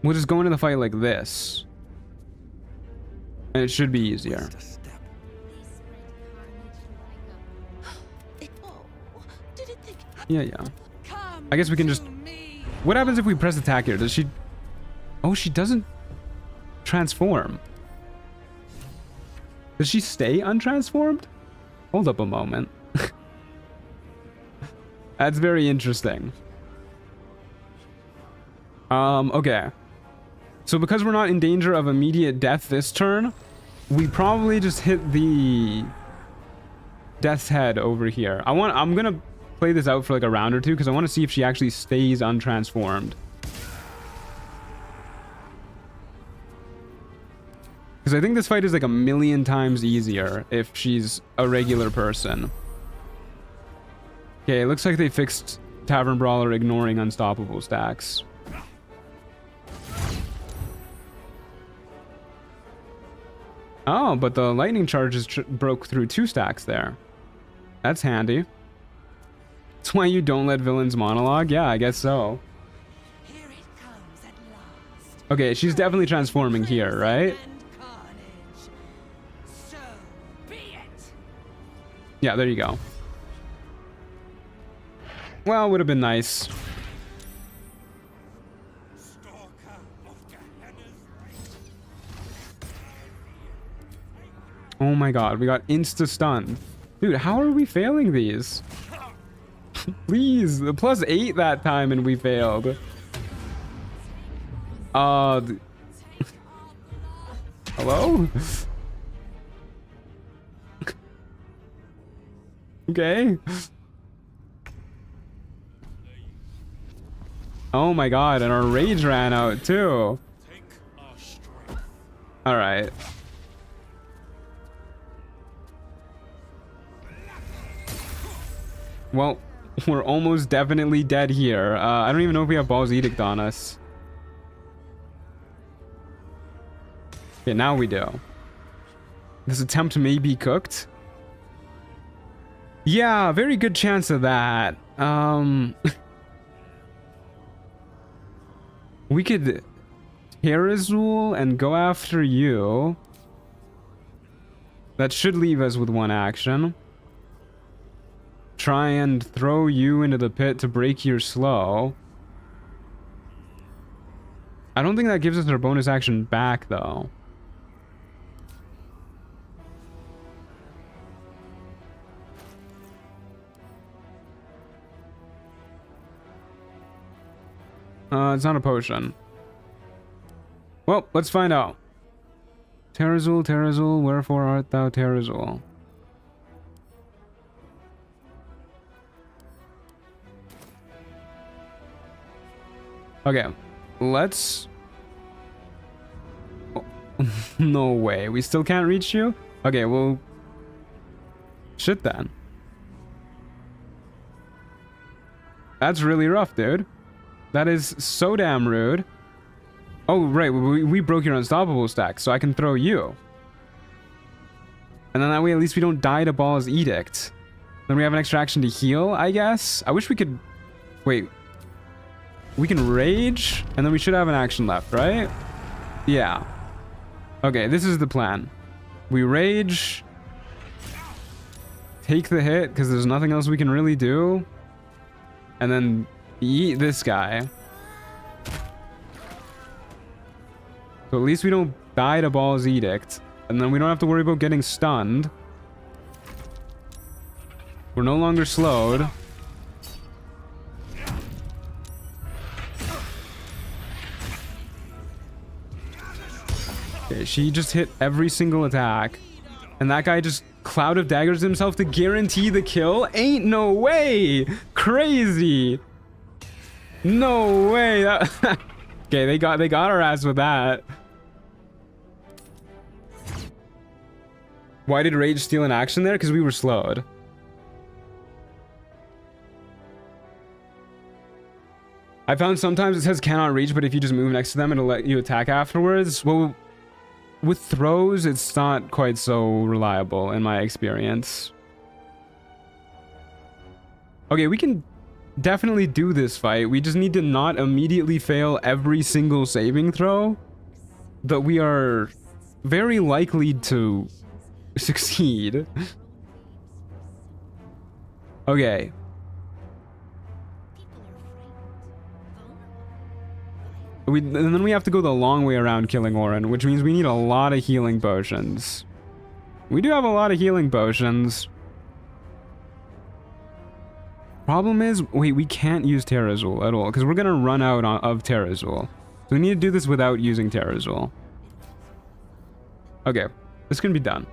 We'll just go into the fight like this. And it should be easier. Yeah, yeah. I guess we can just... what happens if we press attack here? Does she... oh, she doesn't transform. Does she stay untransformed? Hold up a moment. That's very interesting. Okay. So because we're not in danger of immediate death this turn, we probably just hit the Death's Head over here. I'm gonna play this out for like a round or two because I want to see if she actually stays untransformed. Because I think this fight is like a million times easier if she's a regular person. Okay, it looks like they fixed Tavern Brawler ignoring unstoppable stacks. Oh, but the lightning charges broke through 2 stacks there. That's handy. That's why you don't let villains monologue? Yeah, I guess so. Okay, she's definitely transforming here, right? Yeah, there you go. Well, would have been nice. Oh my god, we got insta-stunned. Dude, how are we failing these? Please, the +8 that time and we failed. Hello? Okay. Oh my god, and our rage ran out too. Alright. Well, we're almost definitely dead here. I don't even know if we have Ball's Edict on us. Okay, now we do. This attempt may be cooked. Yeah, very good chance of that. We could Terrazul and go after you. That should leave us with one action. Try and throw you into the pit to break your slow. I don't think that gives us our bonus action back, though. It's not a potion. Well, let's find out. Terrazul, Terrazul, wherefore art thou Terrazul? Okay, let's... Oh, no way, we still can't reach you? Okay, well... Shit then. That's really rough, dude. That is so damn rude. Oh, right, we broke your unstoppable stack, so I can throw you. And then that way at least we don't die to Baal's edict. Then we have an extra action to heal, I guess? I wish we could... Wait. We can rage, and then we should have an action left, right? Yeah. Okay, this is the plan. We rage. Take the hit, because there's nothing else we can really do. And then eat this guy. So at least we don't die to Baal's edict. And then we don't have to worry about getting stunned. We're no longer slowed. Okay, she just hit every single attack. And that guy just Cloud of Daggers himself to guarantee the kill? Ain't no way! Crazy! No way! Okay, they got our ass with that. Why did Rage steal an action there? Because we were slowed. I found sometimes it says cannot reach, but if you just move next to them, it'll let you attack afterwards. Well, with throws, it's not quite so reliable in my experience. Okay, we can definitely do this fight. We just need to not immediately fail every single saving throw that we are very likely to succeed. Okay. And then we have to go the long way around killing Orin, which means we need a lot of healing potions. We do have a lot of healing potions. Problem is, wait, we can't use Terrazul at all, because we're gonna run out of Terrazul. So we need to do this without using Terrazul. Okay, this can be done.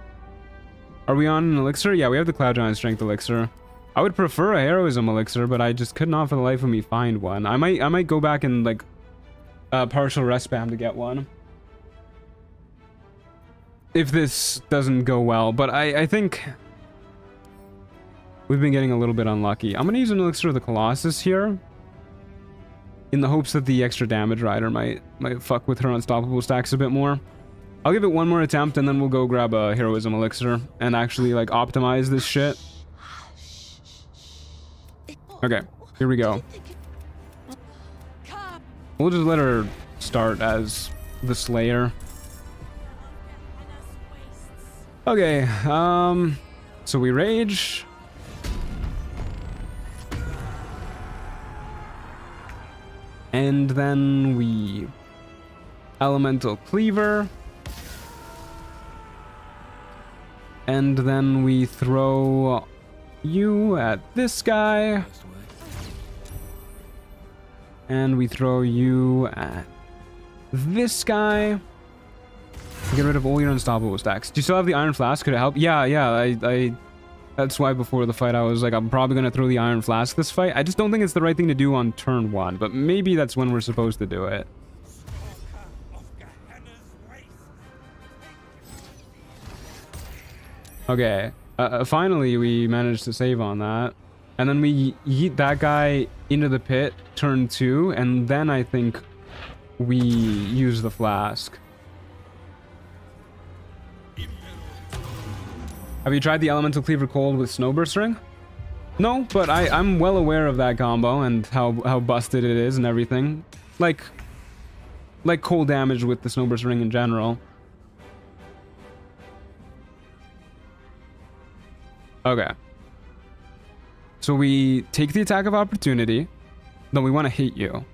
Are we on an elixir? Yeah, we have the Cloud Giant Strength elixir. I would prefer a Heroism elixir, but I just could not for the life of me find one. I might go back and like partial rest spam to get one. If this doesn't go well, but I think we've been getting a little bit unlucky. I'm gonna use an elixir of the Colossus here, in the hopes that the extra damage rider might fuck with her unstoppable stacks a bit more. I'll give it one more attempt and then we'll go grab a heroism elixir and actually like optimize this shit. Okay, here we go. We'll just let her start as the Slayer. Okay, so we rage. And then we elemental cleaver. And then we throw you at this guy. And we throw you at this guy. Get rid of all your unstoppable stacks. Do you still have the iron flask? Could it help? Yeah, I that's why before the fight I was like, I'm probably gonna throw the iron flask this fight. I just don't think it's the right thing to do on turn 1, but maybe that's when we're supposed to do it. Okay, finally we managed to save on that. And then we yeet that guy into the pit, turn 2, and then I think we use the flask. Have you tried the Elemental Cleaver Cold with Snowburst Ring? No, but I'm well aware of that combo and how busted it is and everything. Like cold damage with the Snowburst Ring in general. Okay. So we take the attack of opportunity. Then we want to hit you.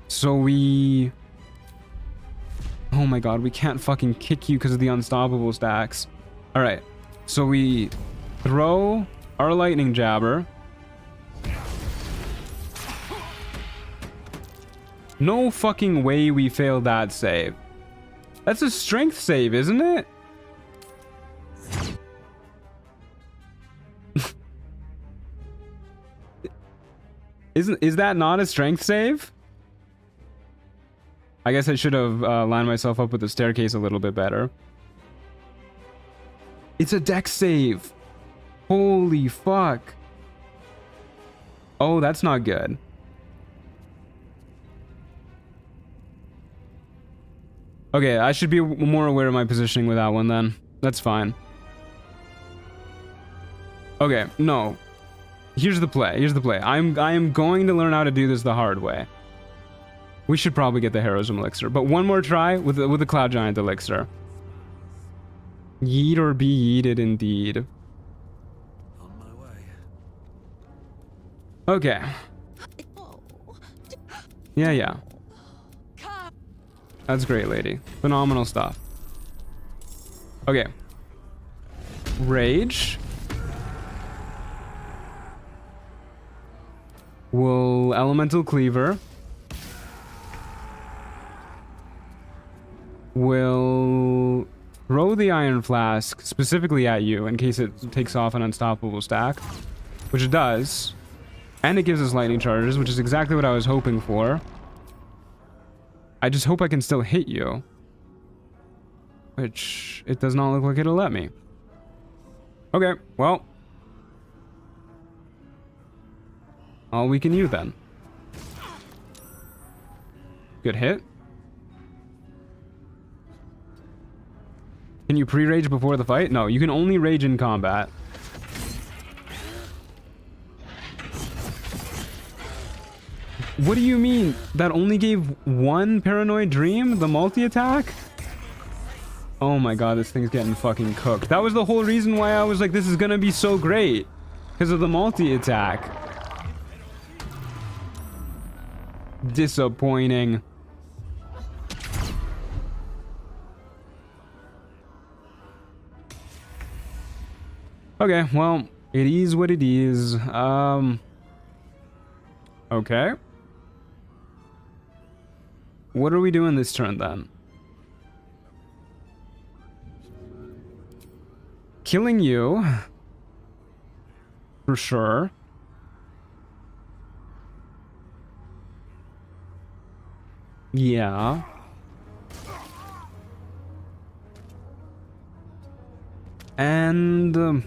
So we... Oh my god, we can't fucking kick you because of the unstoppable stacks. Alright. So we throw our lightning jabber. No fucking way we failed that save. That's a strength save, isn't it? Is that not a strength save? I guess I should have lined myself up with the staircase a little bit better. It's a dex save. Holy fuck. Oh, that's not good. Okay, I should be more aware of my positioning with that one then. That's fine. Okay, no. Here's the play. Here's the play. I am going to learn how to do this the hard way. We should probably get the Heroism Elixir, but one more try with the Cloud Giant Elixir. Yeet or be yeeted indeed. On my way. Okay. Yeah. That's great, lady. Phenomenal stuff. Okay. Rage. We'll Elemental Cleaver. We'll throw the Iron Flask specifically at you in case it takes off an unstoppable stack, which it does. And it gives us lightning charges, which is exactly what I was hoping for. I just hope I can still hit you. Which it does not look like it'll let me. Okay, well. All we can use then. Good hit. Can you pre-rage before the fight? No, you can only rage in combat. What do you mean? That only gave one Paranoid Dream? The multi-attack? Oh my god, this thing's getting fucking cooked. That was the whole reason why I was like, this is gonna be so great. Because of the multi-attack. Disappointing. Okay, well, it is what it is. Okay. What are we doing this turn then? Killing you. For sure. Yeah. And...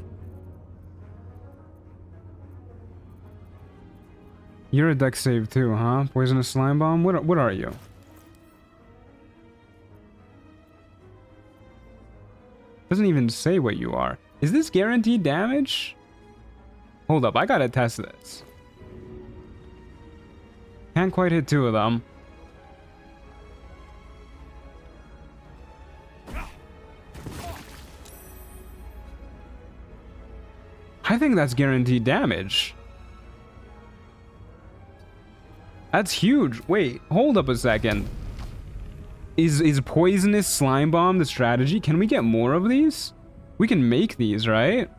you're a dex save too, huh? Poisonous Slime Bomb? What are you? Doesn't even say what you are. Is this guaranteed damage? Hold up, I gotta test this. Can't quite hit two of them. I think that's guaranteed damage. That's huge. Wait, hold up a second. Is Poisonous Slime Bomb the strategy? Can we get more of these? We can make these, right?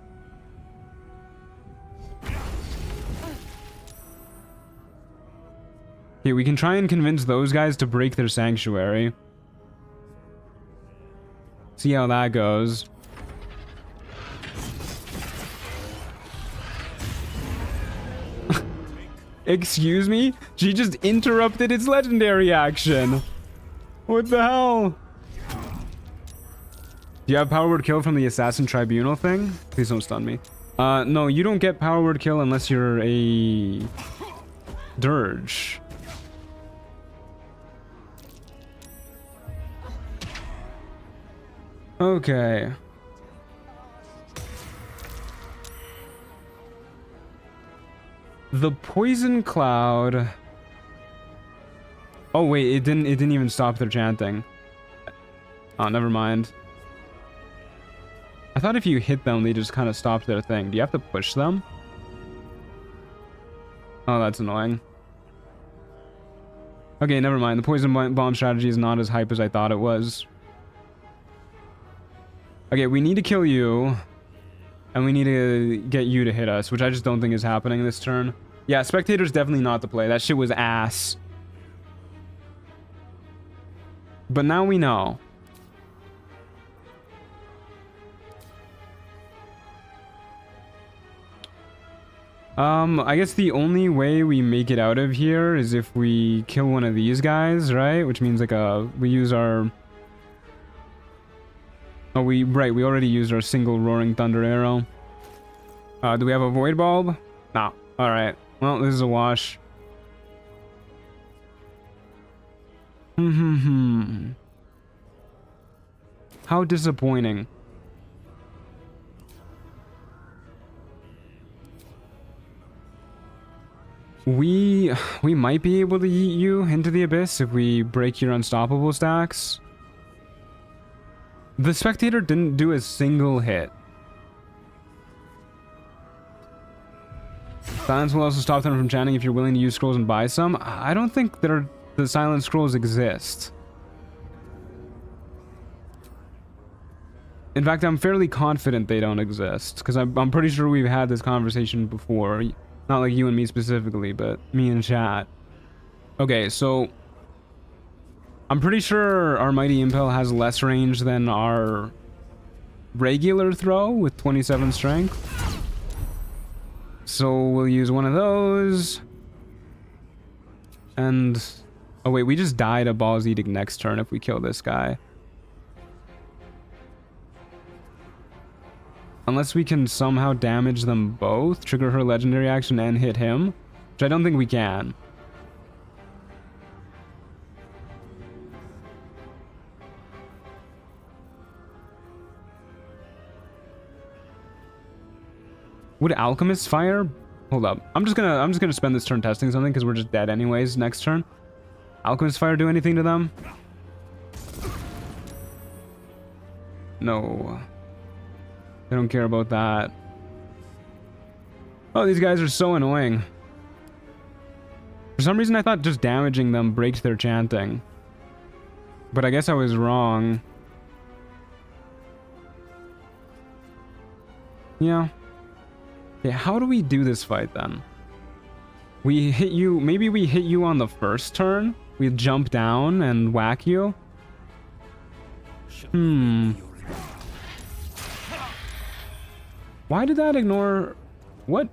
Okay, we can try and convince those guys to break their sanctuary. See how that goes. Excuse me? She just interrupted its legendary action. What the hell? Do you have power word kill from the Assassin Tribunal thing? Please don't stun me. No, you don't get power word kill unless you're a dirge. Okay. The poison cloud. Oh wait, it didn't even stop their chanting. Oh, never mind. I thought if you hit them, they just kind of stopped their thing. Do you have to push them? Oh, that's annoying. Okay, never mind. The poison bomb strategy is not as hype as I thought it was. Okay, we need to kill you. And we need to get you to hit us, which I just don't think is happening this turn. Yeah, Spectator's definitely not the play. That shit was ass. But now we know. I guess the only way we make it out of here is if we kill one of these guys, right? Which means like we use our... Oh, we already used our single Roaring Thunder arrow. Do we have a Void Bulb? No. Alright. Well, this is a wash. How disappointing. We might be able to yeet you into the abyss if we break your unstoppable stacks. The Spectator didn't do a single hit. Silence will also stop them from chanting if you're willing to use scrolls and buy some. I don't think the silent scrolls exist. In fact, I'm fairly confident they don't exist, because I'm pretty sure we've had this conversation before. Not like you and me specifically, but me and chat. Okay, so I'm pretty sure our Mighty Impel has less range than our regular throw with 27 strength. So we'll use one of those. And... oh wait, we just die to Balls Eating next turn if we kill this guy. Unless we can somehow damage them both, trigger her legendary action and hit him, which I don't think we can. Would Alchemist fire? Hold up. I'm just gonna spend this turn testing something because we're just dead anyways next turn. Alchemist fire do anything to them? No. They don't care about that. Oh, these guys are so annoying. For some reason I thought just damaging them breaks their chanting. But I guess I was wrong. Yeah. Okay, how do we do this fight then? We hit you, maybe we hit you on the first turn? We jump down and whack you? Why did that ignore... what?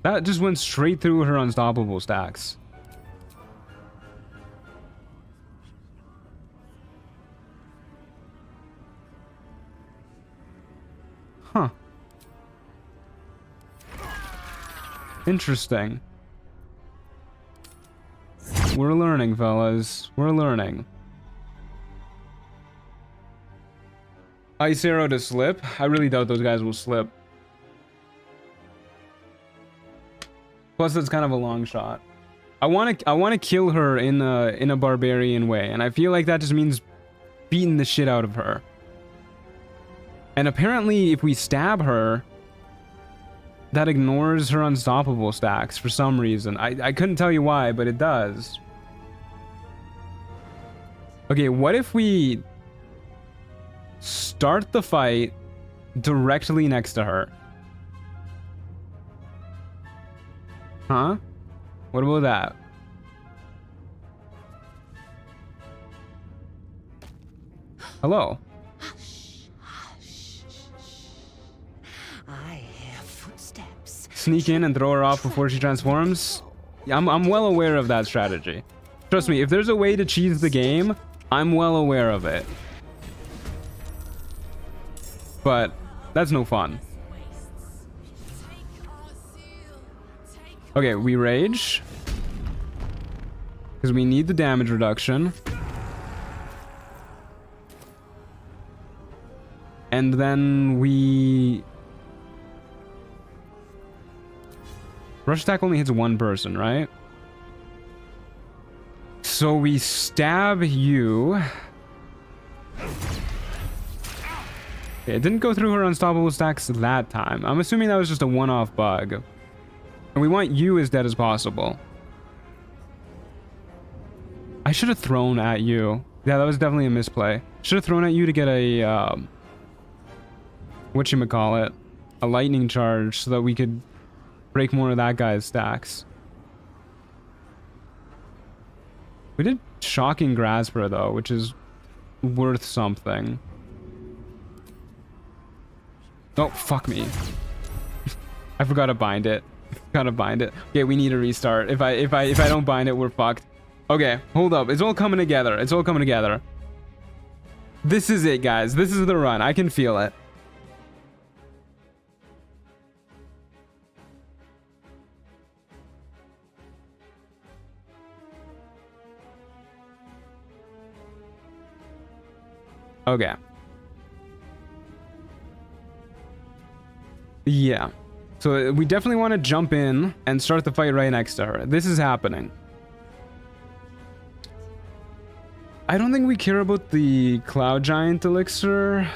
That just went straight through her unstoppable stacks. Huh. Interesting. We're learning, fellas. We're learning. Ice arrow to slip? I really doubt those guys will slip. Plus, it's kind of a long shot. I want to kill her in a barbarian way, and I feel like that just means beating the shit out of her. And apparently, if we stab her, that ignores her unstoppable stacks for some reason. I couldn't tell you why, but it does. Okay, what if we start the fight directly next to her? Huh? What about that? Hello. I hear footsteps. Sneak in and throw her off before she transforms? Yeah, I'm well aware of that strategy. Trust me, if there's a way to cheese the game, I'm well aware of it. But that's no fun. Okay, we rage. Because we need the damage reduction. And then we... rush attack only hits one person, right? So we stab you. Okay, it didn't go through her unstoppable stacks that time. I'm assuming that was just a one-off bug. And we want you as dead as possible. I should have thrown at you. Yeah, that was definitely a misplay. Should have thrown at you to get a, whatchamacallit, a lightning charge so that we could break more of that guy's stacks. We did shocking Grasper though, which is worth something. Oh, fuck me. I forgot to bind it. Gotta bind it. Okay, we need a restart. If I don't bind it, we're fucked. Okay, hold up. It's all coming together. It's all coming together. This is it, guys. This is the run. I can feel it. Okay. Yeah. So we definitely want to jump in and start the fight right next to her. This is happening. I don't think we care about the Cloud Giant elixir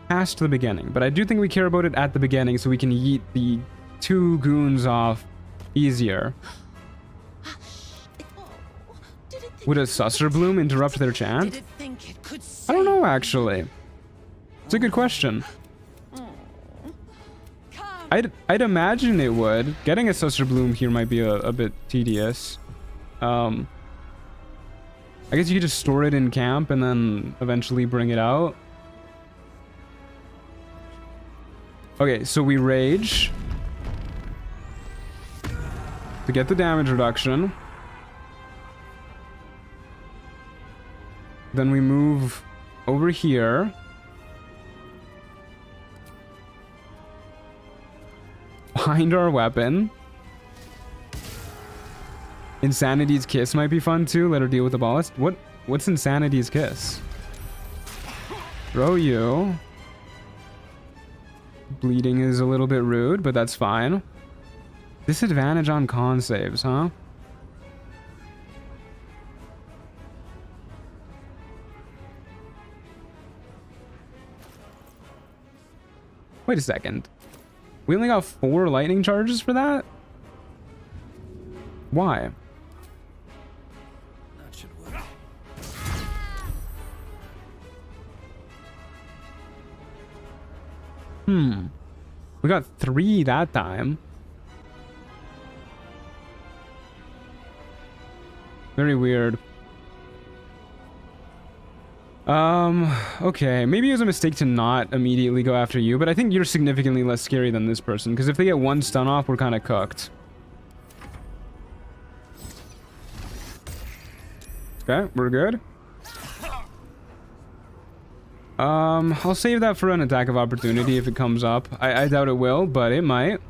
past the beginning, but I do think we care about it at the beginning so we can yeet the 2 goons off easier. Would a Susser Bloom interrupt their chant? I don't know, actually. It's a good question. I'd imagine it would. Getting a Susser Bloom here might be a bit tedious. I guess you could just store it in camp and then eventually bring it out. Okay, so we rage to get the damage reduction. Then we move over here. Behind our weapon. Insanity's Kiss might be fun too. Let her deal with the ballast. What's Insanity's Kiss? Throw you. Bleeding is a little bit rude, but that's fine. Disadvantage on con saves, huh? Wait a second. We only got 4 lightning charges for that? Why? That should work. We got 3 that time. Very weird. Okay, maybe it was a mistake to not immediately go after you, but I think you're significantly less scary than this person, because if they get 1 stun off, we're kind of cooked. Okay, we're good. I'll save that for an attack of opportunity if it comes up. I doubt it will, but it might.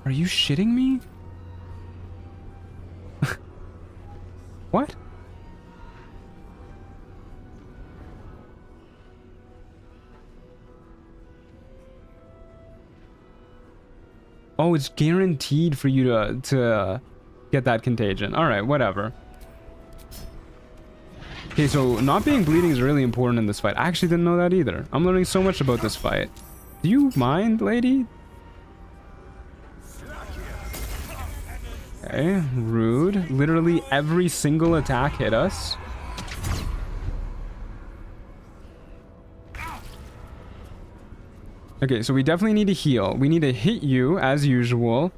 Are you shitting me? What? Oh, it's guaranteed for you to get that contagion. All right, whatever. Okay, so not being bleeding is really important in this fight. I actually didn't know that either. I'm learning so much about this fight. Do you mind, lady? Okay, rude. Literally every single attack hit us. Okay, so we definitely need to heal. We need to hit you as usual.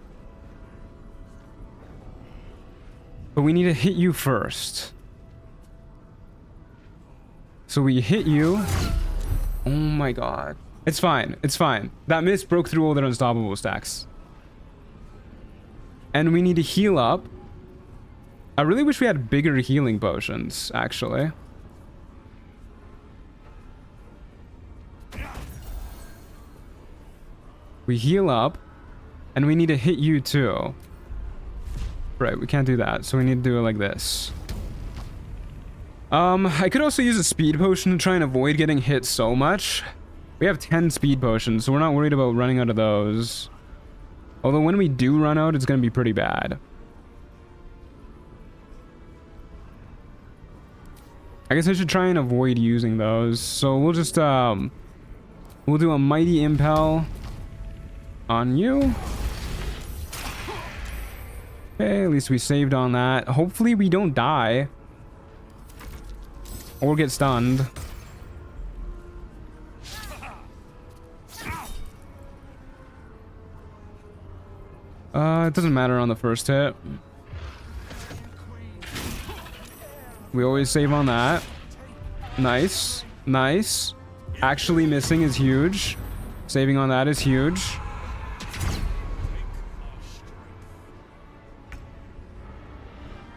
But we need to hit you first. So we hit you. Oh my god. It's fine. It's fine. That miss broke through all their unstoppable stacks. And we need to heal up. I really wish we had bigger healing potions, actually. We heal up. And we need to hit you too. Right, we can't do that. So we need to do it like this. I could also use a speed potion to try and avoid getting hit so much. We have 10 speed potions, so we're not worried about running out of those. Although when we do run out, it's going to be pretty bad. I guess I should try and avoid using those. So we'll just we'll do a mighty impel on you. Okay, at least we saved on that. Hopefully we don't die or get stunned. It doesn't matter on the first hit. We always save on that. Nice. Nice. Actually missing is huge. Saving on that is huge.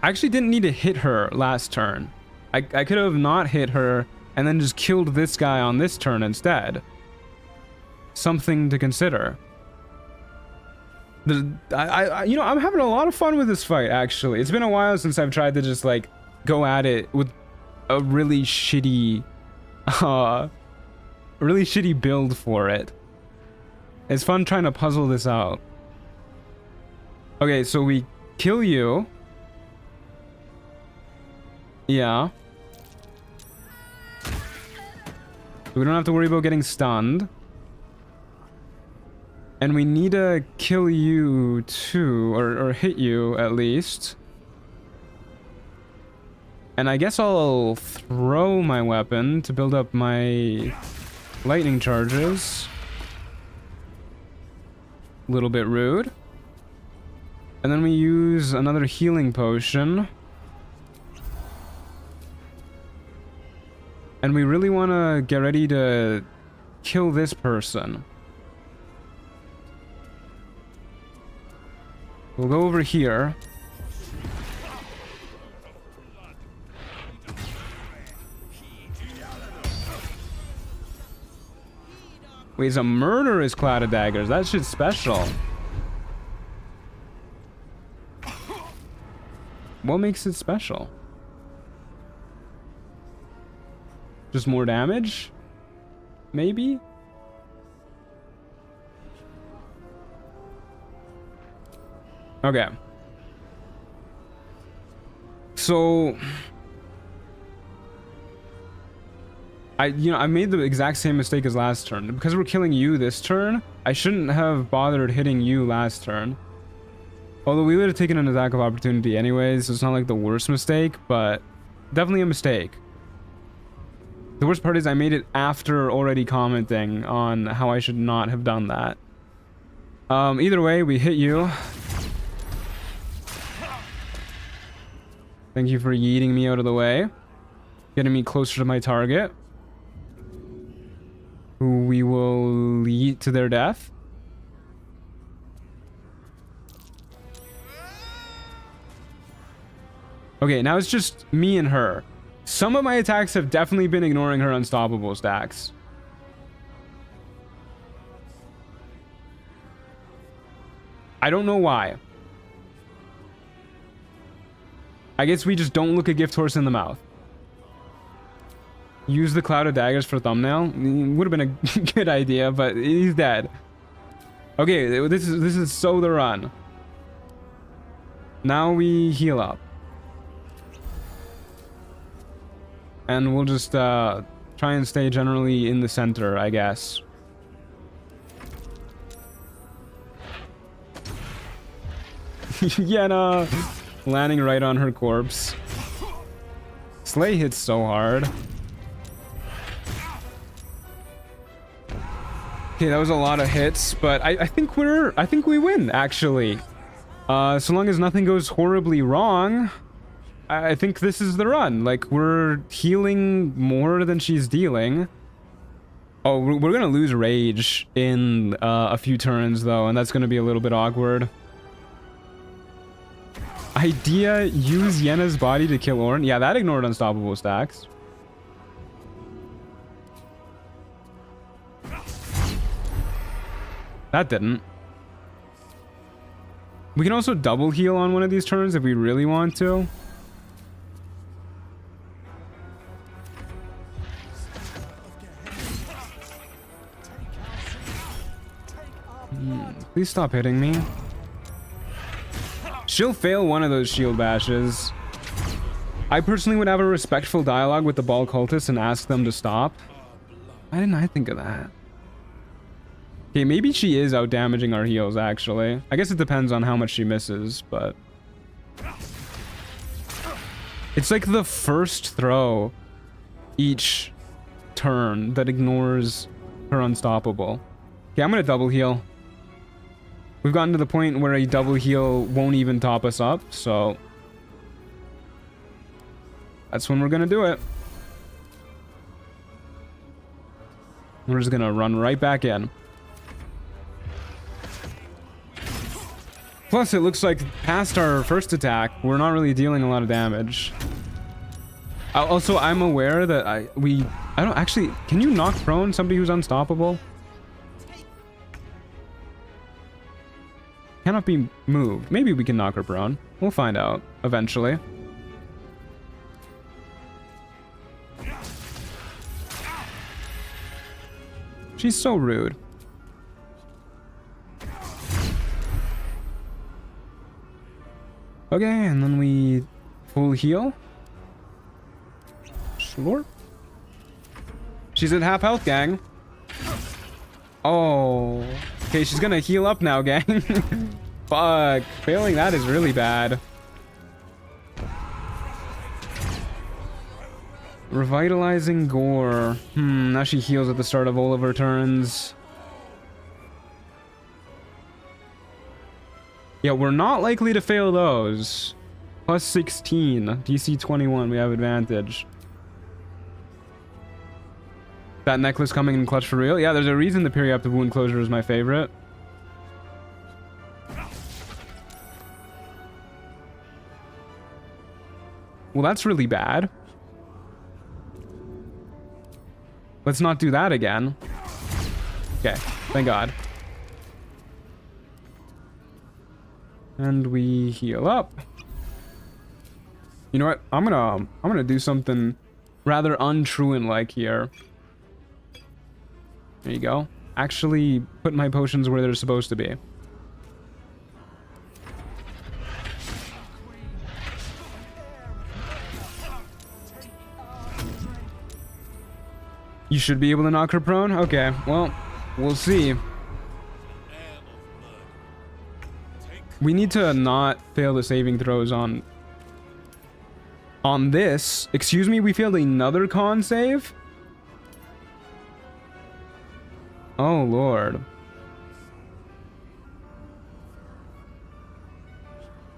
I actually didn't need to hit her last turn. I could have not hit her and then just killed this guy on this turn instead. Something to consider. You know, I'm having a lot of fun with this fight, actually. It's been a while since I've tried to just, like, go at it with a really shitty build for it. It's fun trying to puzzle this out. Okay, so we kill you. Yeah. We don't have to worry about getting stunned. And we need to kill you too, or hit you at least. And I guess I'll throw my weapon to build up my lightning charges. A little bit rude. And then we use another healing potion. And we really want to get ready to kill this person. We'll go over here. Wait, it's a murderous cloud of daggers. That shit's special. What makes it special? Just more damage? Maybe? Okay. So I made the exact same mistake as last turn. Because we're killing you this turn, I shouldn't have bothered hitting you last turn. Although we would have taken an attack of opportunity anyways, so it's not like the worst mistake, but definitely a mistake. The worst part is I made it after already commenting on how I should not have done that. Either way, we hit you. Thank you for yeeting me out of the way. Getting me closer to my target. Who we will yeet to their death. Okay, now it's just me and her. Some of my attacks have definitely been ignoring her unstoppable stacks. I don't know why. I guess we just don't look a gift horse in the mouth. Use the cloud of daggers for thumbnail. Would have been a good idea, but he's dead. Okay, this is so the run. Now we heal up. And we'll just try and stay generally in the center, I guess. Yenna landing right on her corpse. Slay hits so hard. Okay, that was a lot of hits, but I think we win actually. So long as nothing goes horribly wrong, I think this is the run. Like, we're healing more than she's dealing. Oh, we're gonna lose rage in a few turns though, and that's gonna be a little bit awkward. Idea, use Yenna's body to kill Orin. Yeah, that ignored unstoppable stacks. That didn't. We can also double heal on one of these turns if we really want to. Please stop hitting me. She'll fail one of those shield bashes. I personally would have a respectful dialogue with the ball cultists and ask them to stop. Why didn't I think of that? Okay, maybe she is out damaging our heals, actually. I guess it depends on how much she misses, but... It's like the first throw each turn that ignores her unstoppable. Okay, I'm gonna double heal. We've gotten to the point where a double heal won't even top us up, so... That's when we're gonna do it. We're just gonna run right back in. Plus, it looks like past our first attack, we're not really dealing a lot of damage. Also, I'm aware that I don't actually... Can you knock prone somebody who's unstoppable? Cannot be moved. Maybe we can knock her prone. We'll find out eventually. She's so rude. Okay, and then we full heal. Slurp. She's at half health, gang. Oh. Okay, she's gonna heal up now, gang. Fuck. Failing that is really bad. Revitalizing gore. Now she heals at the start of all of her turns. Yeah, we're not likely to fail those. Plus 16. DC 21, we have advantage. That necklace coming in clutch for real? Yeah, there's a reason the periaptive wound closure is my favorite. Well, that's really bad. Let's not do that again. Okay, thank God. And we heal up. You know what? I'm gonna do something rather untruant-like here. There you go. Actually put my potions where they're supposed to be. You should be able to knock her prone? Okay, well, we'll see. We need to not fail the saving throws on this. Excuse me, we failed another con save? Oh, Lord.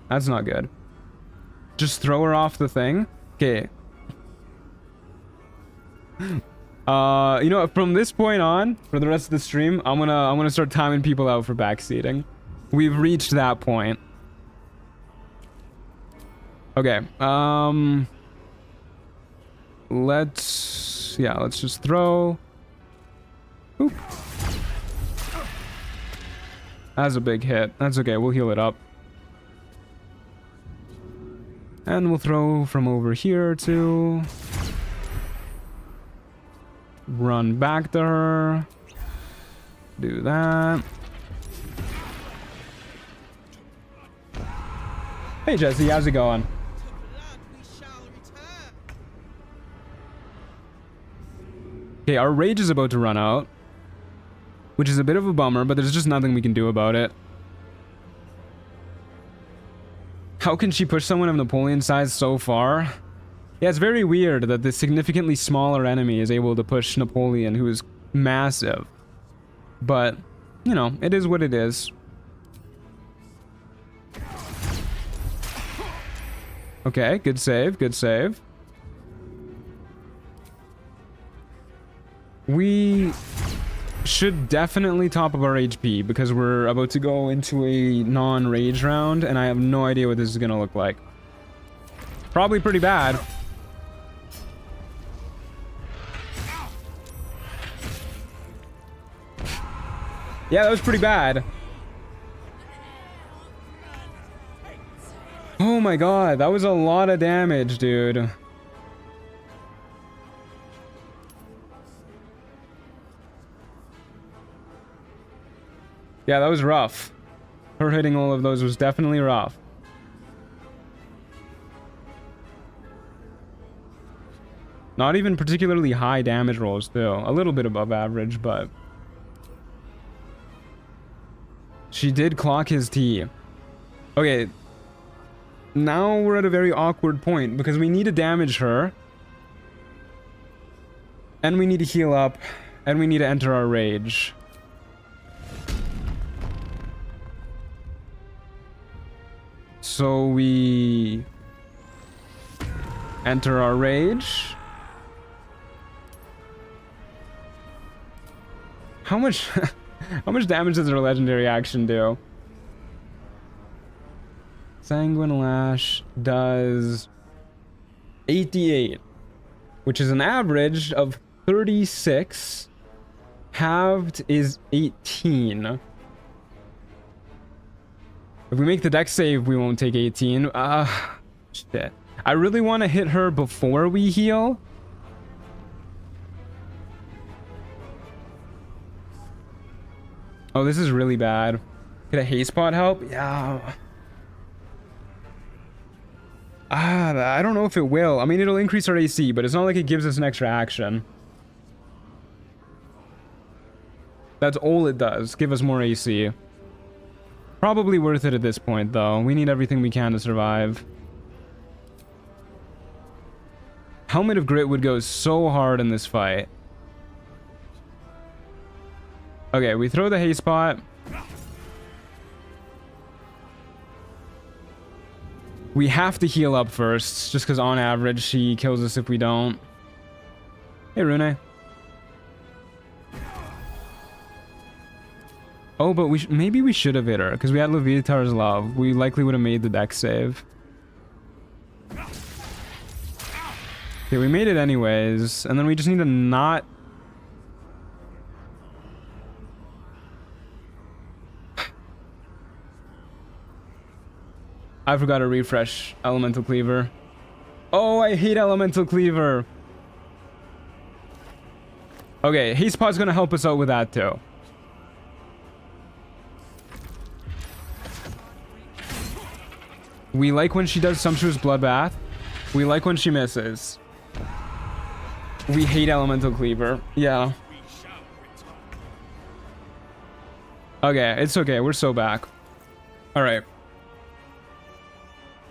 That's not good. Just throw her off the thing? Okay. You know what, from this point on, for the rest of the stream, I'm gonna start timing people out for backseating. We've reached that point. Okay, let's just throw. Oop. That's a big hit. That's okay, we'll heal it up. And we'll throw from over here too. Run back to her. Do that. Hey Jesse, how's it going? Okay, our rage is about to run out, which is a bit of a bummer, but there's just nothing we can do about it. How can she push someone of Napoleon's size so far? Yeah, it's very weird that the significantly smaller enemy is able to push Napoleon, who is massive. But, you know, it is what it is. Okay, good save, good save. We should definitely top up our HP because we're about to go into a non-rage round and I have no idea what this is gonna look like. Probably pretty bad. Yeah, that was pretty bad. Oh my god, that was a lot of damage, dude. Yeah, that was rough. Her hitting all of those was definitely rough. Not even particularly high damage rolls, too. A little bit above average, but... She did clock his T. Okay. Now we're at a very awkward point, because we need to damage her. And we need to heal up. And we need to enter our rage. So we... enter our rage. How much how much damage does her legendary action do? Sanguine Lash does 88, which is an average of 36. Halved is 18. If we make the dex save, we won't take 18. Shit. I really want to hit her before we heal. Oh, this is really bad. Could a haste pot help? Yeah. I don't know if it will. I mean, it'll increase our AC, but it's not like it gives us an extra action. That's all it does. Give us more AC. Probably worth it at this point, though. We need everything we can to survive. Helmet of Grit would go so hard in this fight. Okay, we throw the haste pot. We have to heal up first, just because on average she kills us if we don't. Hey, Rune. Oh, but maybe we should have hit her, because we had Leviatar's Love. We likely would have made the dex save. Okay, we made it anyways, and then we just need to not... I forgot to refresh Elemental Cleaver. Oh, I hate Elemental Cleaver. Okay, Haste Pot's gonna help us out with that too. We like when she does Sumptuous Bloodbath. We like when she misses. We hate Elemental Cleaver. Yeah. Okay, it's okay. We're so back. Alright.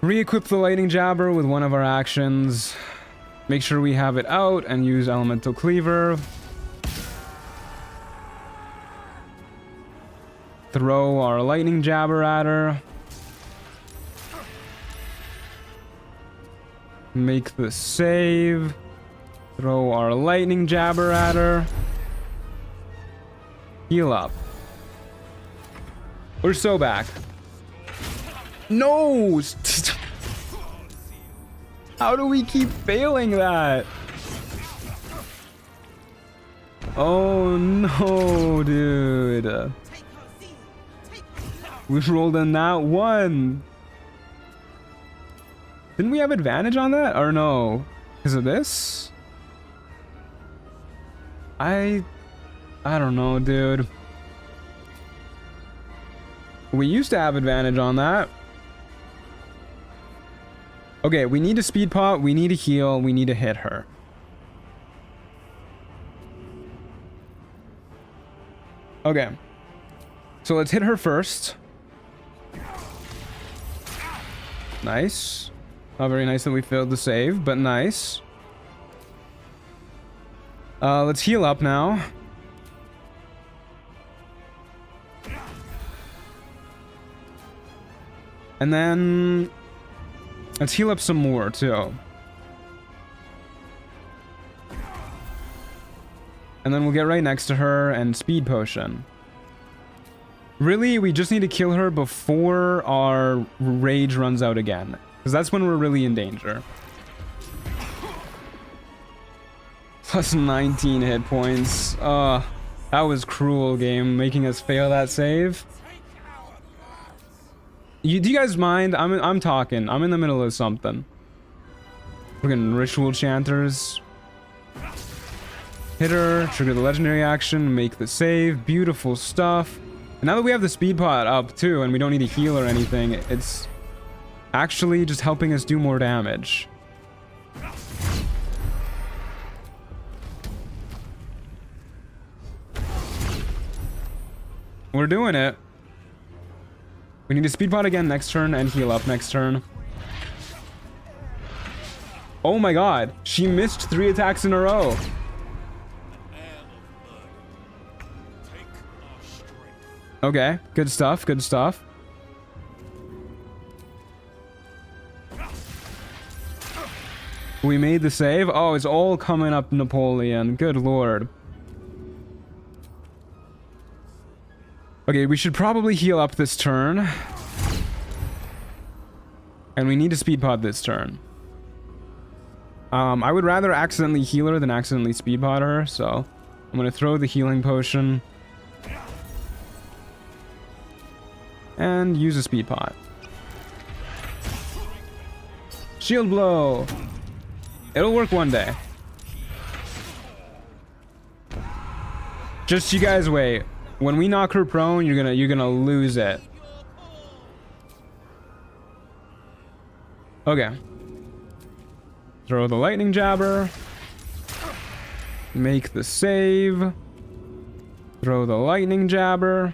Re-equip the Lightning Jabber with one of our actions. Make sure we have it out and use Elemental Cleaver. Throw our Lightning Jabber at her. Make the save. Throw our Lightning Jabber at her. Heal up. We're so back. No! How do we keep failing that? Oh no, dude. We rolled a nat 1. Didn't we have advantage on that? Or no? Because of this? I don't know, dude. We used to have advantage on that. Okay, we need a speed pot, we need a heal, we need to hit her. Okay. So let's hit her first. Nice. Not very nice that we failed to save, but nice. Let's heal up now. And then... let's heal up some more, too. And then we'll get right next to her and speed potion. Really, we just need to kill her before our rage runs out again. Because that's when we're really in danger. Plus 19 hit points. That was cruel, game, making us fail that save. Do you guys mind? I'm talking. I'm in the middle of something. Freaking ritual chanters. Hit her, trigger the legendary action, make the save. Beautiful stuff. And now that we have the speed pot up too, and we don't need to heal or anything, it's actually just helping us do more damage. We're doing it. We need to speed pot again next turn and heal up next turn. Oh my god. She missed 3 attacks in a row. Okay. Good stuff. Good stuff. We made the save. Oh, it's all coming up Napoleon. Good lord. Okay, we should probably heal up this turn. And we need to speed pod this turn. I would rather accidentally heal her than accidentally speed pod her, so I'm gonna throw the healing potion. And use a speed pot. Shield blow! It'll work one day. Just you guys wait. When we knock her prone, you're gonna lose it. Okay. Throw the lightning jabber. Make the save. Throw the lightning jabber.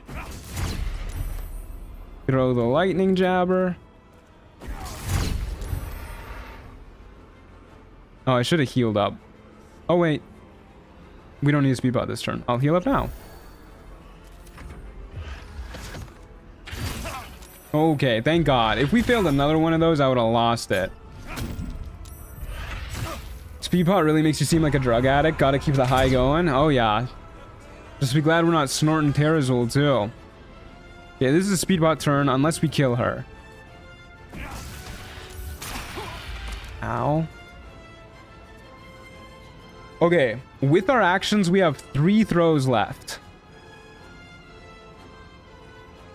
Throw the lightning jabber. Oh, I should have healed up. Oh, wait. We don't need to speed bot this turn. I'll heal up now. Okay, thank God. If we failed another one of those, I would have lost it. Speed pot really makes you seem like a drug addict. Gotta keep the high going. Oh, yeah. Just be glad we're not snorting Terrazul, too. Yeah, this is a speed bot turn unless we kill her. Ow. Okay, with our actions, we have 3 throws left.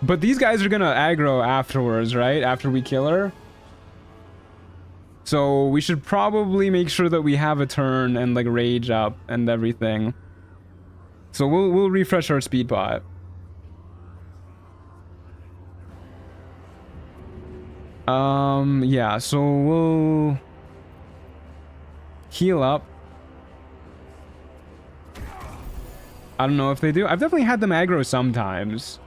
But these guys are gonna aggro afterwards, right? After we kill her. So we should probably make sure that we have a turn and like rage up and everything. So we'll refresh our speed bot. Yeah, so we'll heal up. I don't know if they do. I've definitely had them aggro sometimes.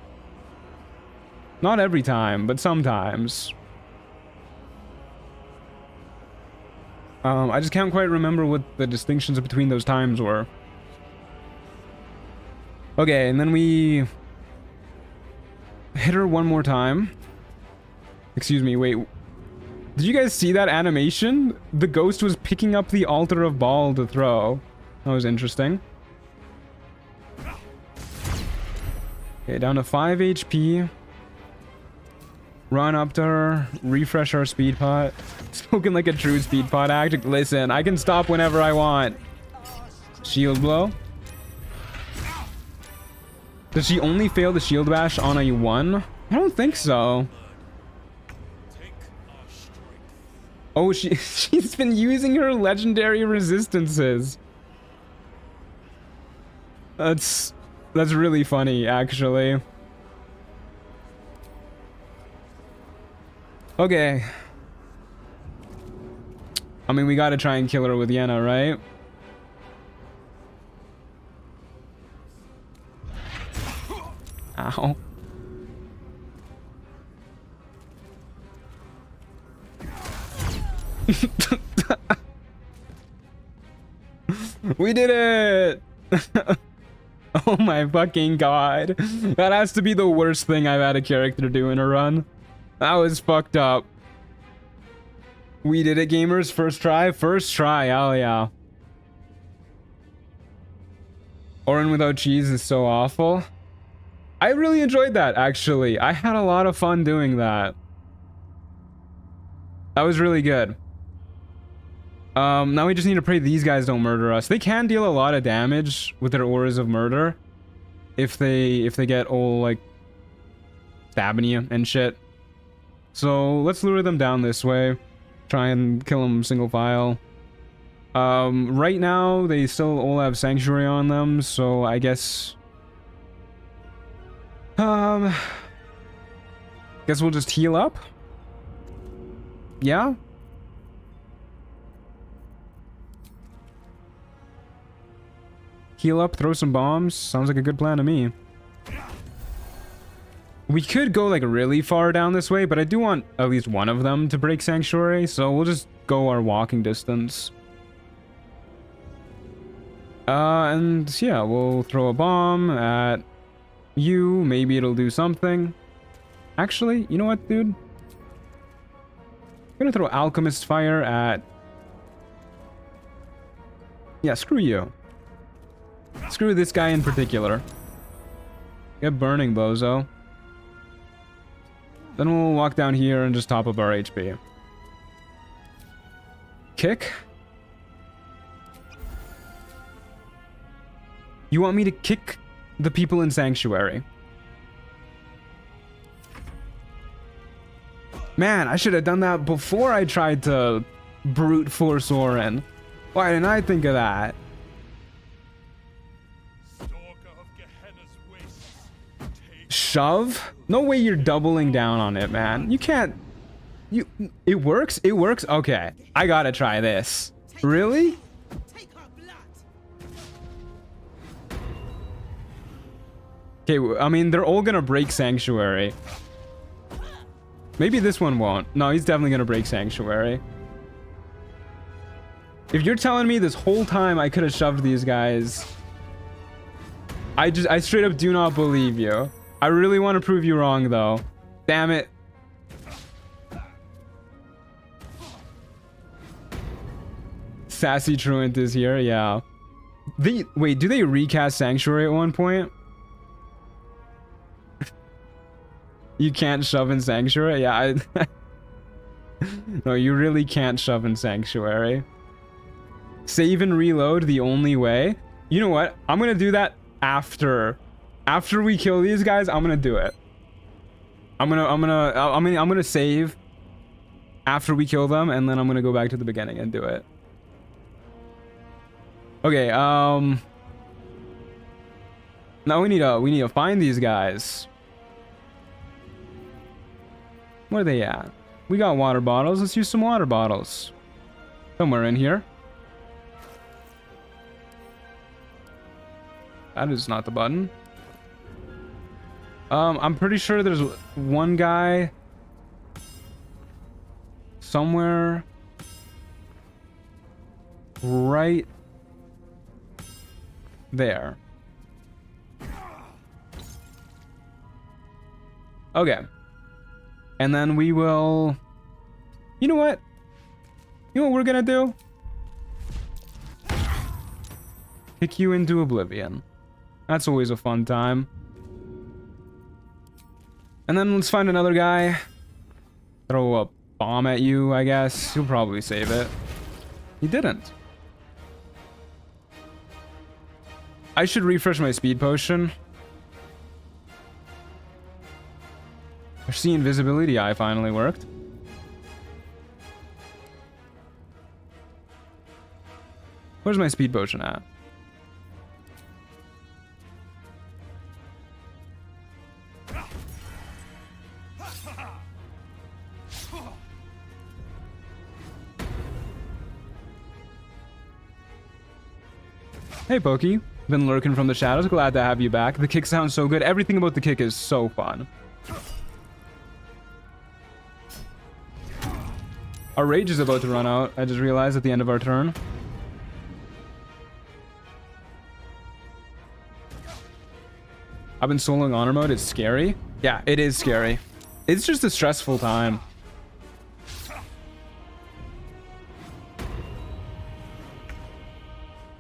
Not every time, but sometimes. I just can't quite remember what the distinctions between those times were. Okay, and then we hit her one more time. Excuse me, wait. Did you guys see that animation? The ghost was picking up the altar of Baal to throw. That was interesting. Okay, down to 5 HP. Run up to her. Refresh our speed pot. Spoken like a true speed pot addict. Listen, I can stop whenever I want. Shield blow. Does she only fail the shield bash on a 1? I don't think so. Oh, she's been using her legendary resistances. That's really funny, actually. Okay. I mean, we gotta try and kill her with Yenna, right? Ow. We did it! Oh my fucking god. That has to be the worst thing I've had a character do in a run. That was fucked up. We did it, gamers. First try? First try. Oh yeah. Orin without cheese is so awful. I really enjoyed that, actually. I had a lot of fun doing that. That was really good. Now we just need to pray these guys don't murder us. They can deal a lot of damage with their auras of murder. If they get all, like, stabbing you and shit. So, let's lure them down this way. Try and kill them single file. Right now, they still all have Sanctuary on them, so I guess... guess we'll just heal up? Yeah? Heal up, throw some bombs. Sounds like a good plan to me. We could go like really far down this way, but I do want at least one of them to break Sanctuary, so we'll just go our walking distance. And yeah, we'll throw a bomb at you. Maybe it'll do something. Actually, you know what, dude? I'm gonna throw Alchemist Fire at... Yeah, screw you. Screw this guy in particular. Get burning, bozo. Then we'll walk down here and just top up our HP. Kick. You want me to kick the people in Sanctuary? Man, I should have done that before I tried to brute force Orin. Why didn't I think of that? Shove? No way you're doubling down on it, man. You can't... It works? It works? Okay. I gotta try this. Really? Okay, I mean, they're all gonna break Sanctuary. Maybe this one won't. No, he's definitely gonna break Sanctuary. If you're telling me this whole time I could have shoved these guys... I straight up do not believe you. I really want to prove you wrong, though. Damn it. Sassy Truant is here, yeah. Wait, do they recast Sanctuary at one point? You can't shove in Sanctuary? Yeah, no, you really can't shove in Sanctuary. Save and reload the only way. You know what? I'm gonna do that after we kill these guys. I'm gonna do it. I'm gonna save after we kill them, and then I'm gonna go back to the beginning and do it. Okay, now we need to find these guys. Where are they at? We got water bottles. Let's use some water bottles. Somewhere in here. That is not the button. I'm pretty sure there's one guy somewhere right there. Okay. And then we will... You know what? You know what we're gonna do? Kick you into oblivion. That's always a fun time. And then let's find another guy. Throw a bomb at you, I guess. He'll probably save it. He didn't. I should refresh my speed potion. Our see invisibility eye finally worked. Where's my speed potion at? Hey Pokey, been lurking from the shadows, glad to have you back. The kick sounds so good, everything about the kick is so fun. Our rage is about to run out, I just realized at the end of our turn. I've been soloing honor mode, it's scary. Yeah, it is scary. It's just a stressful time.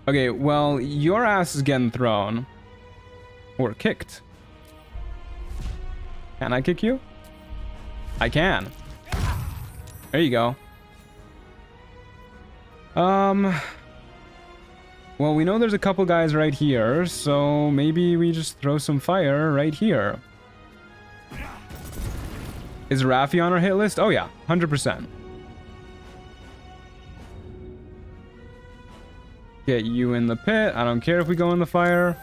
Okay, well, your ass is getting thrown. Or kicked. Can I kick you? I can. There you go. Well, we know there's a couple guys right here, so maybe we just throw some fire right here. Is Raffi on our hit list? Oh yeah, 100%. Get you in the pit. I don't care if we go in the fire.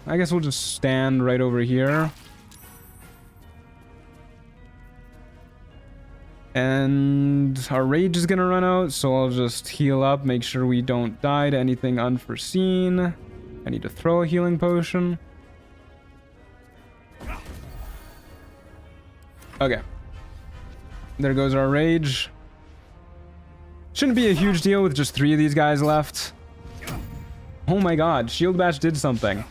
I guess we'll just stand right over here. And our rage is gonna run out, so I'll just heal up, make sure we don't die to anything unforeseen. I need to throw a healing potion. Okay. There goes our rage. Shouldn't be a huge deal with just 3 of these guys left. Oh my god, shield bash did something.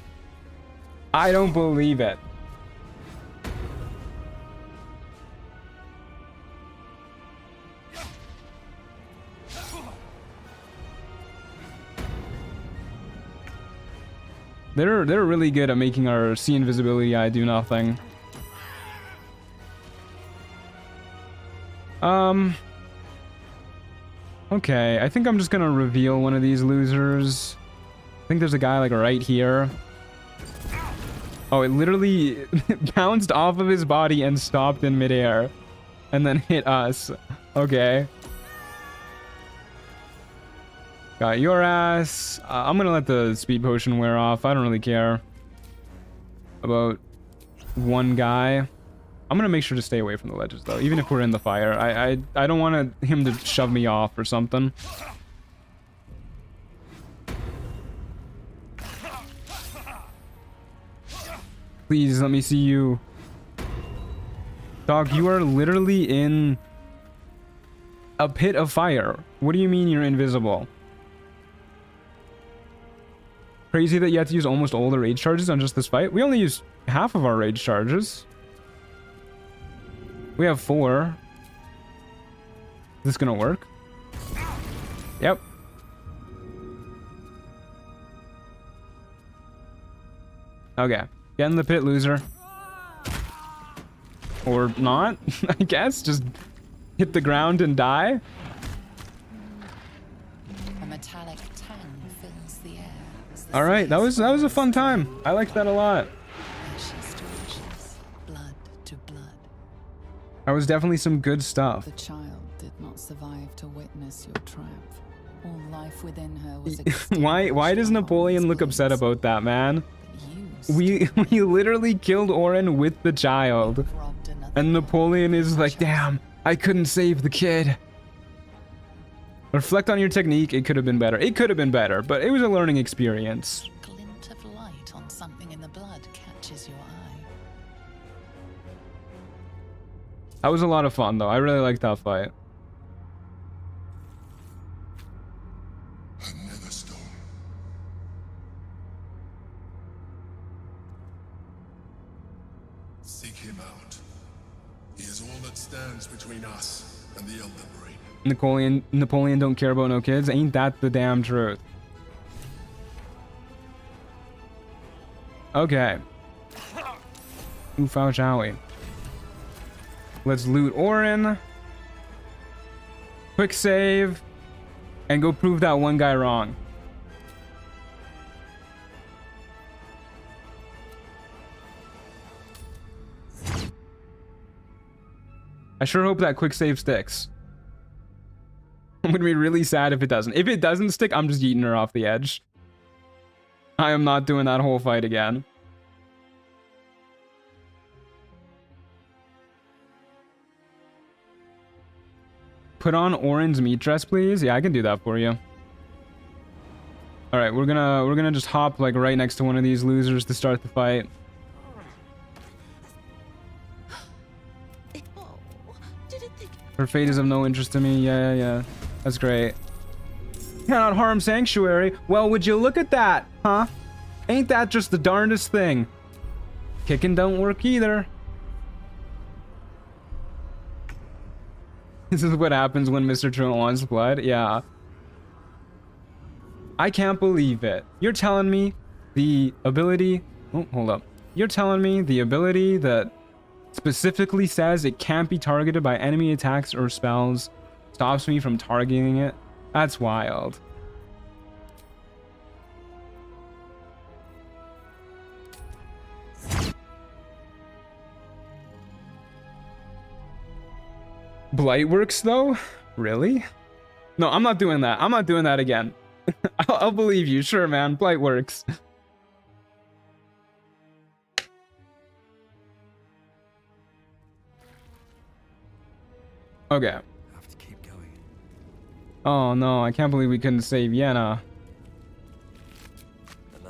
I don't believe it. They're really good at making our see invisibility eye do nothing. Okay, I think I'm just gonna reveal one of these losers. I think there's a guy like right here. Oh, it literally bounced off of his body and stopped in midair. And then hit us. Okay. Got your ass. I'm gonna let the speed potion wear off. I don't really care about one guy. I'm gonna make sure to stay away from the ledges though, even if we're in the fire. I don't want him to shove me off or something. Please let me see you. Dog, you are literally in a pit of fire. What do you mean you're invisible? Crazy that you have to use almost all the rage charges on just this fight. We only use half of our rage charges. We have 4. Is this gonna work? Yep. Okay. Get in the pit, loser. Or not, I guess. Just hit the ground and die. A metallic tang fills the air. All right, that was a fun time. I liked that a lot. Ashes to ashes, blood to blood. That was definitely some good stuff. The child did not survive to witness your triumph. All life within her was Why does Napoleon look upset about that, man? We literally killed Orin with the child. And Napoleon is like, damn, I couldn't save the kid. Reflect on your technique. It could have been better. It could have been better, but it was a learning experience. Glint of light on something in the blood catches your eye. That was a lot of fun, though. I really liked that fight. Another stone. Seek him out. He is all that stands between us and the Elder Brain. Napoleon don't care about no kids. Ain't that the damn truth? Okay. Oof, out, shall we? Let's loot Orin. Quick save. And go prove that one guy wrong. I sure hope that quick save sticks. I'm gonna be really sad if it doesn't. If it doesn't stick, I'm just eating her off the edge. I am not doing that whole fight again. Put on Orin's meat dress, please. Yeah, I can do that for you. All right, we're gonna just hop like right next to one of these losers to start the fight. Her fate is of no interest to me. Yeah. That's great. Cannot harm Sanctuary. Well, would you look at that, huh? Ain't that just the darndest thing? Kicking don't work either. This is what happens when Mr. Truant wants blood. Yeah. I can't believe it. You're telling me the ability... Oh, hold up. You're telling me the ability that specifically says it can't be targeted by enemy attacks or spells stops me from targeting it? That's wild. Blight works though? Really? No, I'm not doing that. I'm not doing that again. I'll believe you. Sure, man. Blight works. Okay. Have to keep going. Oh no, I can't believe we couldn't save Yenna. An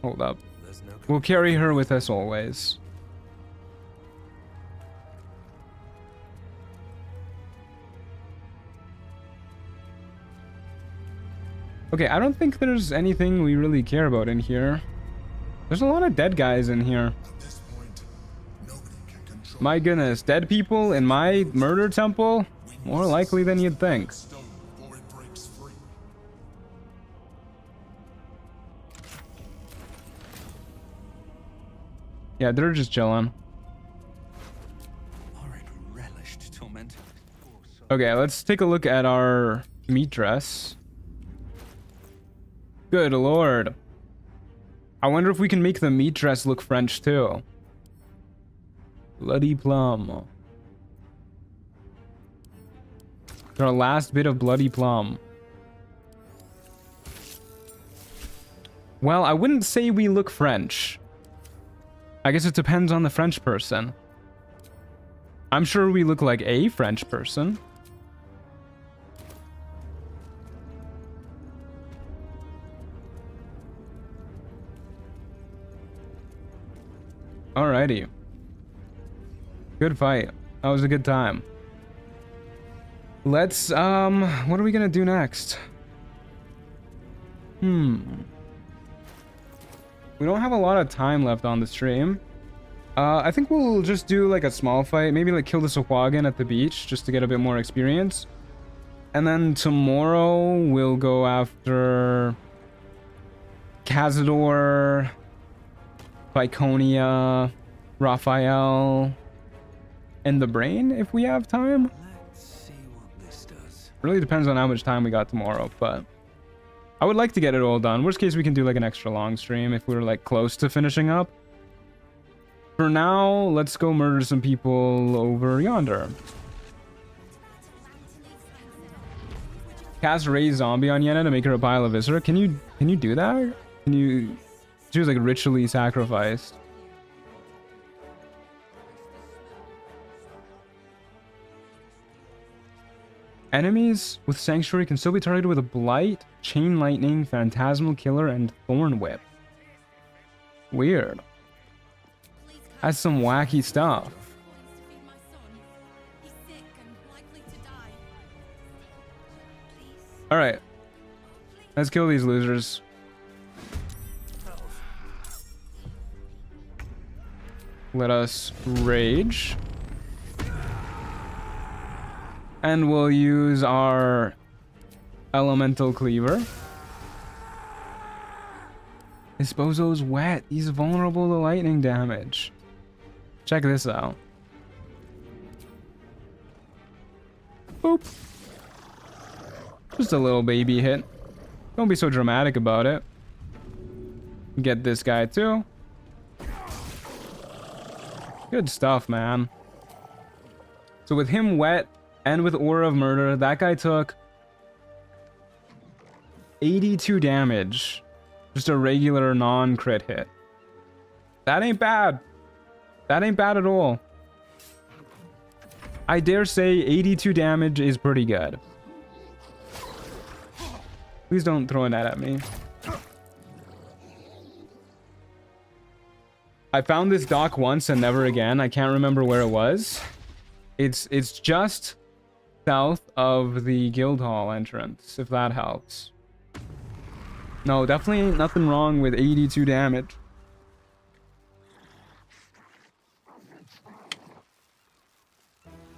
Hold up. We'll carry her with us always. Okay, I don't think there's anything we really care about in here. There's a lot of dead guys in here. My goodness, dead people in my murder temple? More likely than you'd think. Yeah, they're just chilling. Okay, let's take a look at our meat dress. Good lord. I wonder if we can make the meat dress look French too. Bloody plum. It's our last bit of bloody plum. Well, I wouldn't say we look French. I guess it depends on the French person. I'm sure we look like a French person. Alrighty. Good fight. That was a good time. Let's, what are we gonna do next? We don't have a lot of time left on the stream. I think we'll just do like a small fight. Maybe like kill the Sahuagin at the beach just to get a bit more experience. And then tomorrow we'll go after Cazador, Viconia, Raphael, and the brain if we have time. Let's see what this does. Really depends on how much time we got tomorrow, but I would like to get it all done. Worst case, we can do like an extra long stream if we're like close to finishing up. For now, let's go murder some people over yonder. Cast Raise Zombie on Yenna to make her a pile of viscera. Can you do that? Can you? She was like ritually sacrificed. Enemies with Sanctuary can still be targeted with a Blight, Chain Lightning, Phantasmal Killer, and Thorn Whip. Weird. That's some wacky stuff. Alright. Let's kill these losers. Let us rage. And we'll use our elemental cleaver. Esposo's wet. He's vulnerable to lightning damage. Check this out. Boop. Just a little baby hit. Don't be so dramatic about it. Get this guy too. Good stuff, man. So with him wet and with Aura of Murder, that guy took 82 damage. Just a regular non-crit hit. That ain't bad. That ain't bad at all. I dare say 82 damage is pretty good. Please don't throw that at me. I found this dock once and never again. I can't remember where it was. It's just south of the Guildhall entrance, if that helps. No, definitely ain't nothing wrong with 82 damage.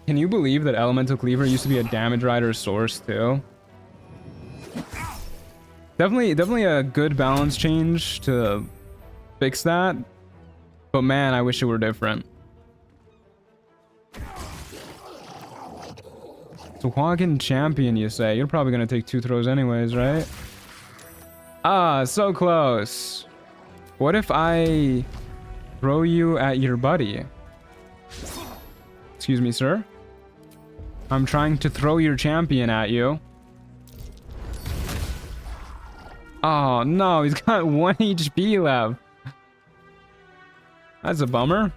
Can you believe that Elemental Cleaver used to be a damage rider source too? Definitely a good balance change to fix that. But man, I wish it were different. Sahuagin champion, you say? You're probably gonna take 2 throws anyways, right? Ah, so close. What if I throw you at your buddy? Excuse me, sir. I'm trying to throw your champion at you. Oh no, he's got 1 HP left. That's a bummer.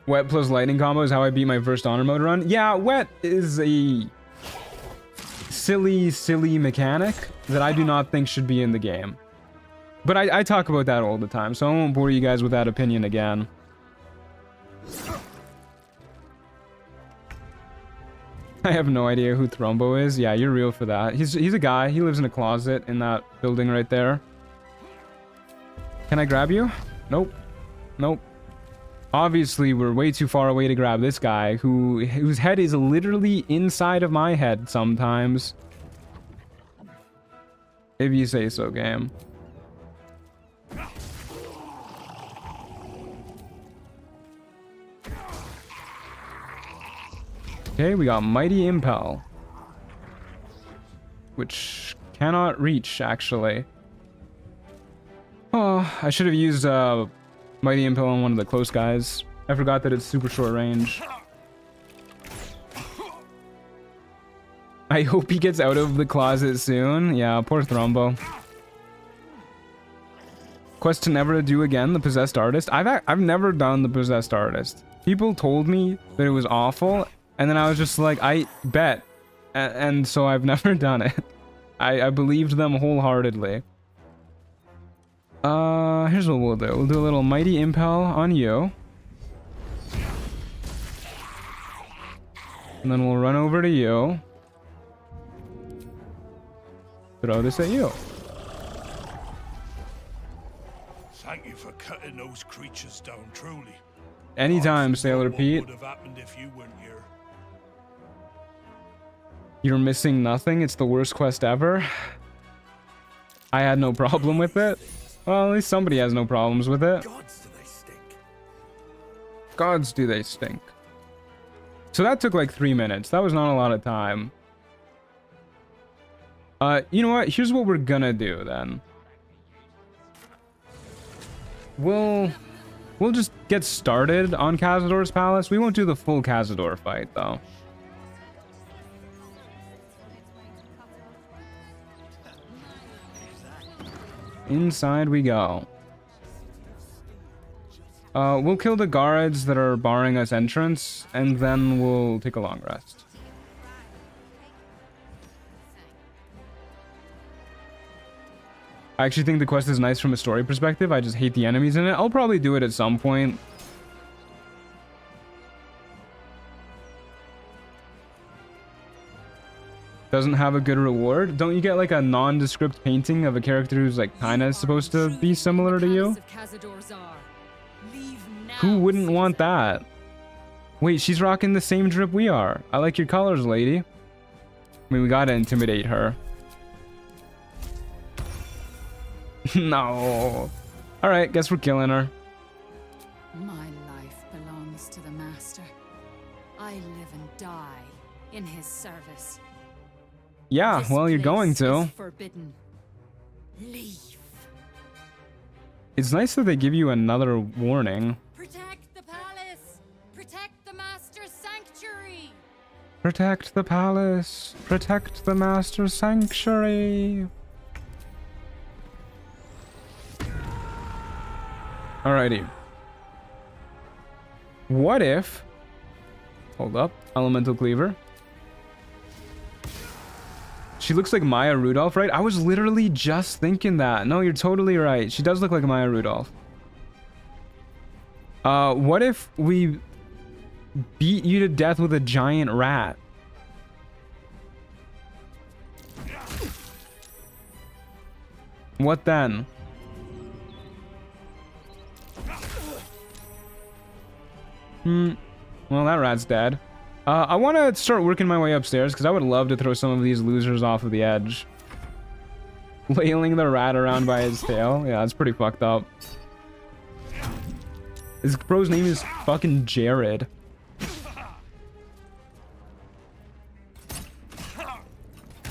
Wet plus lightning combo is how I beat my first honor mode run. Yeah, wet is a silly mechanic that I do not think should be in the game. But I talk about that all the time, so I won't bore you guys with that opinion again. I have no idea who Thrombo is. Yeah, you're real for that. He's a guy. He lives in a closet in that building right there. Can I grab you? Nope. Nope. Obviously, we're way too far away to grab this guy whose head is literally inside of my head sometimes. If you say so, game. Okay, we got Mighty Impel, which cannot reach, actually. Oh, I should have used Mighty Impel on one of the close guys. I forgot that it's super short range. I hope he gets out of the closet soon. Yeah, poor Thrombo. Quest to never do again, the Possessed Artist. I've never done the Possessed Artist. People told me that it was awful, and then I was just like, I bet. And so I've never done it. I believed them wholeheartedly. Here's what we'll do. We'll do a little Mighty Impel on you. And then we'll run over to you. Throw this at you. Thank you for cutting those creatures down, truly. Anytime, Sailor Pete. What would have happened if you weren't here? You're missing nothing. It's the worst quest ever. I had no problem with it. Well, at least somebody has no problems with it. Gods, do they stink? Gods, do they stink. So that took like 3 minutes. That was not a lot of time. You know what? Here's what we're gonna do then. We'll just get started on Cazador's palace. We won't do the full Cazador fight though. Inside we go. We'll kill the guards that are barring us entrance, and then we'll take a long rest. I actually think the quest is nice from a story perspective. I just hate the enemies in it. I'll probably do it at some point. Doesn't have a good reward. Don't you get like a nondescript painting of a character who's like kind of supposed to be similar to you? Who wouldn't want that? Wait, she's rocking the same drip we are. I like your colors, lady. I mean, we gotta intimidate her. No. Alright, guess we're killing her. My life belongs to the Master. I live and die in his service. Yeah, This well, you're place going to. is forbidden. Leave. It's nice that they give you another warning. Protect the palace. Protect the Master's sanctuary. Protect the palace. Protect the Master's sanctuary. Alrighty. What if... Hold up. Elemental Cleaver. She looks like Maya Rudolph, right? I was literally just thinking that. No, you're totally right. She does look like Maya Rudolph. What if we beat you to death with a giant rat? What then? Well, that rat's dead. I want to start working my way upstairs because I would love to throw some of these losers off of the edge. Flailing the rat around by his tail. Yeah, that's pretty fucked up. His bro's name is fucking Jared.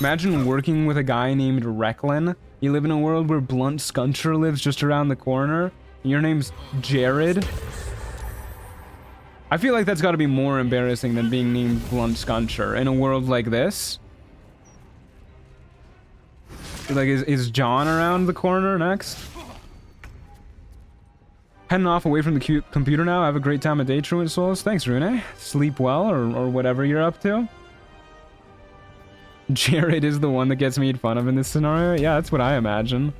Imagine working with a guy named Recklin. You live in a world where Blunt Scuncher lives just around the corner. And your name's Jared. I feel like that's got to be more embarrassing than being named Blunt Scuncher in a world like this. Like, is John around the corner next? Heading off away from the computer now. Have a great time of day, Truant Souls. Thanks, Rune. Sleep well, or whatever you're up to. Jared is the one that gets made fun of in this scenario. Yeah, that's what I imagine.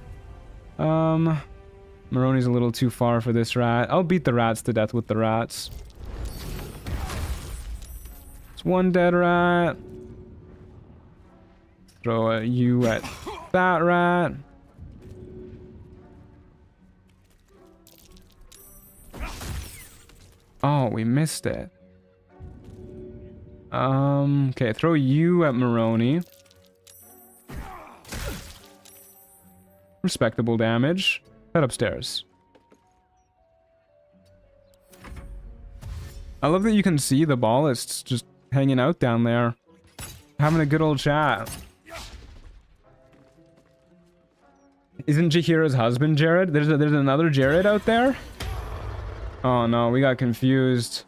Maroni's a little too far for this rat. I'll beat the rats to death with the rats. It's one dead rat. Throw you at that rat. Oh, we missed it. Okay, throw you at Maroni. Respectable damage. Head upstairs. I love that you can see the ballists just hanging out down there. Having a good old chat. Isn't Jahira's husband Jared? There's another Jared out there? Oh no, we got confused.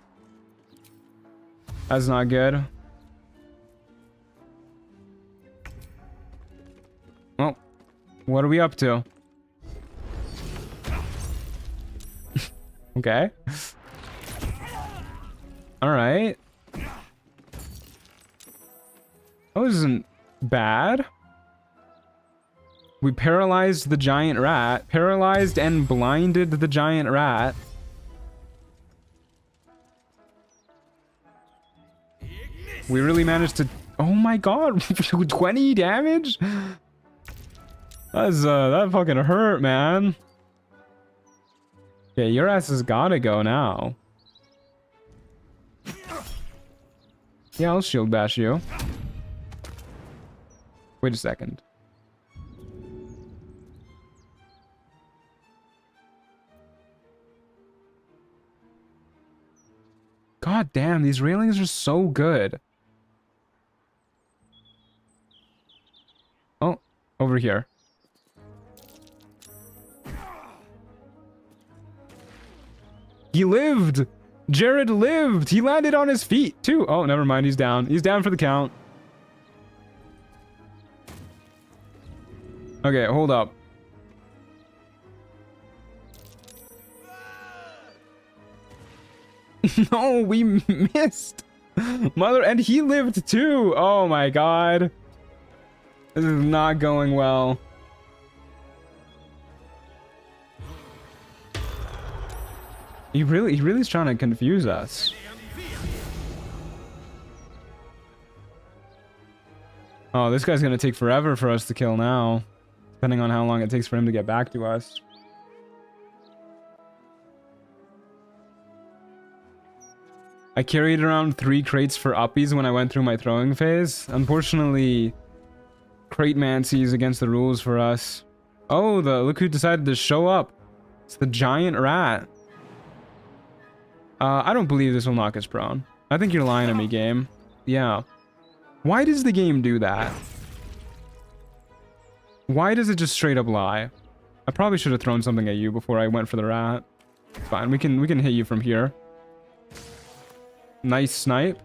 That's not good. Well, what are we up to? Okay. Alright. That isn't bad. We paralyzed the giant rat. Paralyzed and blinded the giant rat. We really managed to... Oh my god, 20 damage? That fucking hurt, man. Yeah, your ass has gotta go now. Yeah, I'll shield bash you. Wait a second. God damn, these railings are so good. Oh, over here. He lived! Jared lived! He landed on his feet, too! Oh, never mind, he's down. He's down for the count. Okay, hold up. No, we missed! Mother, and he lived too! Oh my god. This is not going well. He really is trying to confuse us. Oh, this guy's gonna take forever for us to kill now. Depending on how long it takes for him to get back to us. I carried around 3 crates for uppies when I went through my throwing phase. Unfortunately, crate-mancy is against the rules for us. Oh, look who decided to show up. It's the giant rat. I don't believe this will knock us prone. I think you're lying to me, game. Yeah. Why does the game do that? Why does it just straight up lie? I probably should have thrown something at you before I went for the rat. It's fine, we can hit you from here. Nice snipe.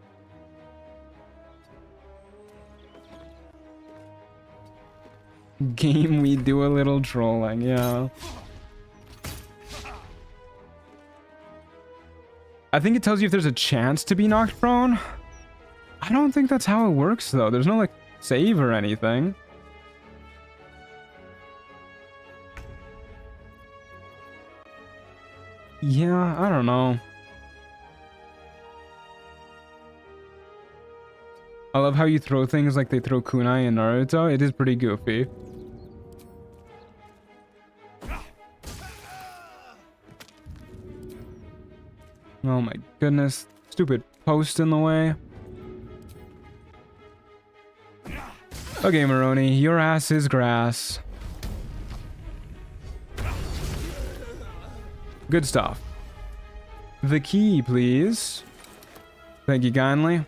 Game, we do a little trolling, yeah. I think it tells you if there's a chance to be knocked prone. I don't think that's how it works, though. There's no, like, save or anything. Yeah, I don't know. I love how you throw things like they throw kunai in Naruto. It is pretty goofy. Oh my goodness. Stupid post in the way. Okay, Maroni, your ass is grass. Good stuff. The key, please. Thank you kindly.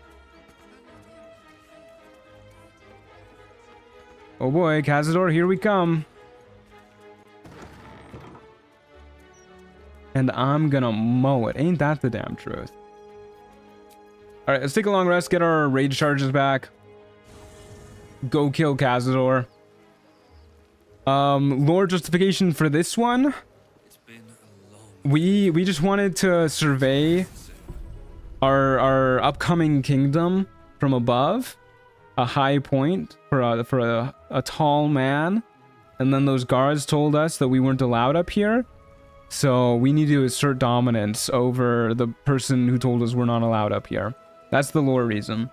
Oh boy, Cazador, here we come. And I'm gonna mow it. Ain't that the damn truth? Alright, let's take a long rest, get our rage charges back. Go kill Cazador. Lore justification for this one. We just wanted to survey our upcoming kingdom from above. a high point for a tall man, and then those guards told us that we weren't allowed up here. So we need to assert dominance over the person who told us we're not allowed up here. That's the lore reason.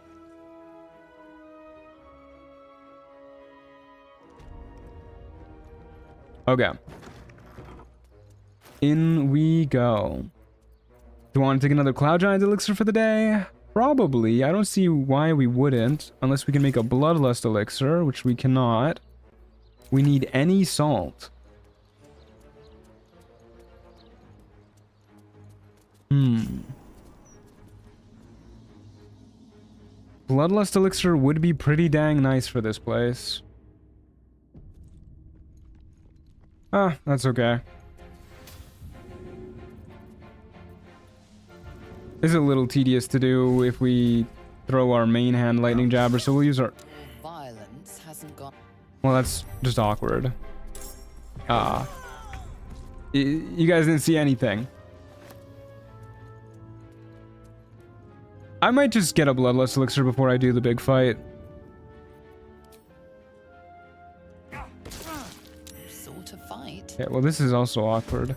Okay. In we go. Do you want to take another Cloud Giant elixir for the day? Probably. I don't see why we wouldn't, unless we can make a Bloodlust elixir, which we cannot. We need any salt. Bloodlust elixir would be pretty dang nice for this place. Ah, that's okay. It's a little tedious to do if we throw our main hand lightning jabber, so we'll use our... Violence hasn't gone. Well, that's just awkward. You guys didn't see anything. I might just get a Bloodlust elixir before I do the big fight. Sort of fight. Yeah, well, this is also awkward.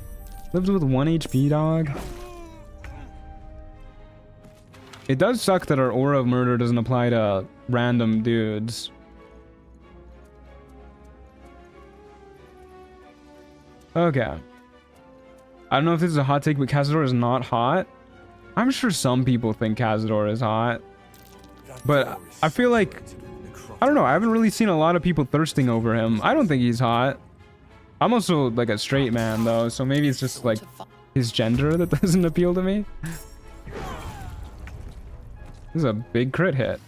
Lives with 1 HP, dog. It does suck that our Aura of Murder doesn't apply to random dudes. Okay. I don't know if this is a hot take, but Cazador is not hot. I'm sure some people think Cazador is hot. But I feel like... I don't know, I haven't really seen a lot of people thirsting over him. I don't think he's hot. I'm also like a straight man though, so maybe it's just like his gender that doesn't appeal to me. This is a big crit hit.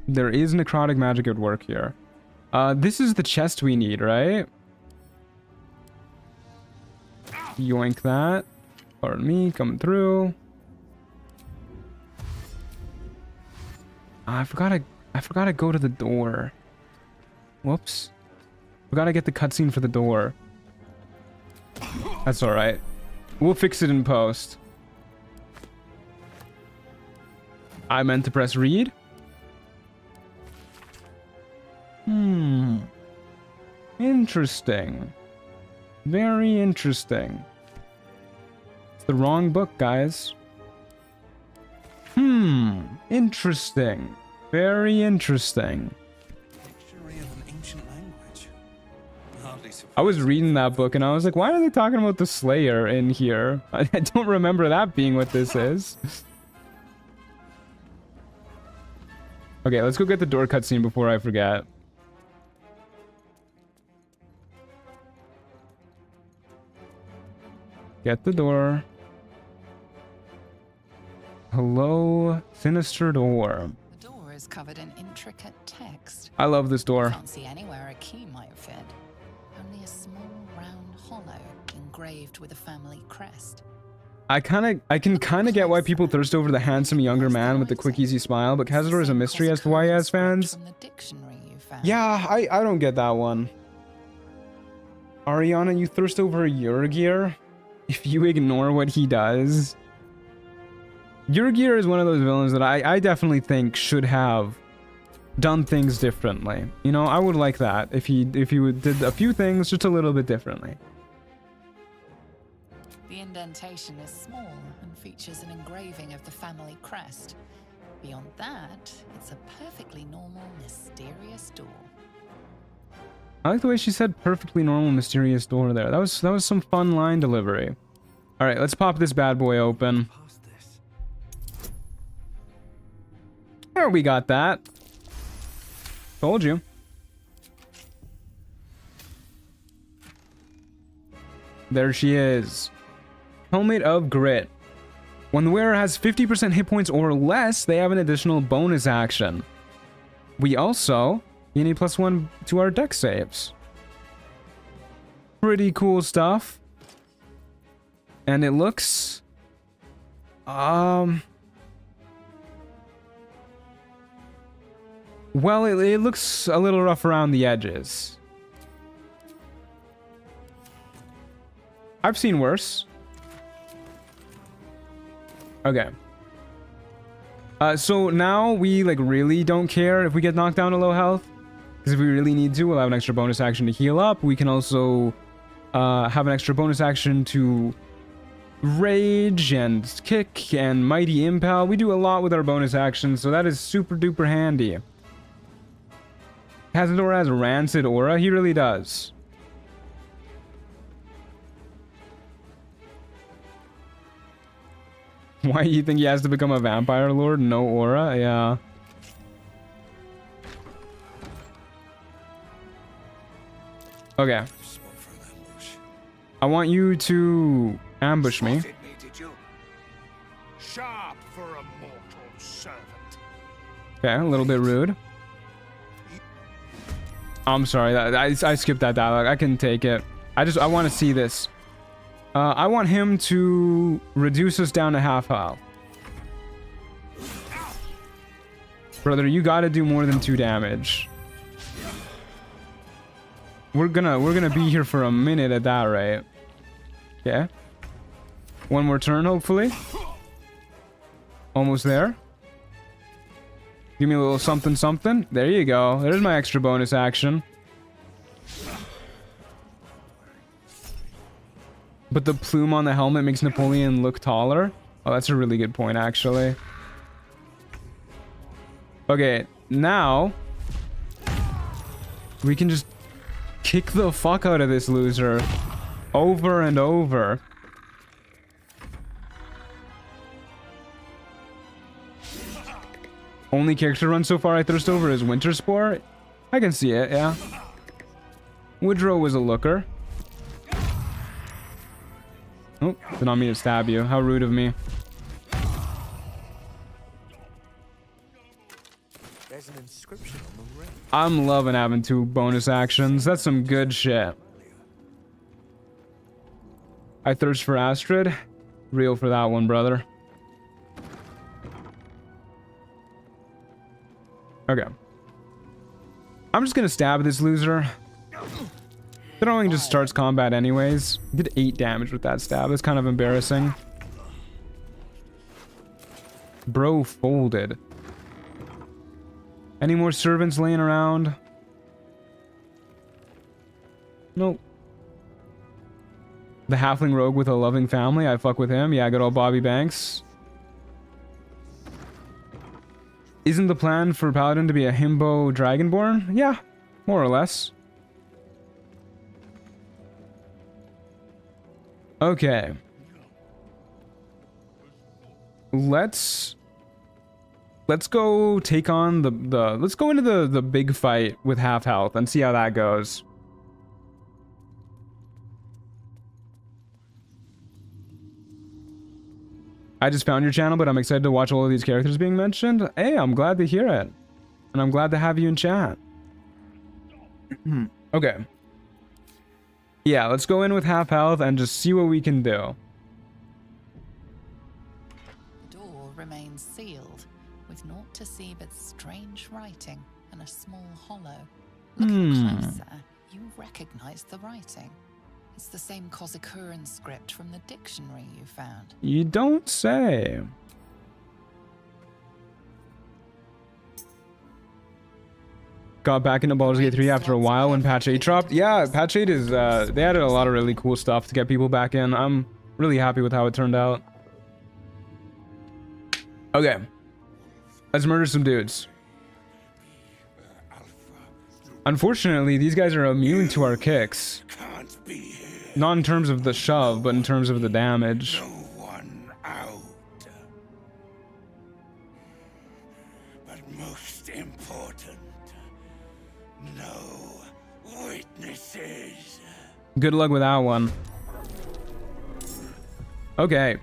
There is necrotic magic at work here. This is the chest we need, right? Yoink that. Pardon me, coming through. I forgot to go to the door. Whoops. Forgot to get the cutscene for the door. That's alright. We'll fix it in post. I meant to press read. Interesting. Very interesting. It's the wrong book, guys. Interesting. Very interesting. Dictionary of an ancient language. Hardly surprising. I was reading that book and I was like, why are they talking about the Slayer in here? I don't remember that being what this is. Okay, let's go get the door cutscene before I forget. Get the door. Hello, sinister door. The door is covered in intricate text. I love this door. Can't see anywhere a key might fit. Only a small round hollow engraved with a family crest. I can kind of get why people thirst over the handsome younger man with the quick, easy smile, but Cazador is a mystery as to why he has fans. Yeah, I don't get that one. Ariana, you thirst over Yrgir? If you ignore what he does. Yrgir is one of those villains that I definitely think should have done things differently. You know, I would like that if he did a few things just a little bit differently. The indentation is small and features an engraving of the family crest. Beyond that, it's a perfectly normal, mysterious door. I like the way she said perfectly normal, mysterious door there. That was some fun line delivery. All right, let's pop this bad boy open. There, we got that. Told you. There she is. Helmet of Grit. When the wearer has 50% hit points or less, they have an additional bonus action. We also gain a +1 to our dex saves. Pretty cool stuff. And it looks... Well, it looks a little rough around the edges. I've seen worse. Okay. So now we like really don't care if we get knocked down to low health, because if we really need to, we'll have an extra bonus action to heal up. We can also have an extra bonus action to rage and kick and mighty impel. We do a lot with our bonus actions, so that is super duper handy. Cazador has a rancid aura. He really does. Why do you think he has to become a vampire lord? No aura? Yeah. Okay. I want you to ambush me. Sharp for a mortal servant. Okay, a little bit rude. I'm sorry, I skipped that dialogue. I can take it. I want to see this. I want him to reduce us down to half health. Brother, you gotta do more than 2 damage. We're gonna be here for a minute at that rate. Okay. One more turn, hopefully. Almost there. Give me a little something something. There you go. There's my extra bonus action. But the plume on the helmet makes Napoleon look taller. Oh, that's a really good point, actually. Okay, now we can just kick the fuck out of this loser over and over. Only character run so far I thirst over is Winter Sport. I can see it, yeah. Woodrow was a looker. Oh, did not mean to stab you. How rude of me. There's an inscription on the ring. I'm loving having 2 bonus actions. That's some good shit. I thirst for Astrid. Real for that one, brother. Okay. I'm just gonna stab this loser. Throwing just starts combat anyways. Did 8 damage with that stab. That's kind of embarrassing. Bro folded. Any more servants laying around? Nope. The halfling rogue with a loving family. I fuck with him. Yeah, good old Bobby Banks. Isn't the plan for Paladin to be a himbo dragonborn? Yeah, more or less. Okay. Let's go take on let's go into the big fight with half health and see how that goes. I just found your channel, but I'm excited to watch all of these characters being mentioned. Hey, I'm glad to hear it. And I'm glad to have you in chat. Okay. Yeah, let's go in with half health and just see what we can do. The door remains sealed, with naught to see but strange writing and a small hollow. Looking closer, you recognize the writing. It's the same Cazador script from the dictionary you found. You don't say. Got back into Baldur's Gate 3 after a while when patch 8 dropped. Yeah, patch 8 is, they added a lot of really cool stuff to get people back in. I'm really happy with how it turned out. Okay. Let's murder some dudes. Unfortunately, these guys are immune to our kicks. Not in terms of the shove, but in terms of the damage. But most important, no witnesses. Good luck with that one. Okay.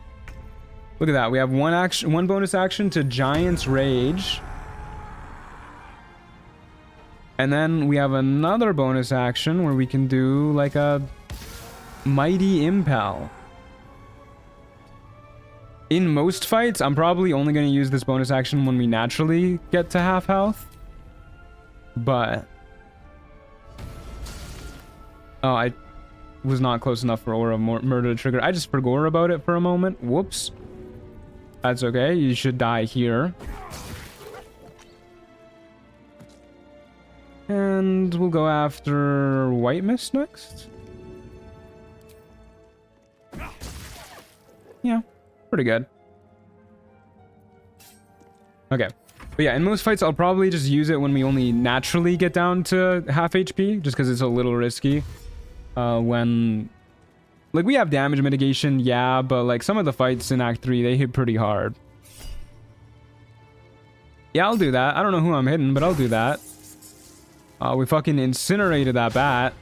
Look at that. We have one bonus action to Giant's Rage. And then we have another bonus action where we can do like a Mighty Impel. In most fights, I'm probably only going to use this bonus action when we naturally get to half health. But... oh, I was not close enough for Aura Murder to trigger. I just forgot about it for a moment. Whoops. That's okay. You should die here. And we'll go after White Mist next. Yeah, pretty good. Okay. But yeah, in most fights, I'll probably just use it when we only naturally get down to half HP, just because it's a little risky. When... Like, we have damage mitigation, yeah, but, like, some of the fights in Act 3, they hit pretty hard. Yeah, I'll do that. I don't know who I'm hitting, but I'll do that. We fucking incinerated that bat.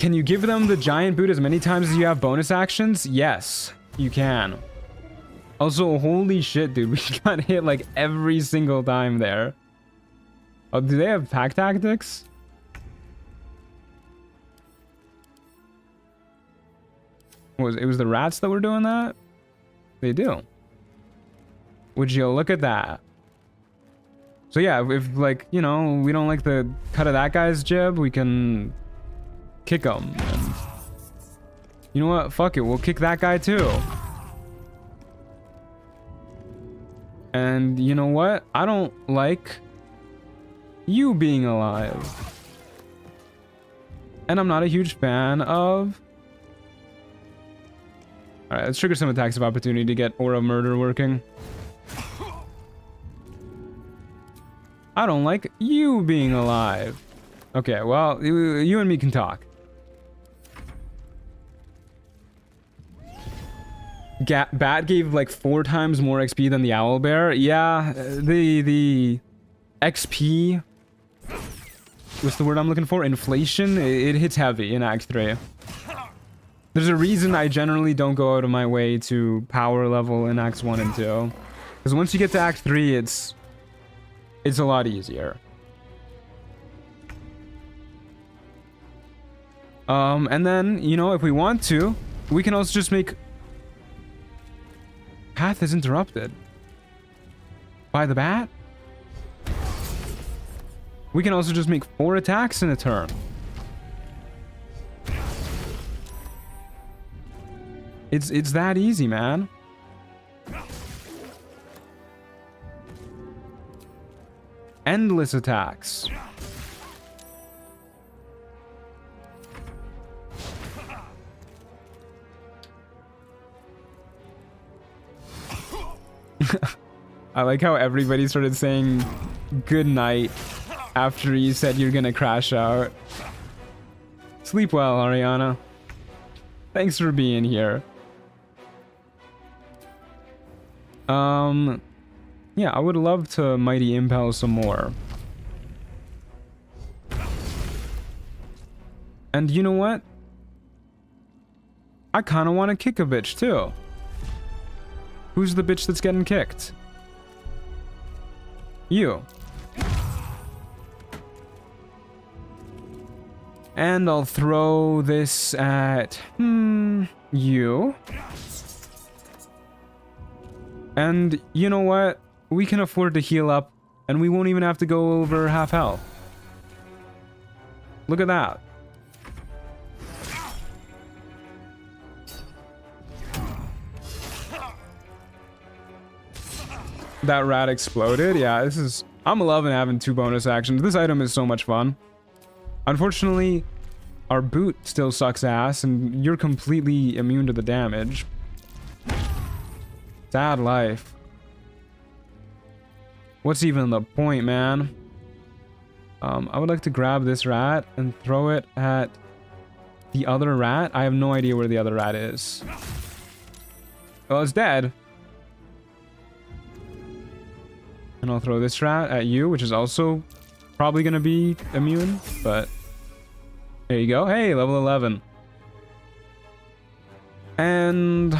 Can you give them the giant boot as many times as you have bonus actions? Yes, you can. Also, holy shit, dude. We got hit, like, every single time there. Oh, do they have pack tactics? It was the rats that were doing that? They do. Would you look at that? So yeah, if like, you know, we don't like the cut of that guy's jib, we can kick him. And you know what? Fuck it. We'll kick that guy too. And you know what? I don't like you being alive. And I'm not a huge fan of... Alright, let's trigger some attacks of opportunity to get Aura of Murder working. I don't like you being alive. Okay, well, you and me can talk. Bat gave like 4 times more XP than the Owlbear. Yeah, the XP... What's the word I'm looking for? Inflation? It hits heavy in Act 3. There's a reason I generally don't go out of my way to power level in Acts 1 and 2. Because once you get to Act 3, it's a lot easier. And then, you know, if we want to, we can also just make... Path is interrupted. By the bat? We can also just make 4 attacks in a turn. It's that easy, man. Endless attacks. I like how everybody started saying good night after you said you're gonna crash out. Sleep well, Ariana. Thanks for being here. Yeah, I would love to Mighty Impel some more. And you know what? I kind of want to kick a bitch too. Who's the bitch that's getting kicked? You. And I'll throw this at... you. And you know what? We can afford to heal up, and we won't even have to go over half health. Look at that. That rat exploded. Yeah, this is... I'm loving having 2 bonus actions. This item is so much fun. Unfortunately, our boot still sucks ass, and you're completely immune to the damage. Sad life. What's even the point, man? I would like to grab this rat and throw it at the other rat. I have no idea where the other rat is. Well, it's dead. And I'll throw this rat at you, which is also probably going to be immune, but there you go. Hey, level 11. And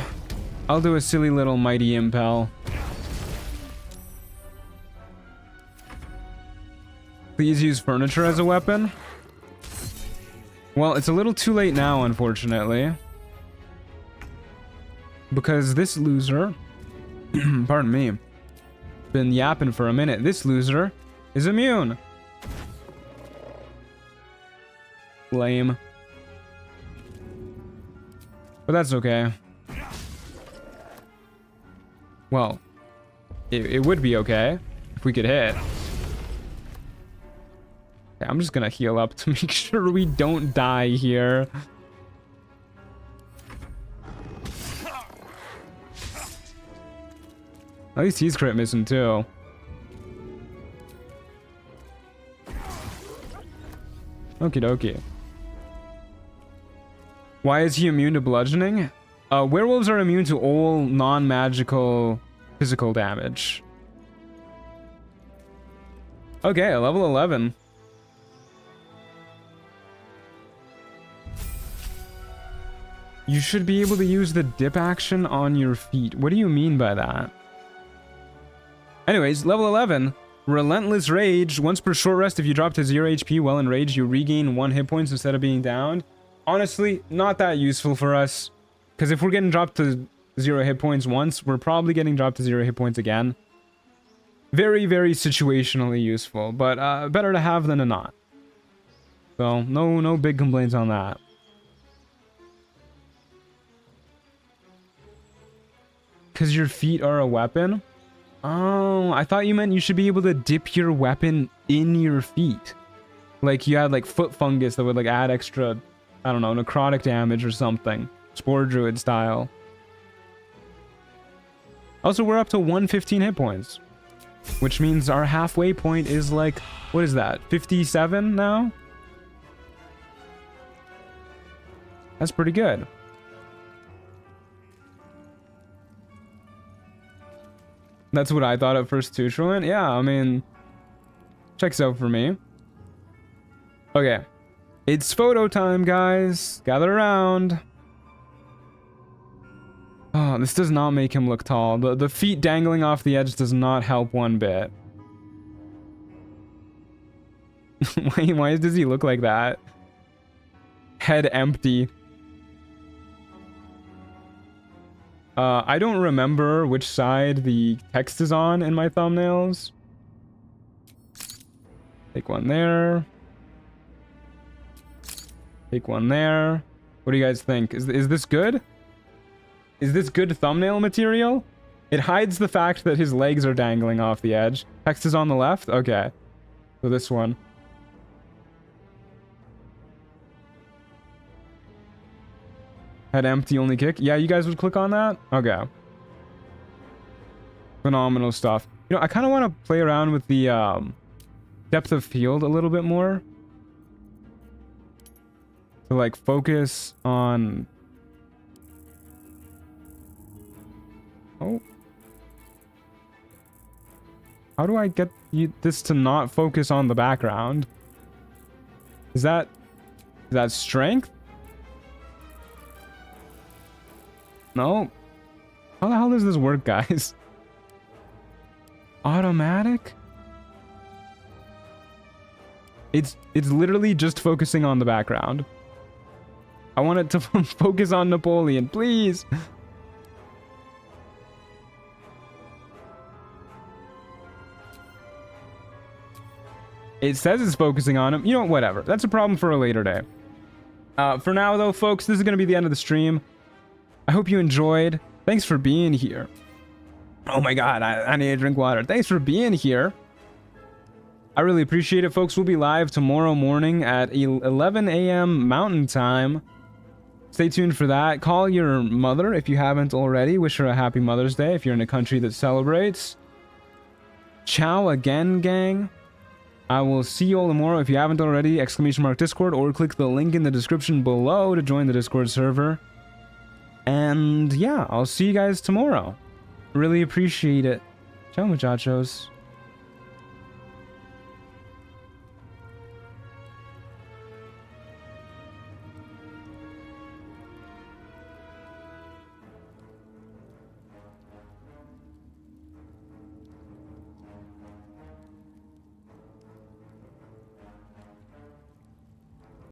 I'll do a silly little Mighty Impel. Please use furniture as a weapon. Well, it's a little too late now, unfortunately. Because this loser... pardon me. Been yapping for a minute. This loser is immune. Lame. But that's okay. Well, it would be okay if we could hit. Okay, I'm just gonna heal up to make sure we don't die here. At least he's crit missing too. Okie dokie. Why is he immune to bludgeoning? Werewolves are immune to all non-magical physical damage. Okay, level 11. You should be able to use the dip action on your feet. What do you mean by that? Anyways, level 11. Relentless Rage. Once per short rest, if you drop to 0 HP while enraged, you regain 1 hit points instead of being downed. Honestly, not that useful for us. Because if we're getting dropped to 0 hit points once, we're probably getting dropped to 0 hit points again. Very, very situationally useful. But better to have than to not. So, no big complaints on that. Because your feet are a weapon? Oh, I thought you meant you should be able to dip your weapon in your feet. Like you had like foot fungus that would like add extra, I don't know, necrotic damage or something. Spore Druid style. Also, we're up to 115 hit points. Which means our halfway point is like, what is that, 57 now? That's pretty good. That's what I thought at first too, Trillin. Yeah, I mean, checks out for me. Okay. It's photo time, guys. Gather around. Oh, this does not make him look tall. The feet dangling off the edge does not help one bit. Why does he look like that? Head empty. I don't remember which side the text is on in my thumbnails. Take one there. Take one there. What do you guys think? Is this good? Is this good thumbnail material? It hides the fact that his legs are dangling off the edge. Text is on the left? Okay. So this one. Head empty, only kick. Yeah, you guys would click on that? Okay. Phenomenal stuff. You know, I kind of want to play around with the depth of field a little bit more. To like focus on... Oh. How do I get this to not focus on the background? Is that strength? No. How the hell does this work, guys? Automatic? It's literally just focusing on the background. I want it to focus on Napoleon, please. It says it's focusing on him. You know, whatever. That's a problem for a later day. For now, though, folks, this is going to be the end of the stream. I hope you enjoyed. Thanks for being here. Oh my god, I need to drink water. Thanks for being here. I really appreciate it, folks. We'll be live tomorrow morning at 11 a.m. Mountain Time. Stay tuned for that. Call your mother if you haven't already. Wish her a happy Mother's Day if you're in a country that celebrates. Ciao again, gang. I will see you all tomorrow. If you haven't already, !Discord, or click the link in the description below to join the Discord server. And yeah, I'll see you guys tomorrow. Really appreciate it. Ciao, muchachos.